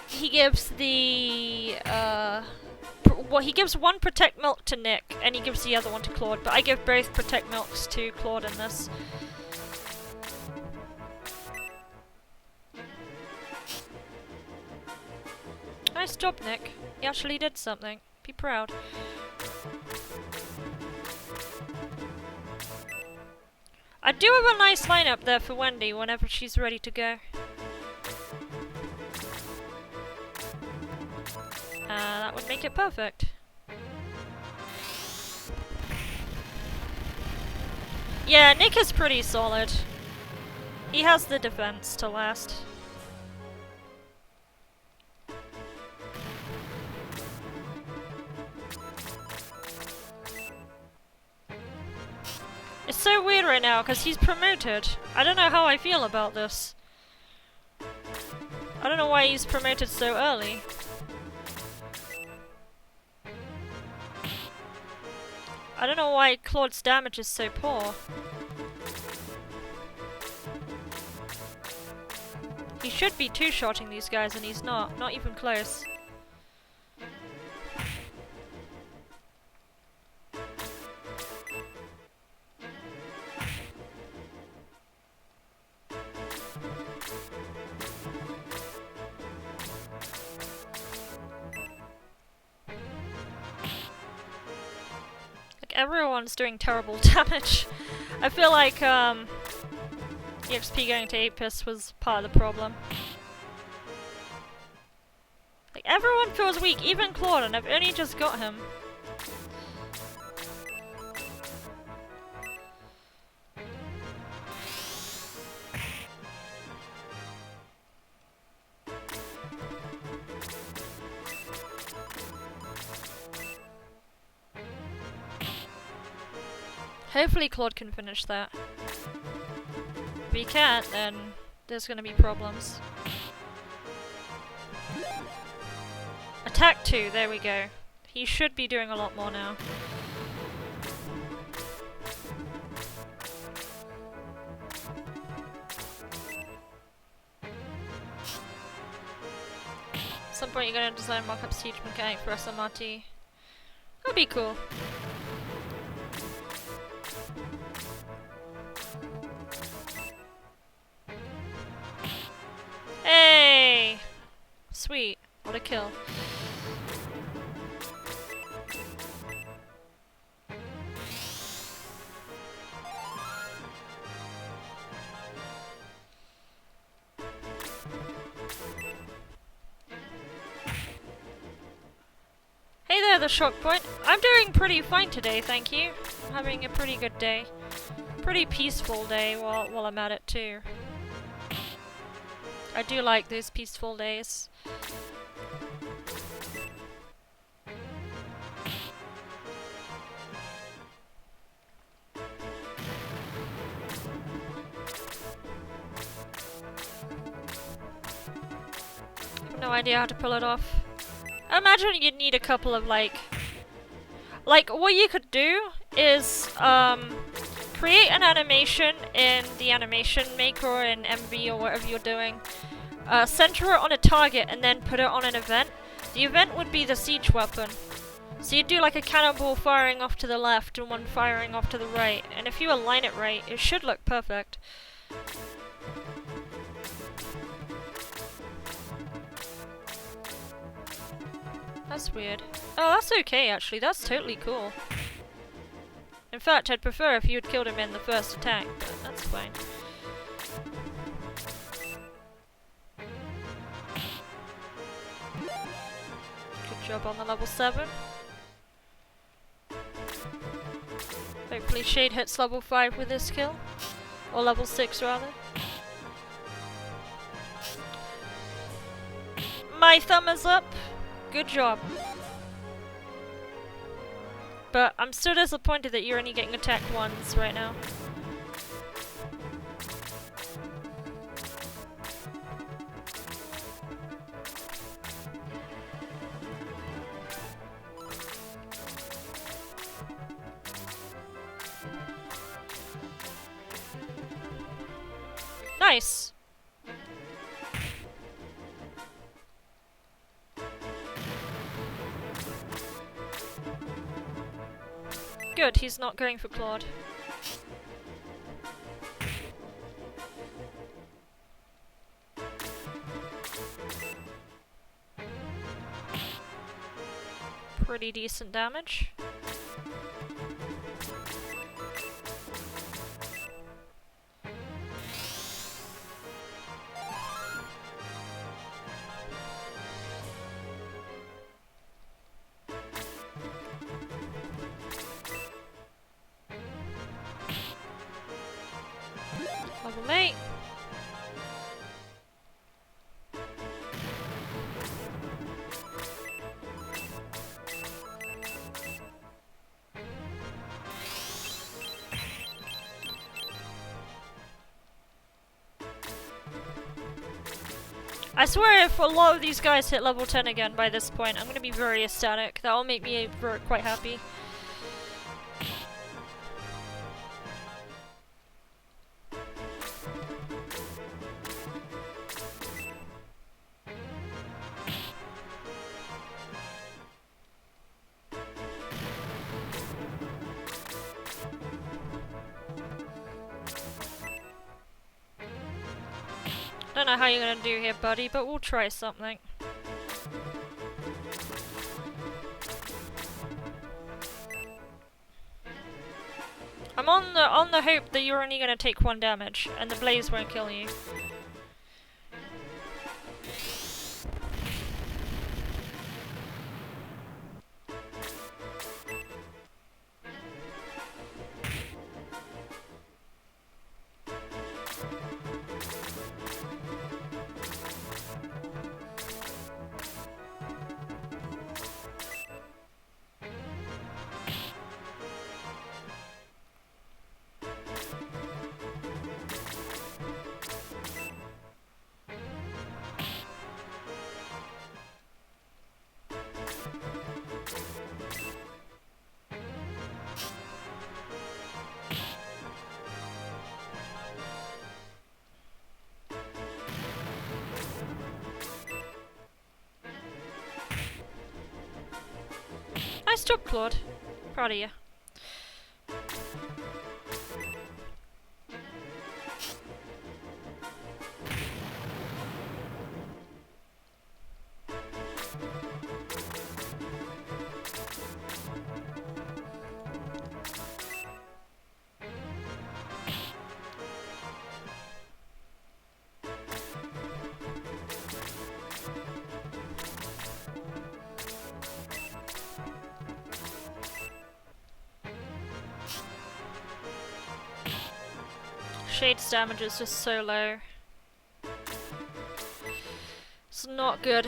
he gives the well, he gives one Protect Milk to Nick, and he gives the other one to Claude, but I give both Protect Milks to Claude in this. Nice job, Nick. You actually did something. Be proud. I do have a nice lineup there for Wendy whenever she's ready to go. That would make it perfect. Yeah, Nick is pretty solid. He has the defense to last. It's so weird right now because he's promoted. I don't know how I feel about this. I don't know why he's promoted so early. I don't know why Claude's damage is so poor. He should be two-shotting these guys and he's not. Not even close. Everyone's doing terrible damage. I feel like EXP going to 8-piss was part of the problem. Like everyone feels weak, even Claude, and I've only just got him. Hopefully Claude can finish that. If he can't, then there's gonna be problems. Attack 2, there we go. He should be doing a lot more now. At some point you're gonna design mock-up siege mechanic for SMRT. That'd be cool. Hey! Sweet. What a kill. Hey there, the shock point. I'm doing pretty fine today, thank you. I'm having a pretty good day. Pretty peaceful day while I'm at it too. I do like those peaceful days. I have no idea how to pull it off. I imagine you'd need a couple of like what you could do is create an animation in the animation maker or in MV or whatever you're doing. Center it on a target and then put it on an event. The event would be the siege weapon. So you'd do like a cannonball firing off to the left and one firing off to the right. And if you align it right, it should look perfect. That's weird. Oh, that's okay actually, that's totally cool. In fact, I'd prefer if you had killed him in the first attack, but that's fine. Good job on the level 7. Hopefully Shade hits level 5 with this kill. Or level 6 rather. My thumb is up. Good job. But I'm still disappointed that you're only getting attacked once right now. Nice! Good, he's not going for Claude. Pretty decent damage. Level 8. I swear if a lot of these guys hit level 10 again by this point, I'm gonna be very ecstatic. That'll make me quite happy. Don't know how you're gonna do here, buddy, but we'll try something. I'm on the hope that you're only gonna take 1 damage, and the blaze won't kill you. job, Claude. Proud of you. Shade's damage is just so low. It's not good.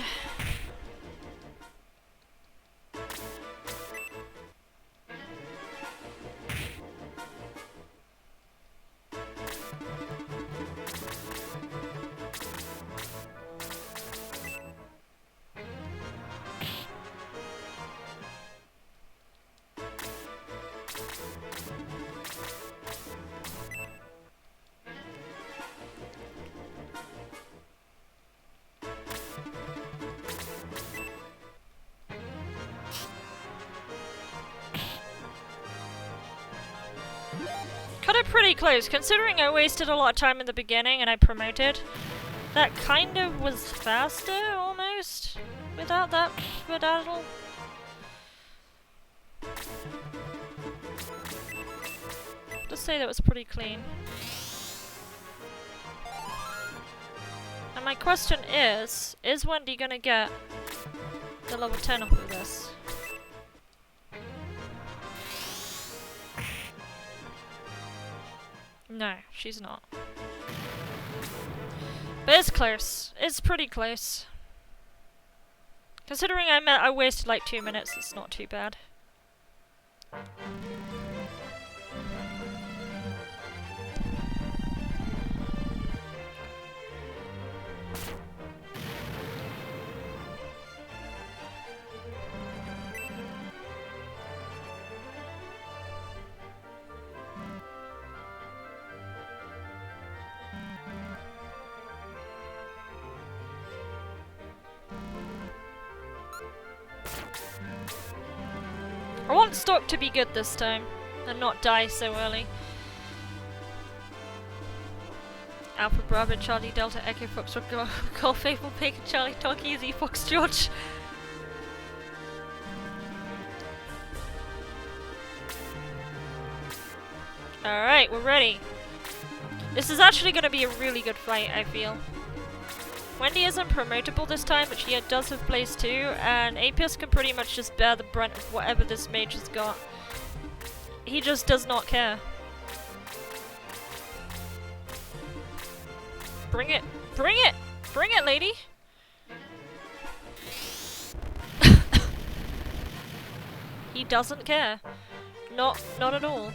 Cut it pretty close, considering I wasted a lot of time in the beginning and I promoted. That kind of was faster, almost, without that skedaddle. Just say that was pretty clean. And my question is Wendy gonna get the level 10 off of this? No, she's not. But it's close. It's pretty close. Considering I wasted like 2 minutes, it's not too bad. I want stock to be good this time, and not die so early. Alpha Bravo, Charlie Delta, Echo Fox, Golf Faithful, Bacon, Charlie, Talkie, Z Fox, George. Alright, we're ready. This is actually going to be a really good fight, I feel. Wendy isn't promotable this time, but she does have Blaze 2, and Apius can pretty much just bear the brunt of whatever this mage has got. He just does not care. Bring it! Bring it! Bring it, lady! He doesn't care. Not at all.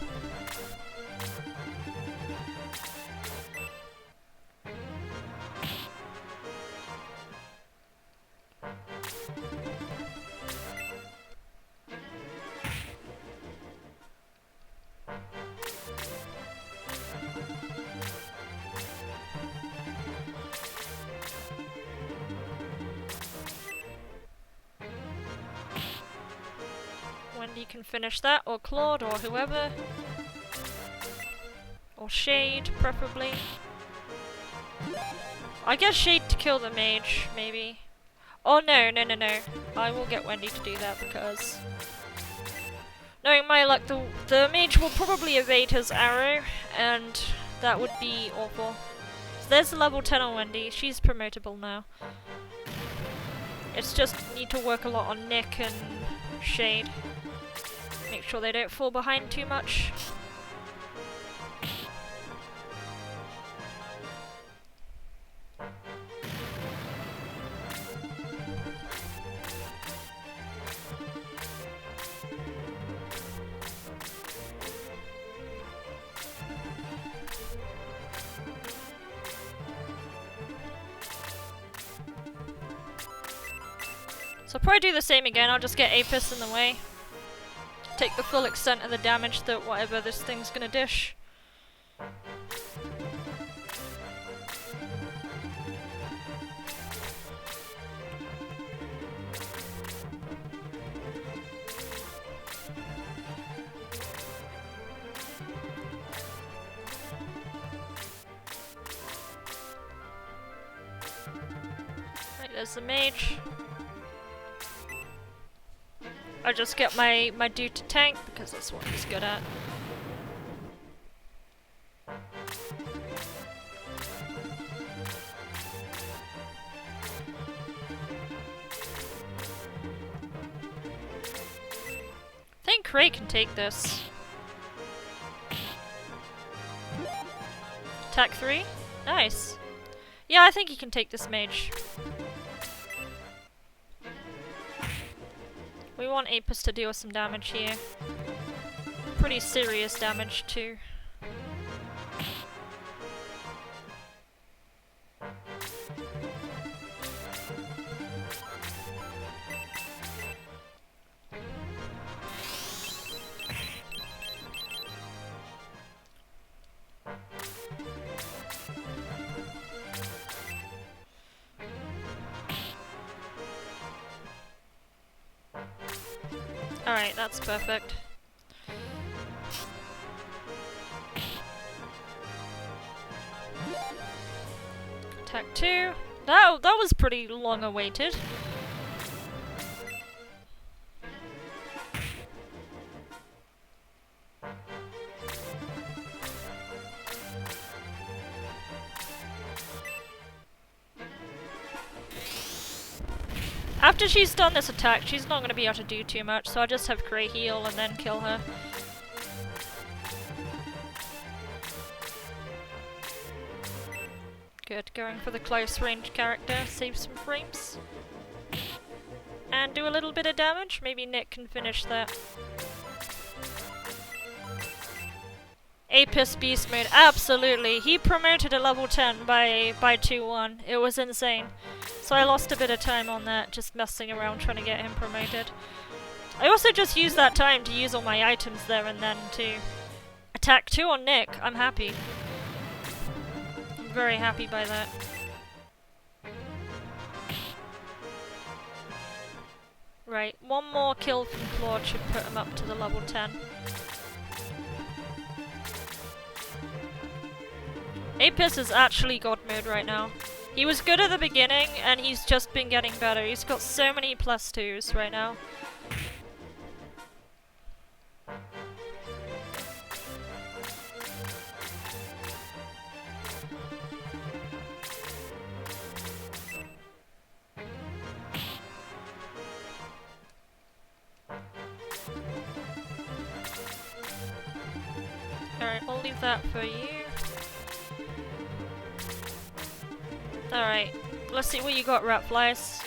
Wendy can finish that, or Claude, or whoever. Or Shade, preferably. I guess Shade to kill the mage, maybe. Oh no. I will get Wendy to do that because... knowing my luck, the mage will probably evade his arrow, and that would be awful. So there's the level 10 on Wendy, she's promotable now. It's just need to work a lot on Nick and Shade. Make sure they don't fall behind too much. So I'll probably do the same again, I'll just get Apis in the way. Take the full extent of the damage that whatever this thing's gonna dish. there's the mage. I just get my dude to tank because that's what he's good at. I think Cray can take this. Attack 3? Nice. Yeah, I think he can take this mage. We want Apis to deal some damage here. Pretty serious damage too. Alright, that's perfect. Attack 2. That was pretty long awaited. After she's done this attack, she's not going to be able to do too much, so I'll just have Cray heal and then kill her. Good, going for the close range character, save some frames. And do a little bit of damage, maybe Nick can finish that. Apis Beast Mode, absolutely! He promoted a level 10 by 2-1, it was insane. So I lost a bit of time on that, just messing around trying to get him promoted. I also just used that time to use all my items there and then to attack 2 on Nick. I'm happy. I'm very happy by that. Right, one more kill from Claude should put him up to the level 10. Apis is actually God mode right now. He was good at the beginning, and he's just been getting better. He's got so many +2s right now. Alright, we'll leave that for you. Alright, let's see what you got, Rat Flies.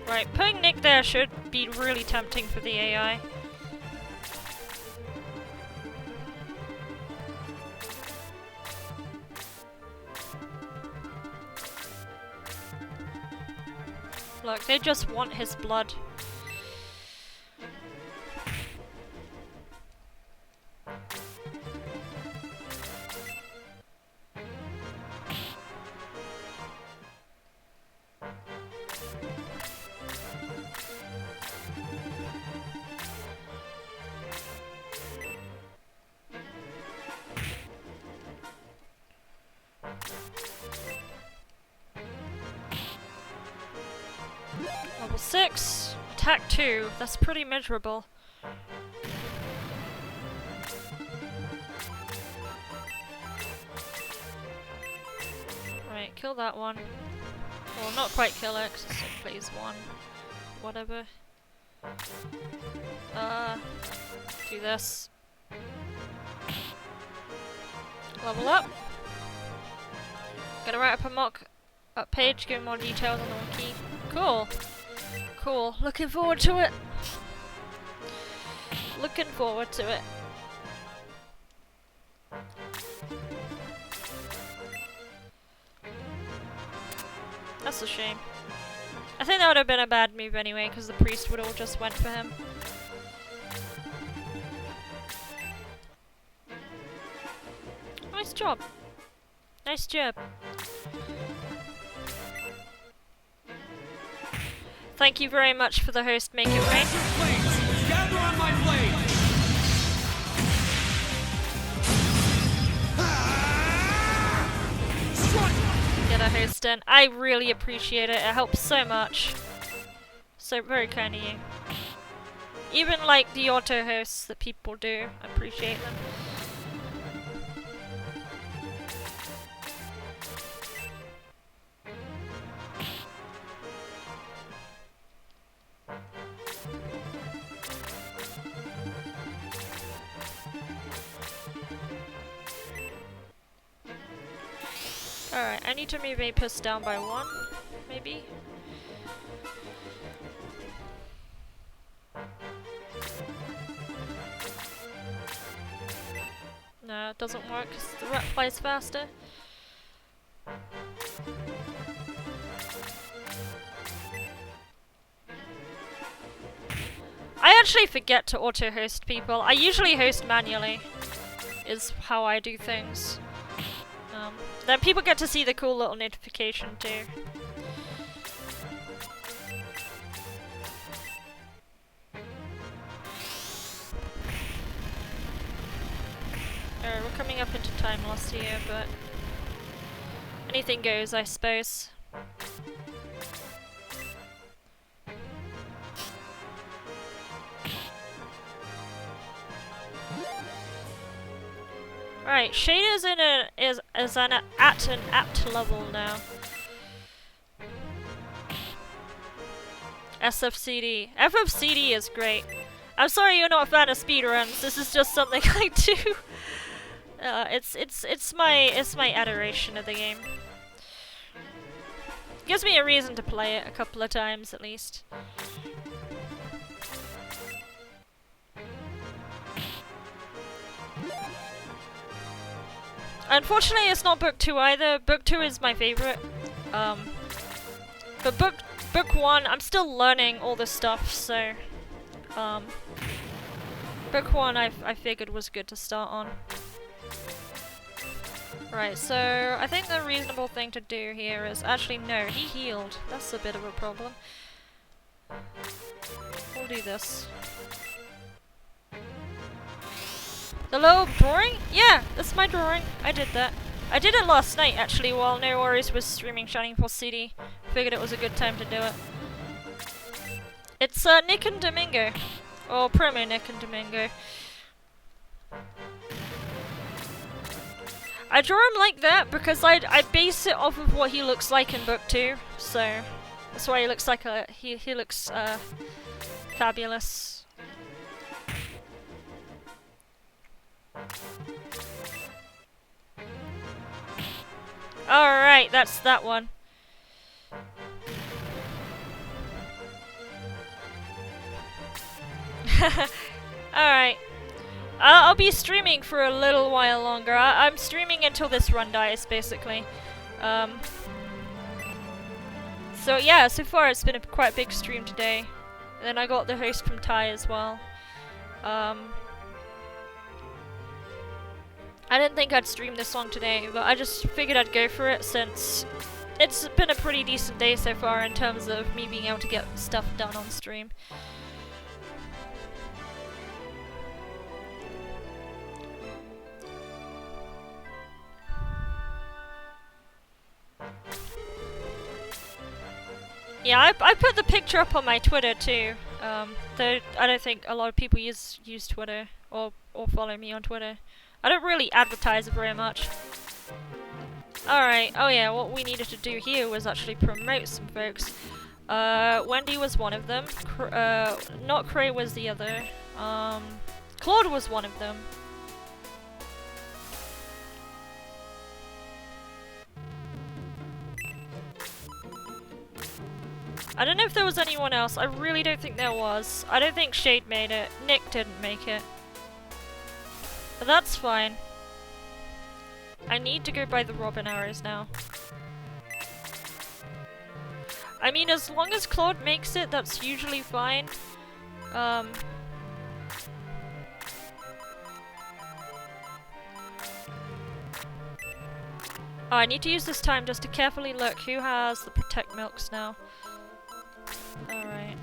Right, putting Nick there should be really tempting for the AI. Look, they just want his blood. Level 6, attack 2, that's pretty miserable. Right, kill that one. Well, not quite kill it, 'cause it still plays 1. Whatever. Do this. Level up. Gonna write up a mock-up page, give more details on the wiki. Cool. Cool. Looking forward to it. Looking forward to it. That's a shame. I think that would have been a bad move anyway, because the priest would all just went for him. Nice job. Nice job. Thank you very much for the host, Make It Rain. Flames, gather on my blade. Get a host in. I really appreciate it. It helps so much. So very kind of you. Even like the auto hosts that people do, I appreciate them. Alright, I need to move Apis down by 1, maybe? No, it doesn't work because the rat flies faster. I actually forget to auto-host people. I usually host manually, is how I do things. Then people get to see the cool little notification too. Alright, we're coming up into time loss here, but anything goes, I suppose. Right, Shade is at an apt level now. SFCD. FFCD is great. I'm sorry you're not a fan of speedruns. This is just something I do. It's my adoration of the game. Gives me a reason to play it a couple of times at least. Unfortunately, it's not book 2 either. Book 2 is my favorite. But book 1, I'm still learning all this stuff, so book 1 I figured was good to start on. Right, so I think the reasonable thing to do here is actually no, he healed. That's a bit of a problem. We'll do this. The little drawing? Yeah, that's my drawing. I did that. I did it last night actually while No Worries was streaming Shining Force CD. Figured it was a good time to do it. It's Nick and Domingo. Or promo Nick and Domingo. I draw him like that because I base it off of what he looks like in book 2. So that's why he looks like he looks fabulous. Alright, that's that one. Alright. I'll be streaming for a little while longer. I'm streaming until this run dies, basically. So yeah, so far it's been a quite big stream today. And then I got the host from Ty as well. I didn't think I'd stream this long today, but I just figured I'd go for it since it's been a pretty decent day so far in terms of me being able to get stuff done on stream. Yeah, I put the picture up on my Twitter too, though I don't think a lot of people use Twitter or follow me on Twitter. I don't really advertise very much. Alright, oh yeah, what we needed to do here was actually promote some folks. Wendy was one of them, not Cray was the other, Claude was one of them. I don't know if there was anyone else, I really don't think there was. I don't think Shade made it, Nick didn't make it. But that's fine. I need to go buy the Robin arrows now. I mean, as long as Claude makes it, that's usually fine. Oh, I need to use this time just to carefully look who has the Protect Milks now. Alright.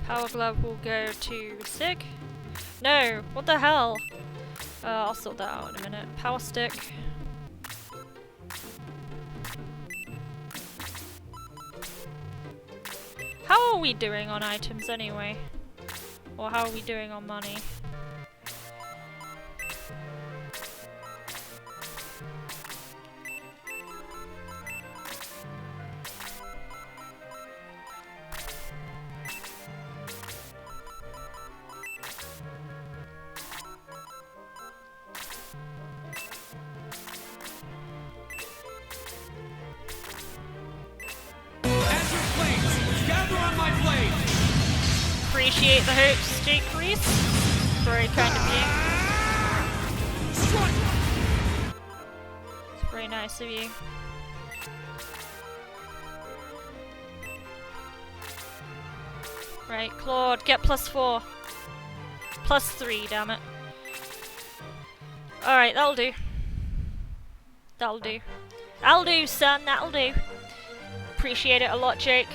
Power Glove will go to Sig. No! What the hell? I'll sort that out in a minute. Power Stick. How are we doing on items anyway? Or how are we doing on money? As your flames gather on my blade. Appreciate the hopes, Jake Reese. Very kind of you. Strike! It's very nice of you. Right, Claude, get +4. +3, damn it. Alright, that'll do. That'll do. That'll do, son, that'll do. Appreciate it a lot, Jake.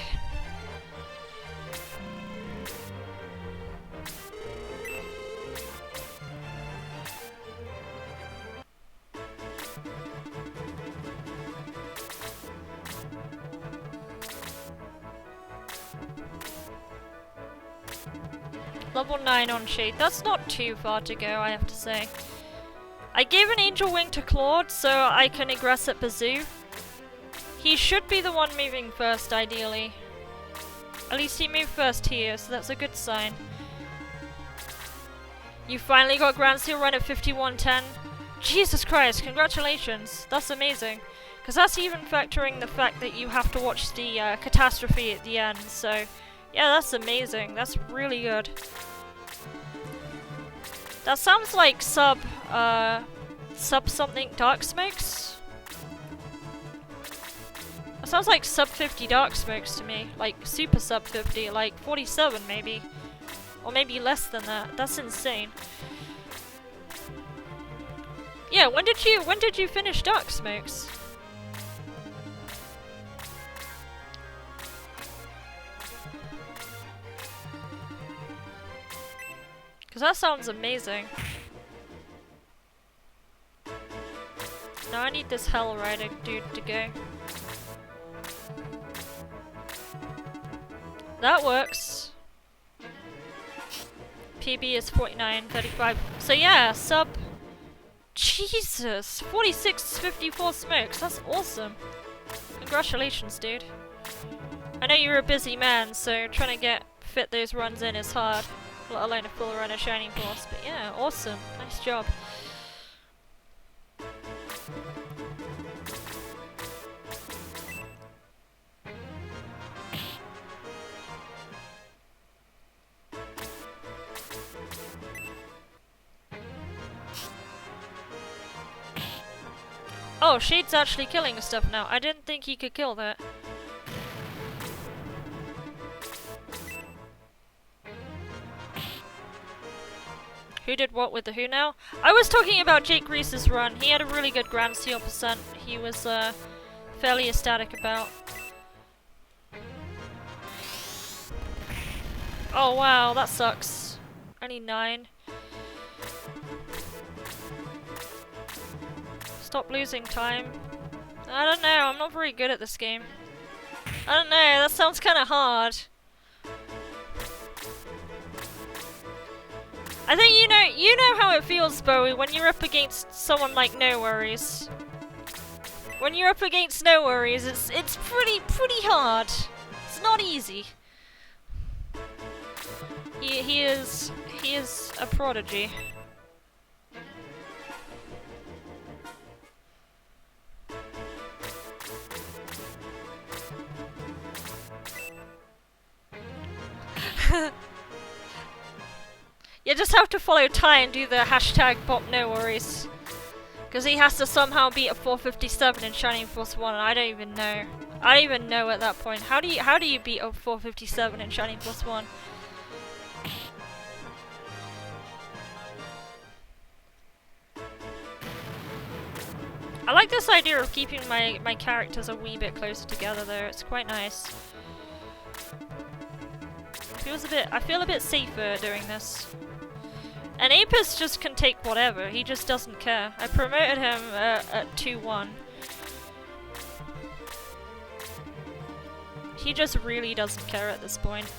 Level 9 on Shade. That's not too far to go, I have to say. I gave an Angel Wing to Claude so I can egress at Bazoo. He should be the one moving first, ideally. At least he moved first here, so that's a good sign. You finally got Grand Seal run at 5110. Jesus Christ, congratulations. That's amazing. Because that's even factoring the fact that you have to watch the catastrophe at the end, so... yeah, that's amazing. That's really good. That sounds like sub something Dark Smokes. That sounds like sub 50 Dark Smokes to me. Like super sub 50, like 47 maybe. Or maybe less than that. That's insane. Yeah, when did you finish Dark Smokes? Because that sounds amazing. Now I need this Hell Rider dude to go. That works. PB is 49.35. So yeah, sub... Jesus! 46.54 smokes. That's awesome. Congratulations, dude. I know you're a busy man, so trying to fit those runs in is hard. Let alone a full run of Shining Force, but yeah, awesome. Nice job. Oh, Shade's actually killing stuff now. I didn't think he could kill that. Who did what with the who now? I was talking about Jake Reese's run. He had a really good Grand Seal percent. He was fairly ecstatic about. Oh wow, that sucks. Only 9. Stop losing time. I don't know, I'm not very good at this game. I don't know, that sounds kind of hard. I think you know how it feels, Bowie, when you're up against someone like No Worries. When you're up against No Worries, it's pretty hard. It's not easy. He is a prodigy. just have to follow Ty and do the hashtag Bop No Worries. Because he has to somehow beat a 457 in Shining Force 1, and I don't even know. I don't even know at that point. How do you beat a 457 in Shining Force 1? I like this idea of keeping my characters a wee bit closer together though, it's quite nice. I feel a bit safer doing this. And Apis just can take whatever, he just doesn't care. I promoted him at 2-1. He just really doesn't care at this point.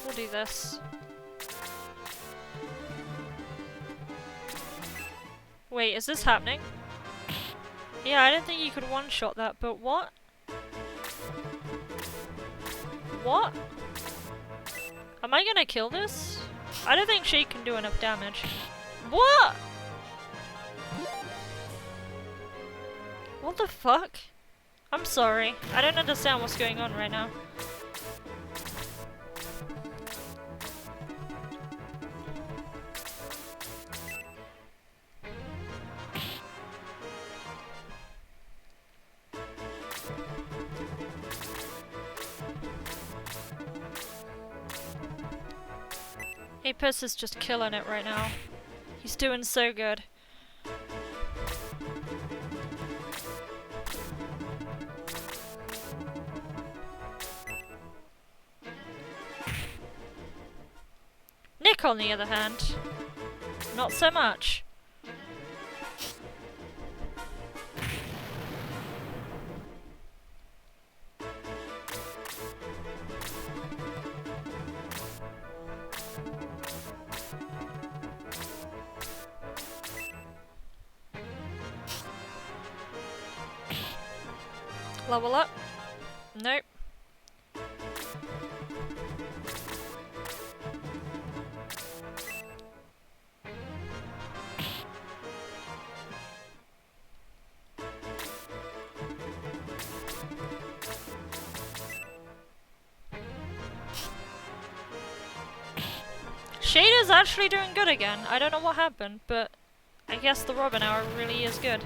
We'll do this. Wait, is this happening? Yeah, I didn't think you could one-shot that, but what? What? Am I gonna kill this? I don't think Shade can do enough damage. What? What the fuck? I'm sorry. I don't understand what's going on right now. Apis is just killing it right now. He's doing so good. Nick, on the other hand, not so much. Level up? Nope. Shade is actually doing good again. I don't know what happened, but I guess the Robin Hour really is good.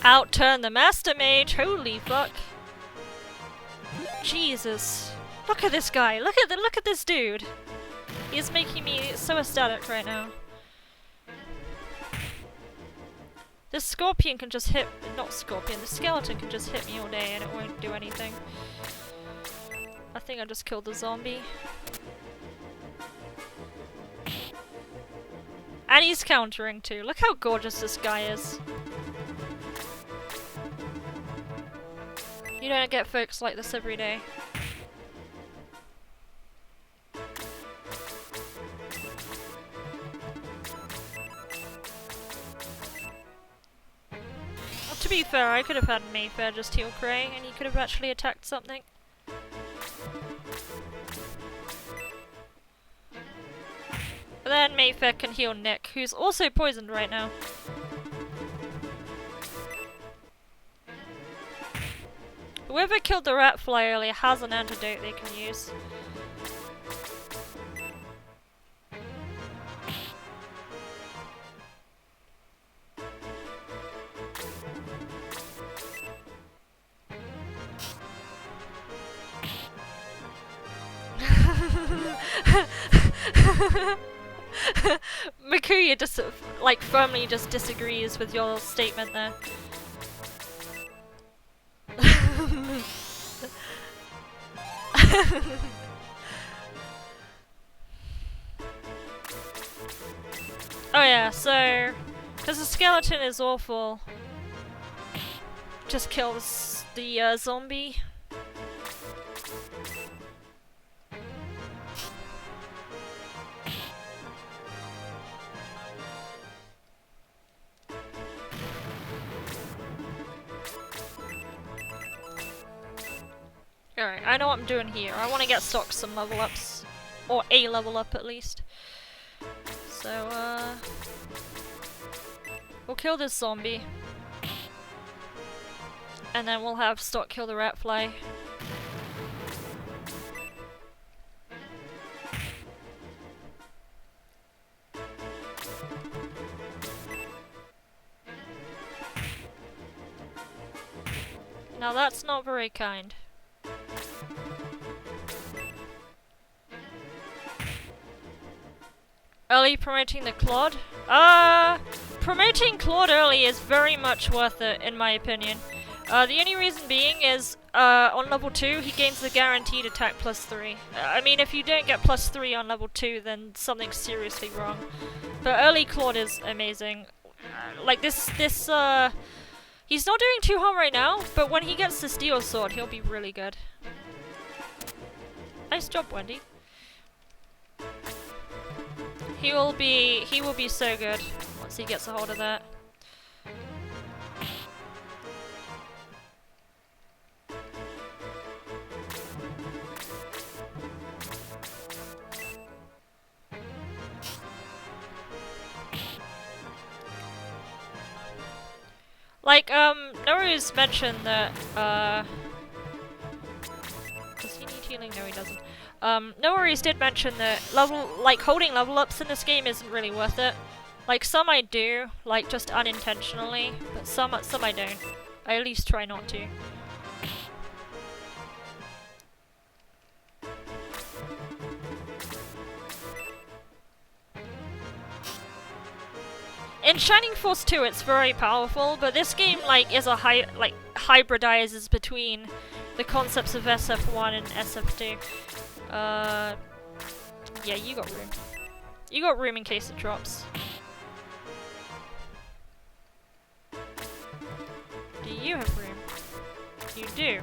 Outturn the Master Mage, holy fuck. Jesus. Look at this guy, look at this dude. He's making me so ecstatic right now. This Scorpion can just hit, not Scorpion, the Skeleton can just hit me all day and it won't do anything. I think I just killed the zombie. And he's countering too, look how gorgeous this guy is. You don't get folks like this every day. Well, to be fair, I could have had Mayfair just heal Cray, and he could have actually attacked something. But then Mayfair can heal Nick, who's also poisoned right now. Whoever killed the rat fly earlier has an antidote they can use. Makuya just like firmly just disagrees with your statement there. Oh yeah, so because the skeleton is awful, just kills the zombie. Alright, I know what I'm doing here. I want to get stock some level ups. Or a level up at least. So, we'll kill this zombie. And then we'll have stock kill the rat fly. Now that's not very kind. Early promoting the Claude? Promoting Claude early is very much worth it, in my opinion. The only reason being is, on level 2, he gains the guaranteed attack +3. I mean, if you don't get +3 on level 2, then something's seriously wrong. But early Claude is amazing. Like, he's not doing too hot right now, but when he gets the Steel Sword, he'll be really good. Nice job, Wendy. He will be so good once he gets a hold of that. Like, Noru's mentioned that, does he need healing? No, he doesn't. No worries did mention that holding level ups in this game isn't really worth it. Like, some I do, like, just unintentionally, but some I don't. I at least try not to. In Shining Force 2 it's very powerful, but this game, like, is a hybridizes between the concepts of SF1 and SF2. Yeah, you got room. You got room in case it drops. Do you have room? You do.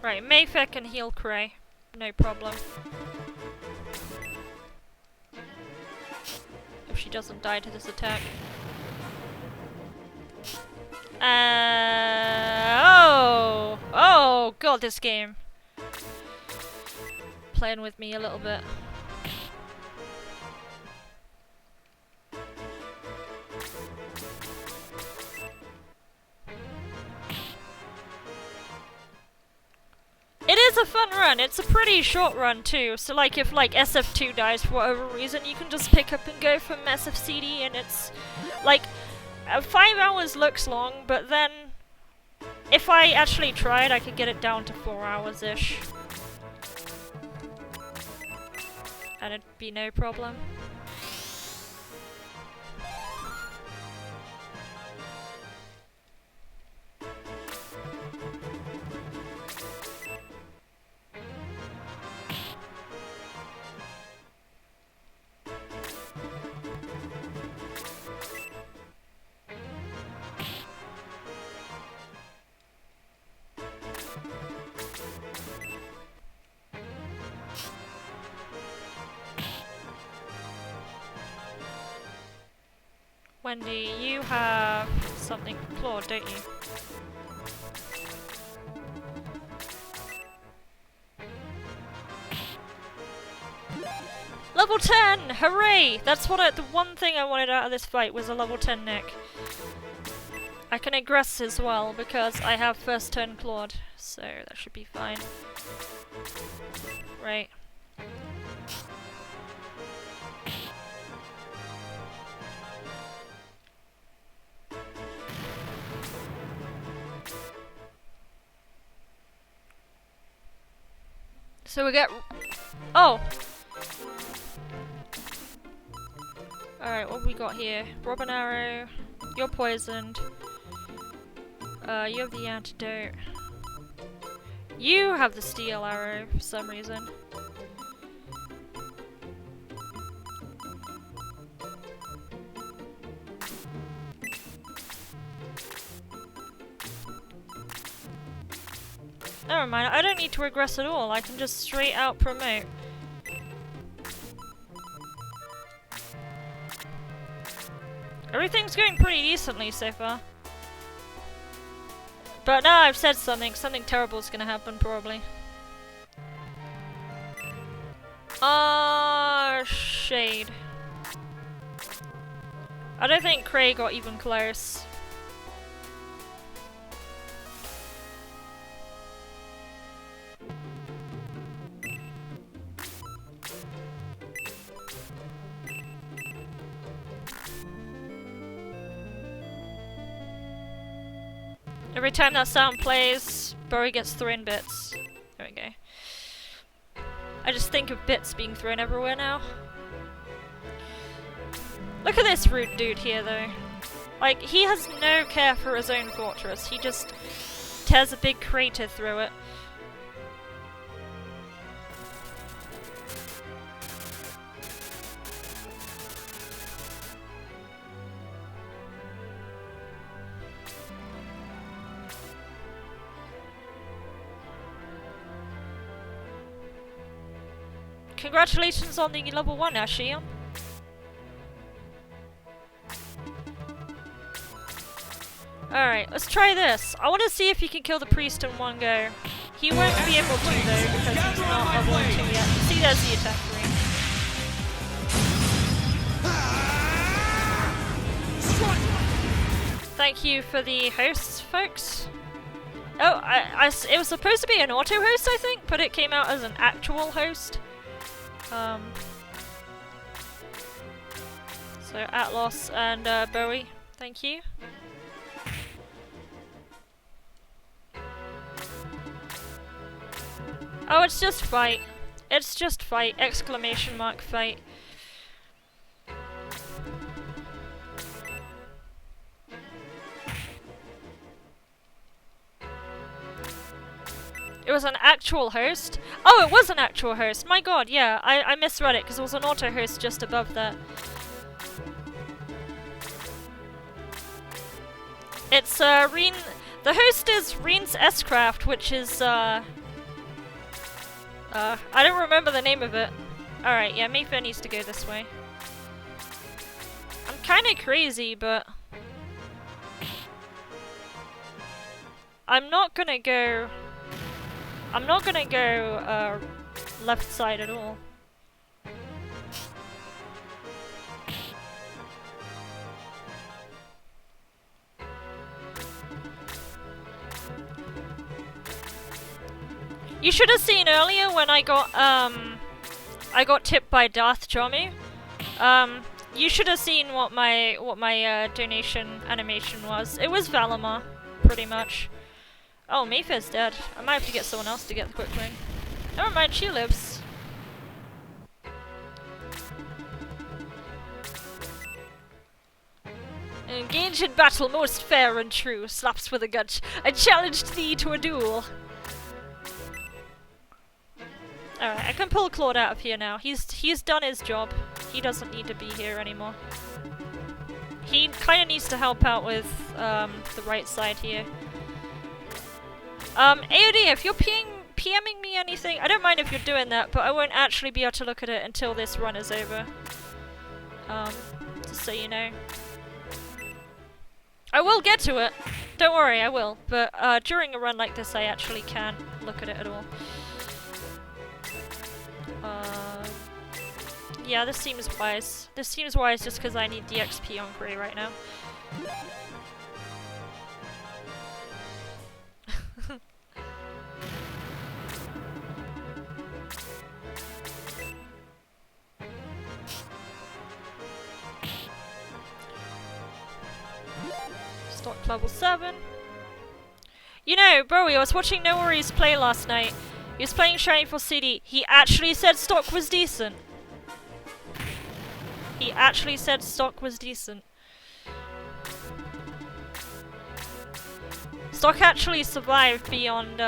Right, Mayfair can heal Cray. No problem. If she doesn't die to this attack. Oh god, this game. Playing with me a little bit. It is a fun run. It's a pretty short run too. So like if like SF2 dies for whatever reason, you can just pick up and go from SFCD, and it's like 5 hours looks long, but then if I actually tried, I could get it down to 4 hours-ish. And it'd be no problem. Wendy, you have something for Claude, don't you? Level 10! Hooray! That's what the one thing I wanted out of this fight was a level 10 Nick. I can aggress as well because I have first turn Claude, so that should be fine. Right. So we get... Oh! Alright, what have we got here? Robin Arrow. You're poisoned. You have the antidote. You have the steel arrow for some reason. Never mind, I don't need to regress at all. I can just straight out promote. Everything's going pretty decently so far. But now I've said something terrible is gonna happen probably. Shade. I don't think Craig got even close. Every time that sound plays, Bowie gets thrown bits. There we go. I just think of bits being thrown everywhere now. Look at this rude dude here though. Like, he has no care for his own fortress. He just tears a big crater through it. Congratulations on the level 1, Ashion. Alright, let's try this. I want to see if he can kill the priest in one go. He won't be able to though, because he's not level 2 yet. See, there's the attack range. Thank you for the hosts, folks. Oh, it was supposed to be an auto host, I think, but it came out as an actual host. So Atlas and Bowie, thank you. Oh, it's just fight. It's just fight! Exclamation mark fight. It was an actual host? Oh, it was an actual host! My god, yeah, I misread it because it was an auto host just above that. It's Reen. The host is Reen's S-Craft, which is I don't remember the name of it. Alright, yeah, Mayfair needs to go this way. I'm kinda crazy, but I'm not gonna go left side at all. You should have seen earlier when I got tipped by Darth Jomi. You should have seen what my donation animation was. It was Valimar, pretty much. Oh, Mayfair's dead. I might have to get someone else to get the quick ring. Never mind, she lives. Engage in battle most fair and true, slaps with a gut. I challenged thee to a duel. Alright, I can pull Claude out of here now. He's done his job. He doesn't need to be here anymore. He kinda needs to help out with the right side here. AOD, if you're PMing me anything, I don't mind if you're doing that, but I won't actually be able to look at it until this run is over. Just so you know. I will get to it! Don't worry, I will. But during a run like this, I actually can't look at it at all. Yeah, this seems wise. This seems wise just because I need the XP on Grey right now. Stock level 7. You know, Bowie, I was watching No Worries play last night. He was playing Shining Force CD. He actually said stock was decent. He actually said stock was decent. Stock actually survived beyond,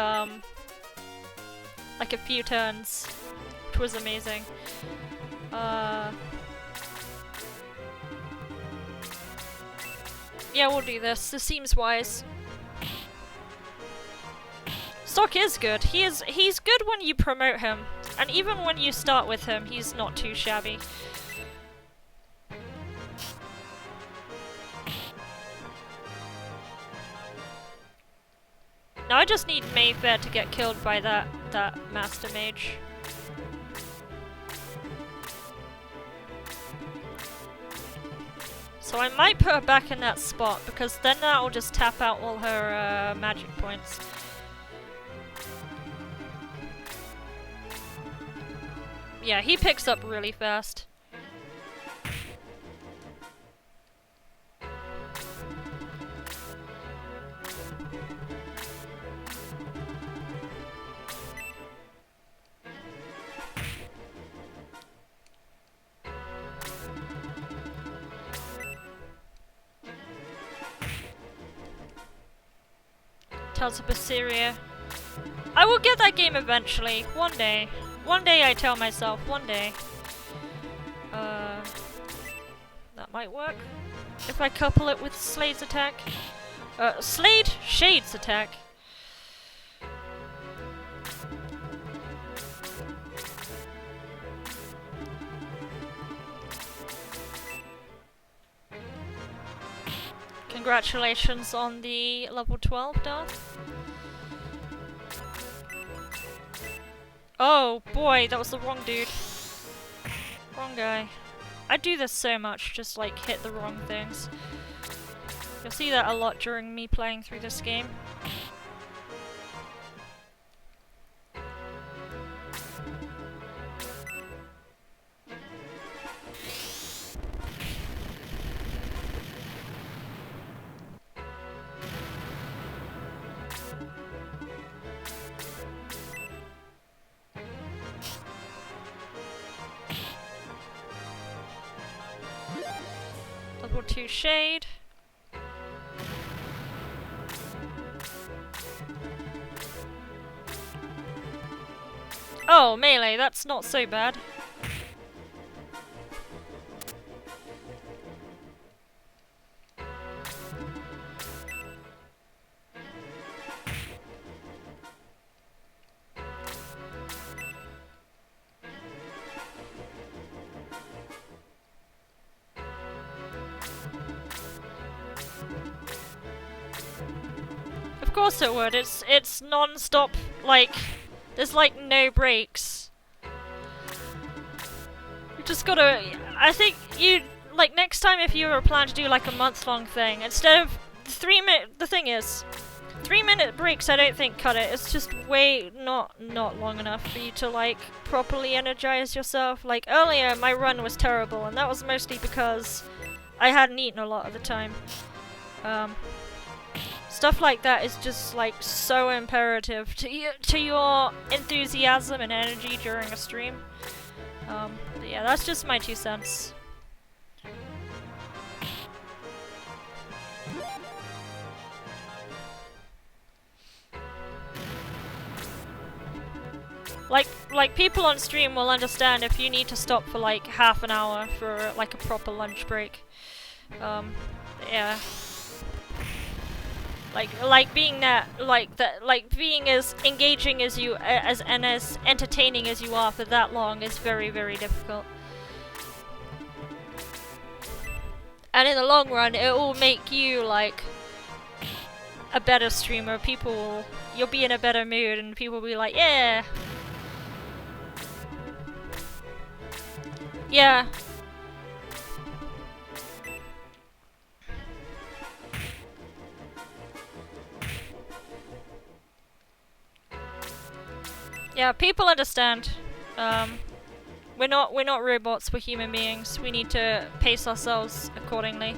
like a few turns, which was amazing. Yeah, we'll do this. This seems wise. Stock is good. He's good when you promote him, and even when you start with him, he's not too shabby. Now I just need Mayfair to get killed by that Master Mage. So I might put her back in that spot, because then that'll just tap out all her magic points. Yeah, he picks up really fast. Tales of Assyria. I will get that game eventually, one day. One day, I tell myself, one day. That might work. If I couple it with Slade's attack. Shade's attack. Congratulations on the level 12, Darth. Oh boy, that was the wrong dude. Wrong guy. I do this so much, just like hit the wrong things. You'll see that a lot during me playing through this game. Level 2 Shade. Oh, melee, that's not so bad. Of course it would. It's non-stop, like, there's like no breaks. You just gotta, I think you, like, next time if you were planning to do like a month-long thing, instead of 3 minute, the thing is, 3-minute breaks I don't think cut it. It's just way not long enough for you to like properly energize yourself. Like earlier my run was terrible, and that was mostly because I hadn't eaten a lot of the time. Stuff like that is just like so imperative to your enthusiasm and energy during a stream. But yeah, that's just my 2 cents. Like people on stream will understand if you need to stop for like half an hour for like a proper lunch break. Yeah. Like being being as engaging as you and as entertaining as you are for that long is very, very difficult. And in the long run, it will make you like a better streamer. You'll be in a better mood, and people will be like, yeah. Yeah. Yeah, people understand. We're not robots, we're human beings. We need to pace ourselves accordingly.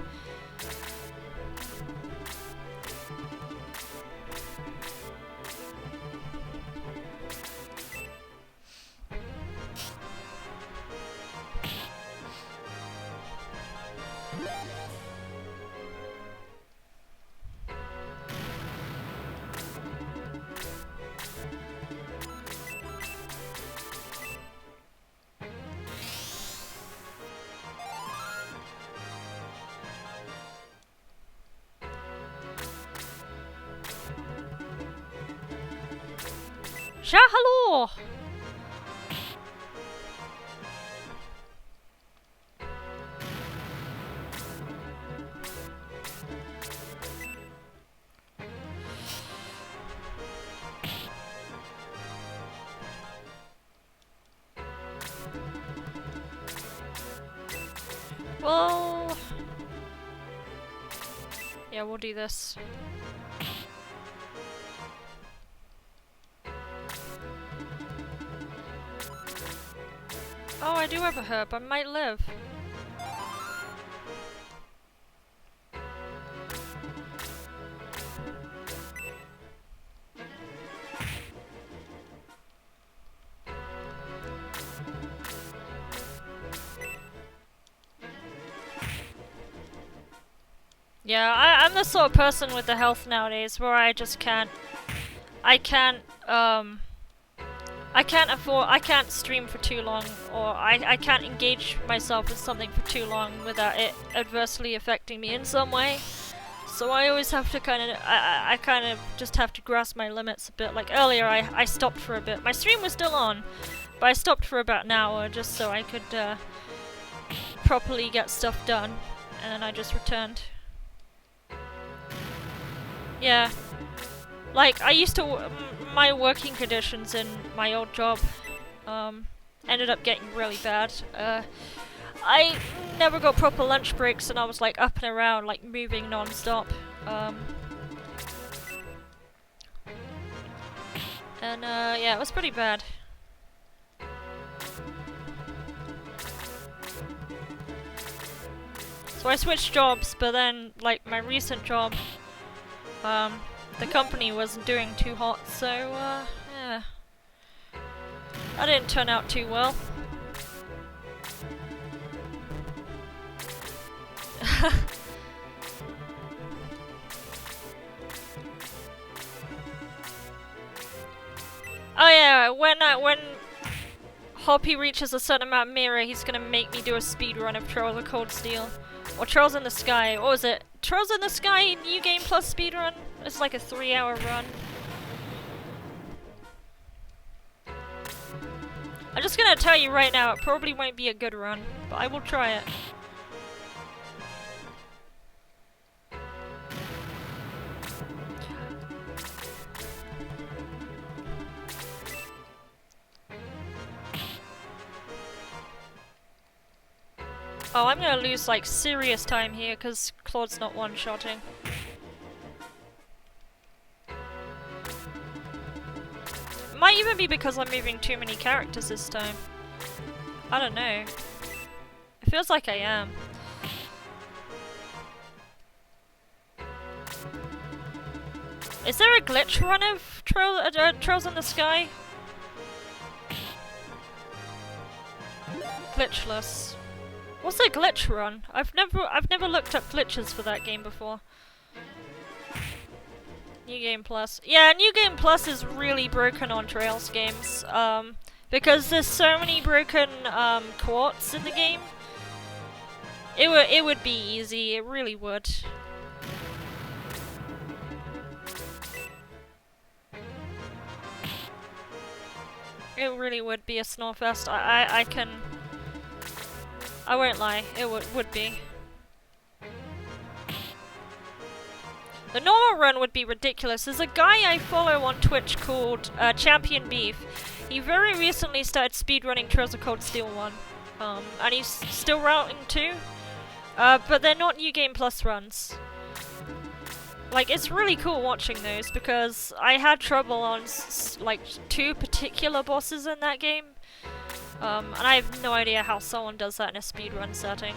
Ja, hallo! Well... yeah, we'll do this. Oh, I do have a herb. I might live. Yeah, I'm the sort of person with the health nowadays where I just can't... I can't stream for too long, or I can't engage myself with something for too long without it adversely affecting me in some way. So I always have to I kind of just have to grasp my limits a bit. Like earlier I stopped for a bit. My stream was still on, but I stopped for about an hour just so I could properly get stuff done, and then I just returned. Yeah. Like, I used to... my working conditions in my old job ended up getting really bad. I never got proper lunch breaks and I was like up and around, like moving non-stop. Yeah, it was pretty bad. So I switched jobs, but then, like, my recent job, the company wasn't doing too hot, so, yeah. That didn't turn out too well. Oh yeah, when Hoppy reaches a certain amount of mirror, he's gonna make me do a speedrun of Trails of Cold Steel. Or Trails in the Sky, what was it? Trails in the Sky New Game Plus speedrun? It's like a 3-hour run. I'm just gonna tell you right now, it probably won't be a good run, but I will try it. Oh, I'm gonna lose like serious time here because Claude's not one-shotting. Might even be because I'm moving too many characters this time. I don't know. It feels like I am. Is there a glitch run of Trails in the Sky? Glitchless. What's a glitch run? I've never looked up glitches for that game before. New Game Plus. Yeah, New Game Plus is really broken on Trails games. Because there's so many broken quartz in the game. It would be easy. It really would. It really would be a snowfest. I won't lie, it would be. The normal run would be ridiculous. There's a guy I follow on Twitch called Champion Beef. He very recently started speedrunning Trails of Cold Steel 1. And he's still routing 2. But they're not New Game Plus runs. Like, it's really cool watching those because I had trouble on like 2 particular bosses in that game. And I have no idea how someone does that in a speedrun setting.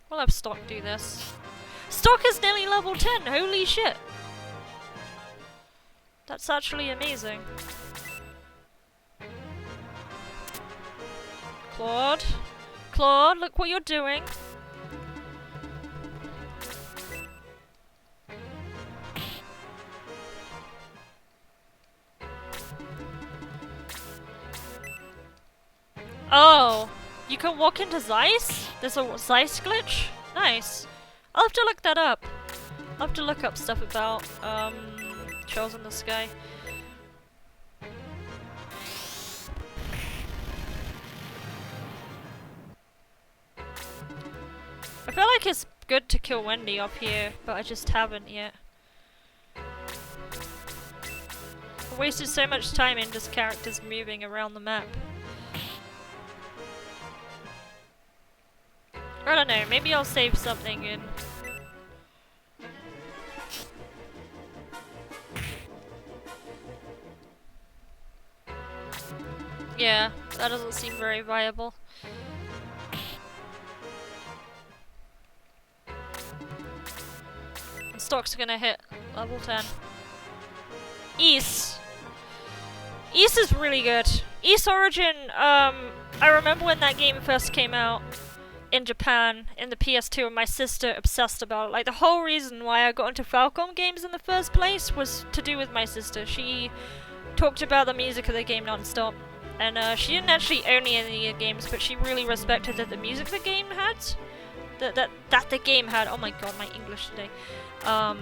We'll have Stock do this. Stock is nearly level 10, holy shit! That's actually amazing. Claude? Claude, look what you're doing. Oh, you can walk into Zeiss? There's a Zeiss glitch? Nice. I'll have to look that up. I'll have to look up stuff about Trails in the Sky. I feel like it's good to kill Wendy up here, but I just haven't yet. I wasted so much time in just characters moving around the map. I don't know, maybe I'll save something in. Yeah, that doesn't seem very viable. And Stock's gonna hit level 10. Ys. Ys is really good. Ys Origin, I remember when that game first came out in Japan, in the PS2, and my sister obsessed about it. Like, the whole reason why I got into Falcom games in the first place was to do with my sister. She talked about the music of the game non-stop. And she didn't actually own any of the games, but she really respected that the music the game had. That the game had. Oh my god, my English today. But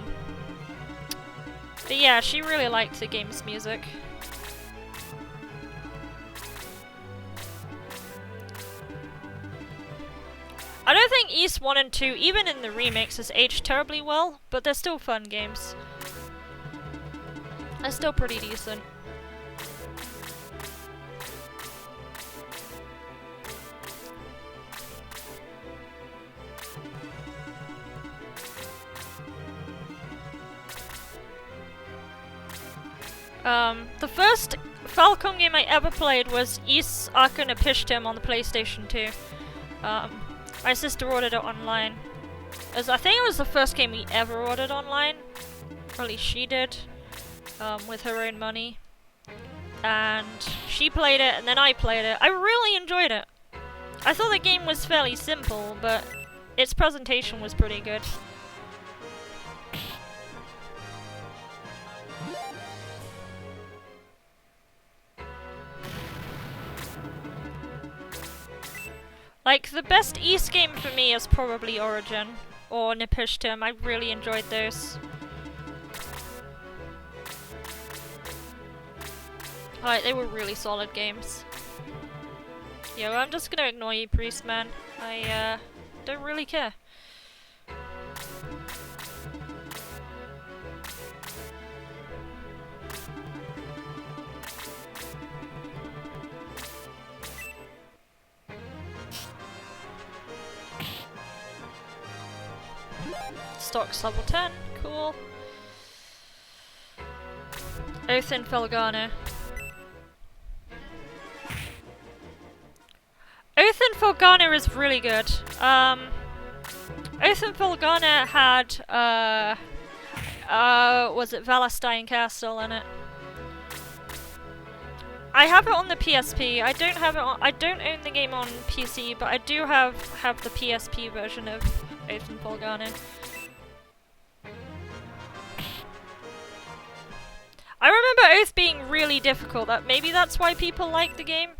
yeah, she really liked the game's music. I don't think Ys 1 and 2, even in the remix, has aged terribly well, but they're still fun games. They're still pretty decent. The first Falcom game I ever played was Ys Arkan Apishtim on the PlayStation 2. My sister ordered it online. As I think it was the first game we ever ordered online. Or at least she did. With her own money. And she played it, and then I played it. I really enjoyed it. I thought the game was fairly simple, but its presentation was pretty good. Like, the best Ys game for me is probably Origin or Nipishtim. I really enjoyed those. Like, they were really solid games. Yo, I'm just gonna ignore you, Priest Man. I don't really care. Stock's level 10, cool. Oath in Felghana. Oath in Felghana is really good. Oath in Felghana had, was it Valestein Castle in it? I have it on the PSP. I don't have it on, I don't own the game on PC, but I do have the PSP version of Oath in Felghana. I remember Oath being really difficult. Maybe that's why people like the game.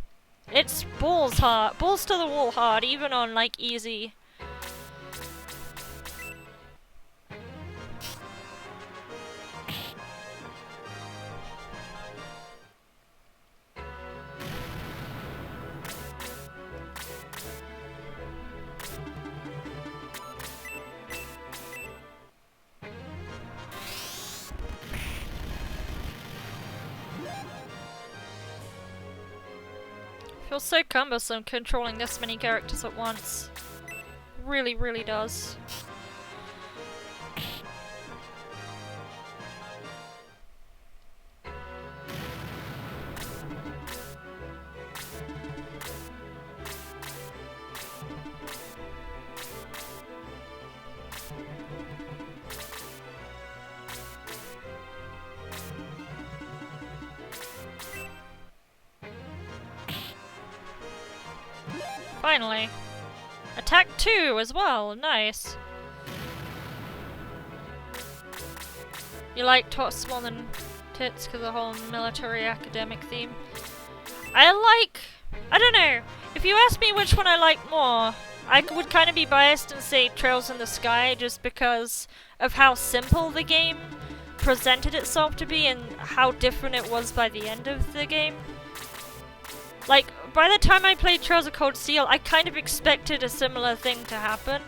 It's balls hard, balls to the wall hard, even on like easy. Feels so cumbersome controlling this many characters at once. Really, really does. Finally. Attack 2 as well, nice. You like tots more than tits because of the whole military academic theme. I don't know. If you ask me which one I like more, I would kind of be biased and say Trails in the Sky just because of how simple the game presented itself to be and how different it was by the end of the game. Like, by the time I played Trails of Cold Steel, I kind of expected a similar thing to happen.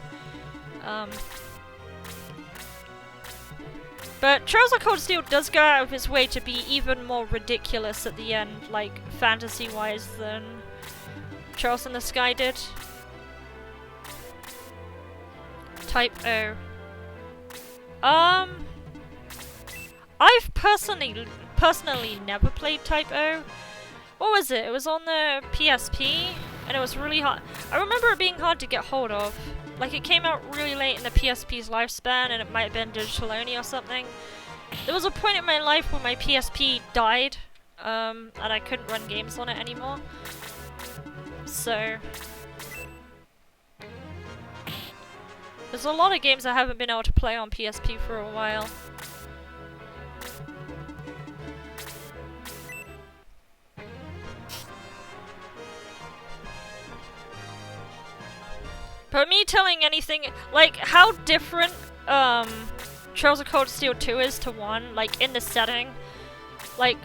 But Trails of Cold Steel does go out of its way to be even more ridiculous at the end, like, fantasy-wise than Trails in the Sky did. Type O. I've personally never played Type O. What was it? It was on the PSP, and it was really hard. I remember it being hard to get hold of. Like, it came out really late in the PSP's lifespan, and it might have been digital only or something. There was a point in my life where my PSP died, and I couldn't run games on it anymore. So there's a lot of games I haven't been able to play on PSP for a while. But me telling anything, like, how different, Trails of Cold Steel 2 is to 1, like, in the setting. Like,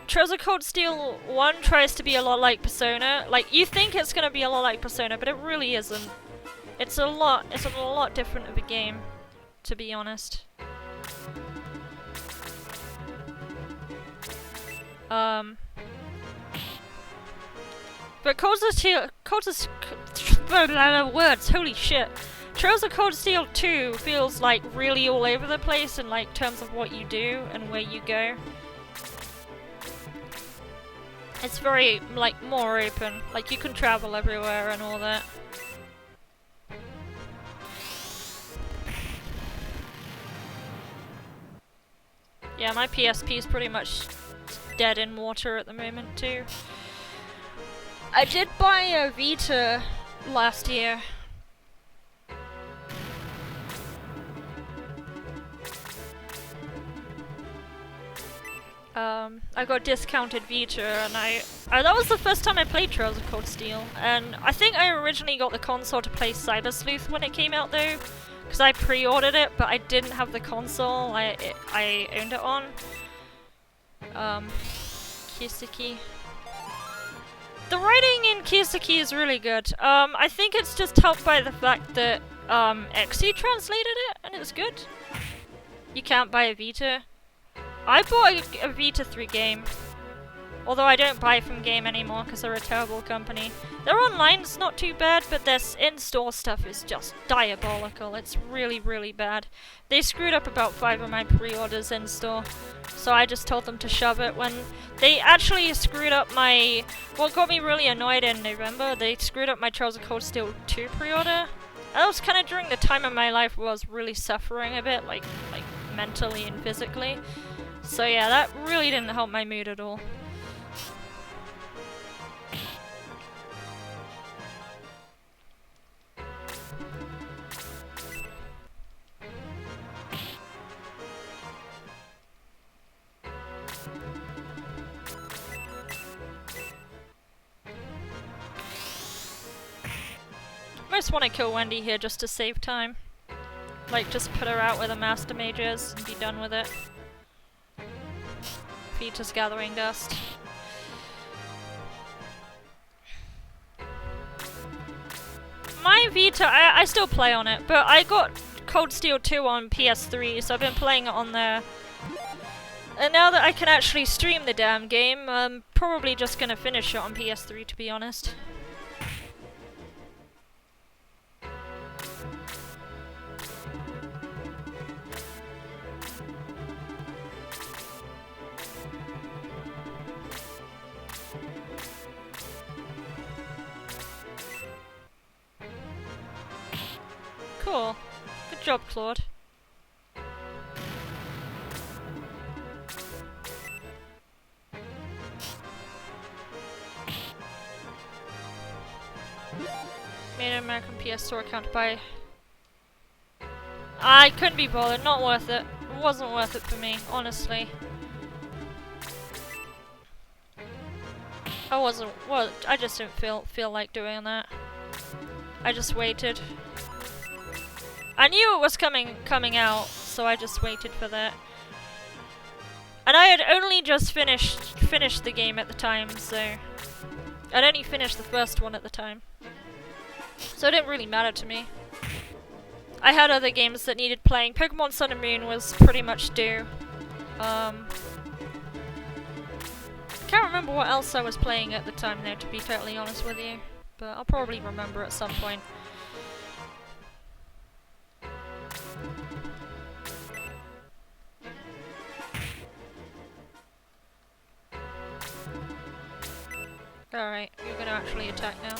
Trails of Cold Steel 1 tries to be a lot like Persona. Like, you think it's gonna be a lot like Persona, but it really isn't. It's a lot different of a game, to be honest. But words, holy shit. Trails of Cold Steel 2 feels like really all over the place in like terms of what you do and where you go. It's very like more open, like you can travel everywhere and all that. Yeah, my PSP is pretty much dead in water at the moment too. I did buy a Vita last year. I got discounted Vita, and that was the first time I played Trails of Cold Steel, and I think I originally got the console to play Cyber Sleuth when it came out though, because I pre-ordered it, but I didn't have the console I owned it on. Kiseki. The writing in Kiseki is really good. I think it's just helped by the fact that Xe translated it, and it's good. You can't buy a Vita. I bought a Vita 3 game, although I don't buy from Game anymore because they're a terrible company. Their online's not too bad, but their in-store stuff is just diabolical. It's really, really bad. They screwed up about 5 of my pre-orders in-store, so I just told them to shove it. When they actually screwed up my... What got me really annoyed in November, they screwed up my Trails of Cold Steel 2 pre-order. That was kind of during the time of my life where I was really suffering a bit, like mentally and physically. So yeah, that really didn't help my mood at all. I just want to kill Wendy here just to save time. Like, just put her out where the Master Mage is and be done with it. Vita's gathering dust. My Vita, I still play on it, but I got Cold Steel 2 on PS3, so I've been playing it on there. And now that I can actually stream the damn game, I'm probably just gonna finish it on PS3, to be honest. Cool. Good job, Claude. Made an American PS Store account to buy. I couldn't be bothered. Not worth it. It wasn't worth it for me, honestly. I wasn't. Well, I just didn't feel like doing that. I just waited. I knew it was coming out, so I just waited for that. And I had only just finished the game at the time, so I'd only finished the first one at the time, so it didn't really matter to me. I had other games that needed playing. Pokemon Sun and Moon was pretty much due. Can't remember what else I was playing at the time though, to be totally honest with you. But I'll probably remember at some point. Alright, you're gonna actually attack now.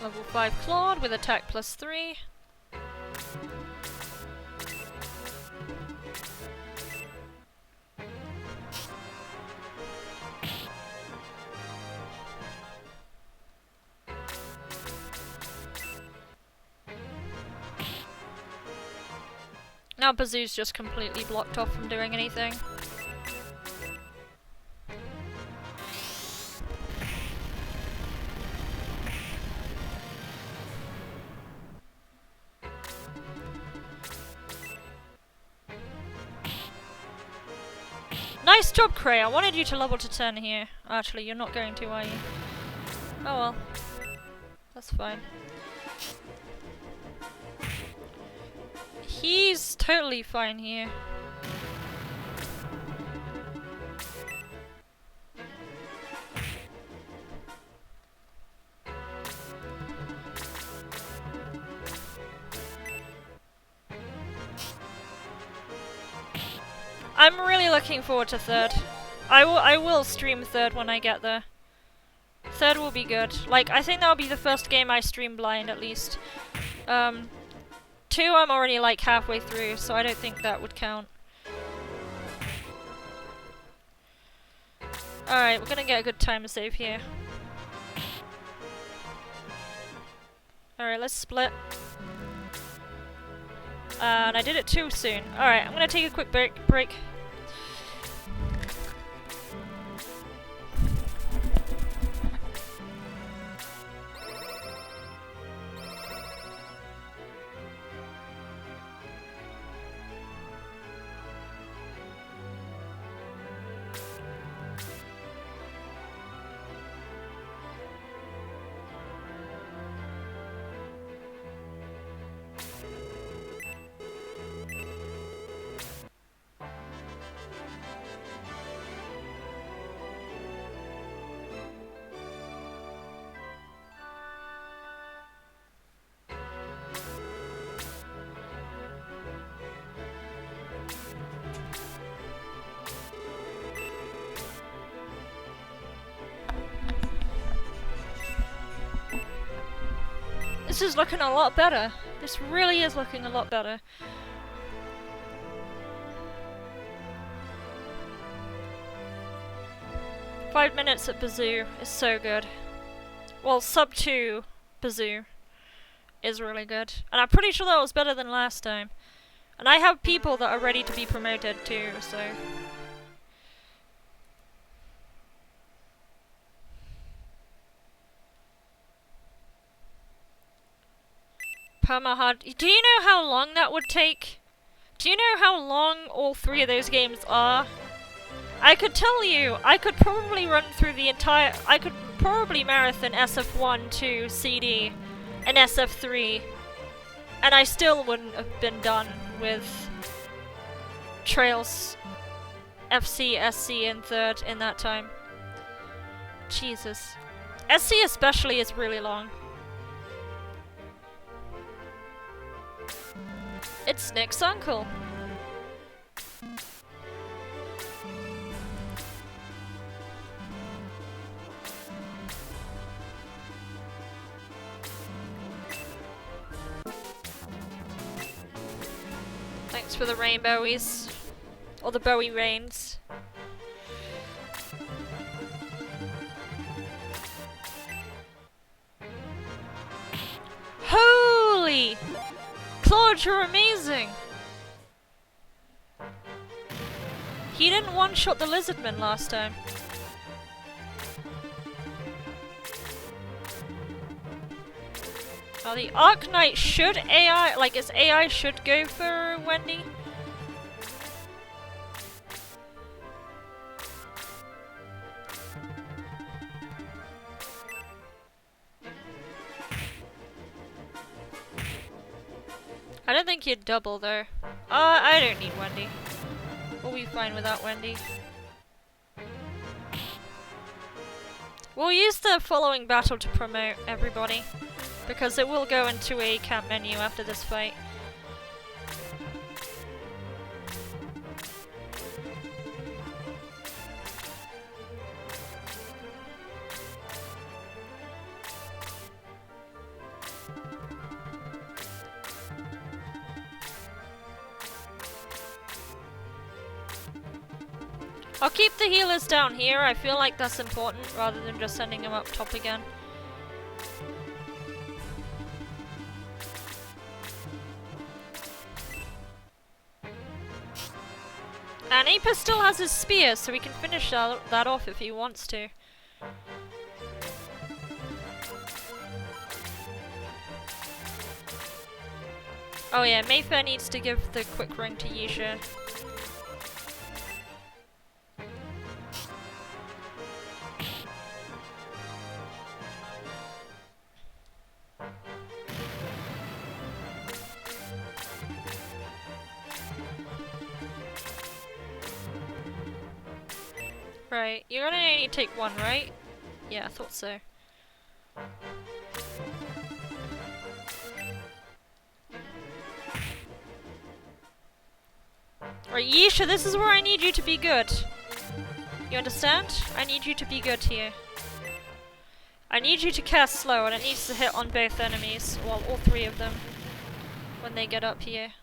Level 5 Claude with attack +3. Now Bazoo's just completely blocked off from doing anything. Nice job, Cray. I wanted you to level to 10 here. Actually, you're not going to, are you? Oh well. That's fine. He's totally fine here. I'm really looking forward to third. I will stream third when I get there. Third will be good. Like, I think that'll be the first game I stream blind, at least. 2 I'm already like halfway through, so I don't think that would count. Alright, we're gonna get a good time save here. Alright, let's split. And I did it too soon. Alright, I'm gonna take a quick break. This is looking a lot better. This really is looking a lot better. Five minutes at Bazoo is so good. Well, sub 2 Bazoo is really good. And I'm pretty sure that was better than last time. And I have people that are ready to be promoted too, so... Perma-hard. Do you know how long that would take? Do you know how long all 3 of those games are? I could tell you, I could probably run through the entire... I could probably marathon SF1, 2, CD, and SF3, and I still wouldn't have been done with Trails, FC, SC, and third in that time. Jesus. SC especially is really long. It's Nick's uncle. Thanks for the rainbowies. Or the Bowie rains. Holy! Claude god, you're amazing! He didn't one-shot the Lizardman last time. Now the Arc Knight should AI, like its AI should go for Wendy. I don't think you'd double though. I don't need Wendy. We'll be fine without Wendy. We'll use the following battle to promote everybody, because it will go into a camp menu after this fight. I'll keep the healers down here, I feel like that's important, rather than just sending them up top again. And Apis still has his spear, so he can finish that off if he wants to. Oh yeah, Mayfair needs to give the quick ring to Yisha. Right, you're gonna only take one, right? Yeah, I thought so. Right, Yisha, this is where I need you to be good. You understand? I need you to be good here. I need you to cast slow, and it needs to hit on both enemies, well, all three of them, when they get up here.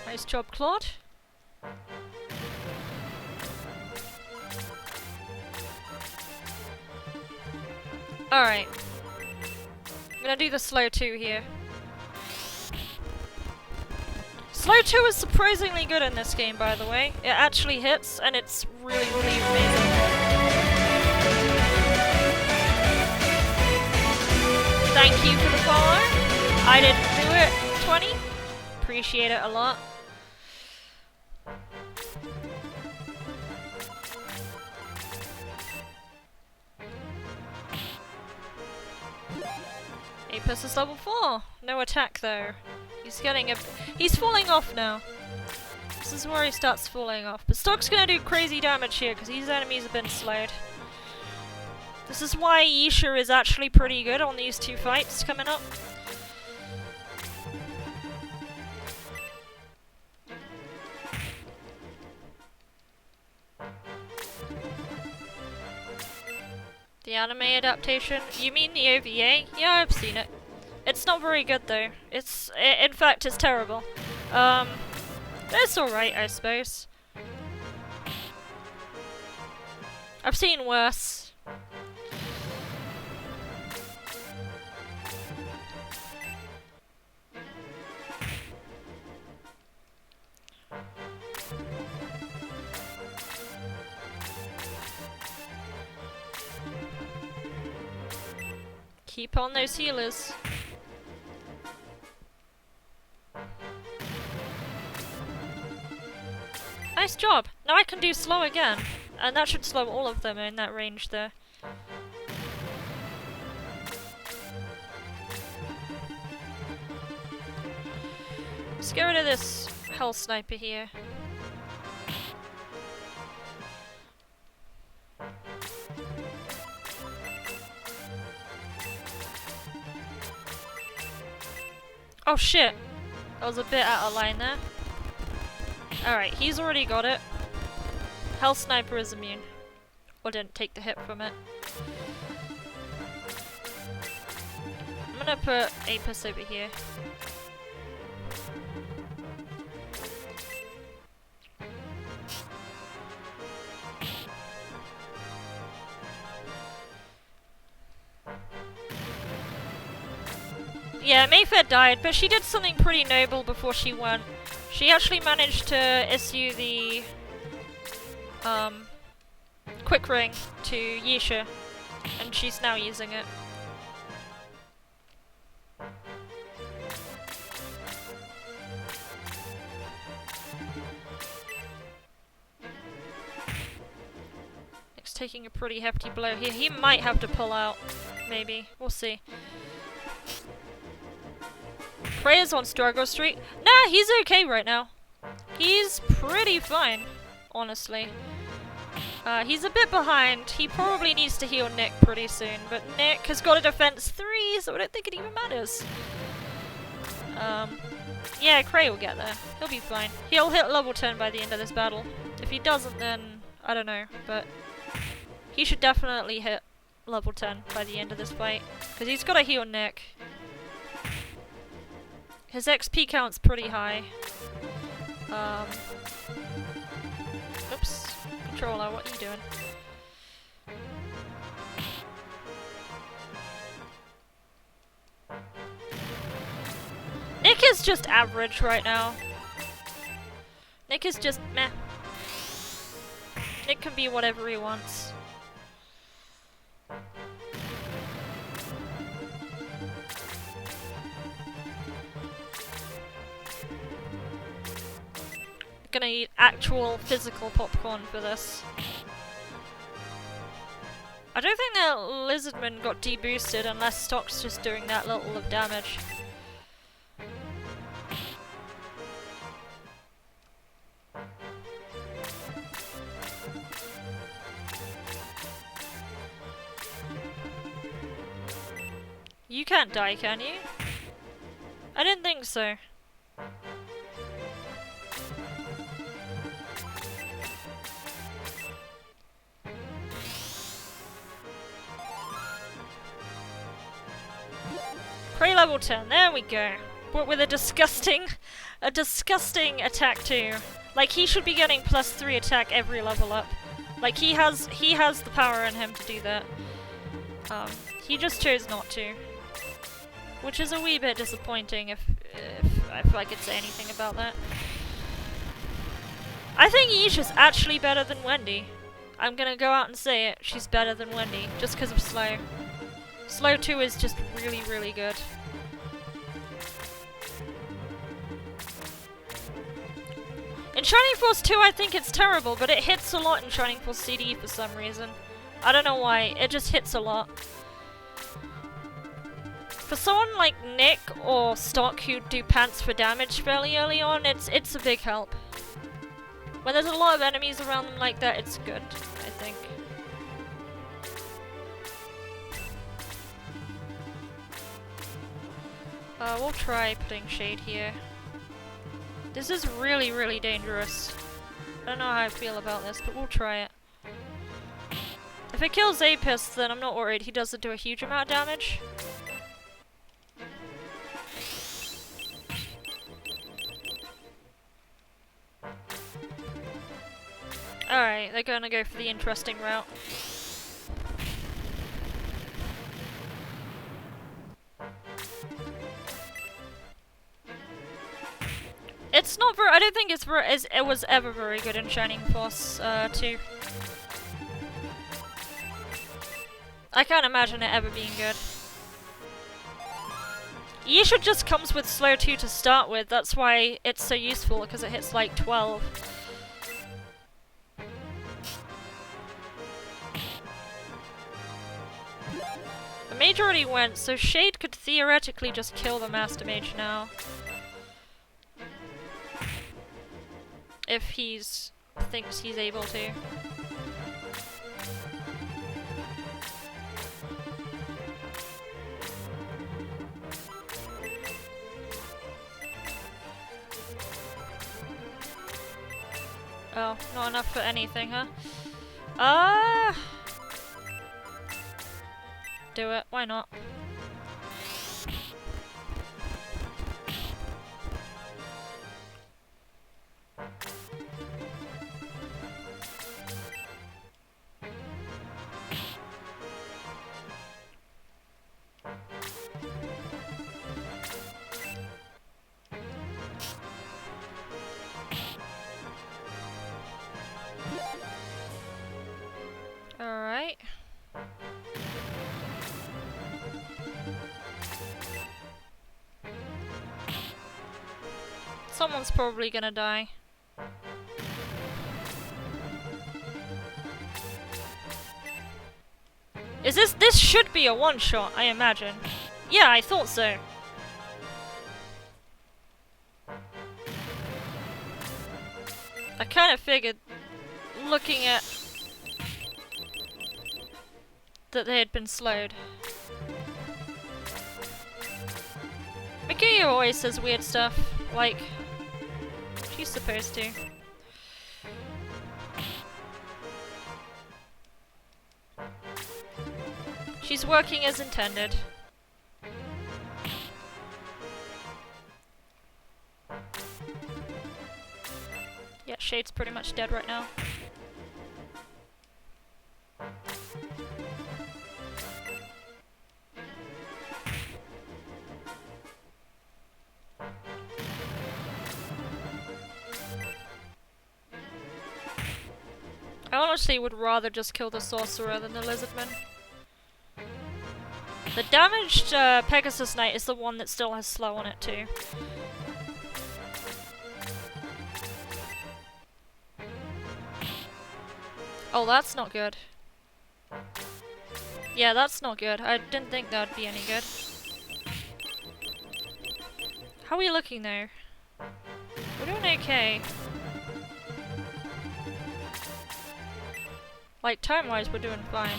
Nice job, Claude. Alright. I'm gonna do the slow 2 here. Slow 2 is surprisingly good in this game, by the way. It actually hits, and it's really, really amazing. Thank you for the follow. I didn't do it, 20. Appreciate it a lot. Apis is level 4. No attack though. He's falling off now. This is where he starts falling off. But Stock's gonna do crazy damage here because these enemies have been slowed. This is why Yisha is actually pretty good on these two fights coming up. The anime adaptation? You mean the OVA? Yeah, I've seen it. It's not very good though. In fact, it's terrible. It's alright, I suppose. I've seen worse. Keep on those healers. Nice job! Now I can do slow again. And that should slow all of them in that range there. Let's get rid of this Hell Sniper here. Oh shit! I was a bit out of line there. Alright, he's already got it. Hell Sniper is immune. Or didn't take the hit from it. I'm gonna put Apis over here. Yeah, Mayfair died, but she did something pretty noble before she went. She actually managed to issue the quick ring to Yisha, and she's now using it. Nick's taking a pretty hefty blow here. He might have to pull out, maybe. We'll see. Freya's on struggle street. Nah, he's okay right now. He's pretty fine, honestly. He's a bit behind. He probably needs to heal Nick pretty soon, but Nick has got a defense 3, so I don't think it even matters. Yeah, Cray will get there. He'll be fine. He'll hit level 10 by the end of this battle. If he doesn't, then I don't know, but he should definitely hit level 10 by the end of this fight, because he's got to heal Nick. His XP count's pretty high. Oops. Controller, what are you doing? Nick is just average right now. Nick is just meh. Nick can be whatever he wants. Gonna eat actual physical popcorn for this. I don't think that Lizardman got deboosted unless Stock's just doing that little of damage. You can't die, can you? I didn't think so. Prey level 10, there we go. But with a disgusting attack too. Like, he should be getting +3 attack every level up. Like, he has the power in him to do that. He just chose not to. Which is a wee bit disappointing if I could say anything about that. I think Yisha's actually better than Wendy. I'm gonna go out and say it, she's better than Wendy, just because of Slow. Slow 2 is just really, really good. In Shining Force 2 I think it's terrible, but it hits a lot in Shining Force CD for some reason. I don't know why, it just hits a lot. For someone like Nick or Stock who do pants for damage fairly early on, it's a big help. When there's a lot of enemies around them like that, it's good, I think. We'll try putting Shade here. This is really, really dangerous. I don't know how I feel about this, but we'll try it. If it kills Apis, then I'm not worried. He doesn't do a huge amount of damage. Alright, they're gonna go for the interesting route. It's not very. I don't think it was ever very good in Shining Force 2. I can't imagine it ever being good. Yisha just comes with Slow 2 to start with. That's why it's so useful, because it hits like 12. The Mage already went, so Shade could theoretically just kill the Master Mage now. If thinks he's able to. Oh, not enough for anything, huh? Do it. Why not? Alright. Someone's probably gonna die. Is this should be a one-shot, I imagine. Yeah, I thought so. I kind of figured, looking at that they had been slowed. Mikuya always says weird stuff, like she's supposed to. She's working as intended. Yeah, Shade's pretty much dead right now. I honestly would rather just kill the sorcerer than the lizardman. The damaged Pegasus Knight is the one that still has slow on it too. Oh, that's not good. Yeah, that's not good. I didn't think that would be any good. How are we looking though? We're doing okay. Like, time-wise, we're doing fine.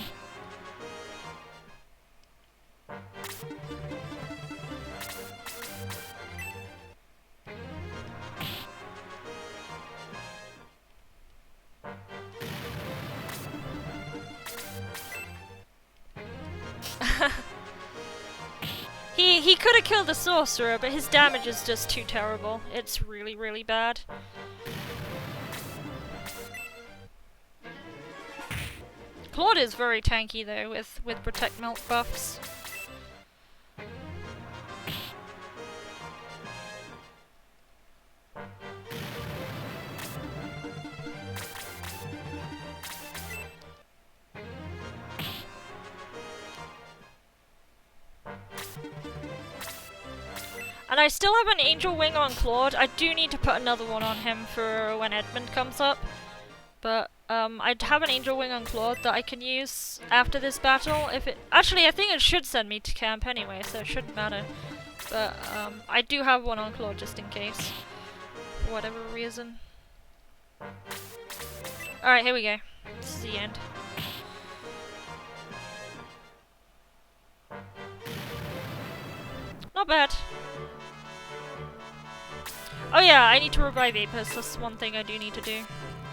He could have killed the sorcerer, but his damage is just too terrible. It's really, really bad. Claude is very tanky though, with Protect Milk buffs. And I still have an Angel Wing on Claude. I do need to put another one on him for when Edmund comes up. But I have an Angel Wing on Claude that I can use after this battle. If it actually, I think it should send me to camp anyway, so it shouldn't matter. But I do have one on Claude just in case, for whatever reason. All right, here we go. This is the end. Not bad. Oh yeah, I need to revive Apis. That's one thing I do need to do.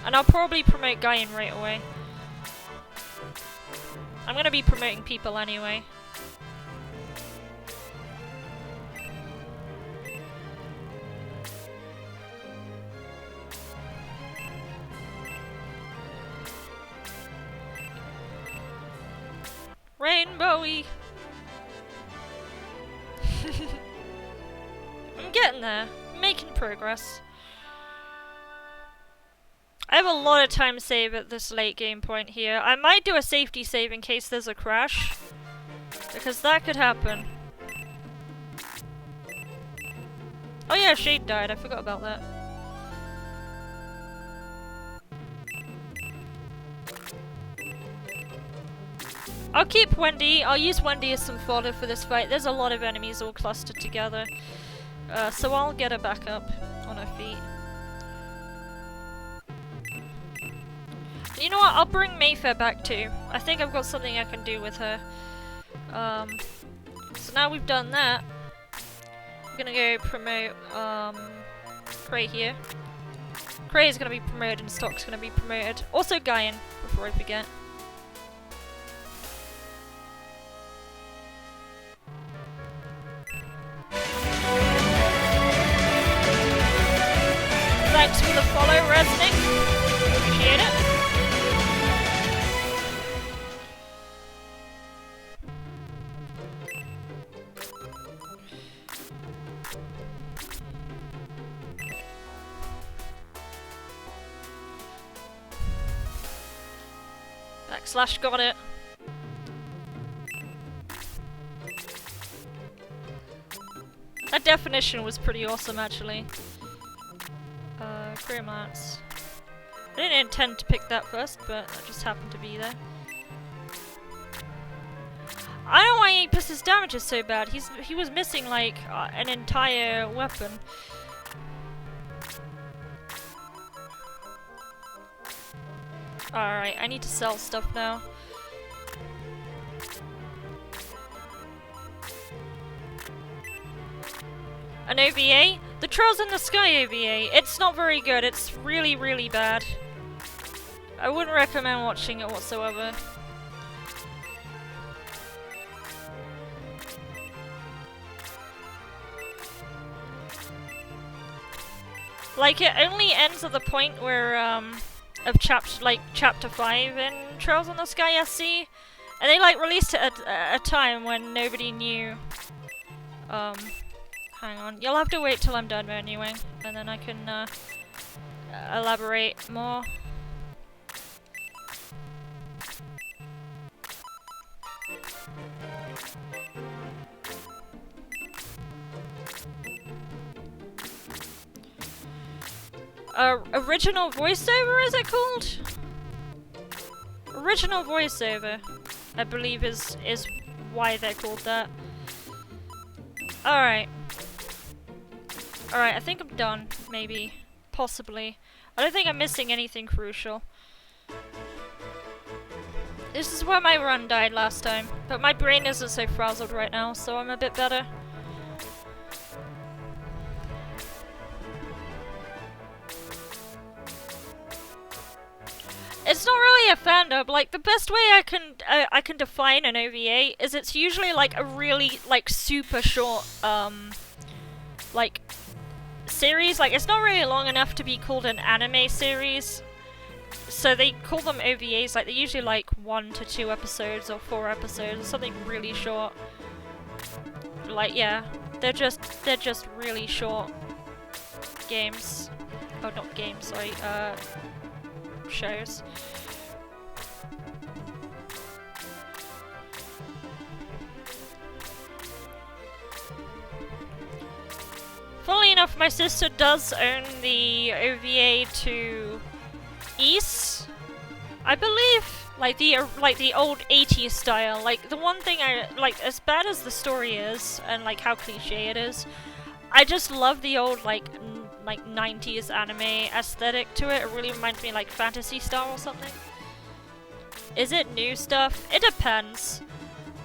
And I'll probably promote Gaian right away. I'm gonna be promoting people anyway. Rainbowy! I'm getting there. I'm making progress. I have a lot of time save at this late game point here. I might do a safety save in case there's a crash, because that could happen. Oh yeah, Shade died. I forgot about that. I'll keep Wendy. I'll use Wendy as some fodder for this fight. There's a lot of enemies all clustered together. So I'll get her back up on her feet. You know what? I'll bring Mayfair back too. I think I've got something I can do with her. So now we've done that, I'm gonna go promote Prey here. Cray is going to be promoted and Stock's going to be promoted. Also Guyan, before I forget. Thanks for the follow, Resnick. Appreciate it. Backslash got it. That definition was pretty awesome, actually. Career Mats. I didn't intend to pick that first, but that just happened to be there. I don't know why 8%'s damage is so bad. He was missing like an entire weapon. Alright, I need to sell stuff now. An OVA? The Trails in the Sky OVA. It's not very good. It's really, really bad. I wouldn't recommend watching it whatsoever. Like, it only ends at the point where, of chapter 5 in Trails in the Sky SC. And they, like, released it at a time when nobody knew, hang on. You'll have to wait till I'm done renewing, and then I can elaborate more. Original voiceover, is it called? Original voiceover, I believe is why they're called that. Alright. Alright, I think I'm done, maybe. Possibly. I don't think I'm missing anything crucial. This is where my run died last time, but my brain isn't so frazzled right now, so I'm a bit better. It's not really a fandom. Like, the best way I can define an OVA is it's usually like a really like super short like series. Like, it's not really long enough to be called an anime series, so they call them OVAs. Like, they're usually like 1 to 2 episodes or 4 episodes or something really short. Like, yeah, they're just really short games. Oh, not games, sorry, shows. Funnily enough, my sister does own the OVA to East, I believe. Like the old 80s style. Like, the one thing I like, as bad as the story is and like how cliche it is, I just love the old like 90s anime aesthetic to it. It really reminds me of like Fantasy Star or something. Is it new stuff? It depends.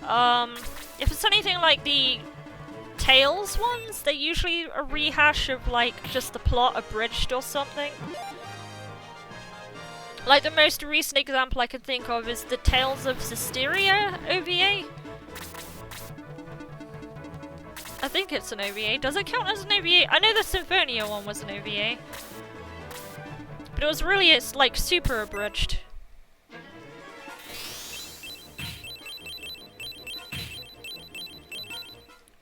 If it's anything like the Tales ones, they're usually a rehash of like just the plot abridged or something. Like, the most recent example I can think of is the Tales of Systeria OVA. I think it's an OVA. Does it count as an OVA? I know the Symphonia one was an OVA. But it was really, it's like super abridged.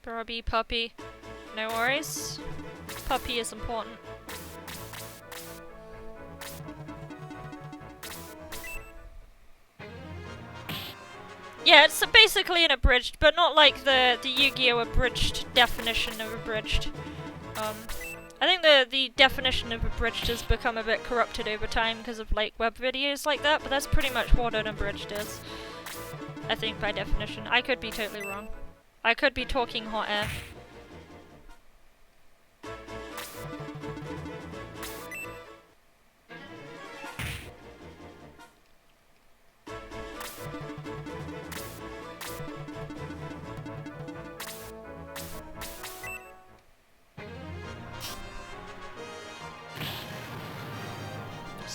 Barbie, puppy. No worries. Puppy is important. Yeah, it's basically an abridged, but not like the Yu-Gi-Oh! Abridged definition of abridged. I think the definition of abridged has become a bit corrupted over time because of like web videos like that, but that's pretty much what an abridged is. I think by definition. I could be totally wrong. I could be talking hot air.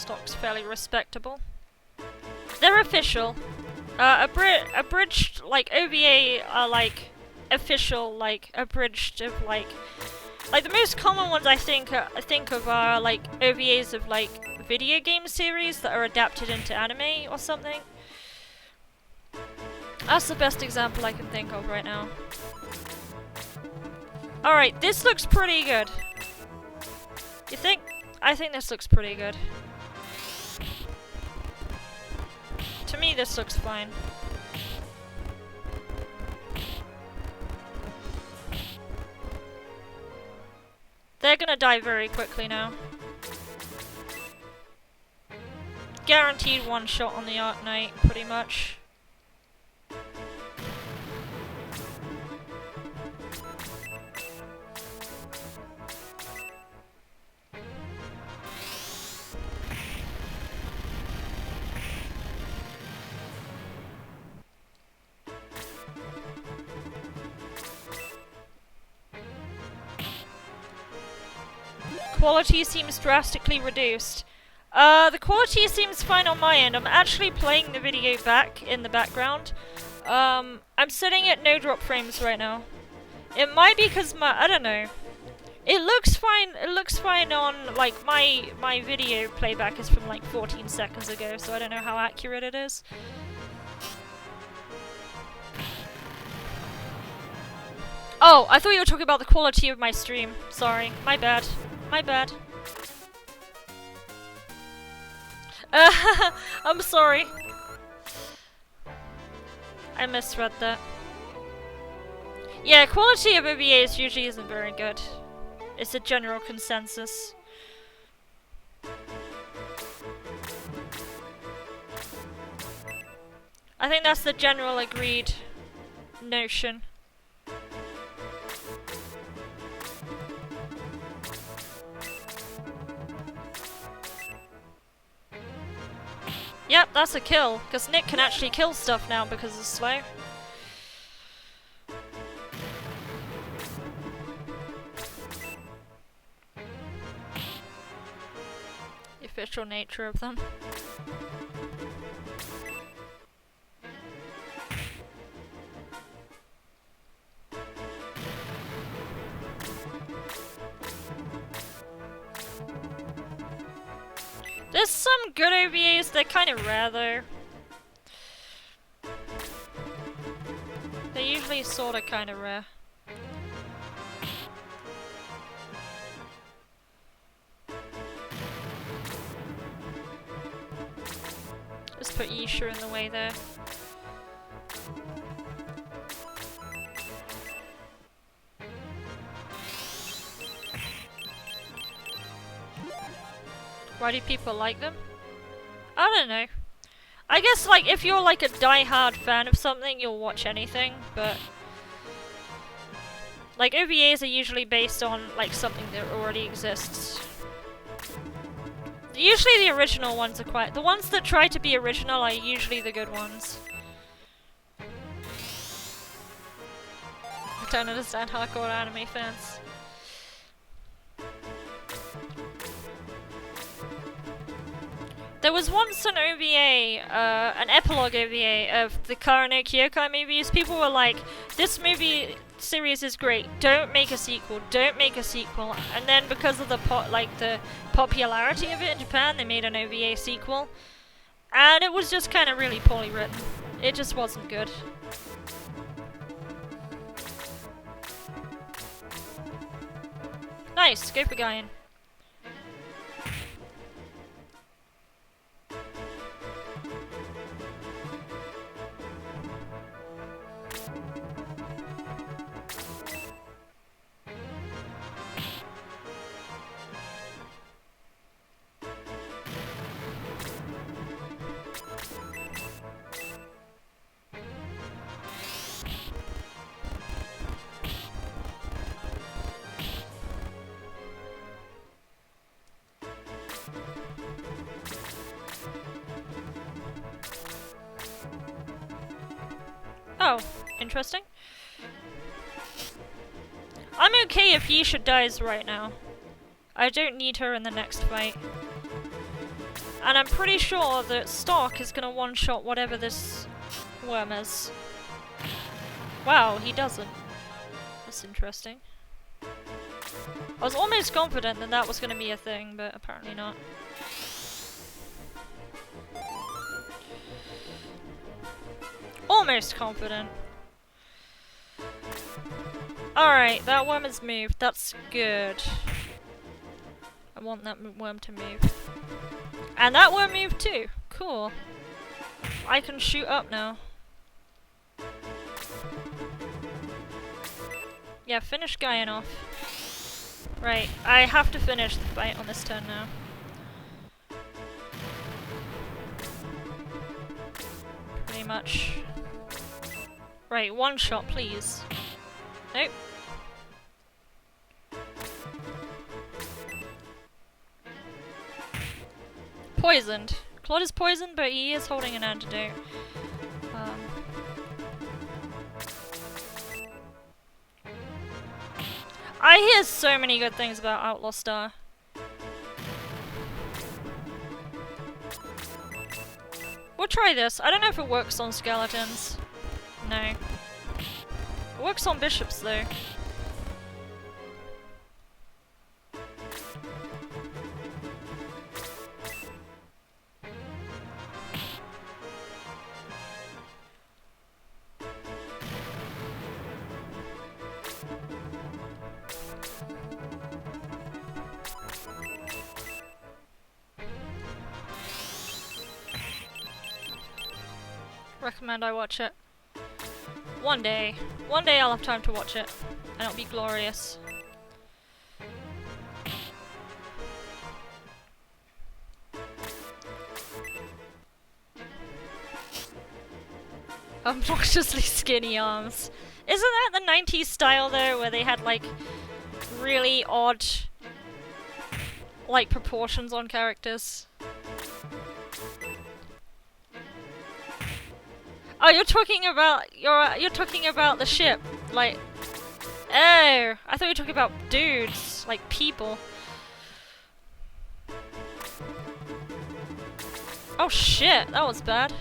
stock's fairly respectable. They're official. Abridged, like, OVA are, like, official, like, abridged of, like, the most common ones I think of are, like, OVAs of, like, video game series that are adapted into anime or something. That's the best example I can think of right now. Alright, this looks pretty good. You think? I think this looks pretty good. To me, this looks fine. They're gonna die very quickly now. Guaranteed one shot on the Arc Knight, pretty much. Quality seems drastically reduced. The quality seems fine on my end. I'm actually playing the video back in the background. I'm sitting at no drop frames right now. It might be because I don't know. It looks fine on, like, my video playback is from like 14 seconds ago, so I don't know how accurate it is. Oh, I thought you were talking about the quality of my stream. Sorry, my bad. My bad. I'm sorry. I misread that. Yeah, quality of OVAs usually isn't very good. It's a general consensus. I think that's the general agreed notion. Yep, that's a kill, because Nick can actually kill stuff now because it's slow. The official nature of them. There's some good OVAs, they're kind of rare though. They're usually sorta kinda rare. Just put Yisha in the way there. Why do people like them? I don't know. I guess, like, if you're like a die-hard fan of something, you'll watch anything, but like OVAs are usually based on like something that already exists. Usually the original ones are quite... the ones that try to be original are usually the good ones. I don't understand hardcore anime fans. There was once an OVA, an epilogue OVA of the Karano Kyokai movies. People were like, this movie series is great, don't make a sequel, don't make a sequel. And then because of the popularity of it in Japan, they made an OVA sequel. And it was just kind of really poorly written. It just wasn't good. Nice, go for Guyan. Oh, interesting. I'm okay if Yisha dies right now. I don't need her in the next fight. And I'm pretty sure that Stark is gonna one-shot whatever this worm is. Wow, he doesn't. That's interesting. I was almost confident that that was gonna be a thing, but apparently not. Almost confident. Alright, that worm has moved. That's good. I want that worm to move. And that worm moved too. Cool. I can shoot up now. Yeah, finish Gaian off. Right, I have to finish the fight on this turn now. Pretty much. Right, one shot, please. Nope. Poisoned. Claude is poisoned, but he is holding an antidote. I hear so many good things about Outlaw Star. We'll try this. I don't know if it works on skeletons. No. It works on bishops though. Recommend I watch it. One day. One day I'll have time to watch it. And it'll be glorious. Obnoxiously skinny arms. Isn't that the 90s style though, where they had like really odd like proportions on characters? Oh, you're talking about you're talking about the ship, like. Oh, I thought you were talking about dudes, like people. Oh shit, that was bad.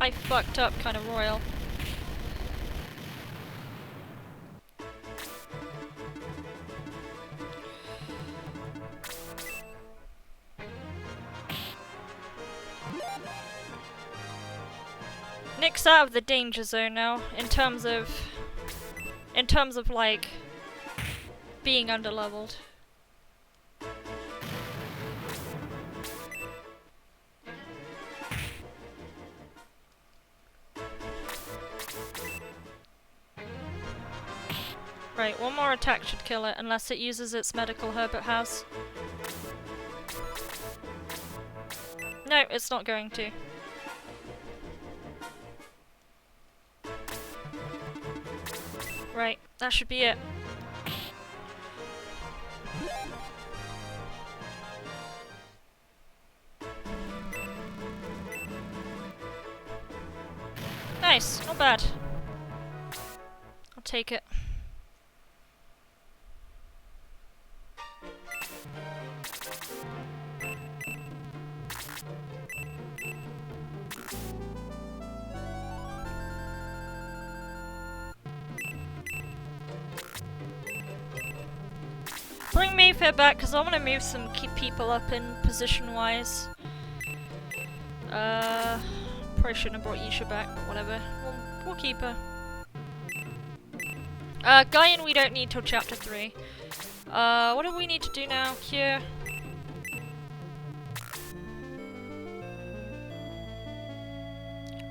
I fucked up kind of royal. Nick's out of the danger zone now, in terms of like being underleveled. Right, one more attack should kill it, unless it uses its medical herb it has. No, it's not going to. Right, that should be it. Nice, not bad. I'll take it. Bring Mayfair back, because I want to move some people up in position-wise. Probably shouldn't have brought Yisha back, but whatever. We'll keep her. Gaian we don't need till chapter 3. What do we need to do now? Here.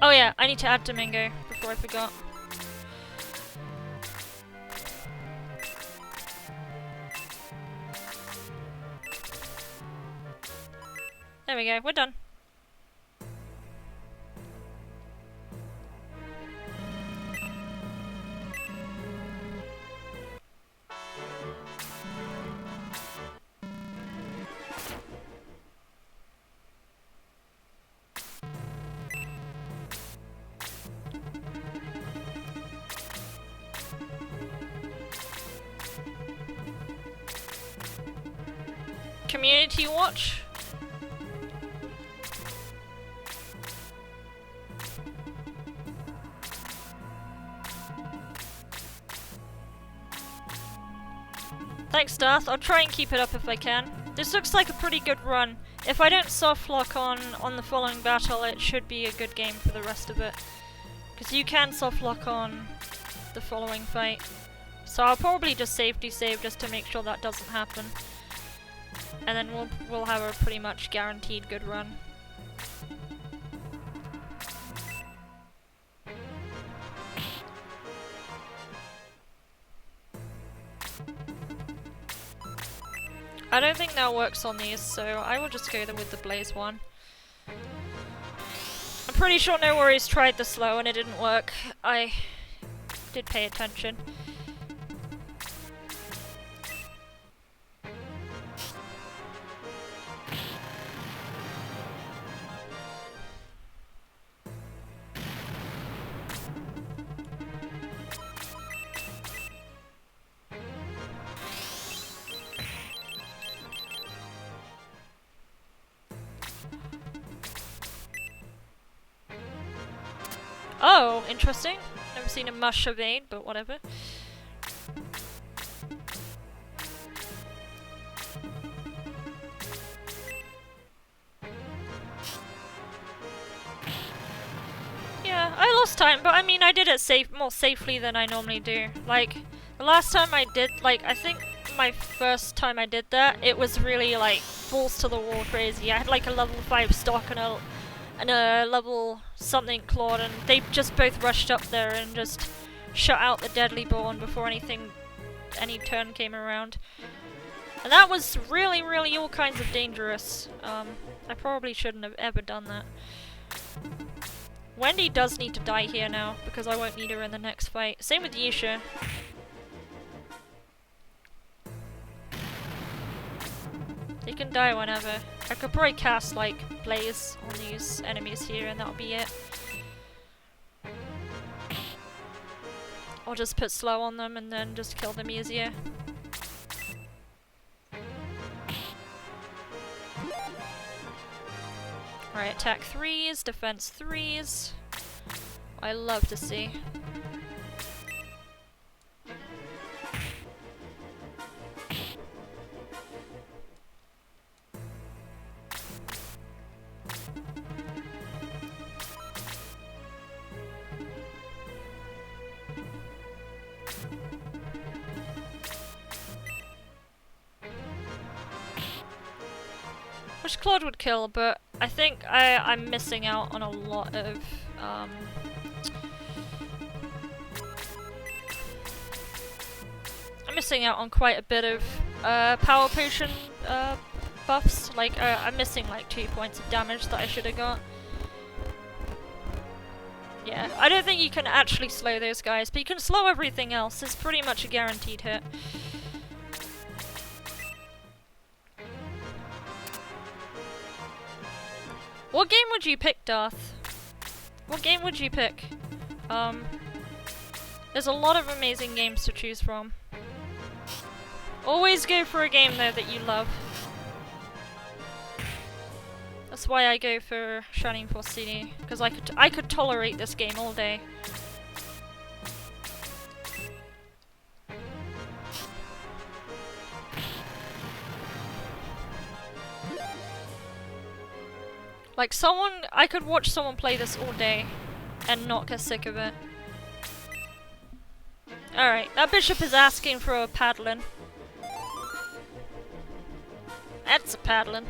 Oh yeah, I need to add Domingo before I forgot. There we go, we're done. community watch. Thanks, Darth. I'll try and keep it up if I can. This looks like a pretty good run. If I don't soft lock on the following battle, it should be a good game for the rest of it. Because you can soft lock on the following fight. So I'll probably just safety save just to make sure that doesn't happen. And then we'll have a pretty much guaranteed good run. I don't think that works on these, so I will just go with the Blaze one. I'm pretty sure No Worries tried the slow and it didn't work. I did pay attention. Oh, interesting. Never seen a mush evade, but whatever. Yeah, I lost time, but I mean, I did it more safely than I normally do. Like, the last time I did, like, I think my first time I did that, it was really, like, balls to the wall crazy. I had, like, a level 5 stock and a level something Claude, and they just both rushed up there and just shut out the deadly ball before any turn came around. And that was really, really all kinds of dangerous. I probably shouldn't have ever done that. Wendy does need to die here now, because I won't need her in the next fight. Same with Yisha. They can die whenever. I could probably cast, like, Blaze on these enemies here and that'll be it. Or just put slow on them and then just kill them easier. Alright, attack 3s, defense 3s. I love to see. Which Claude would kill, but I think I'm missing out on a lot of I'm missing out on quite a bit of power potion buffs. Like I'm missing like 2 points of damage that I should have got. Yeah, I don't think you can actually slow those guys, but you can slow everything else. It's pretty much a guaranteed hit. What game would you pick, Darth? What game would you pick? There's a lot of amazing games to choose from. Always go for a game though that you love. That's why I go for Shining Force CD, because I could tolerate this game all day. Like I could watch someone play this all day and not get sick of it. Alright, that bishop is asking for a paddling. That's a paddling.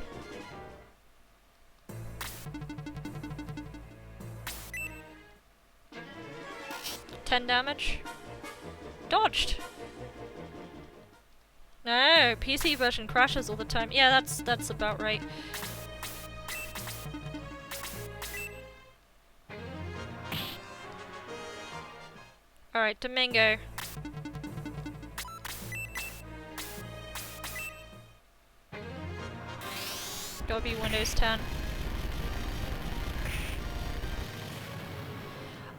$10 damage. Dodged. No, PC version crashes all the time. Yeah, that's about right. Alright, Domingo. Gotta be Windows 10.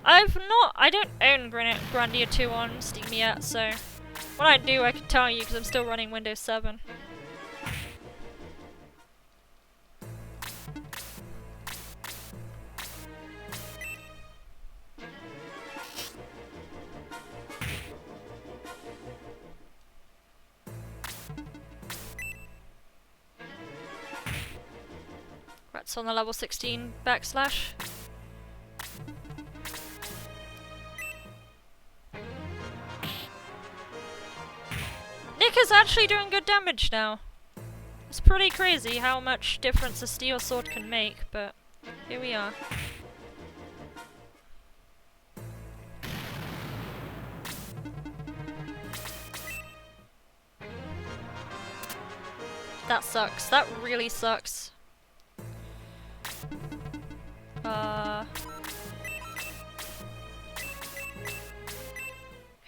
I don't own Grandia 2 on Steam yet, so when I do I can tell you because I'm still running Windows 7. defense on the level 16 backslash. Nick is actually doing good damage now. It's pretty crazy how much difference a steel sword can make, but here we are. That sucks. That really sucks.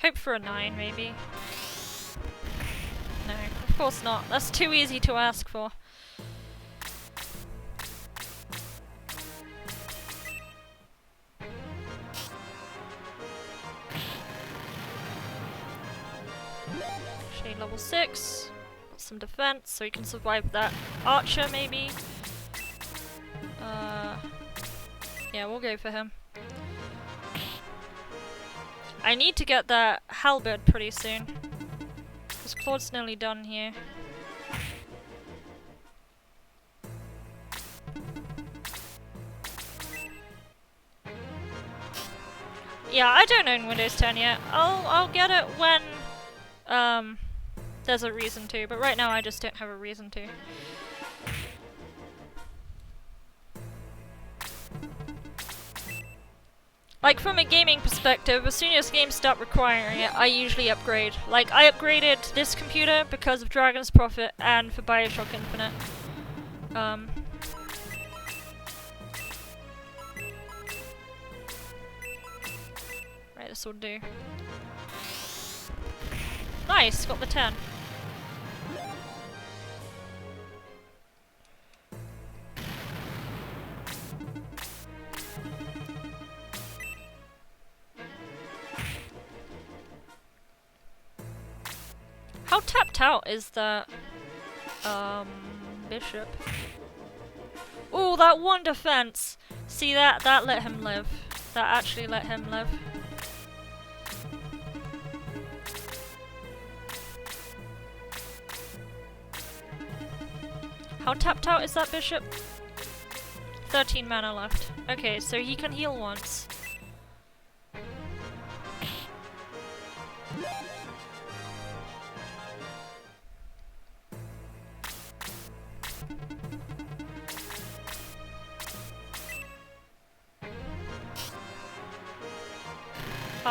Hope for a 9, maybe. No, of course not. That's too easy to ask for. Shade level 6. Got some defense, so he can survive that archer, maybe. Yeah, we'll go for him. I need to get that halberd pretty soon. Because Claude's nearly done here. Yeah, I don't own Windows 10 yet. I'll get it when there's a reason to, but right now I just don't have a reason to. Like, from a gaming perspective, as soon as games start requiring it, I usually upgrade. Like, I upgraded this computer because of Dragon's Prophet and for Bioshock Infinite. Right, this will do. Nice, got the 10. How tapped out is that bishop? Oh, that one defense. See that let him live. That actually let him live. How tapped out is that bishop? 13 mana left. Okay, so he can heal once.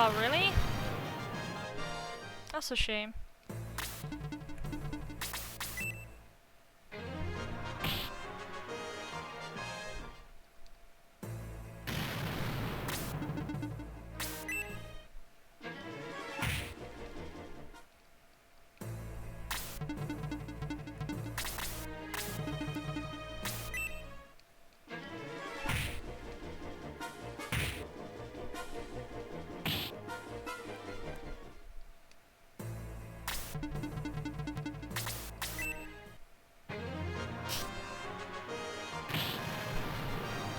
Oh, really? That's a shame.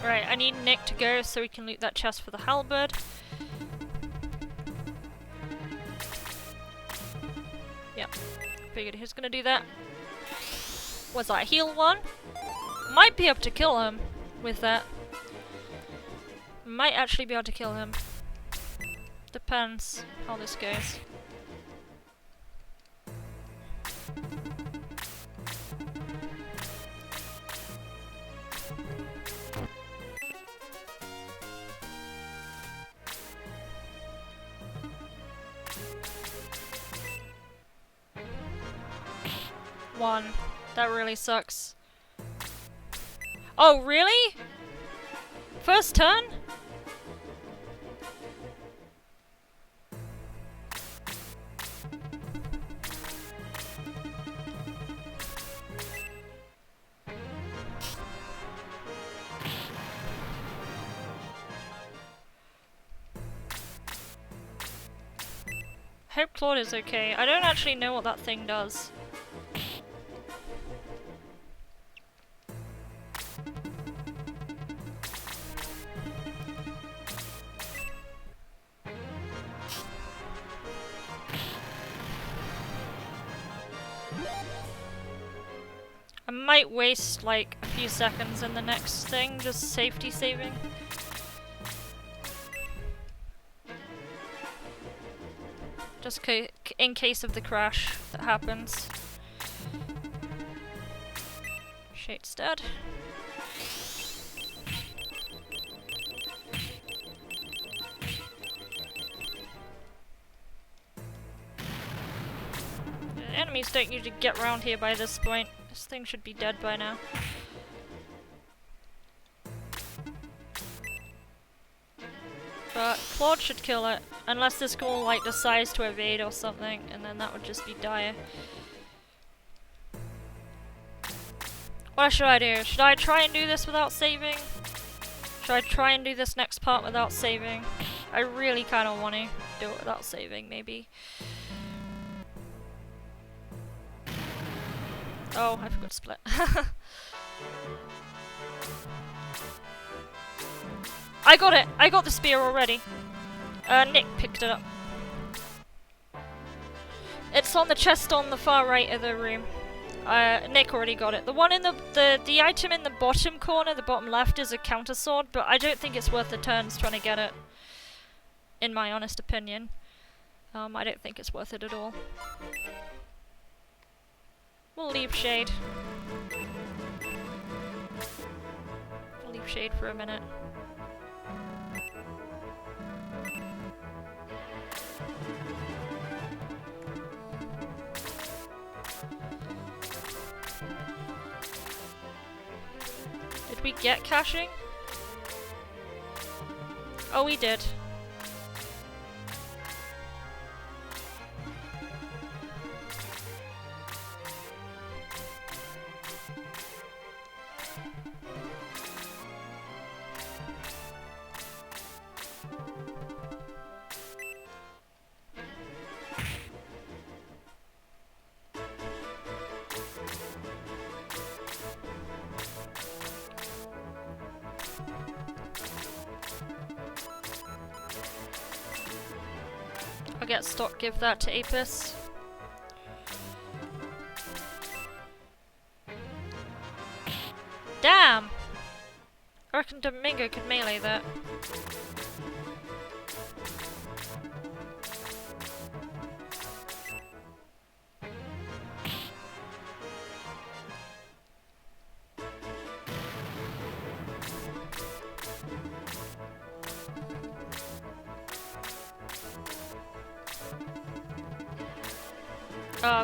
Right, I need Nick to go so we can loot that chest for the halberd. Yep, figured he was gonna do that. Was that heal one? Might be able to kill him with that. Might actually be able to kill him. Depends how this goes. One. That really sucks. Oh, really? First turn? Hope Claude is okay. I don't actually know what that thing does. I might waste like a few seconds in the next thing, just safety saving. Just in case of the crash that happens. Shade's dead. The enemies don't usually get around here by this point. This thing should be dead by now. But Claude should kill it, unless this girl like decides to evade or something, and then that would just be dire. What should I do? Should I try and do this without saving? Should I try and do this next part without saving? I really kind of want to do it without saving, maybe. Oh, I forgot to split. I got it! I got the spear already. Nick picked it up. It's on the chest on the far right of the room. Nick already got it. The one in the item in the bottom corner, the bottom left, is a counter sword, but I don't think it's worth the turns trying to get it. In my honest opinion. I don't think it's worth it at all. We'll leave Shade. We'll leave Shade for a minute. Did we get caching? Oh, we did. I'll get stock, give that to Apis. Damn! I reckon Domingo could melee that.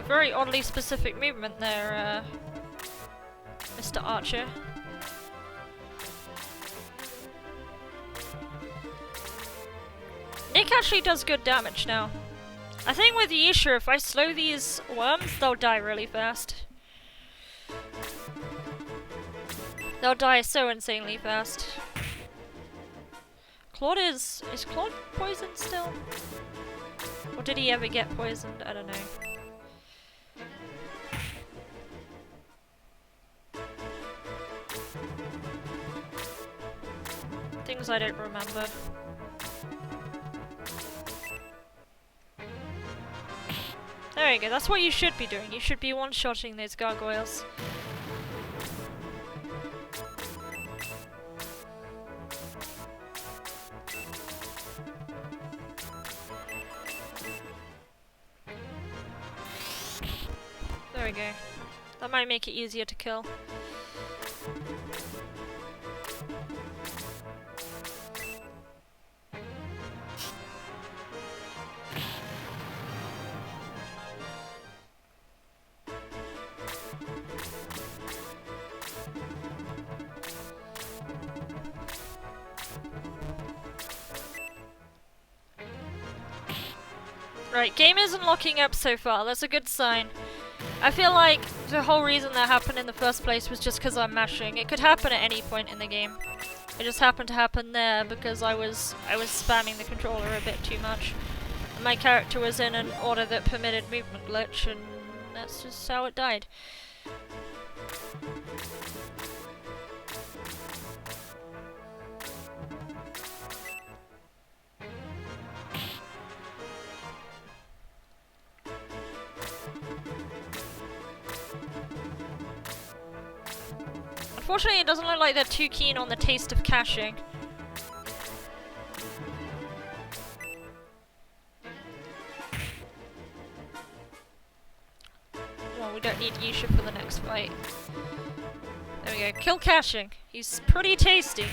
Very oddly specific movement there, Mr. Archer. Nick actually does good damage now. I think with Yisha, if I slow these worms, they'll die really fast. They'll die so insanely fast. Claude is Claude poisoned still? Or did he ever get poisoned? I don't know. Things I don't remember. There you go, that's what you should be doing. You should be one-shotting those gargoyles. There we go. That might make it easier to kill. Right, game isn't locking up so far, that's a good sign. I feel like the whole reason that happened in the first place was just because I'm mashing. It could happen at any point in the game. It just happened to happen there because I was spamming the controller a bit too much. My character was in an order that permitted movement glitch, and that's just how it died. Unfortunately, it doesn't look like they're too keen on the taste of caching. Well, we don't need Yusha for the next fight. There we go. Kill caching. He's pretty tasty.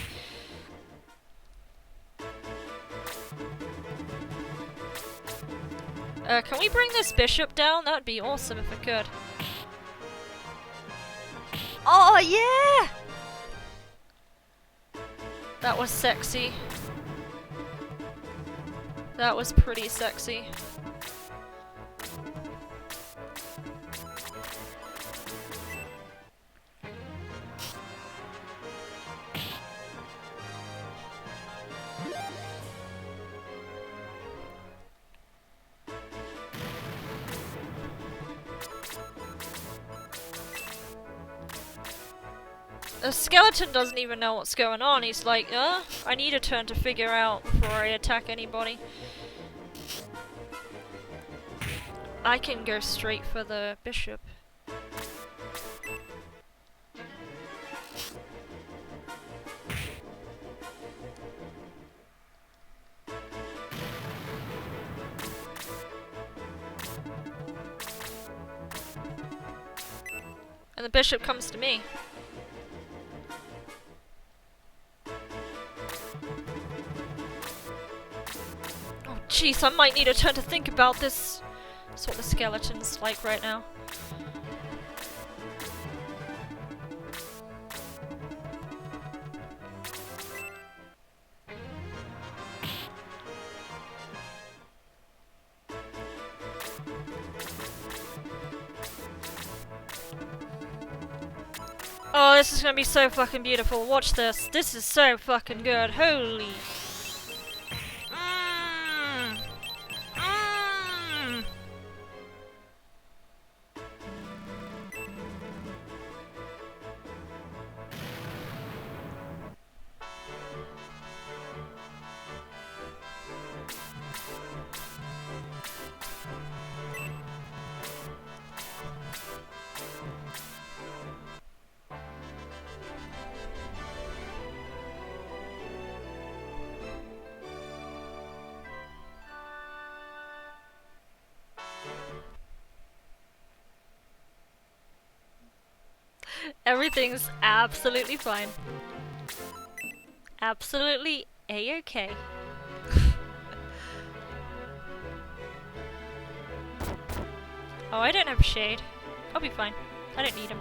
Can we bring this bishop down? That'd be awesome if we could. Oh, yeah! That was sexy. That was pretty sexy. The skeleton doesn't even know what's going on. He's like, I need a turn to figure out before I attack anybody. I can go straight for the bishop. And the bishop comes to me. Jeez, I might need a turn to think about this. That's what the skeleton's like right now. Oh, this is gonna be so fucking beautiful. Watch this. This is so fucking good. Holy. Everything's absolutely fine. Absolutely a-okay. Oh, I don't have shade. I'll be fine. I don't need him.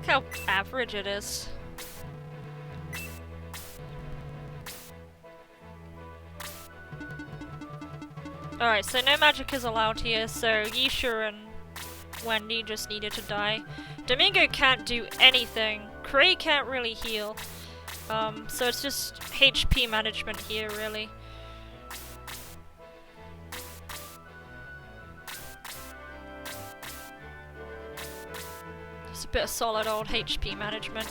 How average it is. Alright, so no magic is allowed here, so Yisha and Wendy just needed to die. Domingo can't do anything. Cray can't really heal. So it's just HP management here, really. It's a bit of solid old HP management.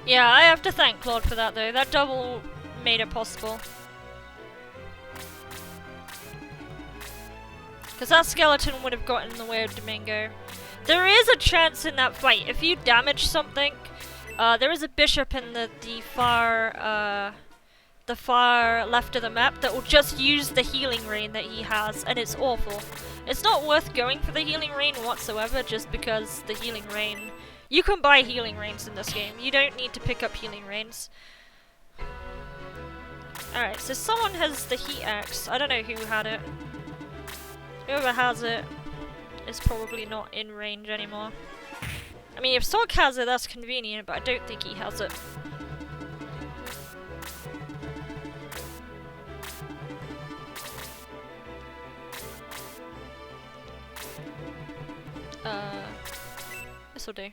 Yeah, I have to thank Claude for that though. That double made it possible. Because that skeleton would have gotten in the way of Domingo. There is a chance in that fight, if you damage something, there is a bishop in the far left of the map that will just use the healing rain that he has, and it's awful. It's not worth going for the healing rain whatsoever, just because the healing rain... You can buy healing rains in this game. You don't need to pick up healing rains. Alright, so someone has the heat axe. I don't know who had it. Whoever has it is probably not in range anymore. I mean, if Sock has it, that's convenient, but I don't think he has it. this'll do.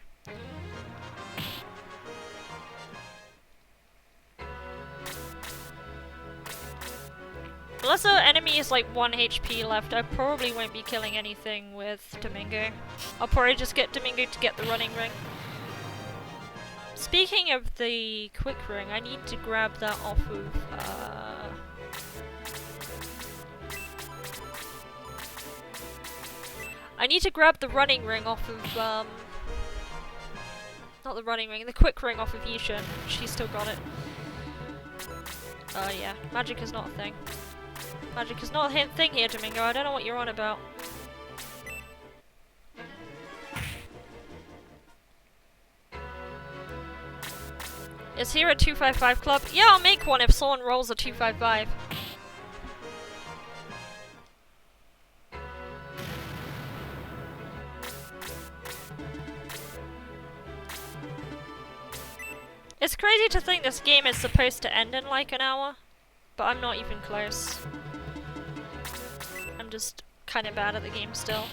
Unless the enemy is like 1 HP left, I probably won't be killing anything with Domingo. I'll probably just get Domingo to get the running ring. Speaking of the quick ring, I need to grab that off of, I need to grab the running ring off of, not the running ring, the quick ring off of Yisha. She's still got it. Oh yeah, magic is not a thing. Magic is not a thing here, Domingo. I don't know what you're on about. Is here a 255 club? Yeah, I'll make one if someone rolls a 255. It's crazy to think this game is supposed to end in like an hour, but I'm not even close. I'm just kind of bad at the game still.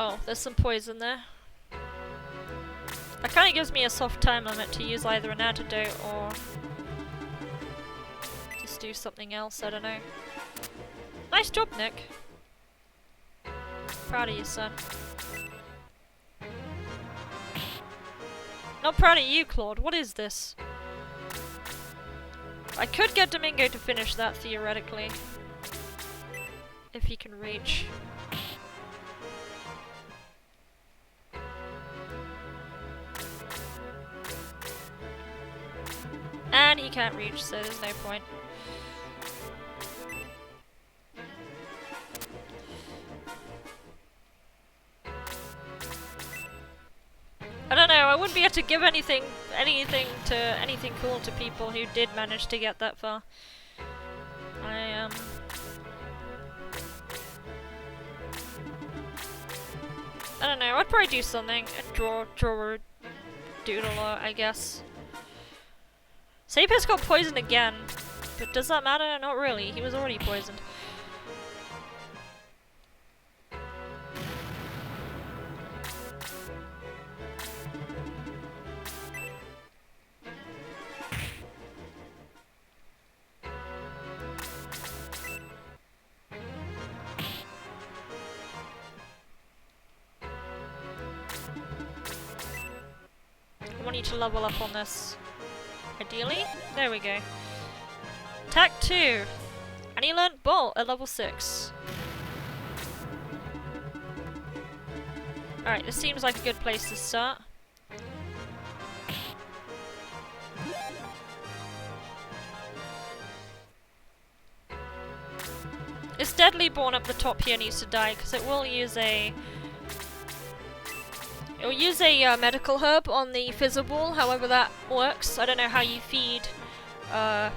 Oh, there's some poison there. That kind of gives me a soft time limit to use either an antidote or just do something else, I don't know. Nice job, Nick. Proud of you, son. Not proud of you, Claude. What is this? I could get Domingo to finish that, theoretically. If he can reach. And he can't reach, so there's no point. I don't know, I wouldn't be able to give anything cool to people who did manage to get that far. I don't know, I'd probably do something. Draw a doodle, I guess. Sapir's got poisoned again, but does that matter? Not really, he was already poisoned. I want you to level up on this. Ideally? There we go. Attack 2! And he learnt Bolt at level 6. Alright, this seems like a good place to start. It's Deadly Born up the top here needs to die, because it will use a... It'll use a medical herb on the Fizzle, however that works. I don't know how you feed a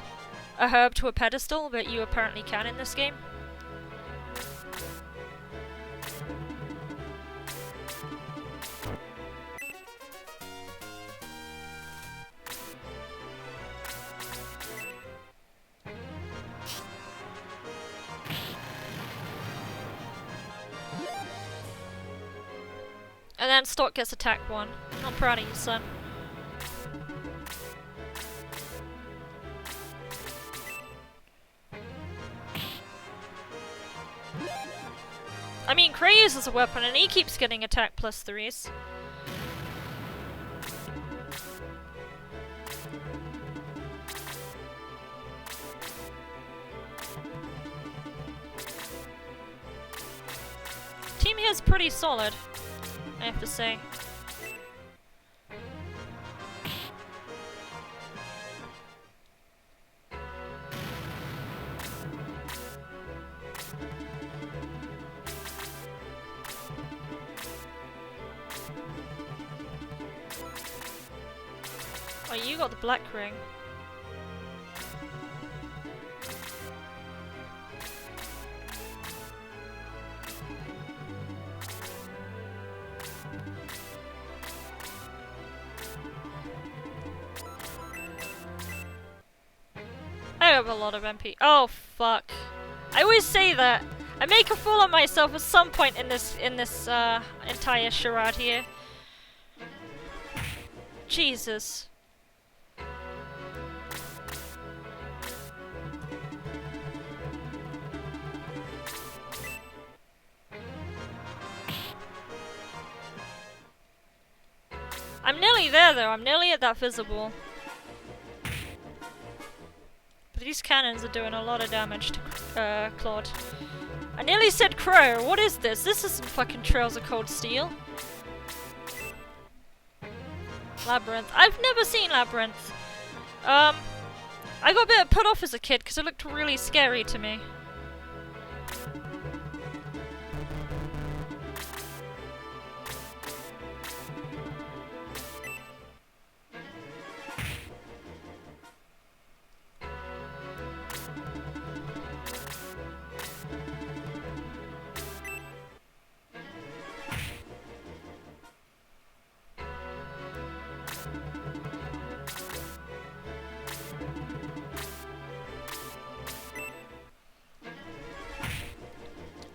herb to a pedestal, but you apparently can in this game. And then Stock gets attack 1. I'm proud of you, son. I mean, Cray uses a weapon and he keeps getting attack +3s. Team here is pretty solid, I have to say. Oh, you got the black ring. I have a lot of MP. Oh fuck! I always say that. I make a fool of myself at some point in this entire charade here. Jesus. I'm nearly there though, I'm nearly at that visible. But these cannons are doing a lot of damage to Claude. I nearly said Crow, what is this? This isn't fucking Trails of Cold Steel. Labyrinth. I've never seen Labyrinth. I got a bit put off as a kid because it looked really scary to me.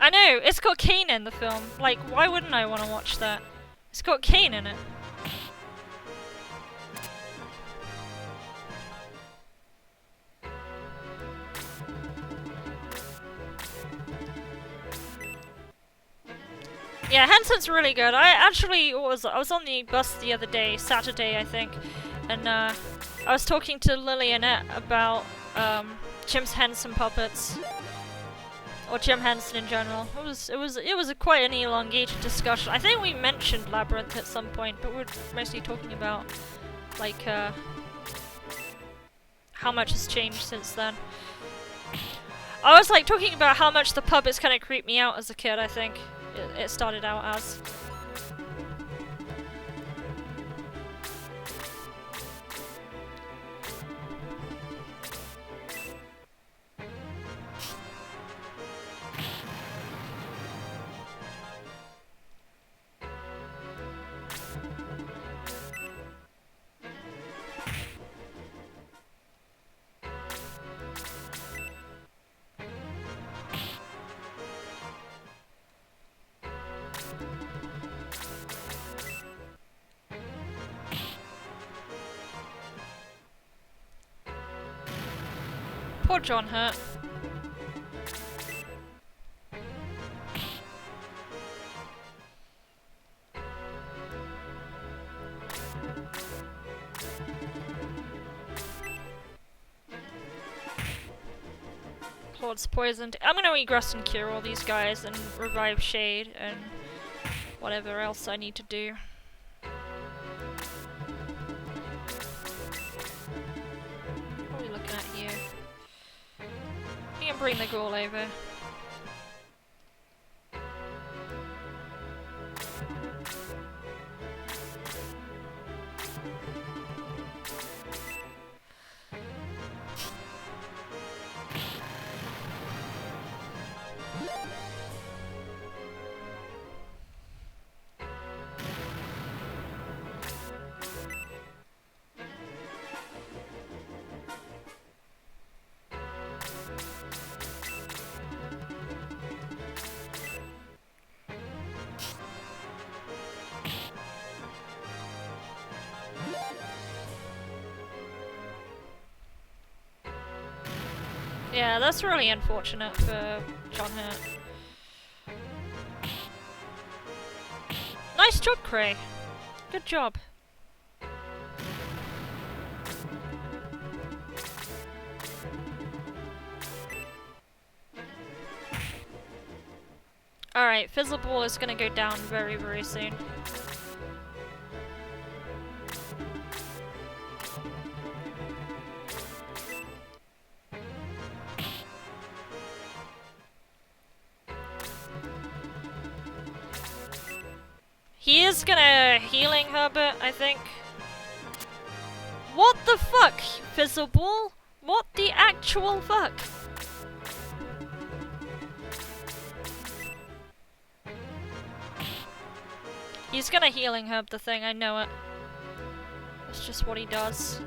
I know, it's got Kane in the film. Like, why wouldn't I want to watch that? It's got Kane in it. Yeah, Hansen's really good. I actually I was on the bus the other day, Saturday I think, and I was talking to Lillianette about Jim's Henson puppets. Or Jim Henson in general. It was quite an elongated discussion. I think we mentioned Labyrinth at some point, but we're mostly talking about like how much has changed since then. I was like talking about how much the puppets kind of creeped me out as a kid. I think it started out as. Poor John Hurt. Claude's poisoned. I'm gonna regress and cure all these guys and revive Shade and whatever else I need to do. What are we looking at here? You can bring the ghoul over. Yeah, that's really unfortunate for John Hurt. Nice job, Cray. Good job. Alright, Fizzleball is gonna go down very, very soon. He is gonna healing Herbert, I think. What the fuck, Fizzleball? What the actual fuck? He's gonna healing herb the thing, I know it. It's just what he does.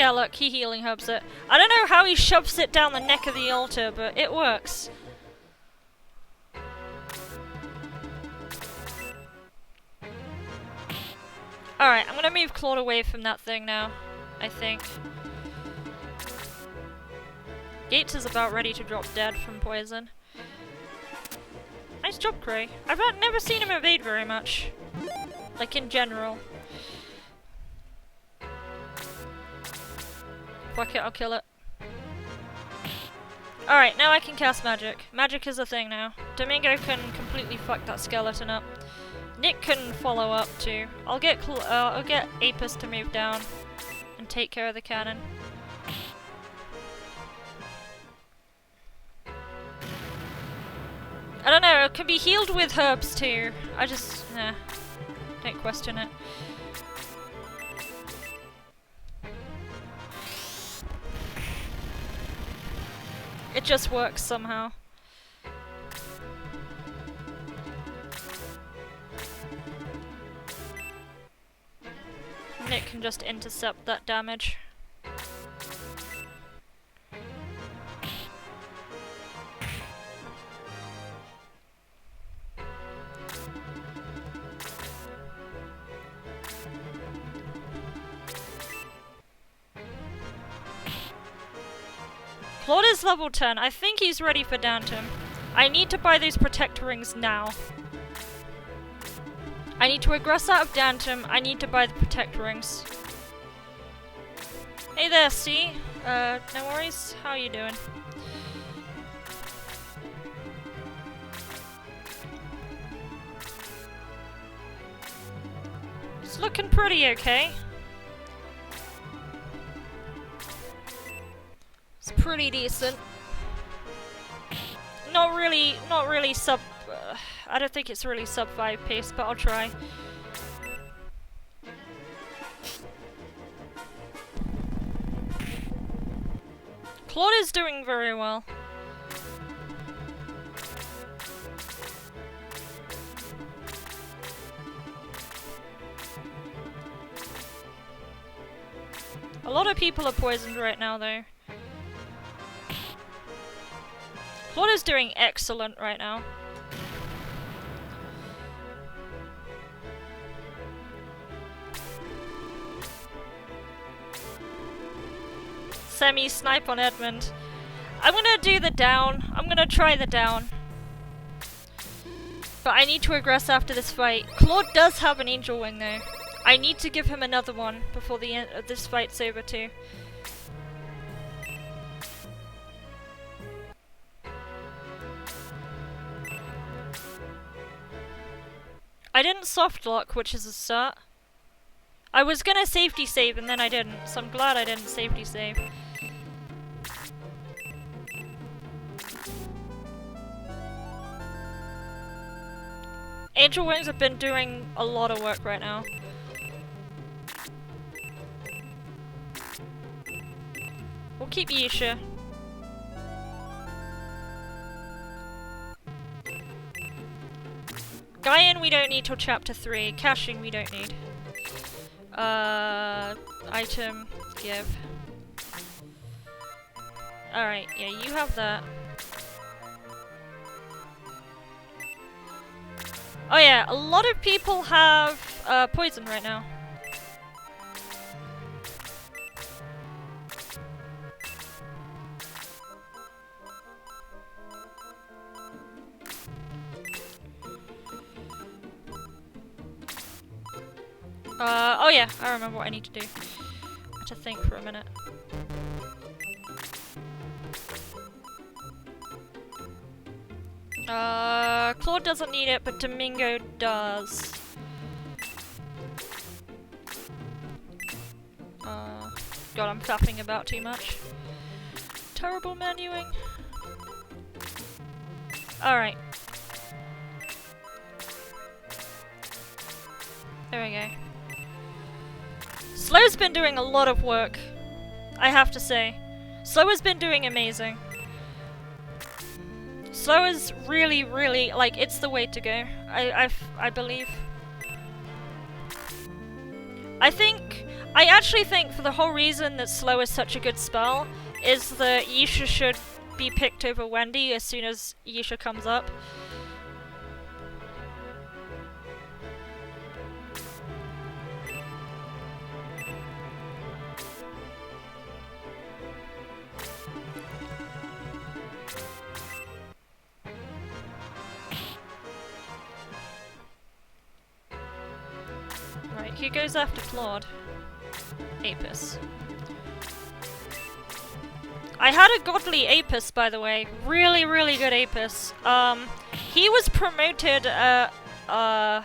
Yeah, look, he healing herbs it. I don't know how he shoves it down the neck of the altar, but it works. Alright, I'm gonna move Claude away from that thing now, I think. Gates is about ready to drop dead from poison. Nice job, Cray. I've never seen him evade very much. Like, in general. Fuck it, I'll kill it. Alright, now I can cast magic. Magic is a thing now. Domingo can completely fuck that skeleton up. Nick can follow up too. I'll get Apis to move down and take care of the cannon. I don't know, it can be healed with herbs too. I just, don't question it. It just works somehow. Nick can just intercept that damage. Claude is level 10. I think he's ready for Dantum. I need to buy those protector rings now. I need to aggress out of Dantum. I need to buy the protector rings. Hey there, C. No worries. How are you doing? It's looking pretty okay. It's pretty decent. Not really sub... I don't think it's really sub 5 pace, but I'll try. Claude is doing very well. A lot of people are poisoned right now, though. Claude is doing excellent right now. Semi-snipe on Edmund. I'm gonna do the down. I'm gonna try the down. But I need to aggress after this fight. Claude does have an angel wing though. I need to give him another one before the end of this fight's over too. I didn't soft lock, which is a start. I was gonna safety save and then I didn't, so I'm glad I didn't safety save. Angel Wings have been doing a lot of work right now. We'll keep Yisha. Gaian we don't need till chapter 3. Caching we don't need. Item, give. Alright, yeah, you have that. Oh yeah, a lot of people have poison right now. Oh yeah, I remember what I need to do. I had to think for a minute. Claude doesn't need it, but Domingo does. God, I'm faffing about too much. Terrible menuing. Alright. There we go. Slow's been doing a lot of work, I have to say. Slow has been doing amazing. Slow is really, really, like, it's the way to go. I believe. I I actually think for the whole reason that Slow is such a good spell is that Yisha should be picked over Wendy as soon as Yisha comes up. Right, who goes after Claude? Apis. I had a godly Apis, by the way. Really, really good Apis. He was promoted, 2-1,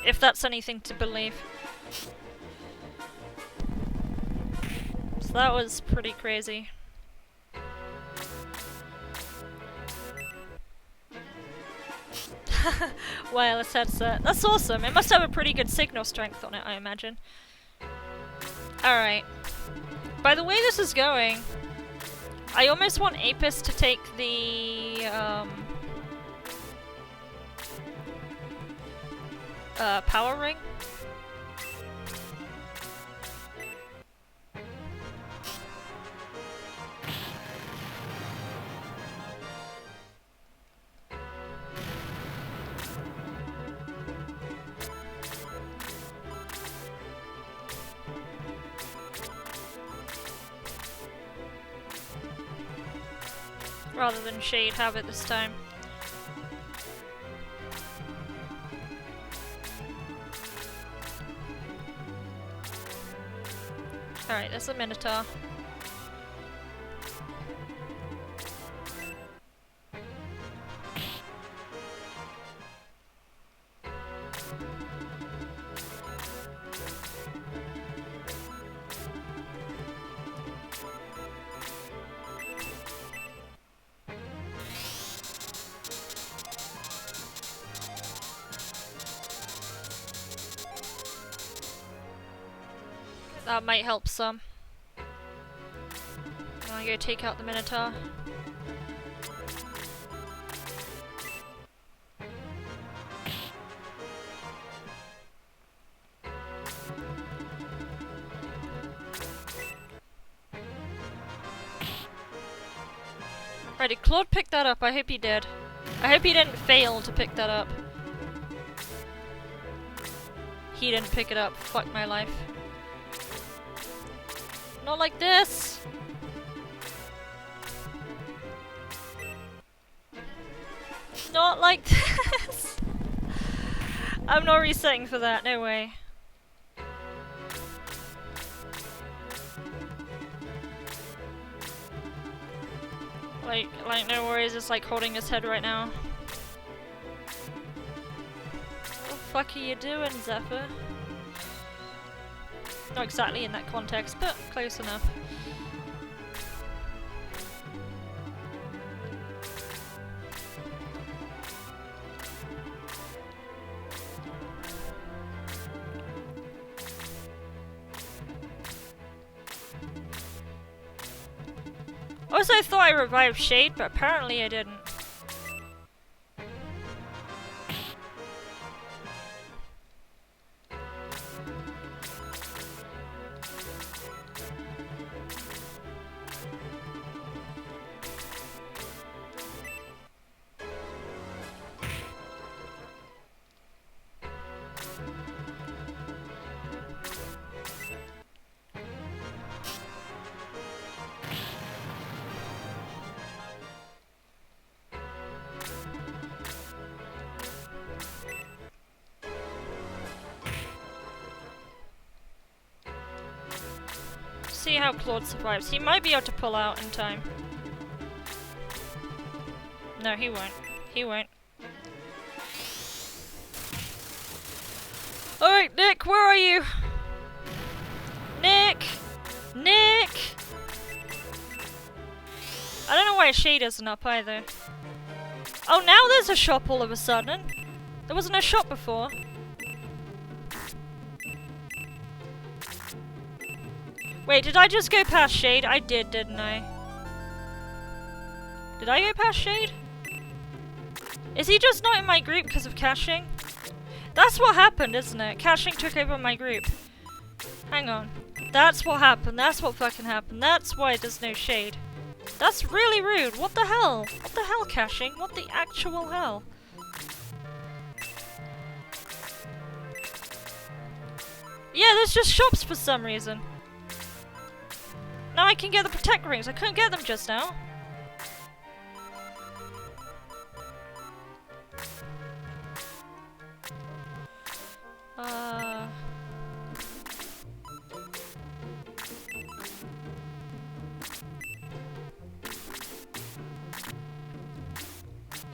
if that's anything to believe. So that was pretty crazy. Wireless headset. That's awesome. It must have a pretty good signal strength on it, I imagine. Alright. By the way this is going, I almost want Apis to take the power ring. Rather than Shade have it this time. Alright, there's a Minotaur. That might help some. I'm gonna go take out the Minotaur. Right, did Claude pick that up? I hope he did. I hope he didn't fail to pick that up. He didn't pick it up. Fuck my life. Not like this! Not like this! I'm not resetting for that, no way. Like no worries, it's like holding his head right now. What the fuck are you doing, Zephyr? Not exactly in that context, but close enough. Also, I thought I revived Shade, but apparently I didn't. See how Claude survives. He might be able to pull out in time. No, he won't. He won't. Alright, Nick, where are you? Nick! Nick! I don't know why Shade isn't up either. Oh, now there's a shop all of a sudden. There wasn't a shop before. Wait, did I just go past Shade? I did, didn't I? Did I go past Shade? Is he just not in my group because of caching? That's what happened, isn't it? Caching took over my group. Hang on. That's what happened. That's what fucking happened. That's why there's no shade. That's really rude. What the hell? What the hell, caching? What the actual hell? Yeah, there's just shops for some reason. Now I can get the protect rings. I couldn't get them just now.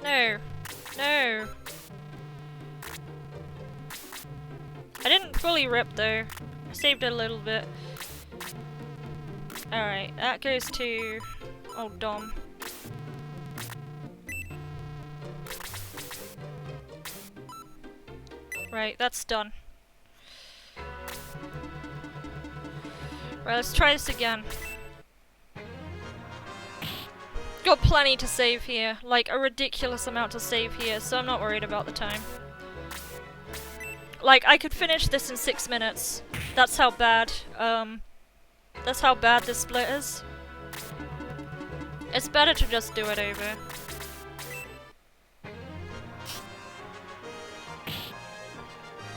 No. No. I didn't fully rip though. I saved it a little bit. Alright, that goes to old Dom. Right, that's done. Right, let's try this again. Got plenty to save here, like a ridiculous amount to save here, so I'm not worried about the time. Like, I could finish this in 6 minutes. That's how bad, this split is. It's better to just do it over.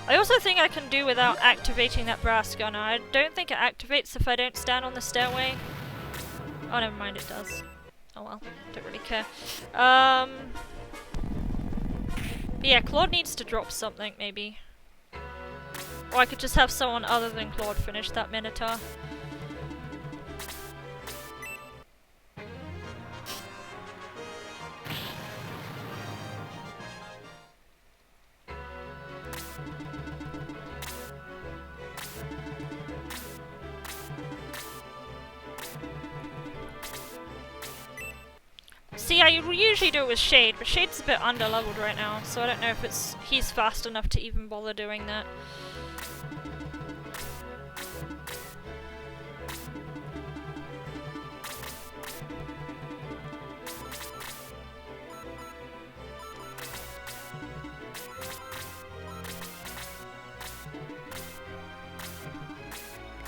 I also think I can do without activating that brass gunner. I don't think it activates if I don't stand on the stairway. Oh, never mind, it does. Oh well, don't really care. But yeah, Claude needs to drop something, maybe. Or I could just have someone other than Claude finish that Minotaur. See, I usually do it with Shade, but Shade's a bit under-leveled right now, so I don't know if he's fast enough to even bother doing that.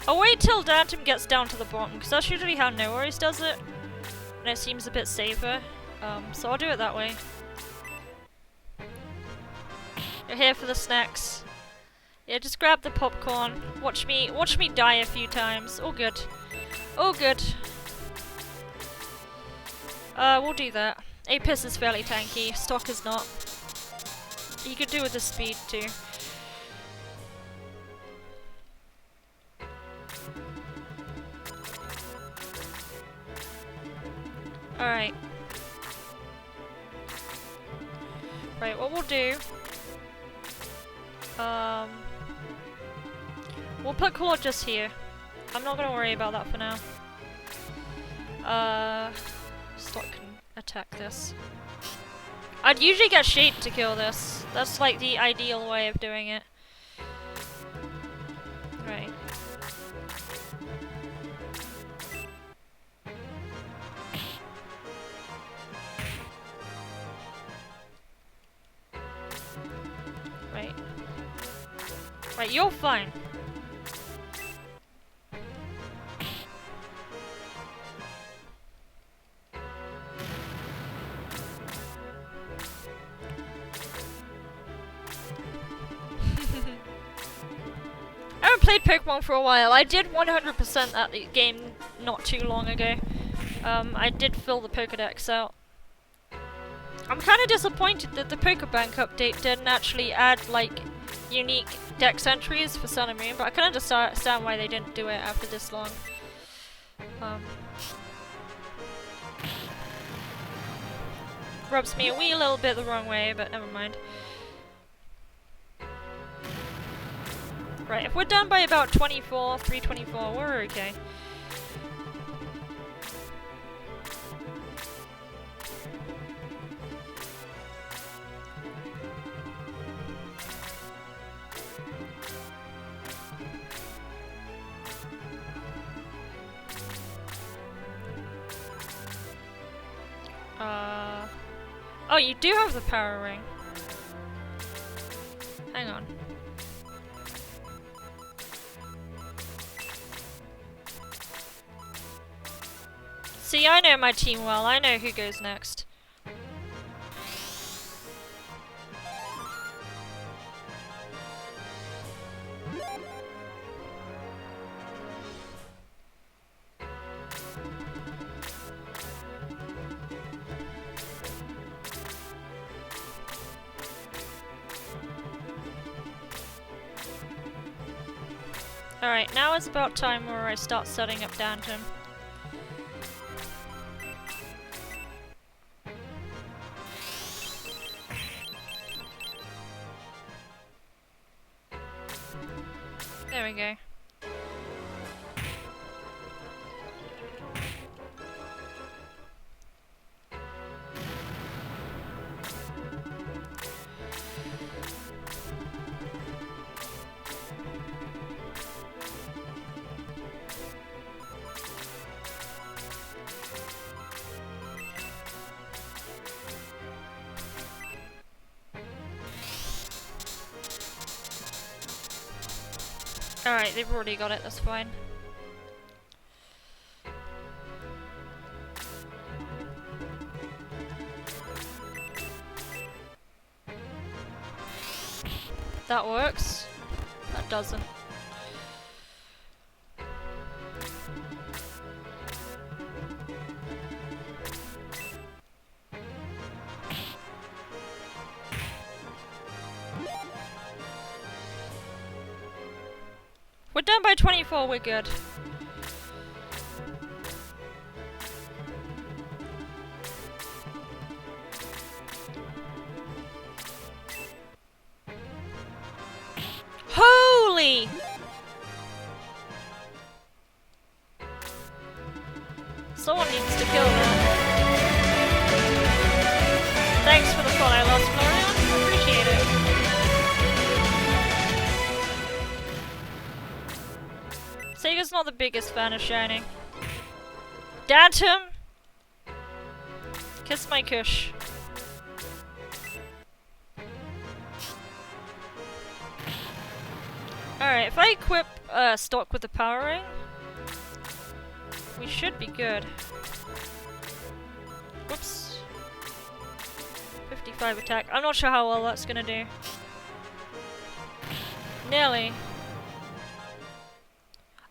I'll wait till Dantum gets down to the bottom, because that's usually how No Worries does it. And it seems a bit safer, so I'll do it that way. You're here for the snacks. Yeah, just grab the popcorn. Watch me die a few times. All good. All good. We'll do that. Apis is fairly tanky. Stock is not. You could do with the speed too. Alright. Right, what we'll do... we'll put Claude just here. I'm not gonna worry about that for now. Slot can attack this. I'd usually get Shade to kill this. That's like the ideal way of doing it. Right. Right, you're fine. I haven't played Pokemon for a while. I did 100% that game not too long ago. I did fill the Pokedex out. I'm kind of disappointed that the Pokebank update didn't actually add, like, unique dex entries for Sun and Moon, but I can understand why they didn't do it after this long. Rubs me a wee little bit the wrong way, but never mind. Right, if we're done by about 324, we're okay. Oh, you do have the power ring. Hang on. See, I know my team well. I know who goes next. Alright, now it's about time where I start setting up Danton. There we go. Alright, they've already got it, that's fine. That works. That doesn't. We're done by 24, we're good. Holy! Someone needs to kill that. Thanks for the follow, Lost Florian. Appreciate it. Sega's not the biggest fan of Shining. Dantum! Kiss my cush. Alright, if I equip stock with the power ring, we should be good. Whoops. 55 attack. I'm not sure how well that's gonna do. Nearly.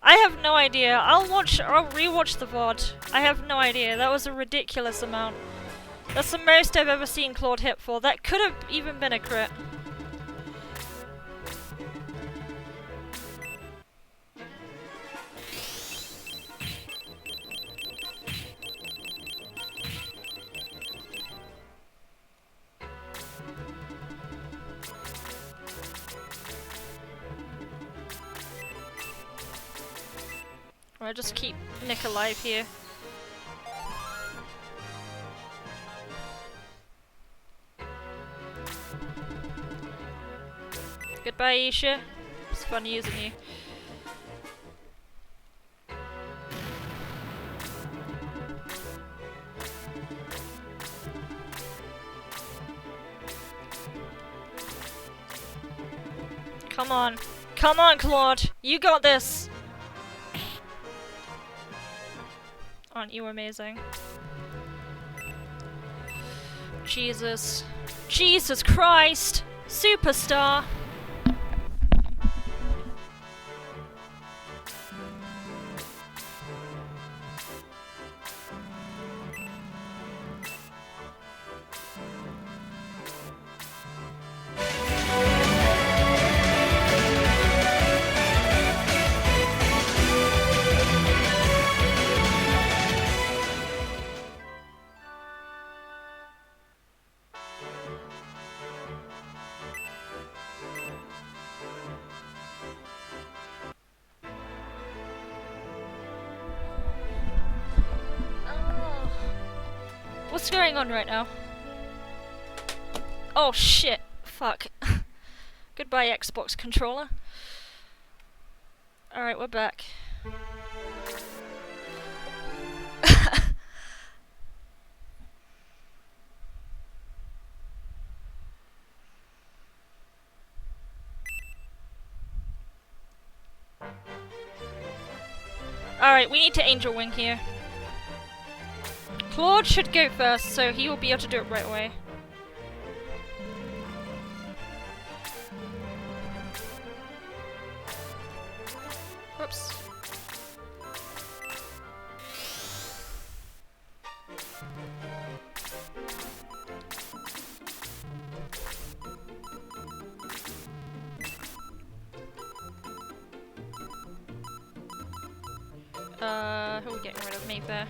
I have no idea. I'll rewatch the VOD. I have no idea. That was a ridiculous amount. That's the most I've ever seen Claude hit for. That could have even been a crit. I'll just keep Nick alive here. Goodbye, Isha. It's fun using you. Come on. Come on, Claude. You got this. Aren't you amazing? Jesus. Jesus Christ! Superstar! What's going on right now? Oh shit. Fuck. Goodbye, Xbox controller. Alright, we're back. Alright, we need to Angel Wing here. Claude should go first, so he will be able to do it right away. Whoops. Who are we getting rid of? Mayfair.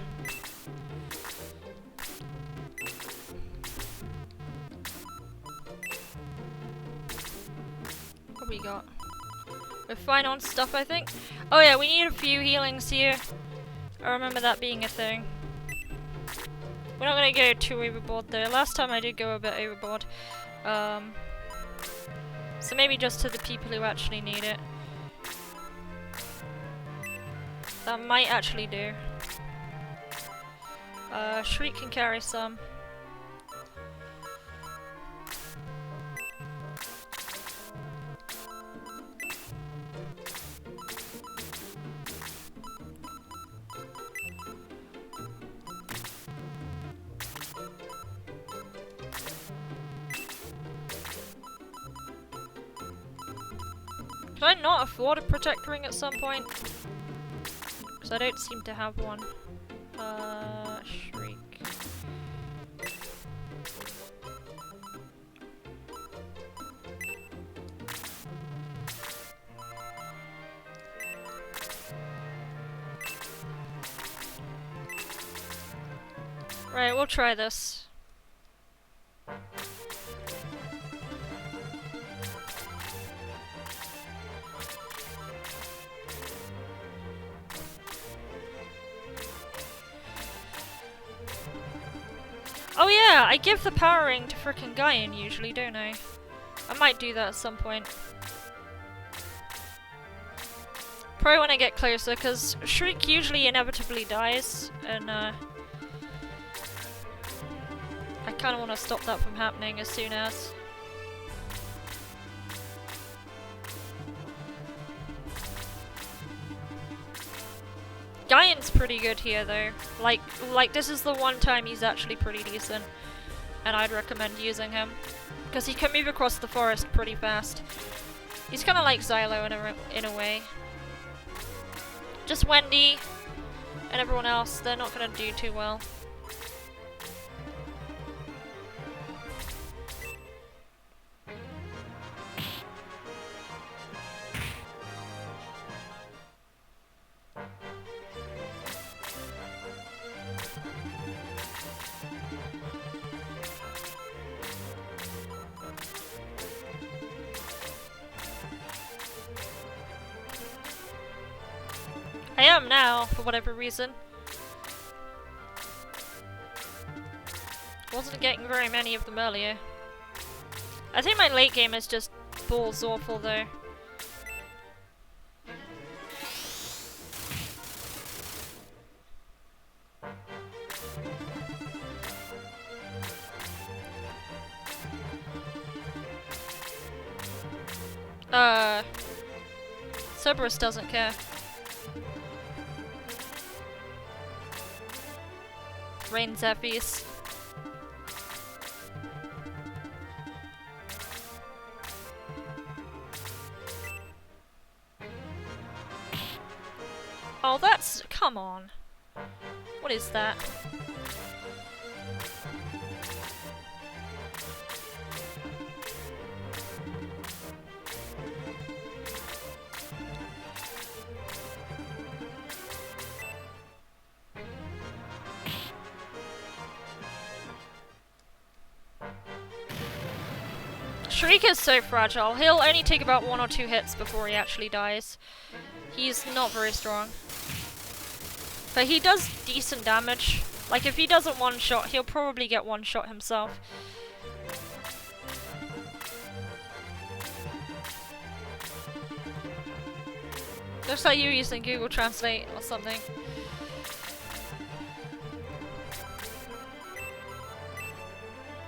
What have we got? We're fine on stuff, I think. Oh yeah, we need a few healings here. I remember that being a thing. We're not gonna go too overboard though. Last time I did go a bit overboard. So maybe just to the people who actually need it. That might actually do. Shriek can carry some. Could I not afford a protect ring at some point? Because I don't seem to have one. Shriek. Right, we'll try this. Oh yeah, I give the power ring to frickin' Guyan usually, don't I? I might do that at some point. Probably when I get closer, because Shriek usually inevitably dies, and I kinda wanna stop that from happening as soon as. Guyan's pretty good here though. Like this is the one time he's actually pretty decent. And I'd recommend using him. Because he can move across the forest pretty fast. He's kinda like Xylo in a way. Just Wendy and everyone else, they're not gonna do too well. I am now, for whatever reason. Wasn't getting very many of them earlier. I think my late game is just balls awful though. Cerberus doesn't care. Rain Zephyrs. Oh, that's... come on. What is that? Shriek is so fragile. He'll only take about 1 or 2 hits before he actually dies. He's not very strong. But he does decent damage. Like if he doesn't one-shot, he'll probably get one-shot himself. Looks like you're using Google Translate or something.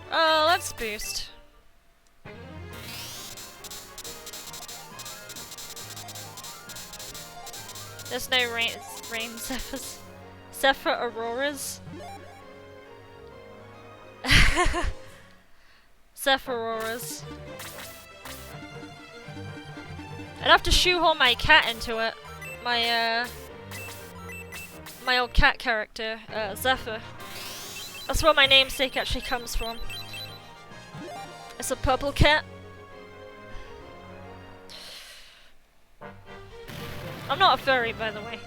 Let's boost. There's no rain Zephyrs. Zephyr Auroras. Zephyroras. I'd have to shoehorn my cat into it. My old cat character, Zephyr. That's where my namesake actually comes from. It's a purple cat. I'm not a furry, by the way.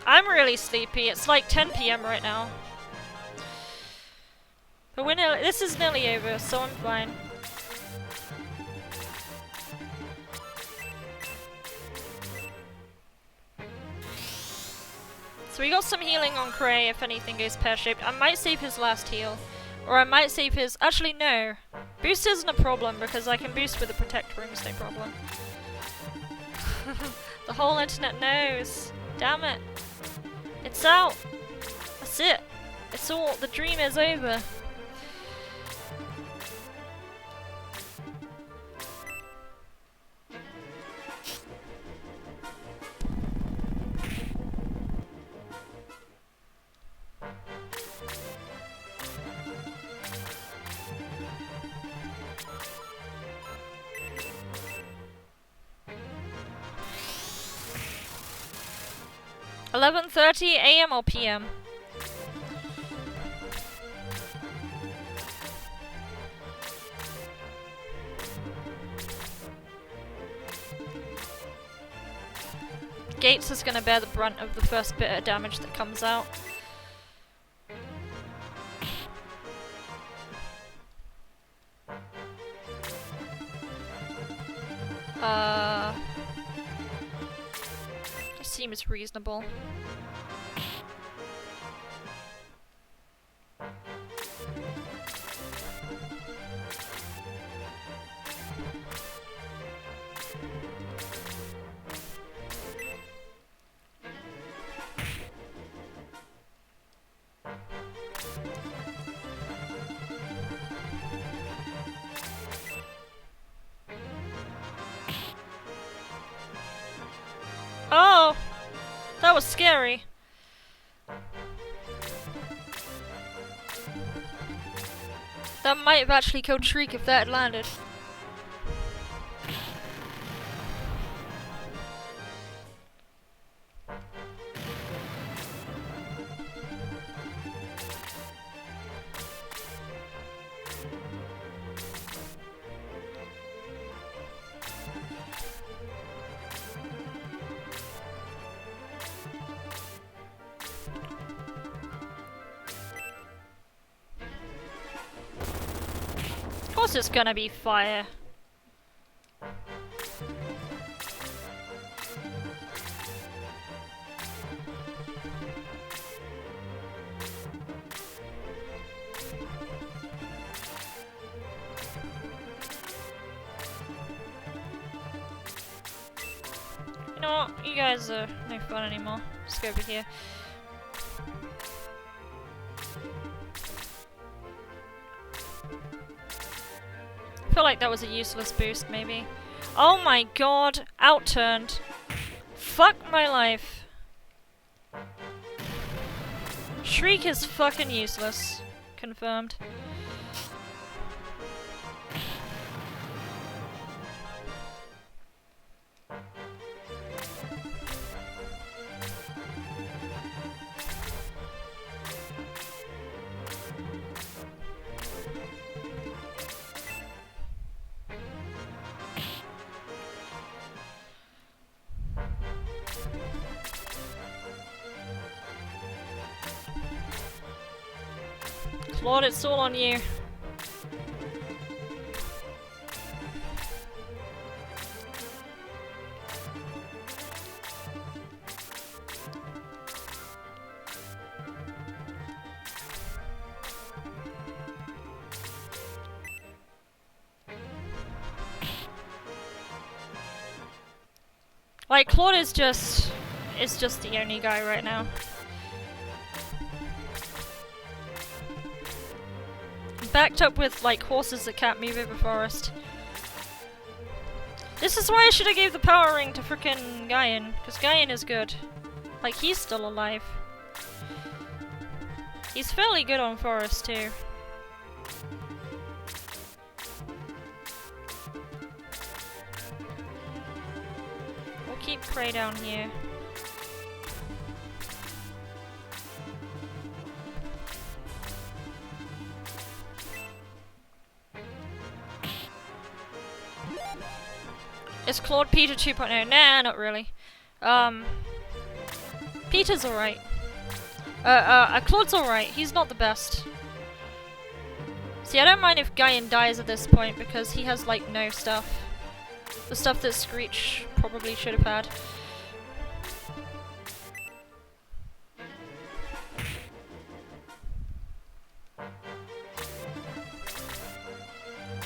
I'm really sleepy. It's like 10 PM right now. But this is nearly over, so I'm fine. So we got some healing on Cray if anything goes pear-shaped. I might save his last heal. Or I might save his... Actually, no. Boost isn't a problem because I can boost with the Protect Rings, no problem. The whole internet knows. Damn it. It's out. That's it. It's all... The dream is over. $11:30 AM or PM? Gates is gonna bear the brunt of the first bit of damage that comes out. Seems reasonable. Oh! That was scary. That might have actually killed Shriek if that had landed. Of course it's gonna be fire. You know what? You guys are no fun anymore. Let's go over here. I feel like that was a useless boost, maybe. Oh my god! Outturned. Fuck my life. Shriek is fucking useless. Confirmed. Lord, it's all on you. Like, Claude is just the only guy right now. backed up with like horses that can't move over forest. This is why I should have gave the power ring to frickin' Guyan, because Guyan is good. Like, he's still alive. He's fairly good on forest too. We'll keep prey down here. Is Claude Peter 2.0? Nah, not really. Peter's alright. Claude's alright. He's not the best. See, I don't mind if Guyan dies at this point because he has, like, no stuff. The stuff that Screech probably should have had.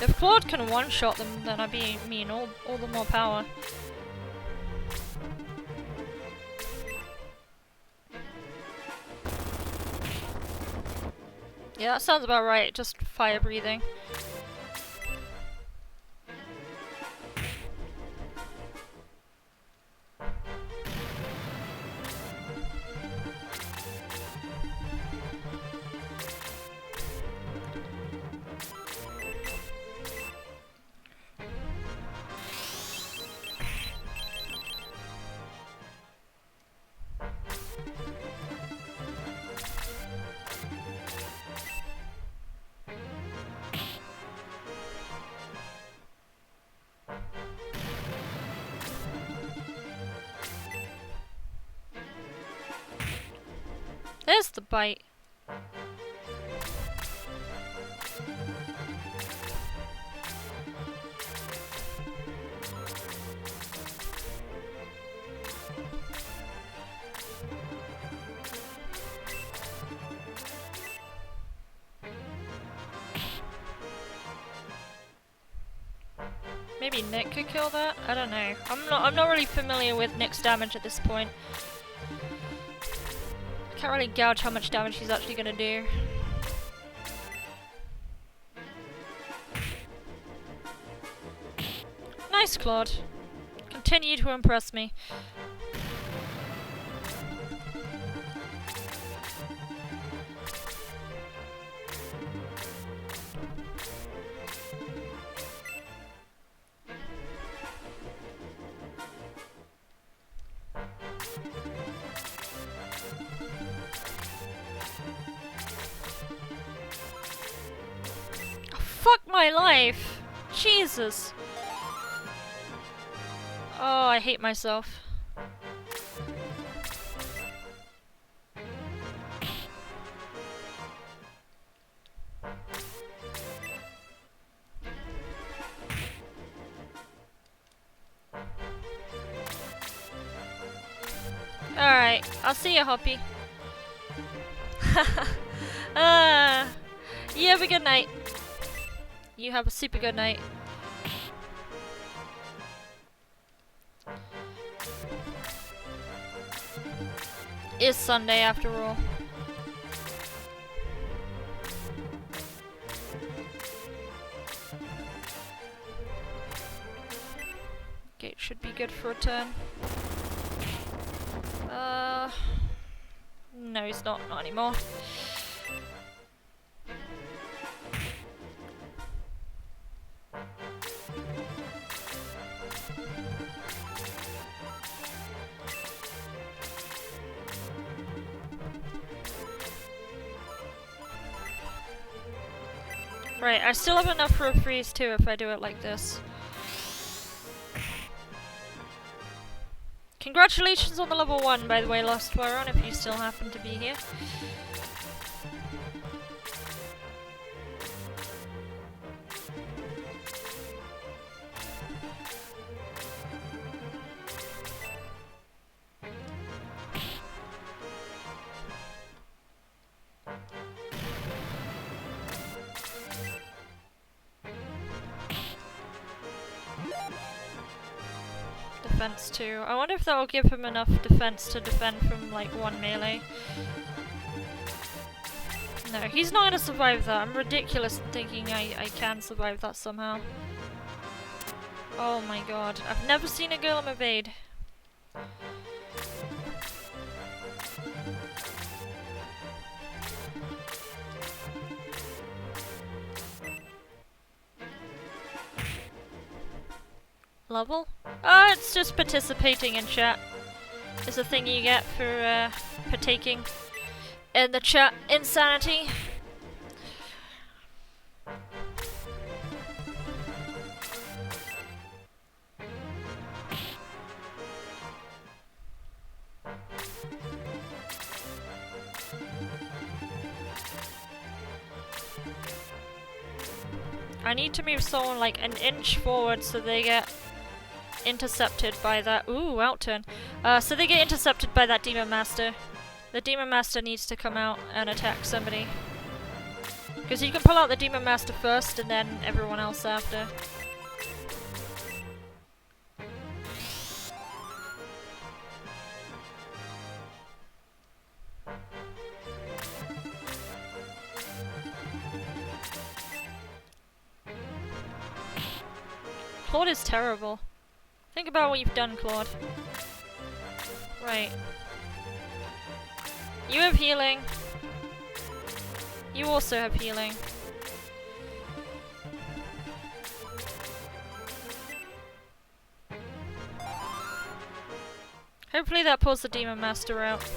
If Claude can one-shot them, then I'd be mean all the more power. Yeah, that sounds about right, just fire breathing. There's the bite. Maybe Nick could kill that? I don't know. I'm not really familiar with Nick's damage at this point. Can't really gauge how much damage he's actually gonna do. Nice, Claude. Continue to impress me. Fuck my life! Jesus! Oh, I hate myself. Alright, I'll see you, Hoppy. You have a good night. You have a super good night. It's Sunday after all. Gate should be good for a turn. No, he's not anymore. Right, I still have enough for a freeze too if I do it like this. Congratulations on the level 1, by the way, Lost Warren, if you still happen to be here. Defense 2. I wonder if that will give him enough defense to defend from like one melee. No, he's not gonna survive that. I'm ridiculous in thinking I can survive that somehow. Oh my god. I've never seen a golem evade. Level? Oh, it's just participating in chat. It's a thing you get for partaking in the chat insanity. I need to move someone like an inch forward so they get intercepted by that. Ooh, outturn. So they get intercepted by that Demon Master. The Demon Master needs to come out and attack somebody. Because you can pull out the Demon Master first and then everyone else after. Claude is terrible. Think about what you've done, Claude. Right. You have healing. You also have healing. Hopefully that pulls the Demon Master out.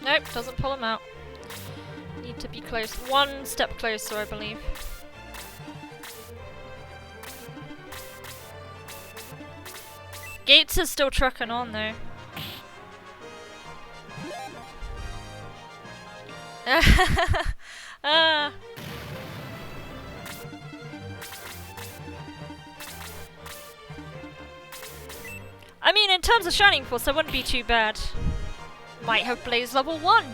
Nope, doesn't pull him out. Need to be close. One step closer, I believe. Gates is still trucking on though. I mean, in terms of Shining Force, that wouldn't be too bad. Might have Blaze level 1.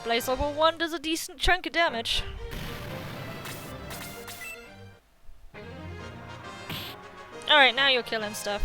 Blaze level 1 does a decent chunk of damage. Alright, now you're killing stuff.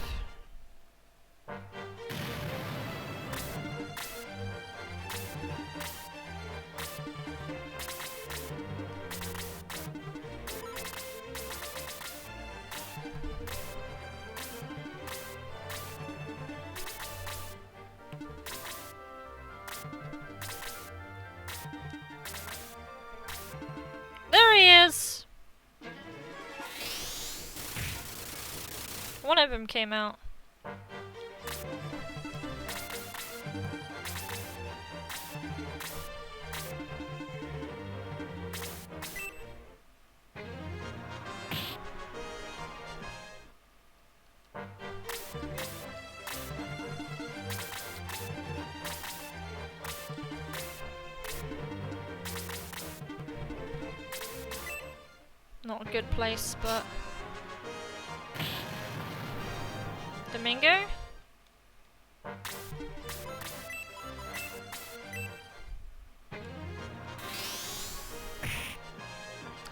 There he is! One of them came out. Not a good place, but... Domingo?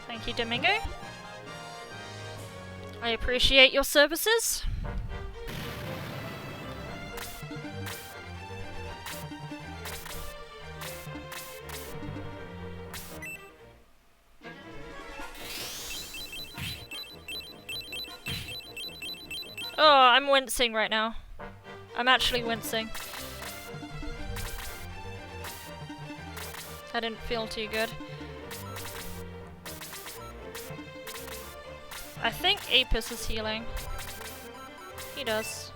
Thank you, Domingo. I appreciate your services. Oh, I'm wincing right now. I'm actually wincing. That didn't feel too good. I think Apis is healing. He does.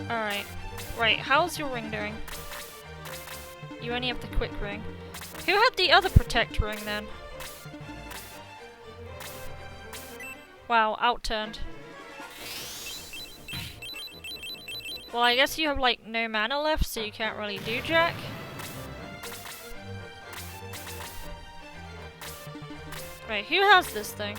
Alright. Right, how's your ring doing? You only have the quick ring. Who had the other protect ring then? Wow, outturned. Well, I guess you have like no mana left, so you can't really do jack. Right, who has this thing?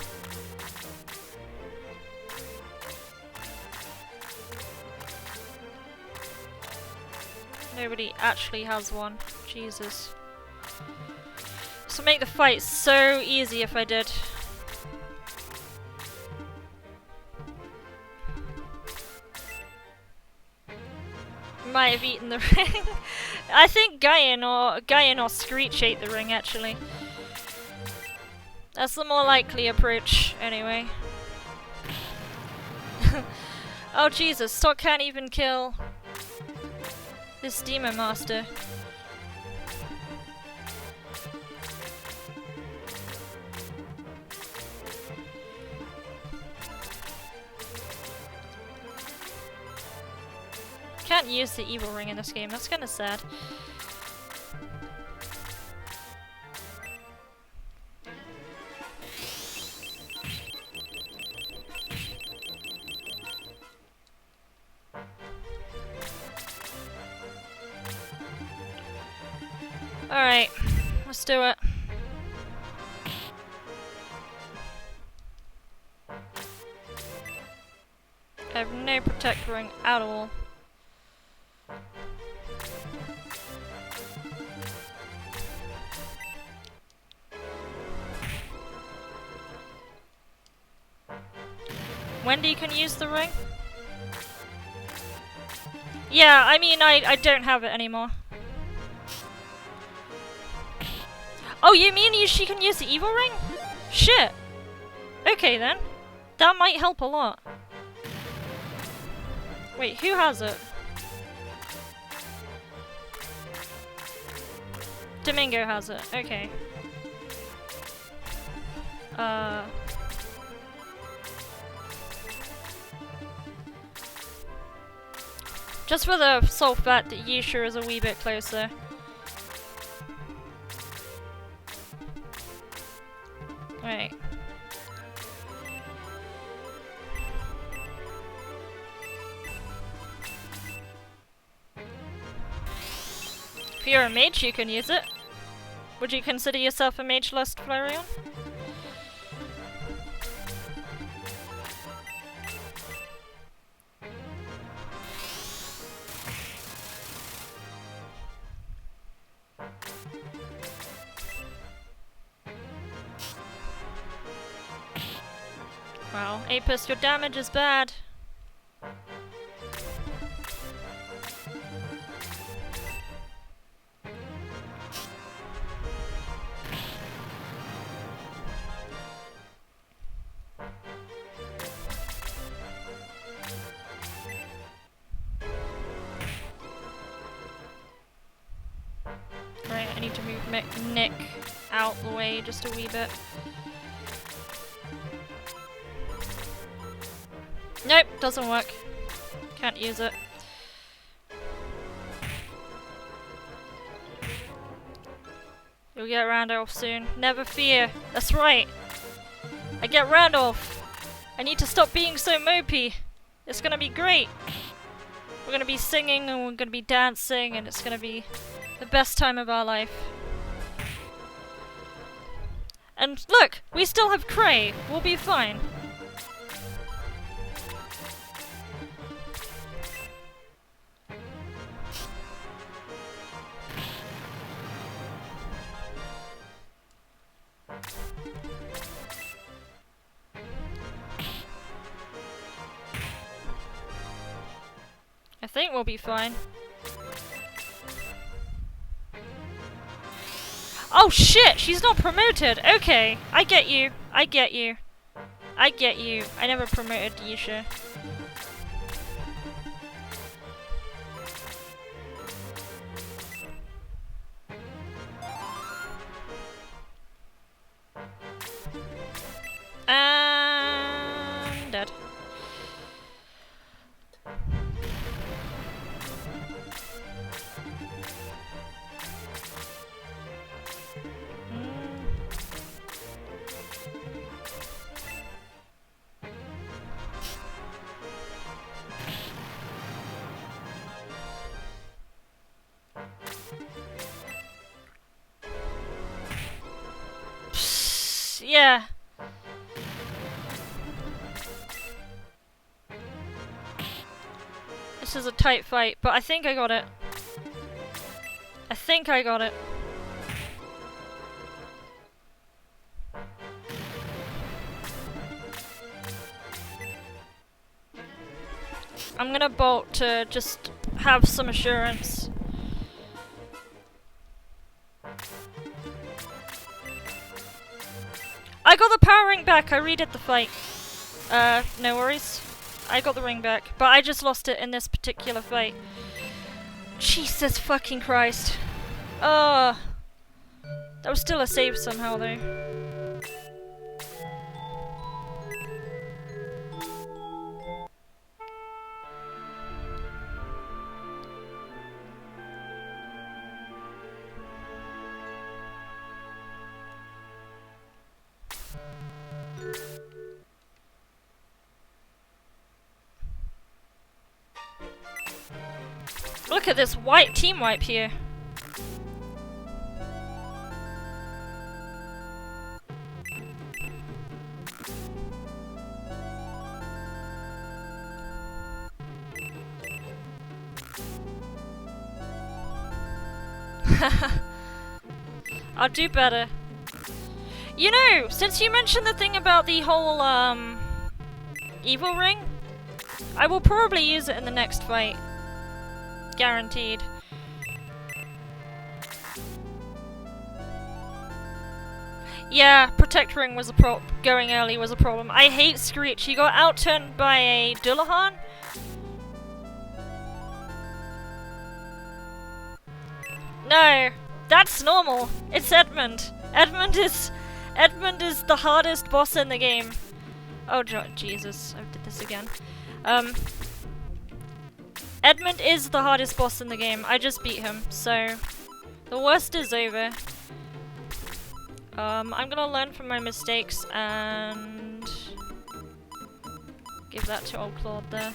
Nobody actually has one. Jesus. This would make the fight so easy if I did. Might have eaten the ring. I think Gaian or Screech ate the ring actually. That's the more likely approach, anyway. Oh Jesus, Stock can't even kill this Demon Master. Can't use the evil ring in this game, that's kinda sad. Alright, let's do it. I have no protect ring at all. Wendy can use the ring? Yeah, I mean, I don't have it anymore. Oh, you mean she can use the evil ring? Shit. Okay then. That might help a lot. Wait, who has it? Domingo has it. Okay. Just for the sole fact that Yisha is a wee bit closer. Right. If you're a mage, you can use it. Would you consider yourself a mage lust, Flareon? Wow, Apis, your damage is bad. Right, I need to move Nick out the way just a wee bit. Nope, doesn't work. Can't use it. You'll get Randolph soon. Never fear. That's right. I get Randolph. I need to stop being so mopey. It's gonna be great. We're gonna be singing and we're gonna be dancing and it's gonna be the best time of our life. And look, we still have Cray. We'll be fine. I think we'll be fine. Oh shit, she's not promoted! Okay, I get you. I get you. I get you. I never promoted Yisha. And dead. Yeah. This is a tight fight, but I think I got it. I think I got it. I'm gonna bolt to just have some assurance. I got the power ring back, I redid the fight. No worries. I got the ring back, but I just lost it in this particular fight. Jesus fucking Christ. That was still a save somehow though. Look at this white team wipe here. I'll do better. You know, since you mentioned the thing about the whole evil ring, I will probably use it in the next fight. Guaranteed. Yeah, protect ring was a going early was a problem. I hate Screech. He got outturned by a Dullahan. No, that's normal. It's Edmund. Edmund is the hardest boss in the game. Oh Jesus, I did this again. Edmund is the hardest boss in the game. I just beat him, so the worst is over. I'm gonna learn from my mistakes and give that to old Claude there.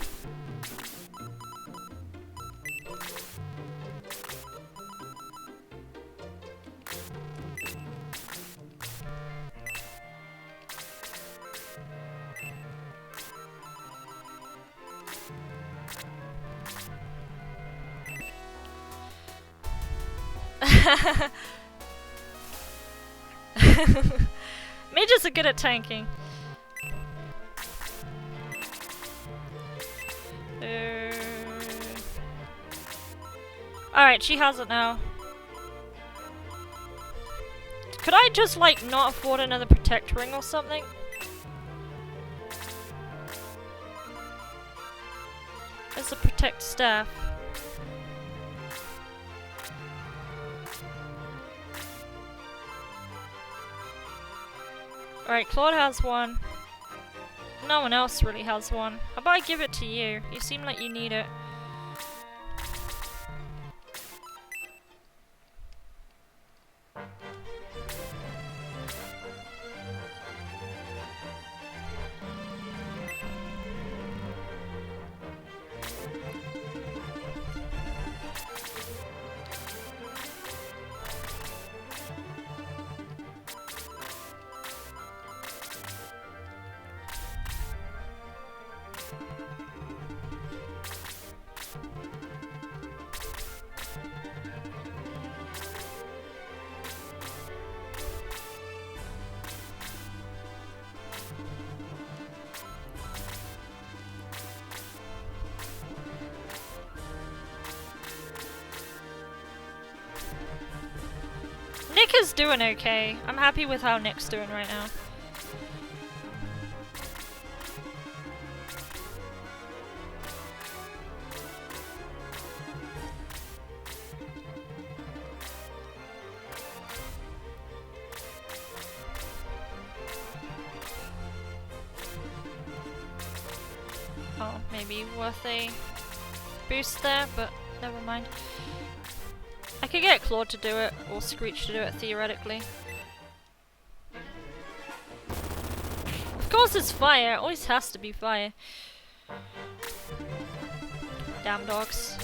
Mages are good at tanking. Alright, she has it now. Could I just, like, not afford another protect ring or something? There's a protect staff. Alright, Claude has one. No one else really has one. How about I give it to you? You seem like you need it. Nick is doing okay. I'm happy with how Nick's doing right now. Oh, maybe worth a boost there, but never mind. I could get Claude to do it, or Screech to do it, theoretically. Of course it's fire, it always has to be fire. Damn dogs.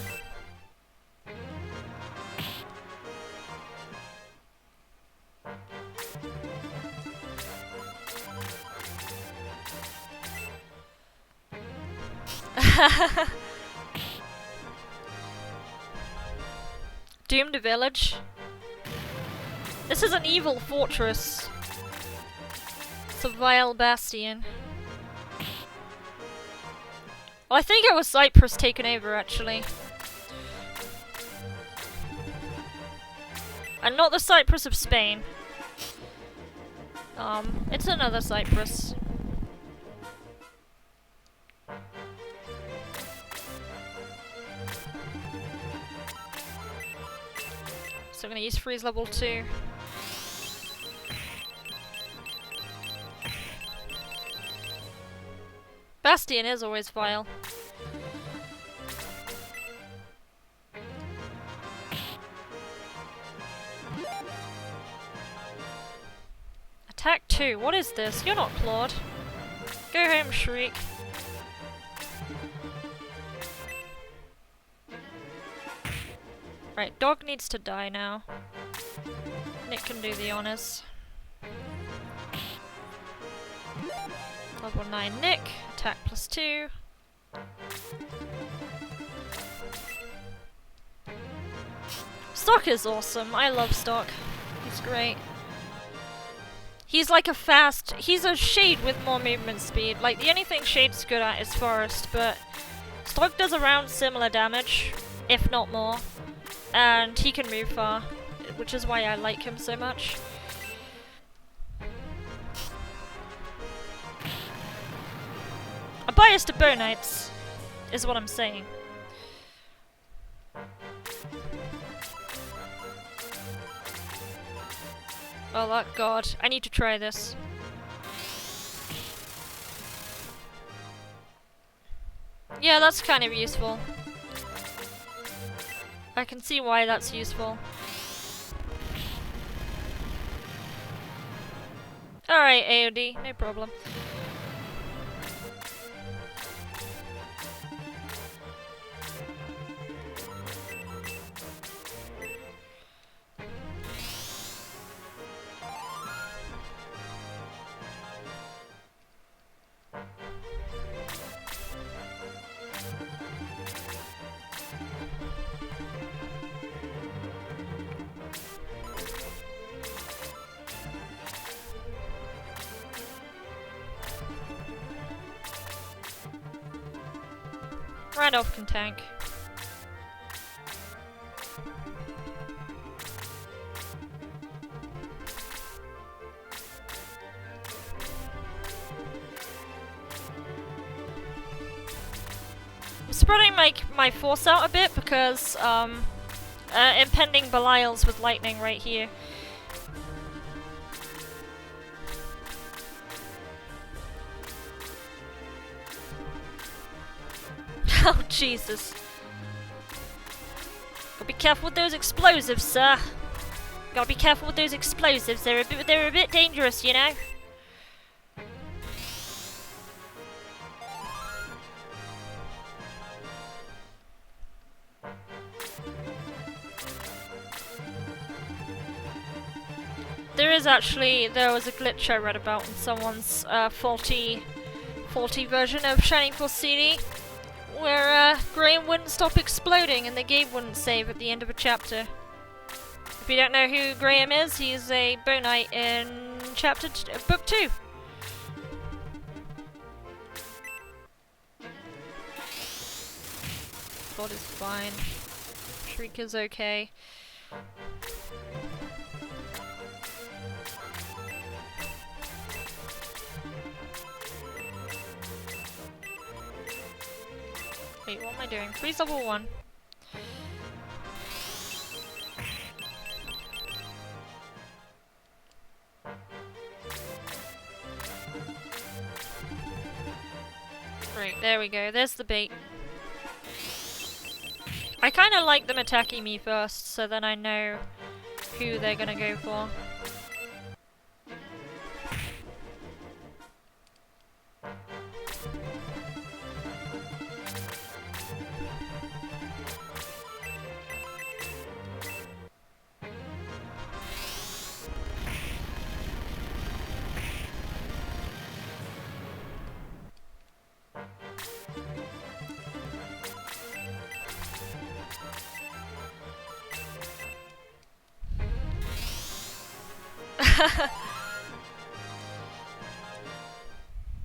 Doomed village. This is an evil fortress. It's a vile bastion. Well, I think it was Cyprus taken over, actually. And not the Cyprus of Spain. It's another Cyprus. So I'm gonna use freeze level 2. Bastion is always vile. Attack 2. What is this? You're not Claude. Go home, Shriek. Right, dog needs to die now. Nick can do the honors. Level 9 Nick. Attack +2. Stock is awesome. I love Stock. He's great. He's like a fast... He's a Shade with more movement speed. Like, the only thing Shade's good at is Forest, but Stock does around similar damage, if not more. And he can move far, which is why I like him so much. I'm biased to Bow Knights, is what I'm saying. Oh god, I need to try this. Yeah, that's kind of useful. I can see why that's useful. Alright, AOD, no problem. Randolph can tank. I'm spreading my force out a bit because impending Belials with lightning right here. Oh, Jesus. Gotta be careful with those explosives, sir. Gotta be careful with those explosives. They're a bit dangerous, you know? There was a glitch I read about in someone's faulty version of Shining Force CD. Where Graham wouldn't stop exploding and the game wouldn't save at the end of a chapter. If you don't know who Graham is, he's a Bow Knight in book 2. God is fine. Shriek is okay. Wait, what am I doing? Freeze level 1. Right, there we go. There's the bait. I kind of like them attacking me first, so then I know who they're gonna go for.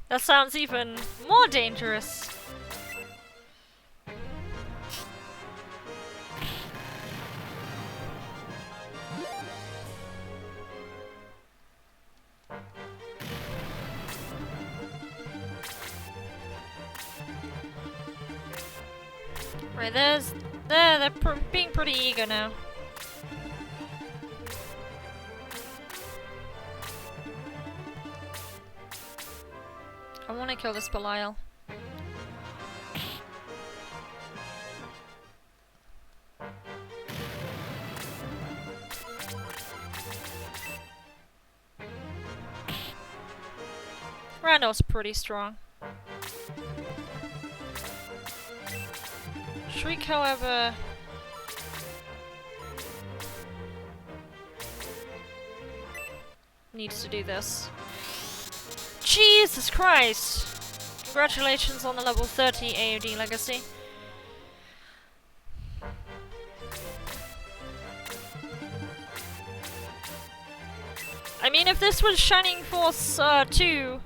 That sounds even more dangerous. Right, they're being pretty eager now. I want to kill this Belial. Randall's pretty strong. Shriek, however... needs to do this. Jesus Christ! Congratulations on the level 30 AOD legacy. I mean, if this was Shining Force 2,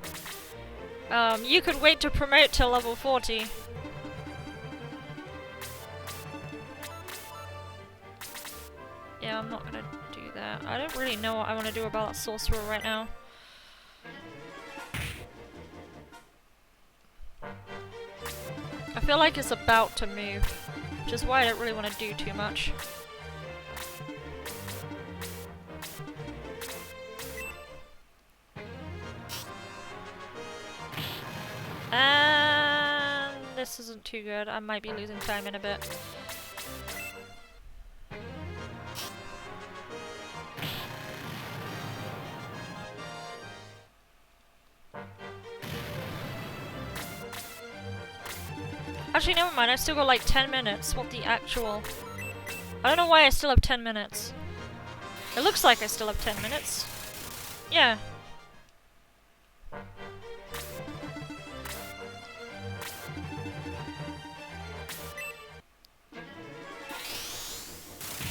you could wait to promote till level 40. Yeah, I'm not gonna do that. I don't really know what I want to do about that sorcerer right now. I feel like it's about to move, which is why I don't really want to do too much. And this isn't too good. I might be losing time in a bit. Actually, never mind. I still got like 10 minutes. What the actual... I don't know why I still have 10 minutes. It looks like I still have 10 minutes. Yeah.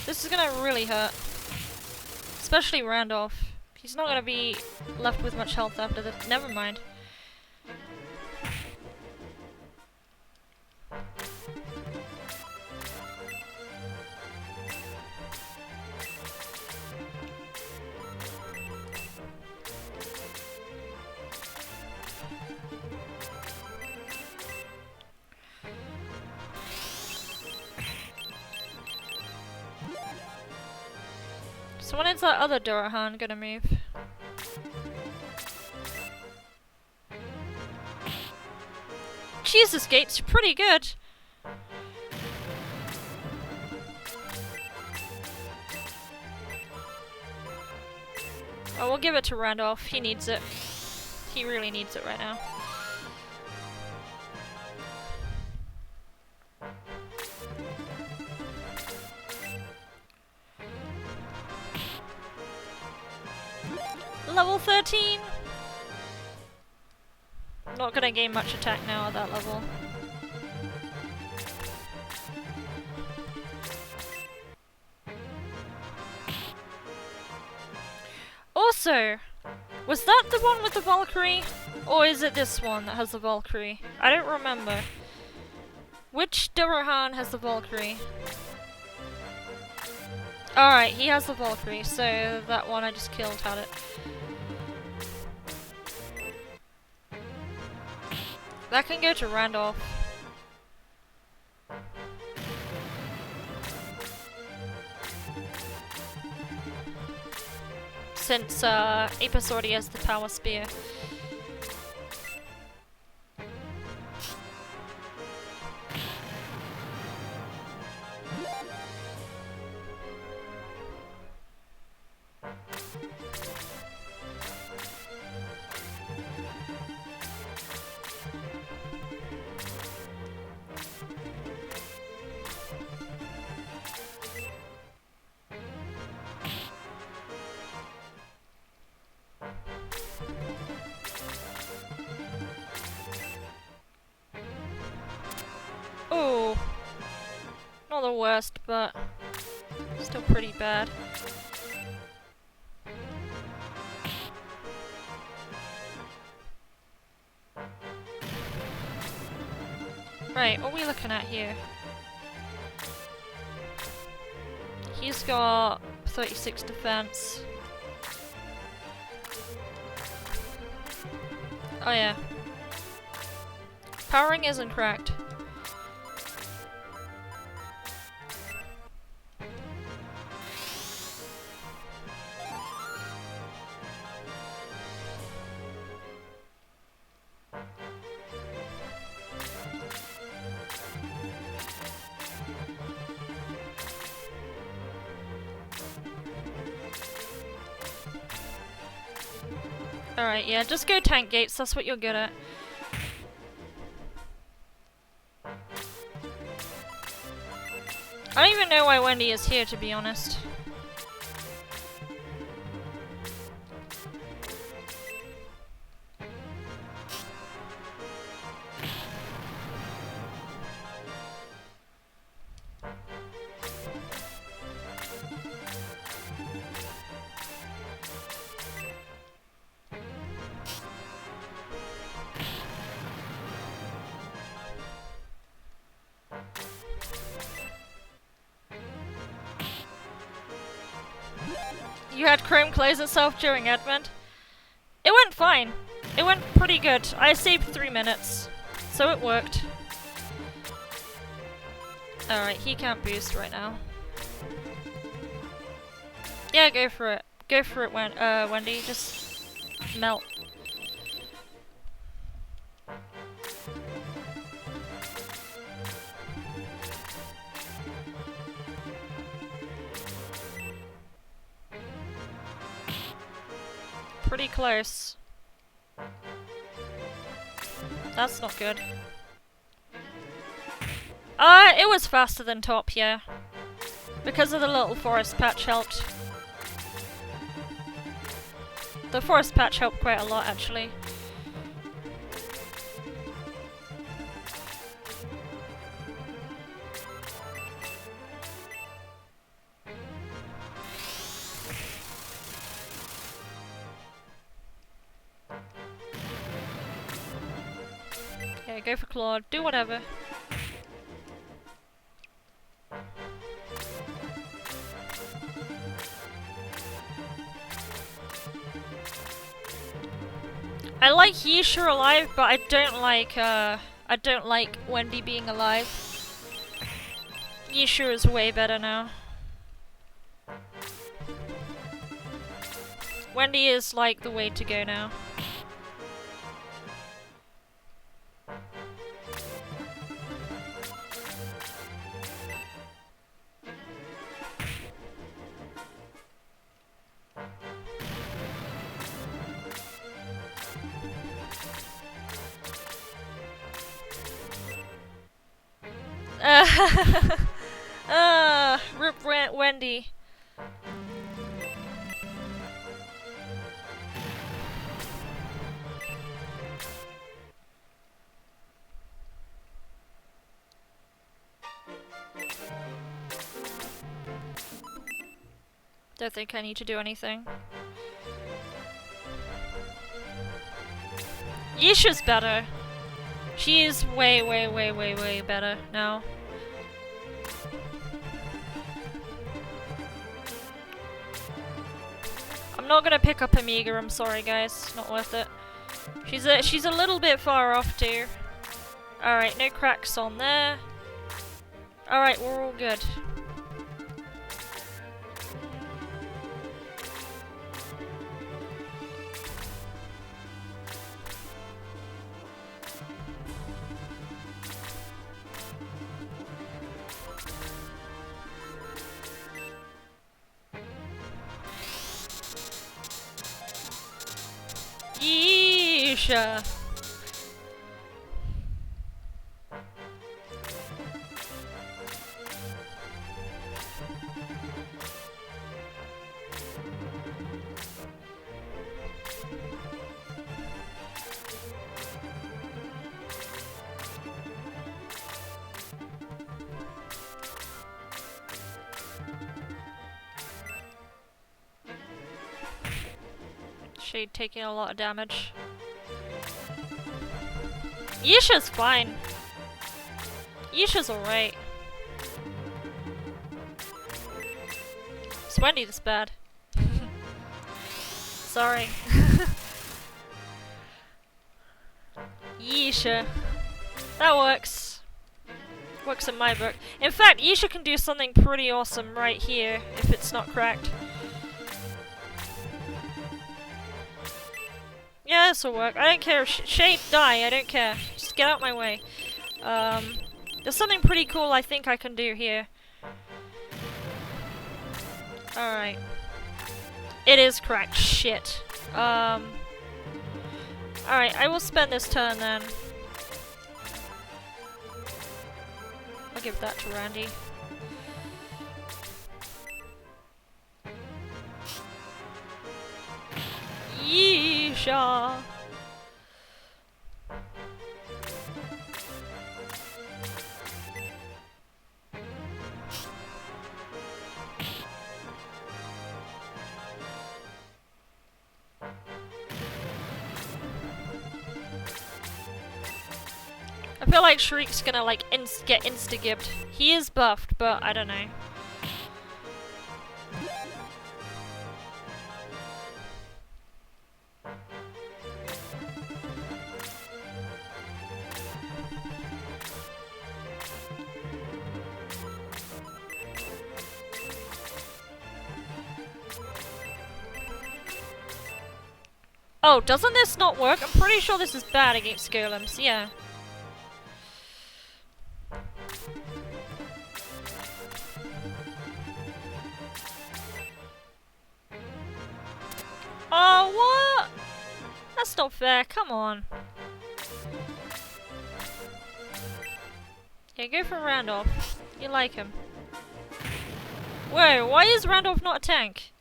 This is gonna really hurt. Especially Randolph. He's not gonna be left with much health after this. Never mind. So when is that other Durahan gonna move? Jesus, Gates, you're pretty good. Oh, we'll give it to Randolph. He needs it. He really needs it right now. Level 13! Not gonna gain much attack now at that level. Also, was that the one with the Valkyrie? Or is it this one that has the Valkyrie? I don't remember. Which Durahan has the Valkyrie? Alright, he has the Valkyrie, so that one I just killed had it. That can go to Randolph. Since Apis already has the Power Spear. Oh, not the worst, but still pretty bad. Right, what are we looking at here? He's got 36 defense. Oh yeah. Powering isn't cracked. Alright, yeah, just go tank gates, that's what you're good at. I don't even know why Wendy is here, to be honest. You had Chrome close itself during Advent? It went fine. It went pretty good. I saved 3 minutes, so it worked. Alright, he can't boost right now. Yeah, go for it. Go for it, Wendy. Just melt. Pretty close. That's not good. It was faster than top, yeah. Because of the little forest patch helped. The forest patch helped quite a lot, actually. Okay, go for Claude. Do whatever. I like Yisha alive, but I don't like Wendy being alive. Yisha is way better now. Wendy is like the way to go now. Rip Wendy. Don't think I need to do anything. Yisha's better. She is way better now. I'm not gonna pick up Amiga, I'm sorry guys, not worth it. She's a little bit far off too. Alright, no cracks on there. Alright, we're all good. Yeesha. Shade taking a lot of damage. Yisha's fine. Yisha's alright. Is Wendy this bad? Sorry. Yisha. That works. Works in my book. In fact, Yisha can do something pretty awesome right here, if it's not cracked. Yeah, this'll work. I don't care if Shade die, I don't care. Just get out my way. There's something pretty cool I think I can do here. Alright. It is cracked. Shit. Alright, I will spend this turn then. I'll give that to Randy. Yeesha! I feel like Shriek's gonna like get insta-gibbed. He is buffed, but I don't know. Oh, doesn't this not work? I'm pretty sure this is bad against golems, yeah. Oh, what? That's not fair, come on. Yeah, go for Randolph. You like him. Whoa, why is Randolph not a tank?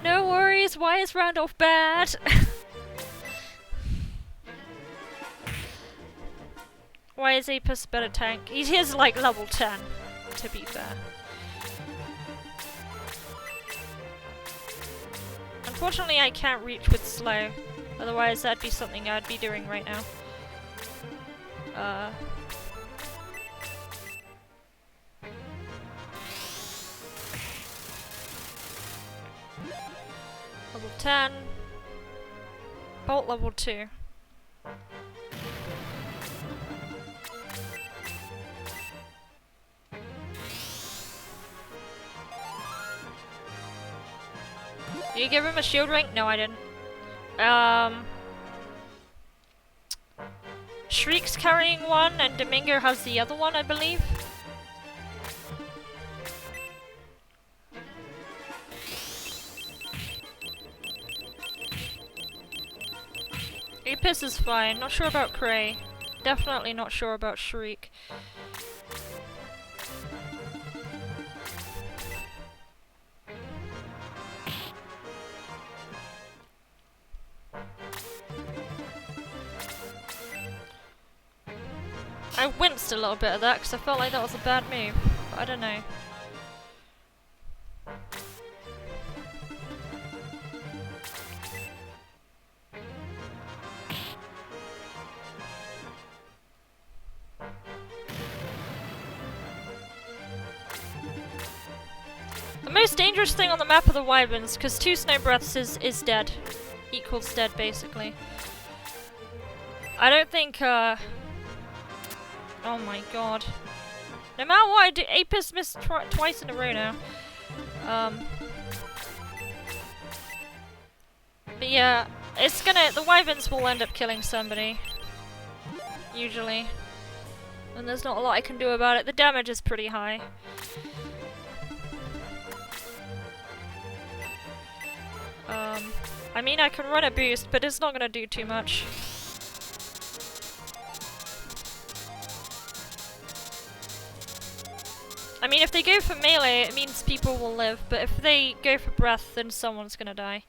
No worries, why is Randolph bad? Why is Apis a better tank? He is like level 10, to be fair. Unfortunately I can't reach with slow, otherwise that'd be something I'd be doing right now. Level 10. Bolt level 2. Did you give him a shield ring? No, I didn't. Shriek's carrying one, and Domingo has the other one, I believe. Apis is fine. Not sure about Cray. Definitely not sure about Shriek. I winced a little bit at that because I felt like that was a bad move, but I don't know. The most dangerous thing on the map are the wyverns, because 2 snow breaths is dead. Equals dead, basically. I don't think, oh my god. No matter what I do, Apis missed twice in a row now. But yeah, it's gonna, the wyverns will end up killing somebody. Usually. And there's not a lot I can do about it. The damage is pretty high. I mean, I can run a boost, but it's not gonna do too much. I mean, if they go for melee, it means people will live, but if they go for breath, then someone's gonna die.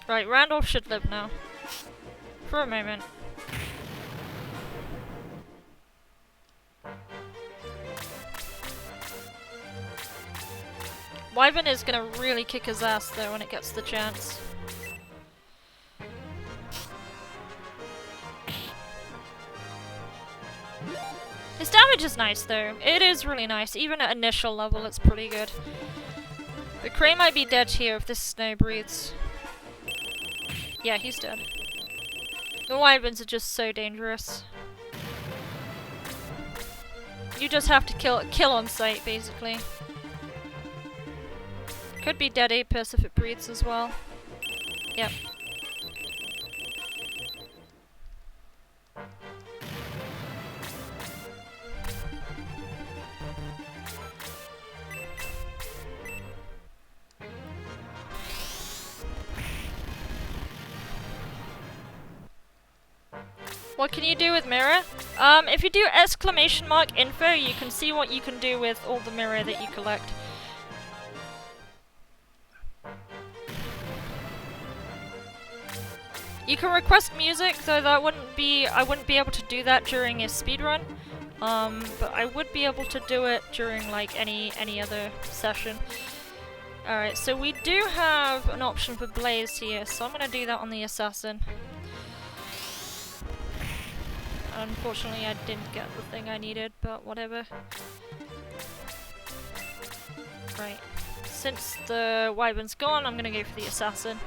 Right, Randolph should live now. For a moment. Wyvern is gonna really kick his ass though when it gets the chance. His damage is nice though. It is really nice. Even at initial level it's pretty good. The Crane might be dead here if this snow breathes. Yeah, he's dead. The Wyverns are just so dangerous. You just have to kill on sight, basically. Could be dead Apis if it breathes as well. Yep. What can you do with mirror? If you do exclamation mark info, you can see what you can do with all the mirror that you collect. You can request music, though I wouldn't be able to do that during a speedrun. But I would be able to do it during like any other session. Alright, so we do have an option for Blaze here, so I'm gonna do that on the Assassin. Unfortunately, I didn't get the thing I needed, but whatever. Right. Since the Wyvern's gone, I'm gonna go for the Assassin.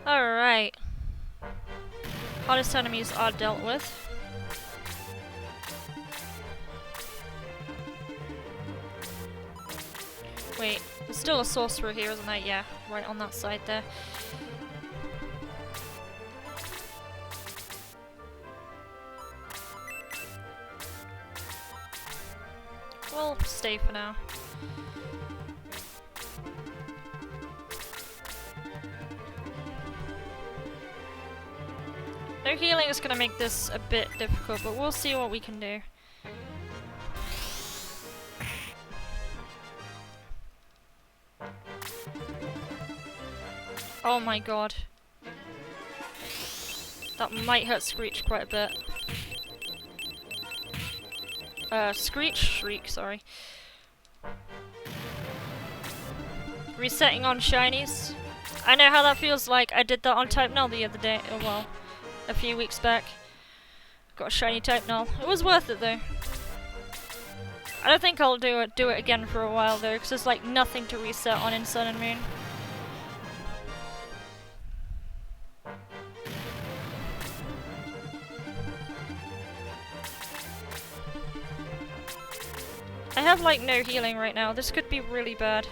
Alright. Hardest enemies are dealt with. Wait, there's still a sorcerer here, isn't there? Yeah, right on that side there. We'll stay for now. No healing is going to make this a bit difficult, but we'll see what we can do. Oh my god. That might hurt Screech quite a bit. Shriek, sorry. Resetting on shinies. I know how that feels like. I did that on Type Null the other day. Oh well. A few weeks back. Got a shiny Type Null. It was worth it though. I don't think I'll do it again for a while though, because there's like nothing to reset on in Sun and Moon. I have like no healing right now. This could be really bad.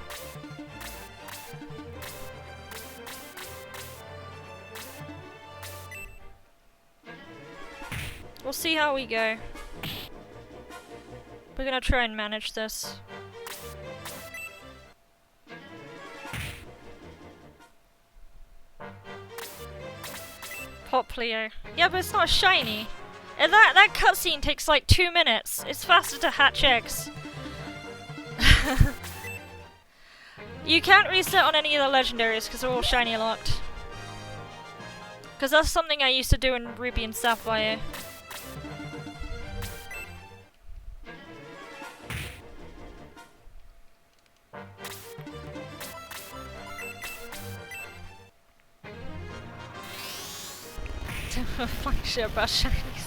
We'll see how we go. We're gonna try and manage this. Pop Leo. Yeah, but it's not shiny. And that cutscene takes like 2 minutes. It's faster to hatch eggs. You can't reset on any of the legendaries because they're all shiny locked. Because that's something I used to do in Ruby and Sapphire. Fuck shit about shinies.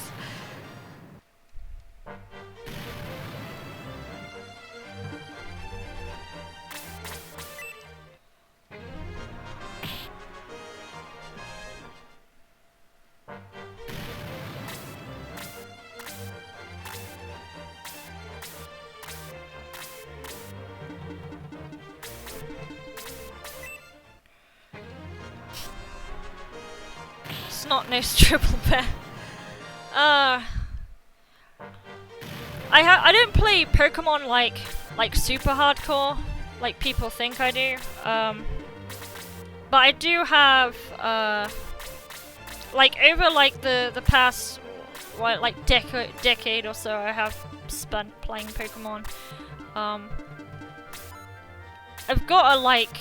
not knows Triple Bear. I don't play Pokemon like super hardcore, like people think I do. But I do have like over like the past like decade or so, I have spent playing Pokemon. I've got a like,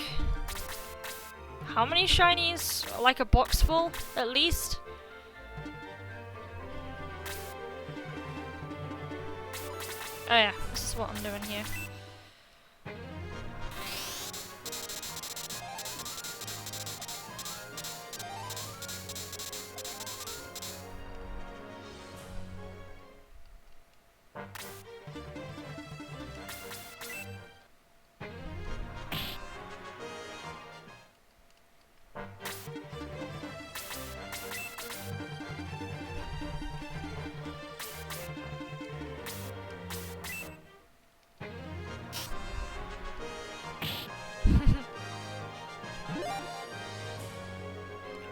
how many shinies? Like a box full at least. Oh yeah, this is what I'm doing here.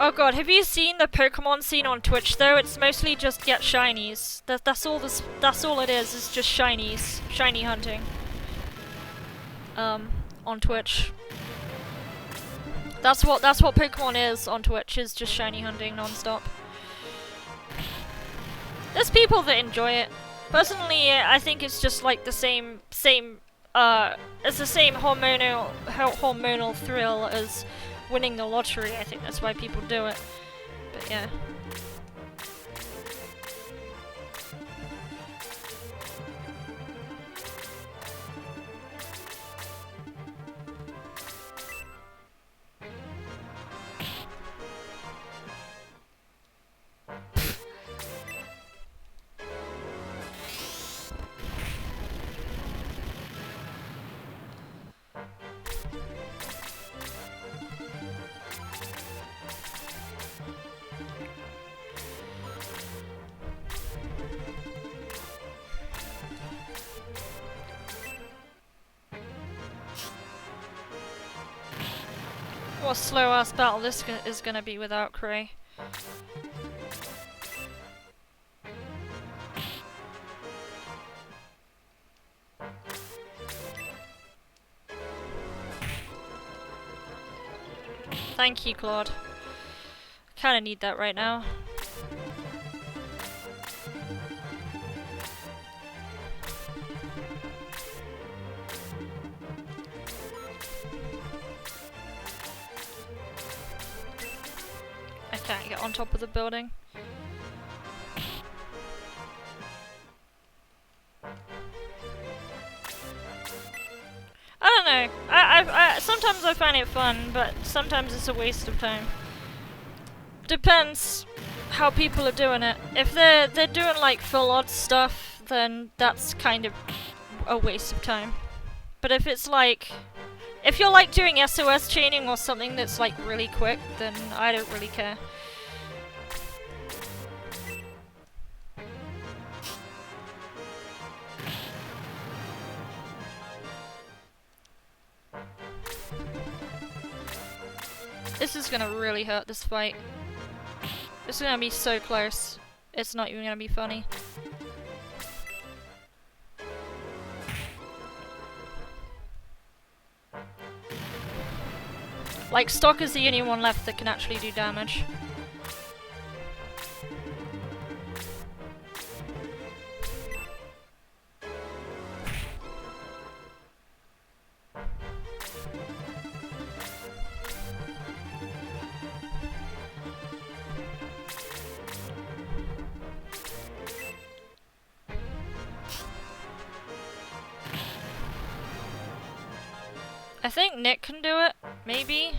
Oh god, have you seen the Pokemon scene on Twitch though? It's mostly just get shinies. That's all it is just shinies. Shiny hunting. On Twitch. That's what Pokemon is on Twitch, is just shiny hunting non-stop. There's people that enjoy it. Personally, I think it's just like the same it's the same hormonal thrill as winning the lottery. I think that's why people do it. But yeah. What a slow ass battle this is gonna be without Cray. Thank you, Claude. Kinda need that right now. I can't get on top of the building. I don't know. I sometimes I find it fun, but sometimes it's a waste of time. Depends how people are doing it. If they're doing like full odds stuff, then that's kind of a waste of time. But if it's like, if you're like doing SOS chaining or something that's like really quick, then I don't really care. This is gonna really hurt this fight. This is gonna be so close. It's not even gonna be funny. Like, Stock is the only one left that can actually do damage. I think Nick can do it, maybe.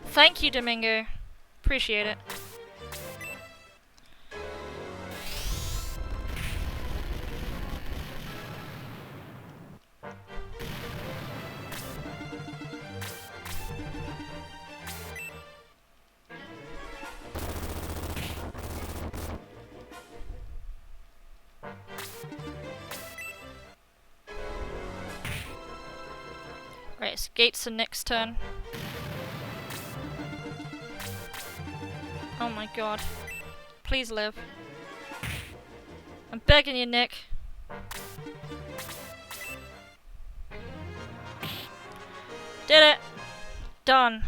Thank you, Domingo. Appreciate it. Alright, so gates are next turn. Oh my god. Please live. I'm begging you, Nick. Did it! Done.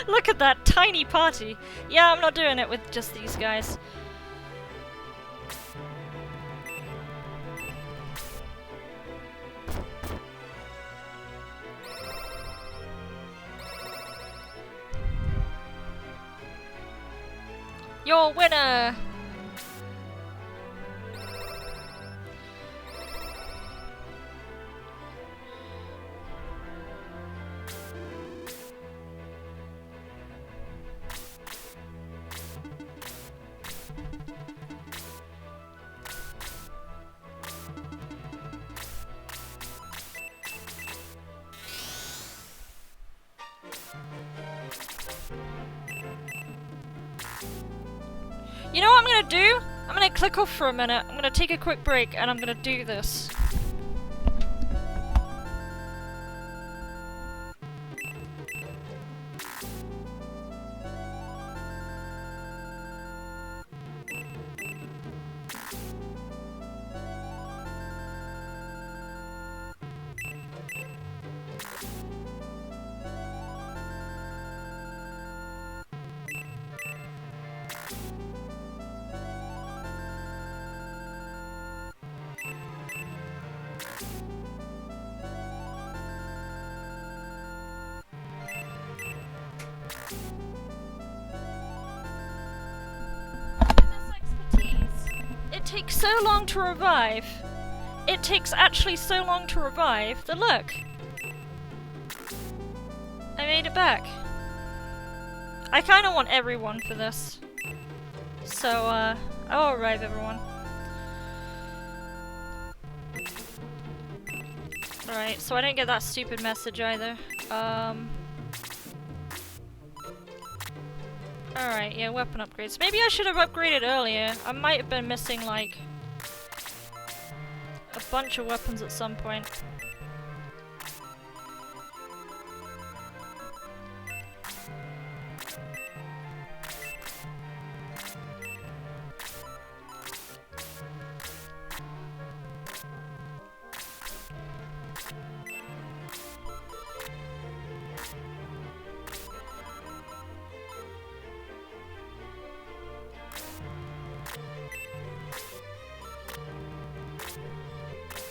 Look at that tiny party. Yeah, I'm not doing it with just these guys. Your winner! You know what I'm gonna do? I'm gonna click off for a minute. I'm gonna take a quick break and I'm gonna do this. It takes so long to revive. It takes actually so long to revive that look. I made it back. I kinda want everyone for this. So, I'll revive everyone. Alright, so I didn't get that stupid message either. Alright, yeah, weapon upgrades. Maybe I should have upgraded earlier. I might have been missing, like, a bunch of weapons at some point.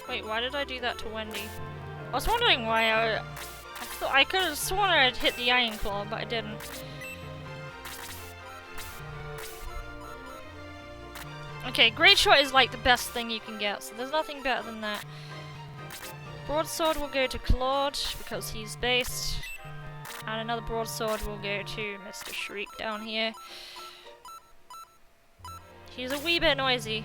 Wait, why did I do that to Wendy? I was wondering why I thought I could have sworn I'd hit the Iron Claw, but I didn't. Okay, Great Shot is like the best thing you can get, so there's nothing better than that. Broadsword will go to Claude, because he's based. And another Broadsword will go to Mr. Shriek down here. He's a wee bit noisy.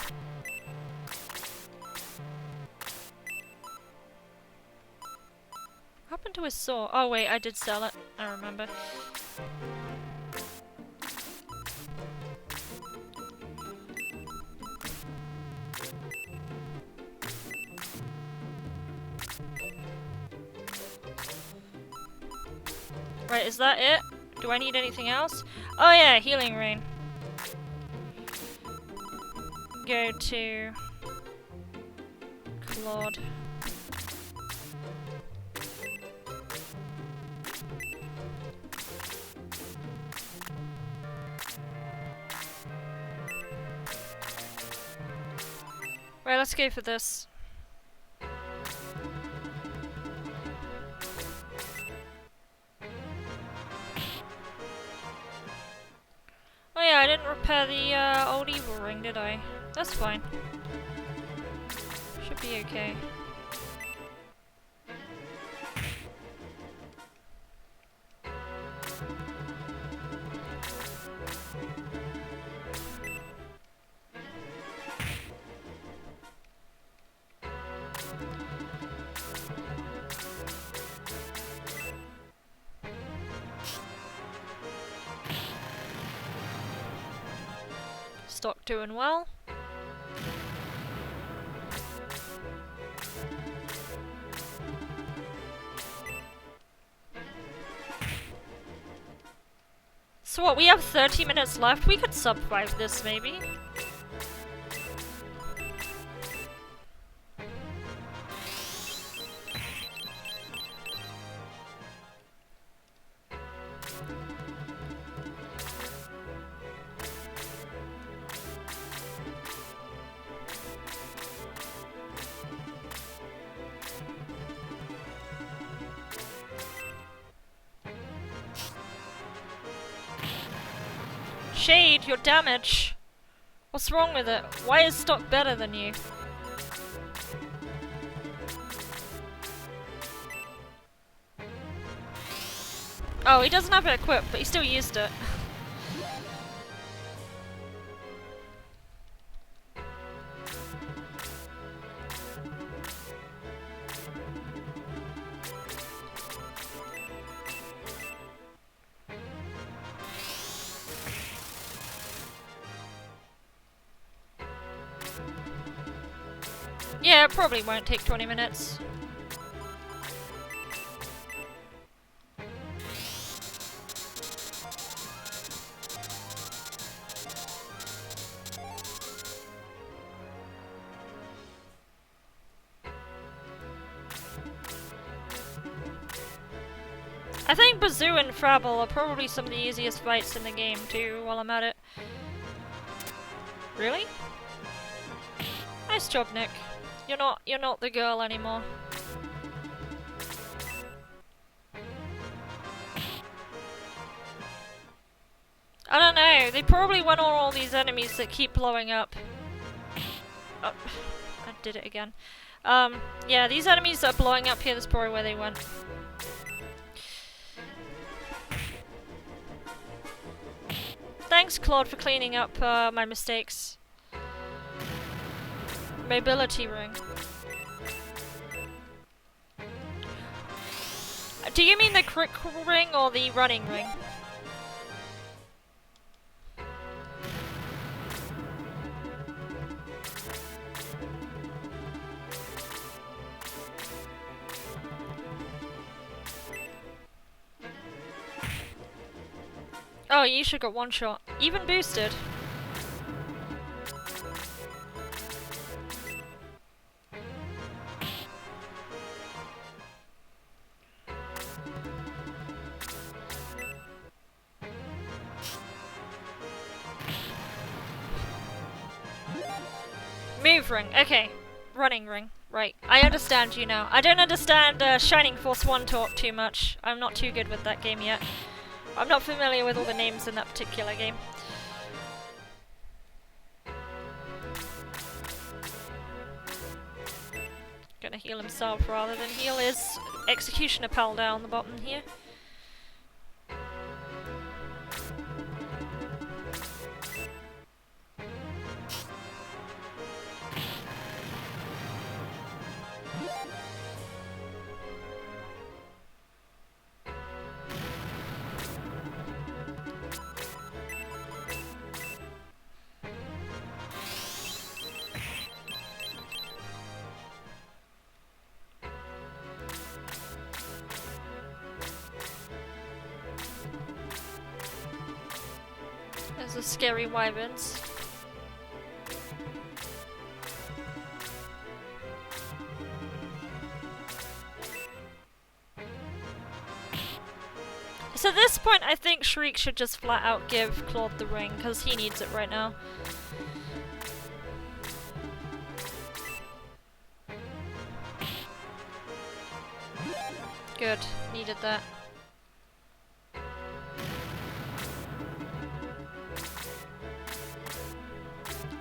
What happened to his sword? Oh wait, I did sell it. I remember. Right, is that it? Do I need anything else? Oh yeah, Healing Rain. Go to Claude. Right, let's go for this. Oh yeah, I didn't repair the old evil ring, did I? That's fine. Should be okay. Stock doing well. So what, we have 30 minutes left? We could survive this maybe. Shade, your damage. What's wrong with it? Why is Stock better than you? Oh, he doesn't have it equipped, but he still used it. Yeah, it probably won't take 20 minutes. I think Bazoo and Frabble are probably some of the easiest fights in the game too, while I'm at it. Really? Nice job, Nick. You're not the girl anymore. I don't know, they probably went on all these enemies that keep blowing up. Oh, I did it again. Yeah, these enemies that are blowing up here, that's probably where they went. Thanks, Claude, for cleaning up my mistakes. Mobility ring. Do you mean the crit ring or the running ring? Oh, you should got one shot. Even boosted. Move ring, okay. Running ring, right. I understand you now. I don't understand Shining Force 1 talk too much. I'm not too good with that game yet. I'm not familiar with all the names in that particular game. Gonna heal himself rather than heal his Executioner pal down the bottom here. There's the scary wyverns. So at this point I think Shriek should just flat out give Claude the ring, because he needs it right now. Good, needed that.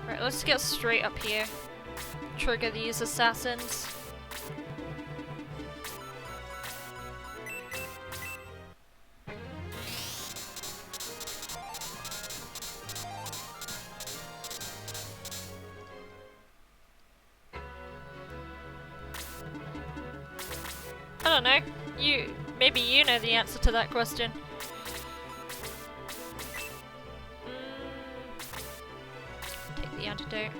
Right, let's get straight up here. Trigger these assassins. I don't know. Maybe you know the answer to that question. antidote.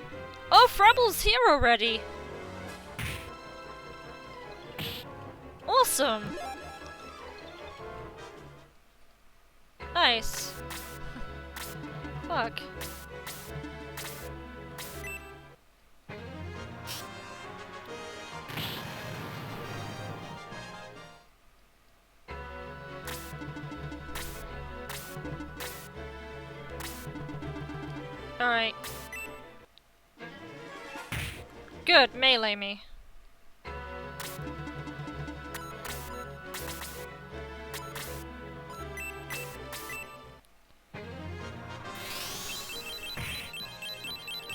Oh, Frabble's here already! Awesome! Nice. Fuck. Alright. Good, melee me.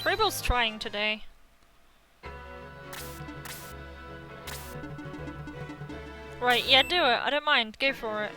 Freeball's trying today. Right, yeah, do it. I don't mind. Go for it.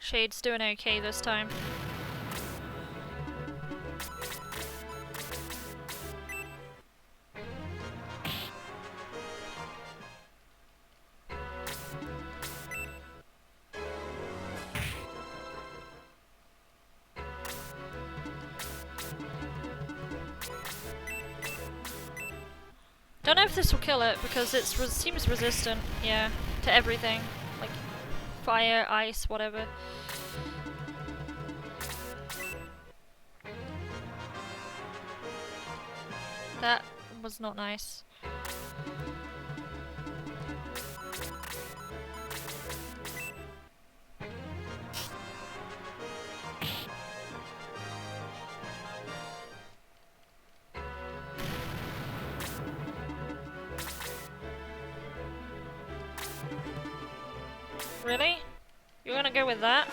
Shade's doing okay this time. Don't know if this will kill it because it seems resistant, yeah, to everything. Like fire, ice, whatever. That was not nice. Really? You're gonna go with that?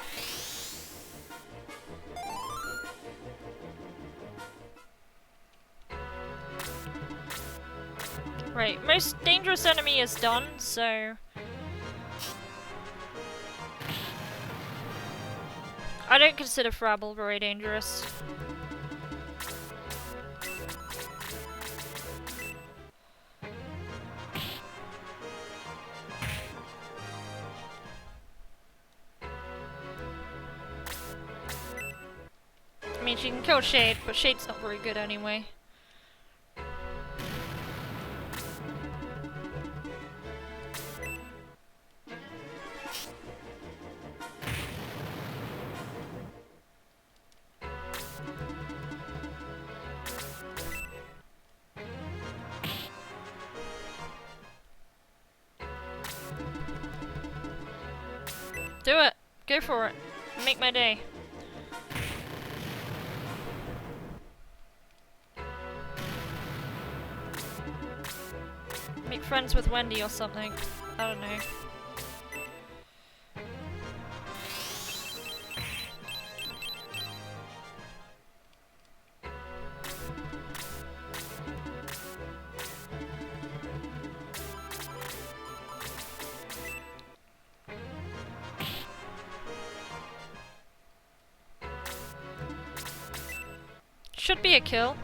Right, most dangerous enemy is done, so... I don't consider Frabble very dangerous. I mean, she can kill Shade, but Shade's not very good anyway. Do it! Go for it! Make my day. Make friends with Wendy or something. I don't know. Should be a kill.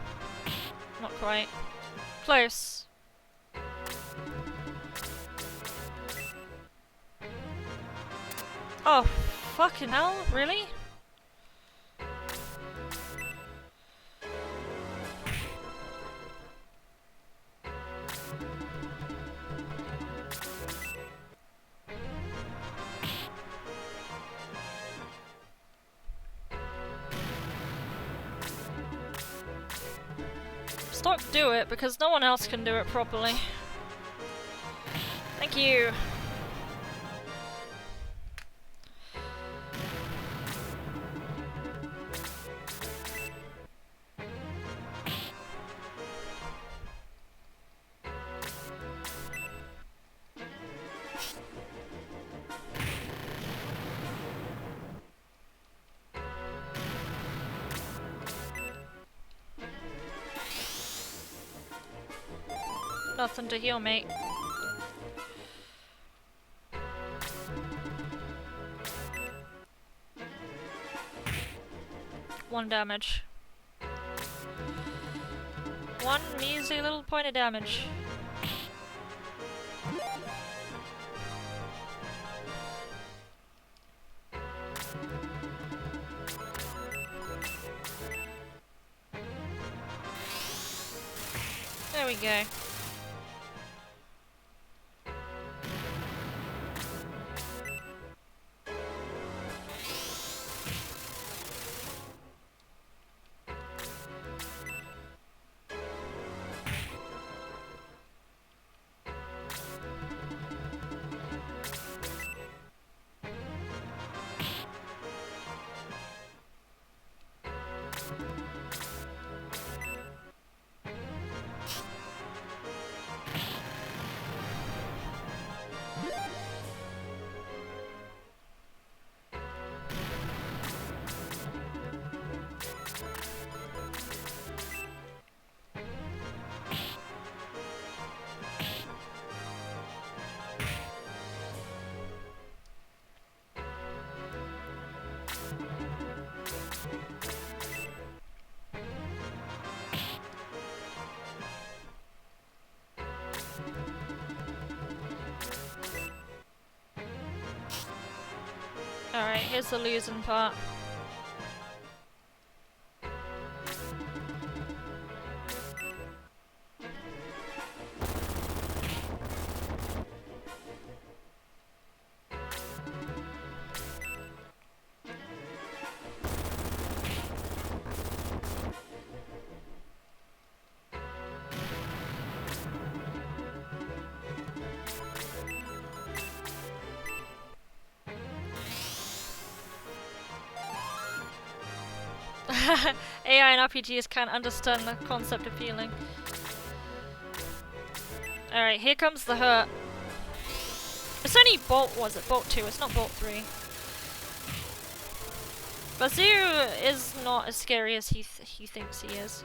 Not quite. Close. Oh, fucking hell, really? Stop, do it, because no one else can do it properly. Thank you. Nothing to heal, mate. 1 damage. 1 measly little point of damage. There we go. Alright, here's the losing part. AI and RPGs can't understand the concept of healing. Alright, here comes the hurt. It's only Bolt, was it? Bolt 2, it's not Bolt 3. Bazoo is not as scary as he thinks he is.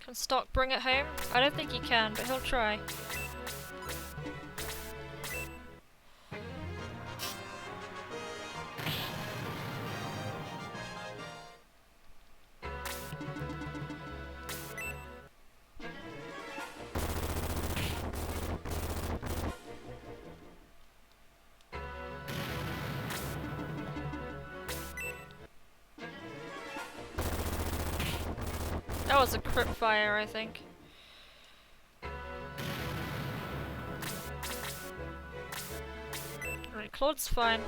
Can Stock bring it home? I don't think he can, but he'll try. That was a crit fire, I think. Alright, Claude's fine.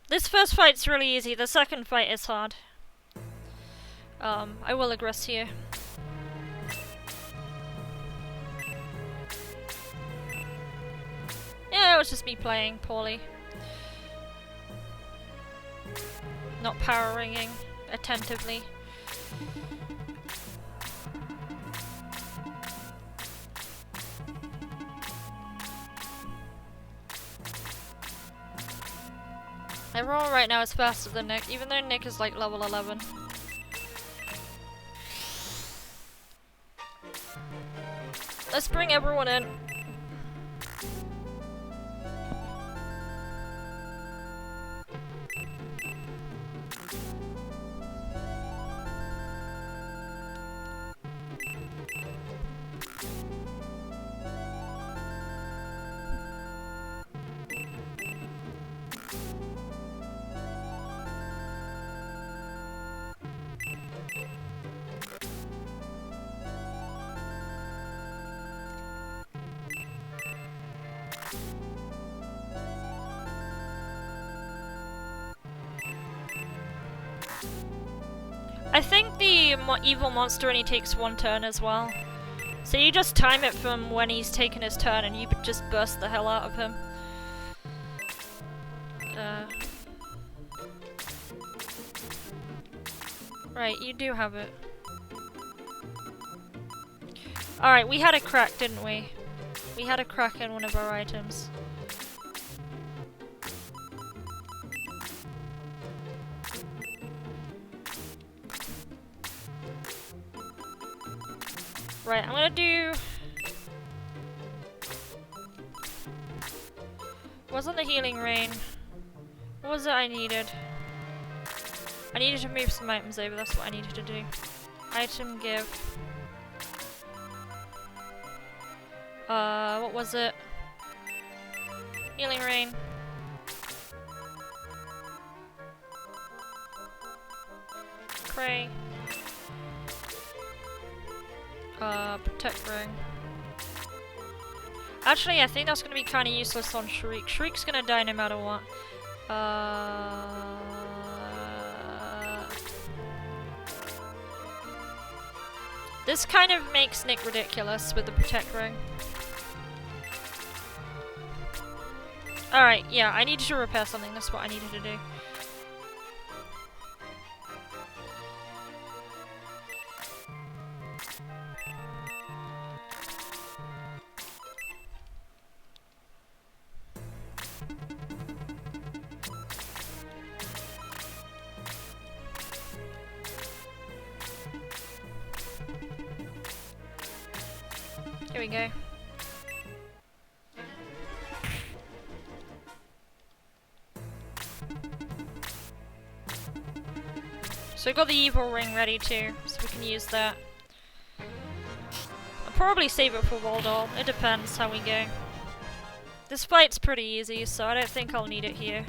This first fight's really easy, the second fight is hard. I will aggress here. Yeah, it was just me playing poorly. Not power ringing attentively. Everyone right now is faster than Nick, even though Nick is like level 11. Let's bring everyone in. I think the evil monster only takes one turn as well. So you just time it from when he's taken his turn and you just burst the hell out of him. Right, you do have it. Alright, we had a crack, didn't we? We had a crack in one of our items. Right, I'm gonna do... Wasn't the healing rain? What was it I needed? I needed to move some items over, that's what I needed to do. Item give. What was it? Healing rain. Cray. Protect ring. Actually, I think that's gonna be kinda useless on Shriek. Shriek's gonna die no matter what. This kind of makes Nick ridiculous with the protect ring. Alright, yeah, I needed to repair something, that's what I needed to do. Here we go. So we got the evil ring ready too, so we can use that. I'll probably save it for Waldol, it depends how we go. This fight's pretty easy, so I don't think I'll need it here.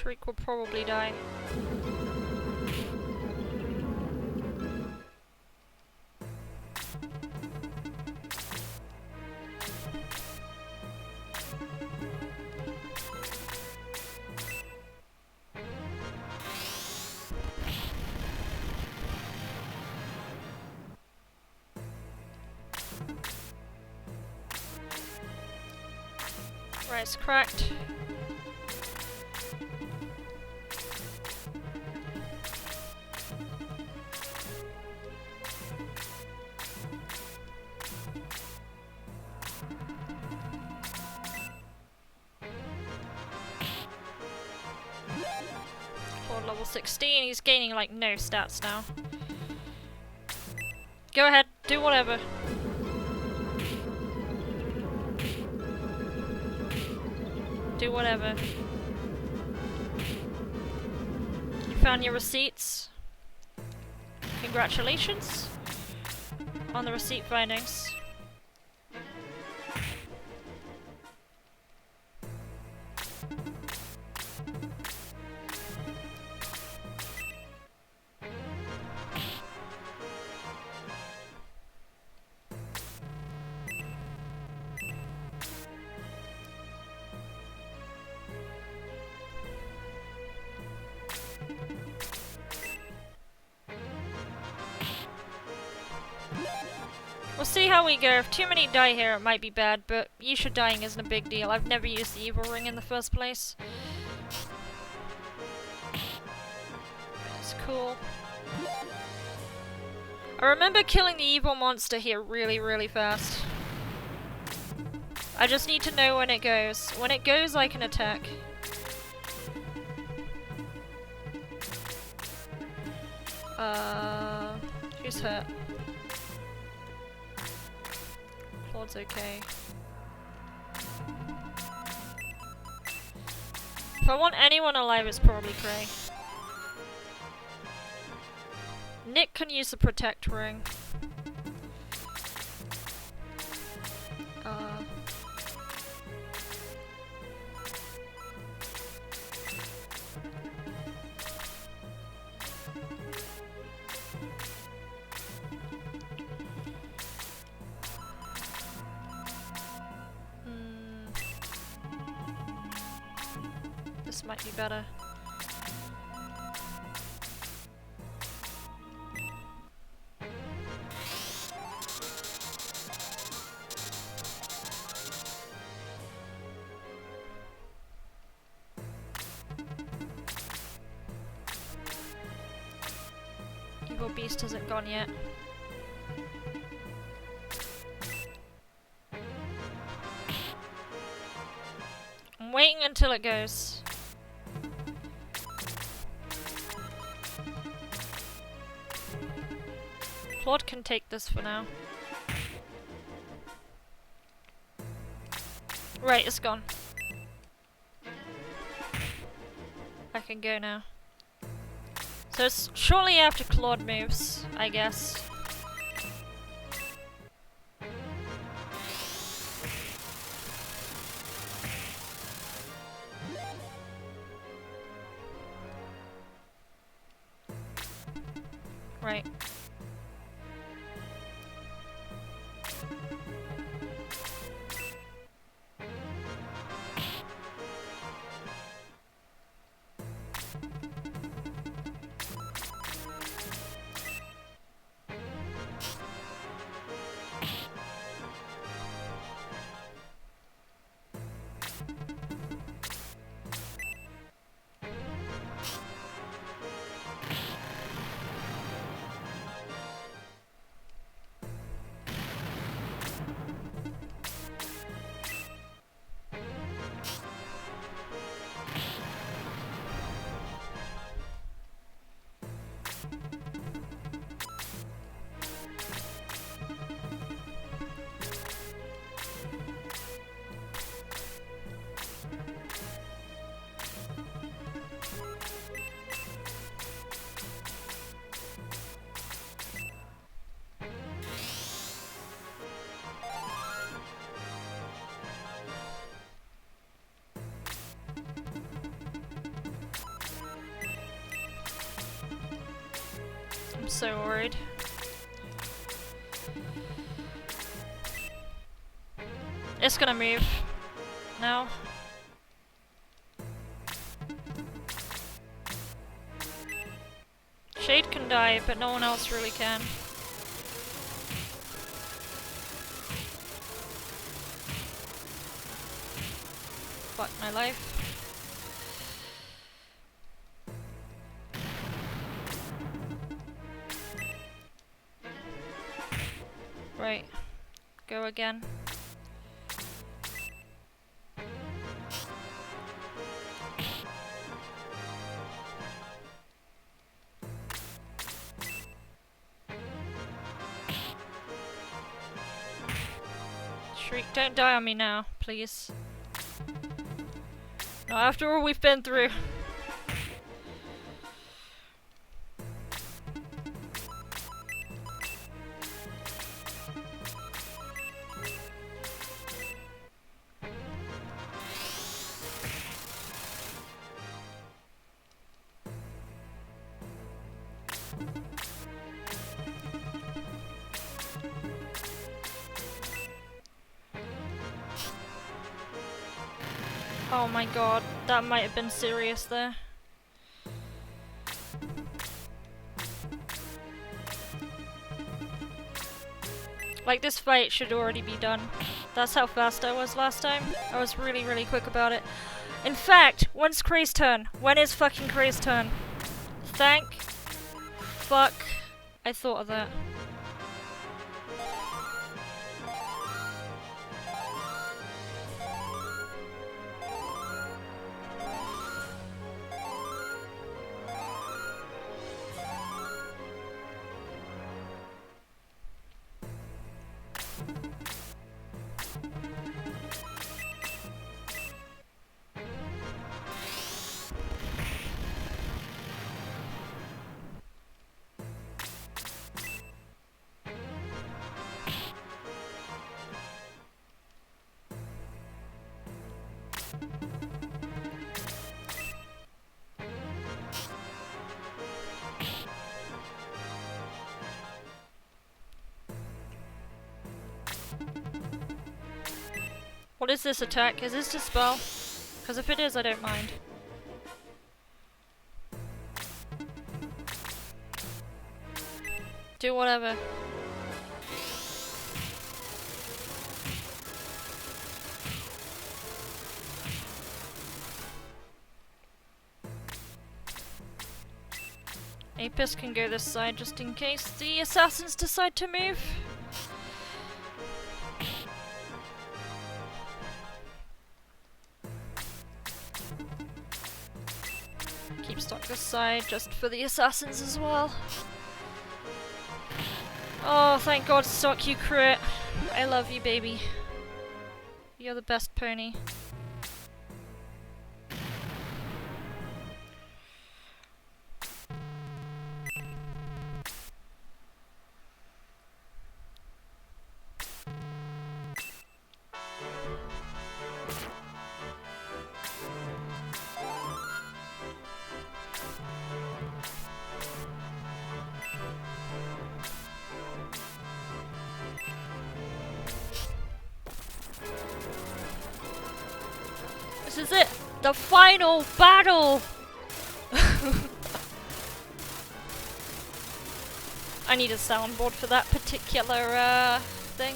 Shriek will probably die. Right, it's cracked. Level 16, he's gaining like no stats now. Go ahead, do whatever. Do whatever. You found your receipts. Congratulations on the receipt findings. We'll see how we go. If too many die here, it might be bad, but Yisha dying isn't a big deal. I've never used the evil ring in the first place. It's cool. I remember killing the evil monster here really, really fast. I just need to know when it goes. When it goes, I can attack. Who's hurt? Claude's okay. If I want anyone alive, it's probably Cray. Nick can use the protect ring. This might be better. Evil Beast hasn't gone yet. I'm waiting until it goes. Claude can take this for now. Right, it's gone. I can go now. So it's shortly after Claude moves, I guess. Right. I'm so worried. It's gonna move now. Shade can die, but no one else really can. Fuck my life. Right. Go again. Shriek, don't die on me now, please. No, after all we've been through. Oh my god, that might have been serious there. Like, this fight should already be done. That's how fast I was last time. I was really, really quick about it. In fact, when's Cray's turn? When is fucking Cray's turn? Thank fuck I thought of that. What is this attack? Is this dispel? Because if it is, I don't mind. Do whatever. Apis can go this side just in case the assassins decide to move. Keep stock this side just for the assassins as well. Oh, thank God, stock you crit. I love you, baby. You're the best pony. This is it! The final battle! I need a soundboard for that particular thing.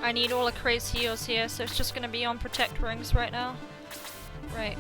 I need all of Cray's heals here, so it's just gonna be on protect rings right now. Right.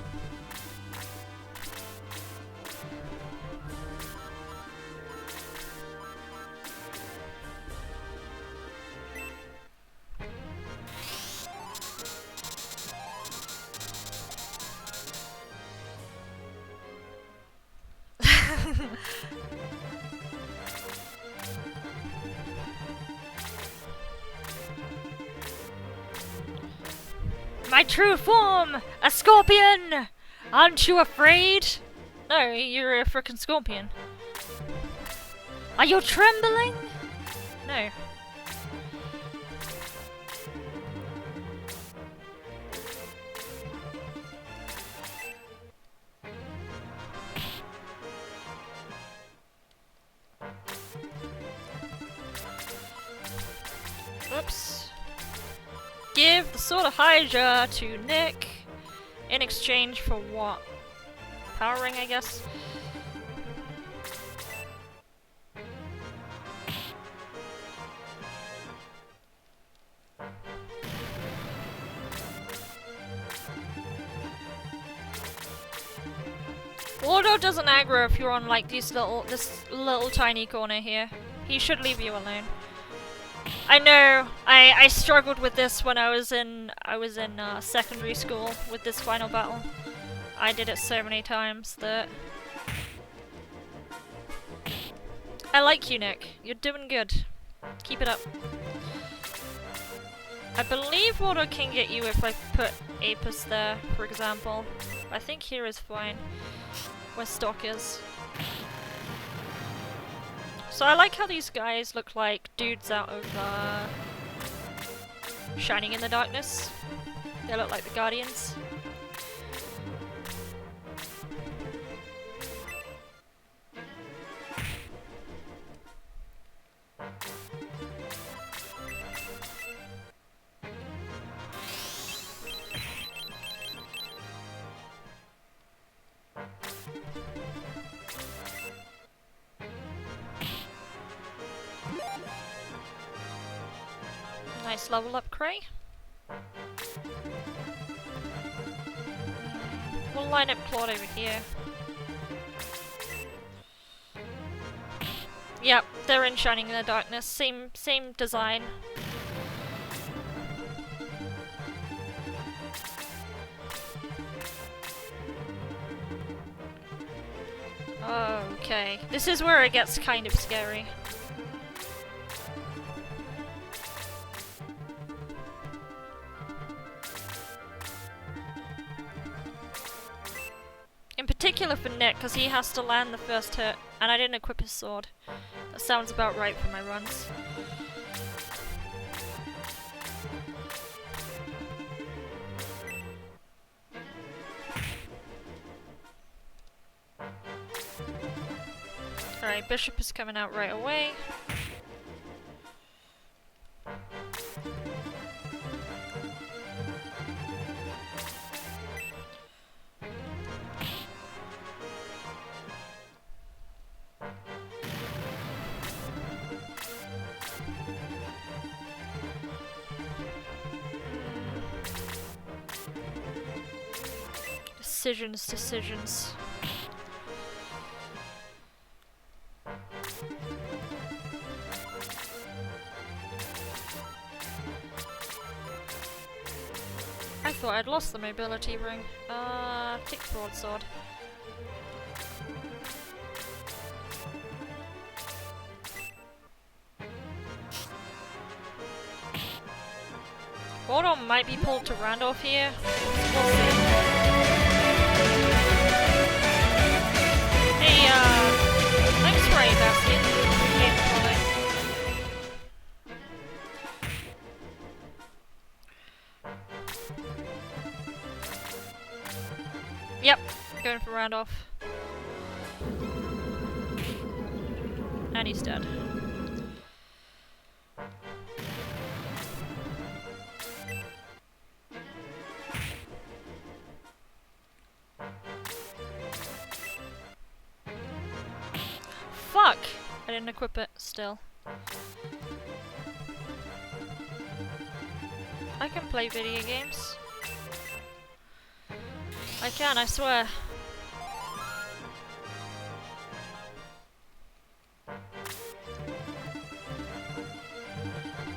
My true form! A scorpion! Aren't you afraid? No, you're a frickin' scorpion. Are you trembling? No. Oops. Give the Sword of Hydra to Nick in exchange for what? Power ring, I guess? Wardo doesn't aggro if you're on like this little tiny corner here. He should leave you alone. I know. I struggled with this when I was in secondary school with this final battle. I did it so many times that I like you, Nick. You're doing good. Keep it up. I believe Wardo can get you if I put Apis there, for example. I think here is fine. Where stock is. So I like how these guys look like dudes out of Shining in the Darkness. They look like the Guardians. Nice level up, Cray. We'll line up Claude over here. Yep, they're in Shining in the Darkness. Same design. Okay, this is where it gets kind of scary. In particular for Nick, because he has to land the first hit, and I didn't equip his sword. That sounds about right for my runs. Alright, Bishop is coming out right away. Decisions. I thought I'd lost the mobility ring. Take the broadsword. Gordon might be pulled to Randolph here. We'll see. Hey, thanks for aid, Bastion. Appreciate the follow. Yep, going for Randolph. And he's dead. Fuck! I didn't equip it still. I can play video games. I can, I swear.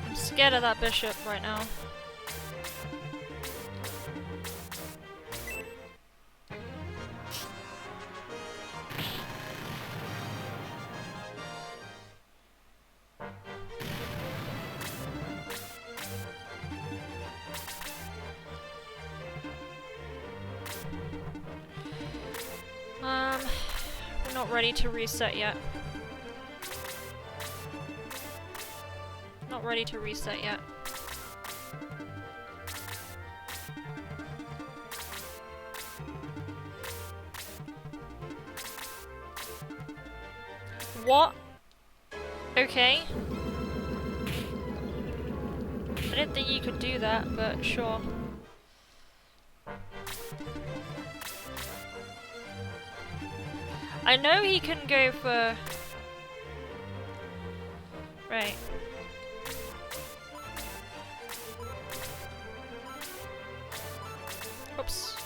I'm scared of that bishop right now. We're not ready to reset yet. Not ready to reset yet. What? Okay. I didn't think you could do that, but sure. I know he can go for... Right. Oops.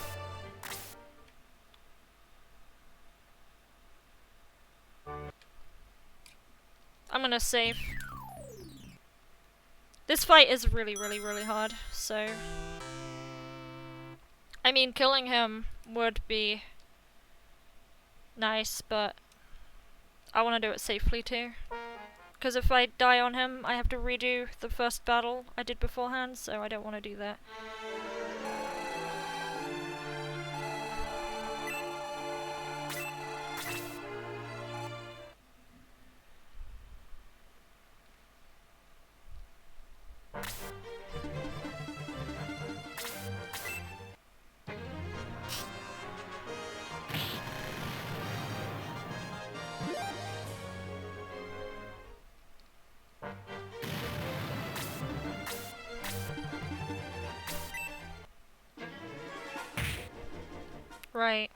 I'm gonna save. This fight is really hard, so... I mean, killing him would be nice, but I want to do it safely too. Because if I die on him, I have to redo the first battle I did beforehand, so I don't want to do that. Right.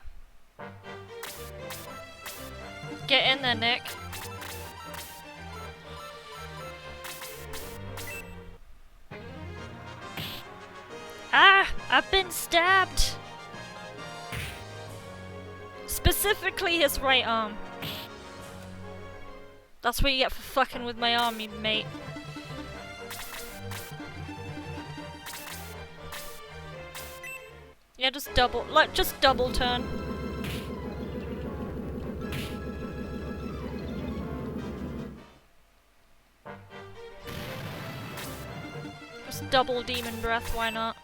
Get in there, Nick. Ah! I've been stabbed! Specifically his right arm. That's what you get for fucking with my army, mate. Yeah, just double turn. Just double demon breath, why not?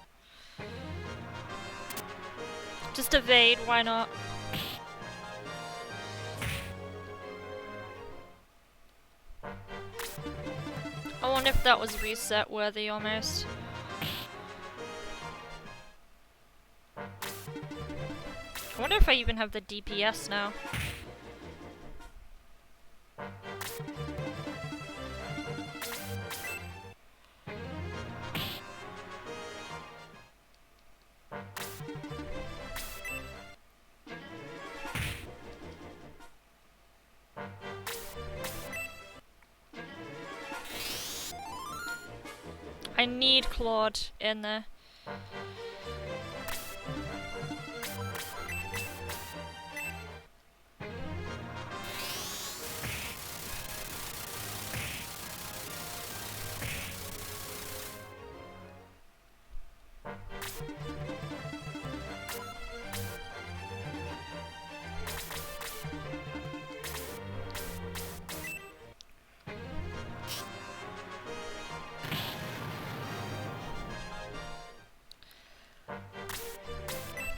Just evade, why not? I wonder if that was reset worthy almost. I wonder if I even have the DPS now. I need Claude in there.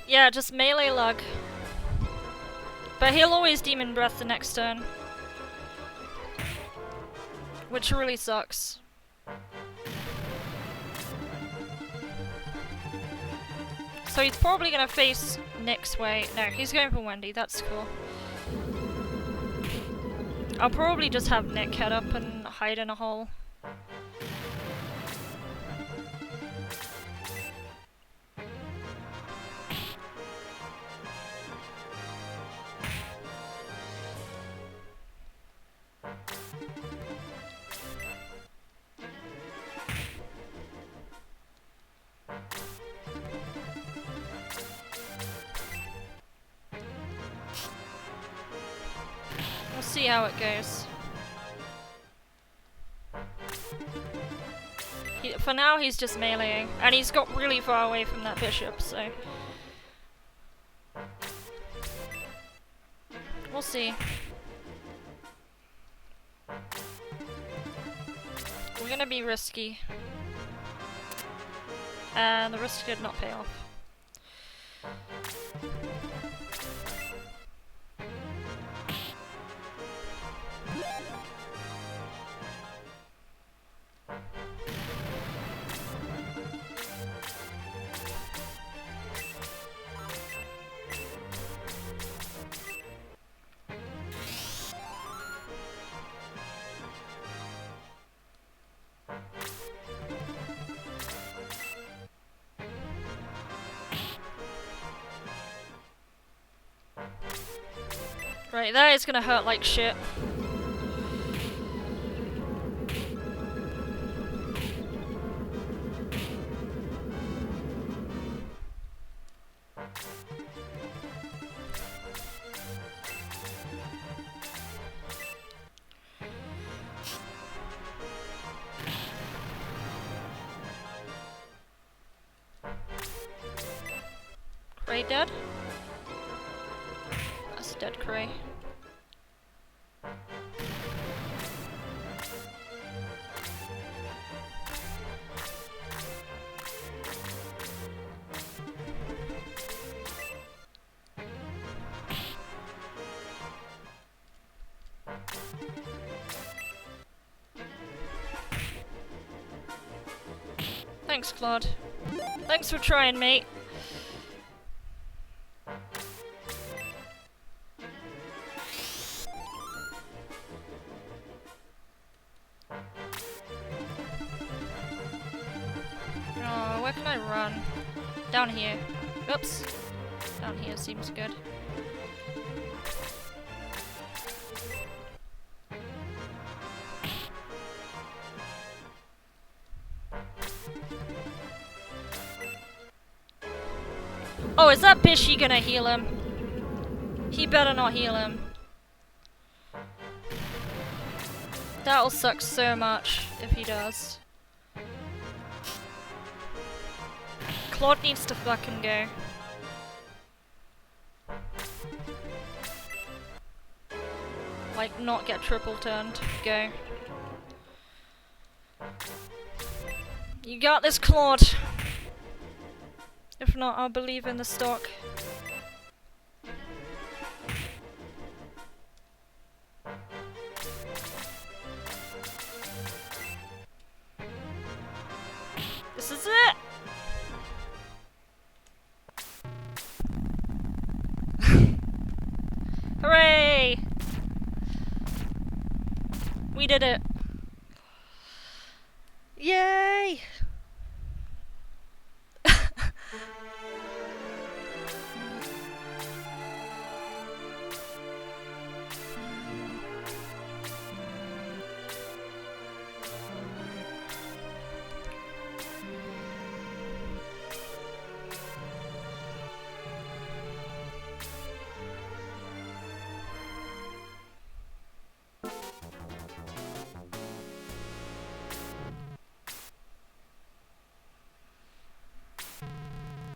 Yeah, just melee lug. But he'll always demon breath the next turn. Which really sucks. So he's probably gonna face Nick's way. No, he's going for Wendy, that's cool. I'll probably just have Nick head up and hide in a hole. We'll see how it goes. For now, he's just meleeing, and he's got really far away from that bishop, so... We'll see. We're gonna be risky. And the risk did not pay off. Right, that is gonna hurt like shit. Cray dead? That's dead Cray. Thanks, Claude. Thanks for trying, mate. Oh, where can I run? Down here. Oops. Down here seems good. Oh, is that Bishy gonna heal him? He better not heal him. That'll suck so much if he does. Claude needs to fucking go. Like, not get triple turned. Go. You got this, Claude. If not, I'll believe in the stock. This is it! Hooray! We did it! Yay!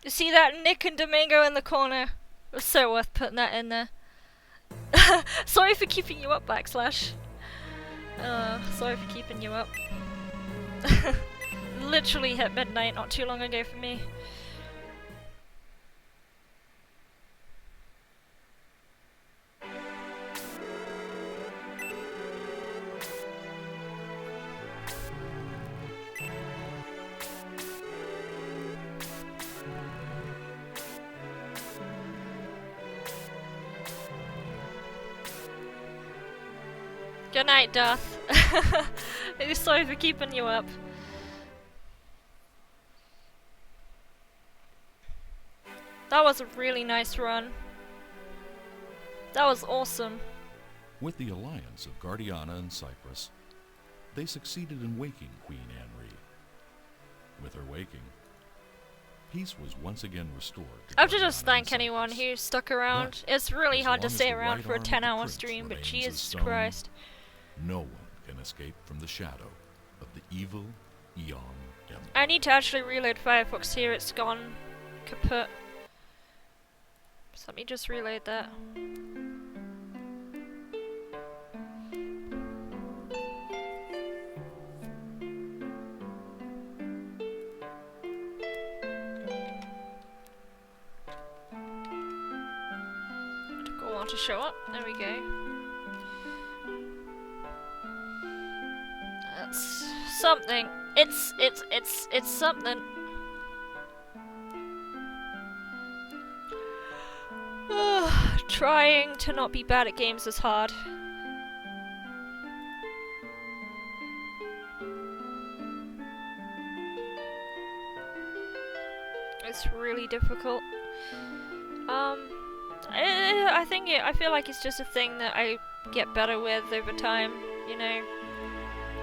You see that Nick and Domingo in the corner? It was so worth putting that in there. Sorry for keeping you up, Backslash. Sorry for keeping you up. Literally hit midnight not too long ago for me. Good night, Darth. Sorry for keeping you up. That was a really nice run. That was awesome. With the alliance of Guardiana and Cyprus, they succeeded in waking Queen Anri. With her waking, peace was once again restored. I have to Guardiana just thank and anyone Cyprus. who stuck around. But It's really as hard to long as stay the around right for a arm of the 10-hour prince stream, but remains as Jesus stone, Christ. No one can escape from the shadow of the evil Eon Empire. I need to actually reload Firefox here, it's gone kaput. So let me just reload that. Took a while to show up, there we go. That's something. It's something. Trying to not be bad at games is hard. It's really difficult. I feel like it's just a thing that I get better with over time, you know.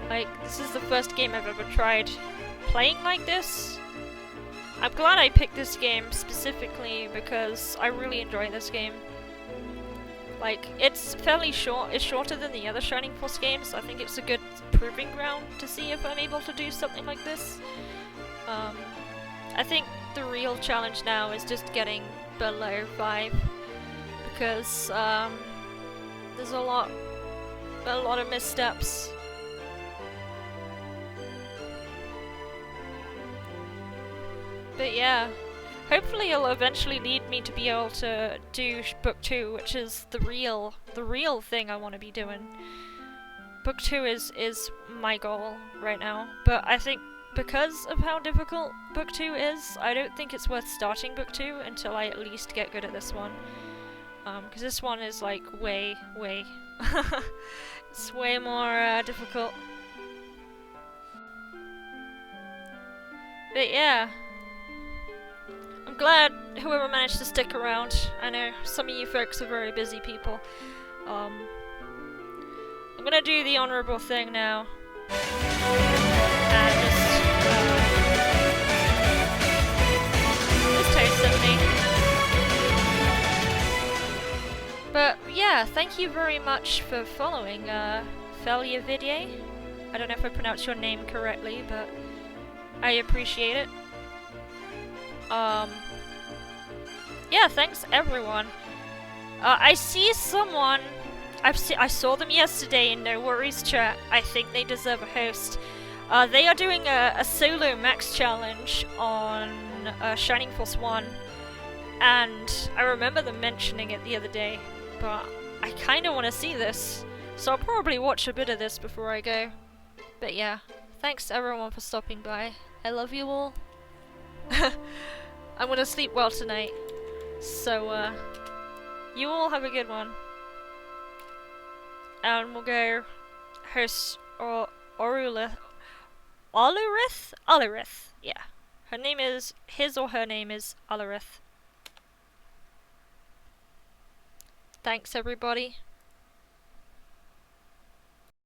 Like, this is the first game I've ever tried playing like this. I'm glad I picked this game specifically because I really enjoy this game. Like, it's fairly short, it's shorter than the other Shining Force games. I think it's a good proving ground to see if I'm able to do something like this. I think the real challenge now is just getting below 5 because there's a lot of missteps. But yeah, hopefully it'll eventually lead me to be able to do book 2, which is the real thing I want to be doing. Book 2 is my goal right now, but I think because of how difficult book 2 is, I don't think it's worth starting book 2 until I at least get good at this one. Because this one is like way, it's way more difficult. But yeah. I'm glad whoever managed to stick around. I know some of you folks are very busy people. I'm gonna do the honourable thing now. And just toast at me. But yeah, thank you very much for following Felia Vidye. I don't know if I pronounced your name correctly, but I appreciate it. Yeah, thanks everyone. I see someone. I saw them yesterday in No Worries chat. I think they deserve a host. They are doing a solo max challenge on Shining Force 1, and I remember them mentioning it the other day, but I kind of want to see this, so I'll probably watch a bit of this before I go. But yeah, thanks everyone for stopping by. I love you all. I'm gonna sleep well tonight, so you all have a good one. And we'll go host Olurith. Olurith, yeah. His or her name is Olurith. Thanks everybody.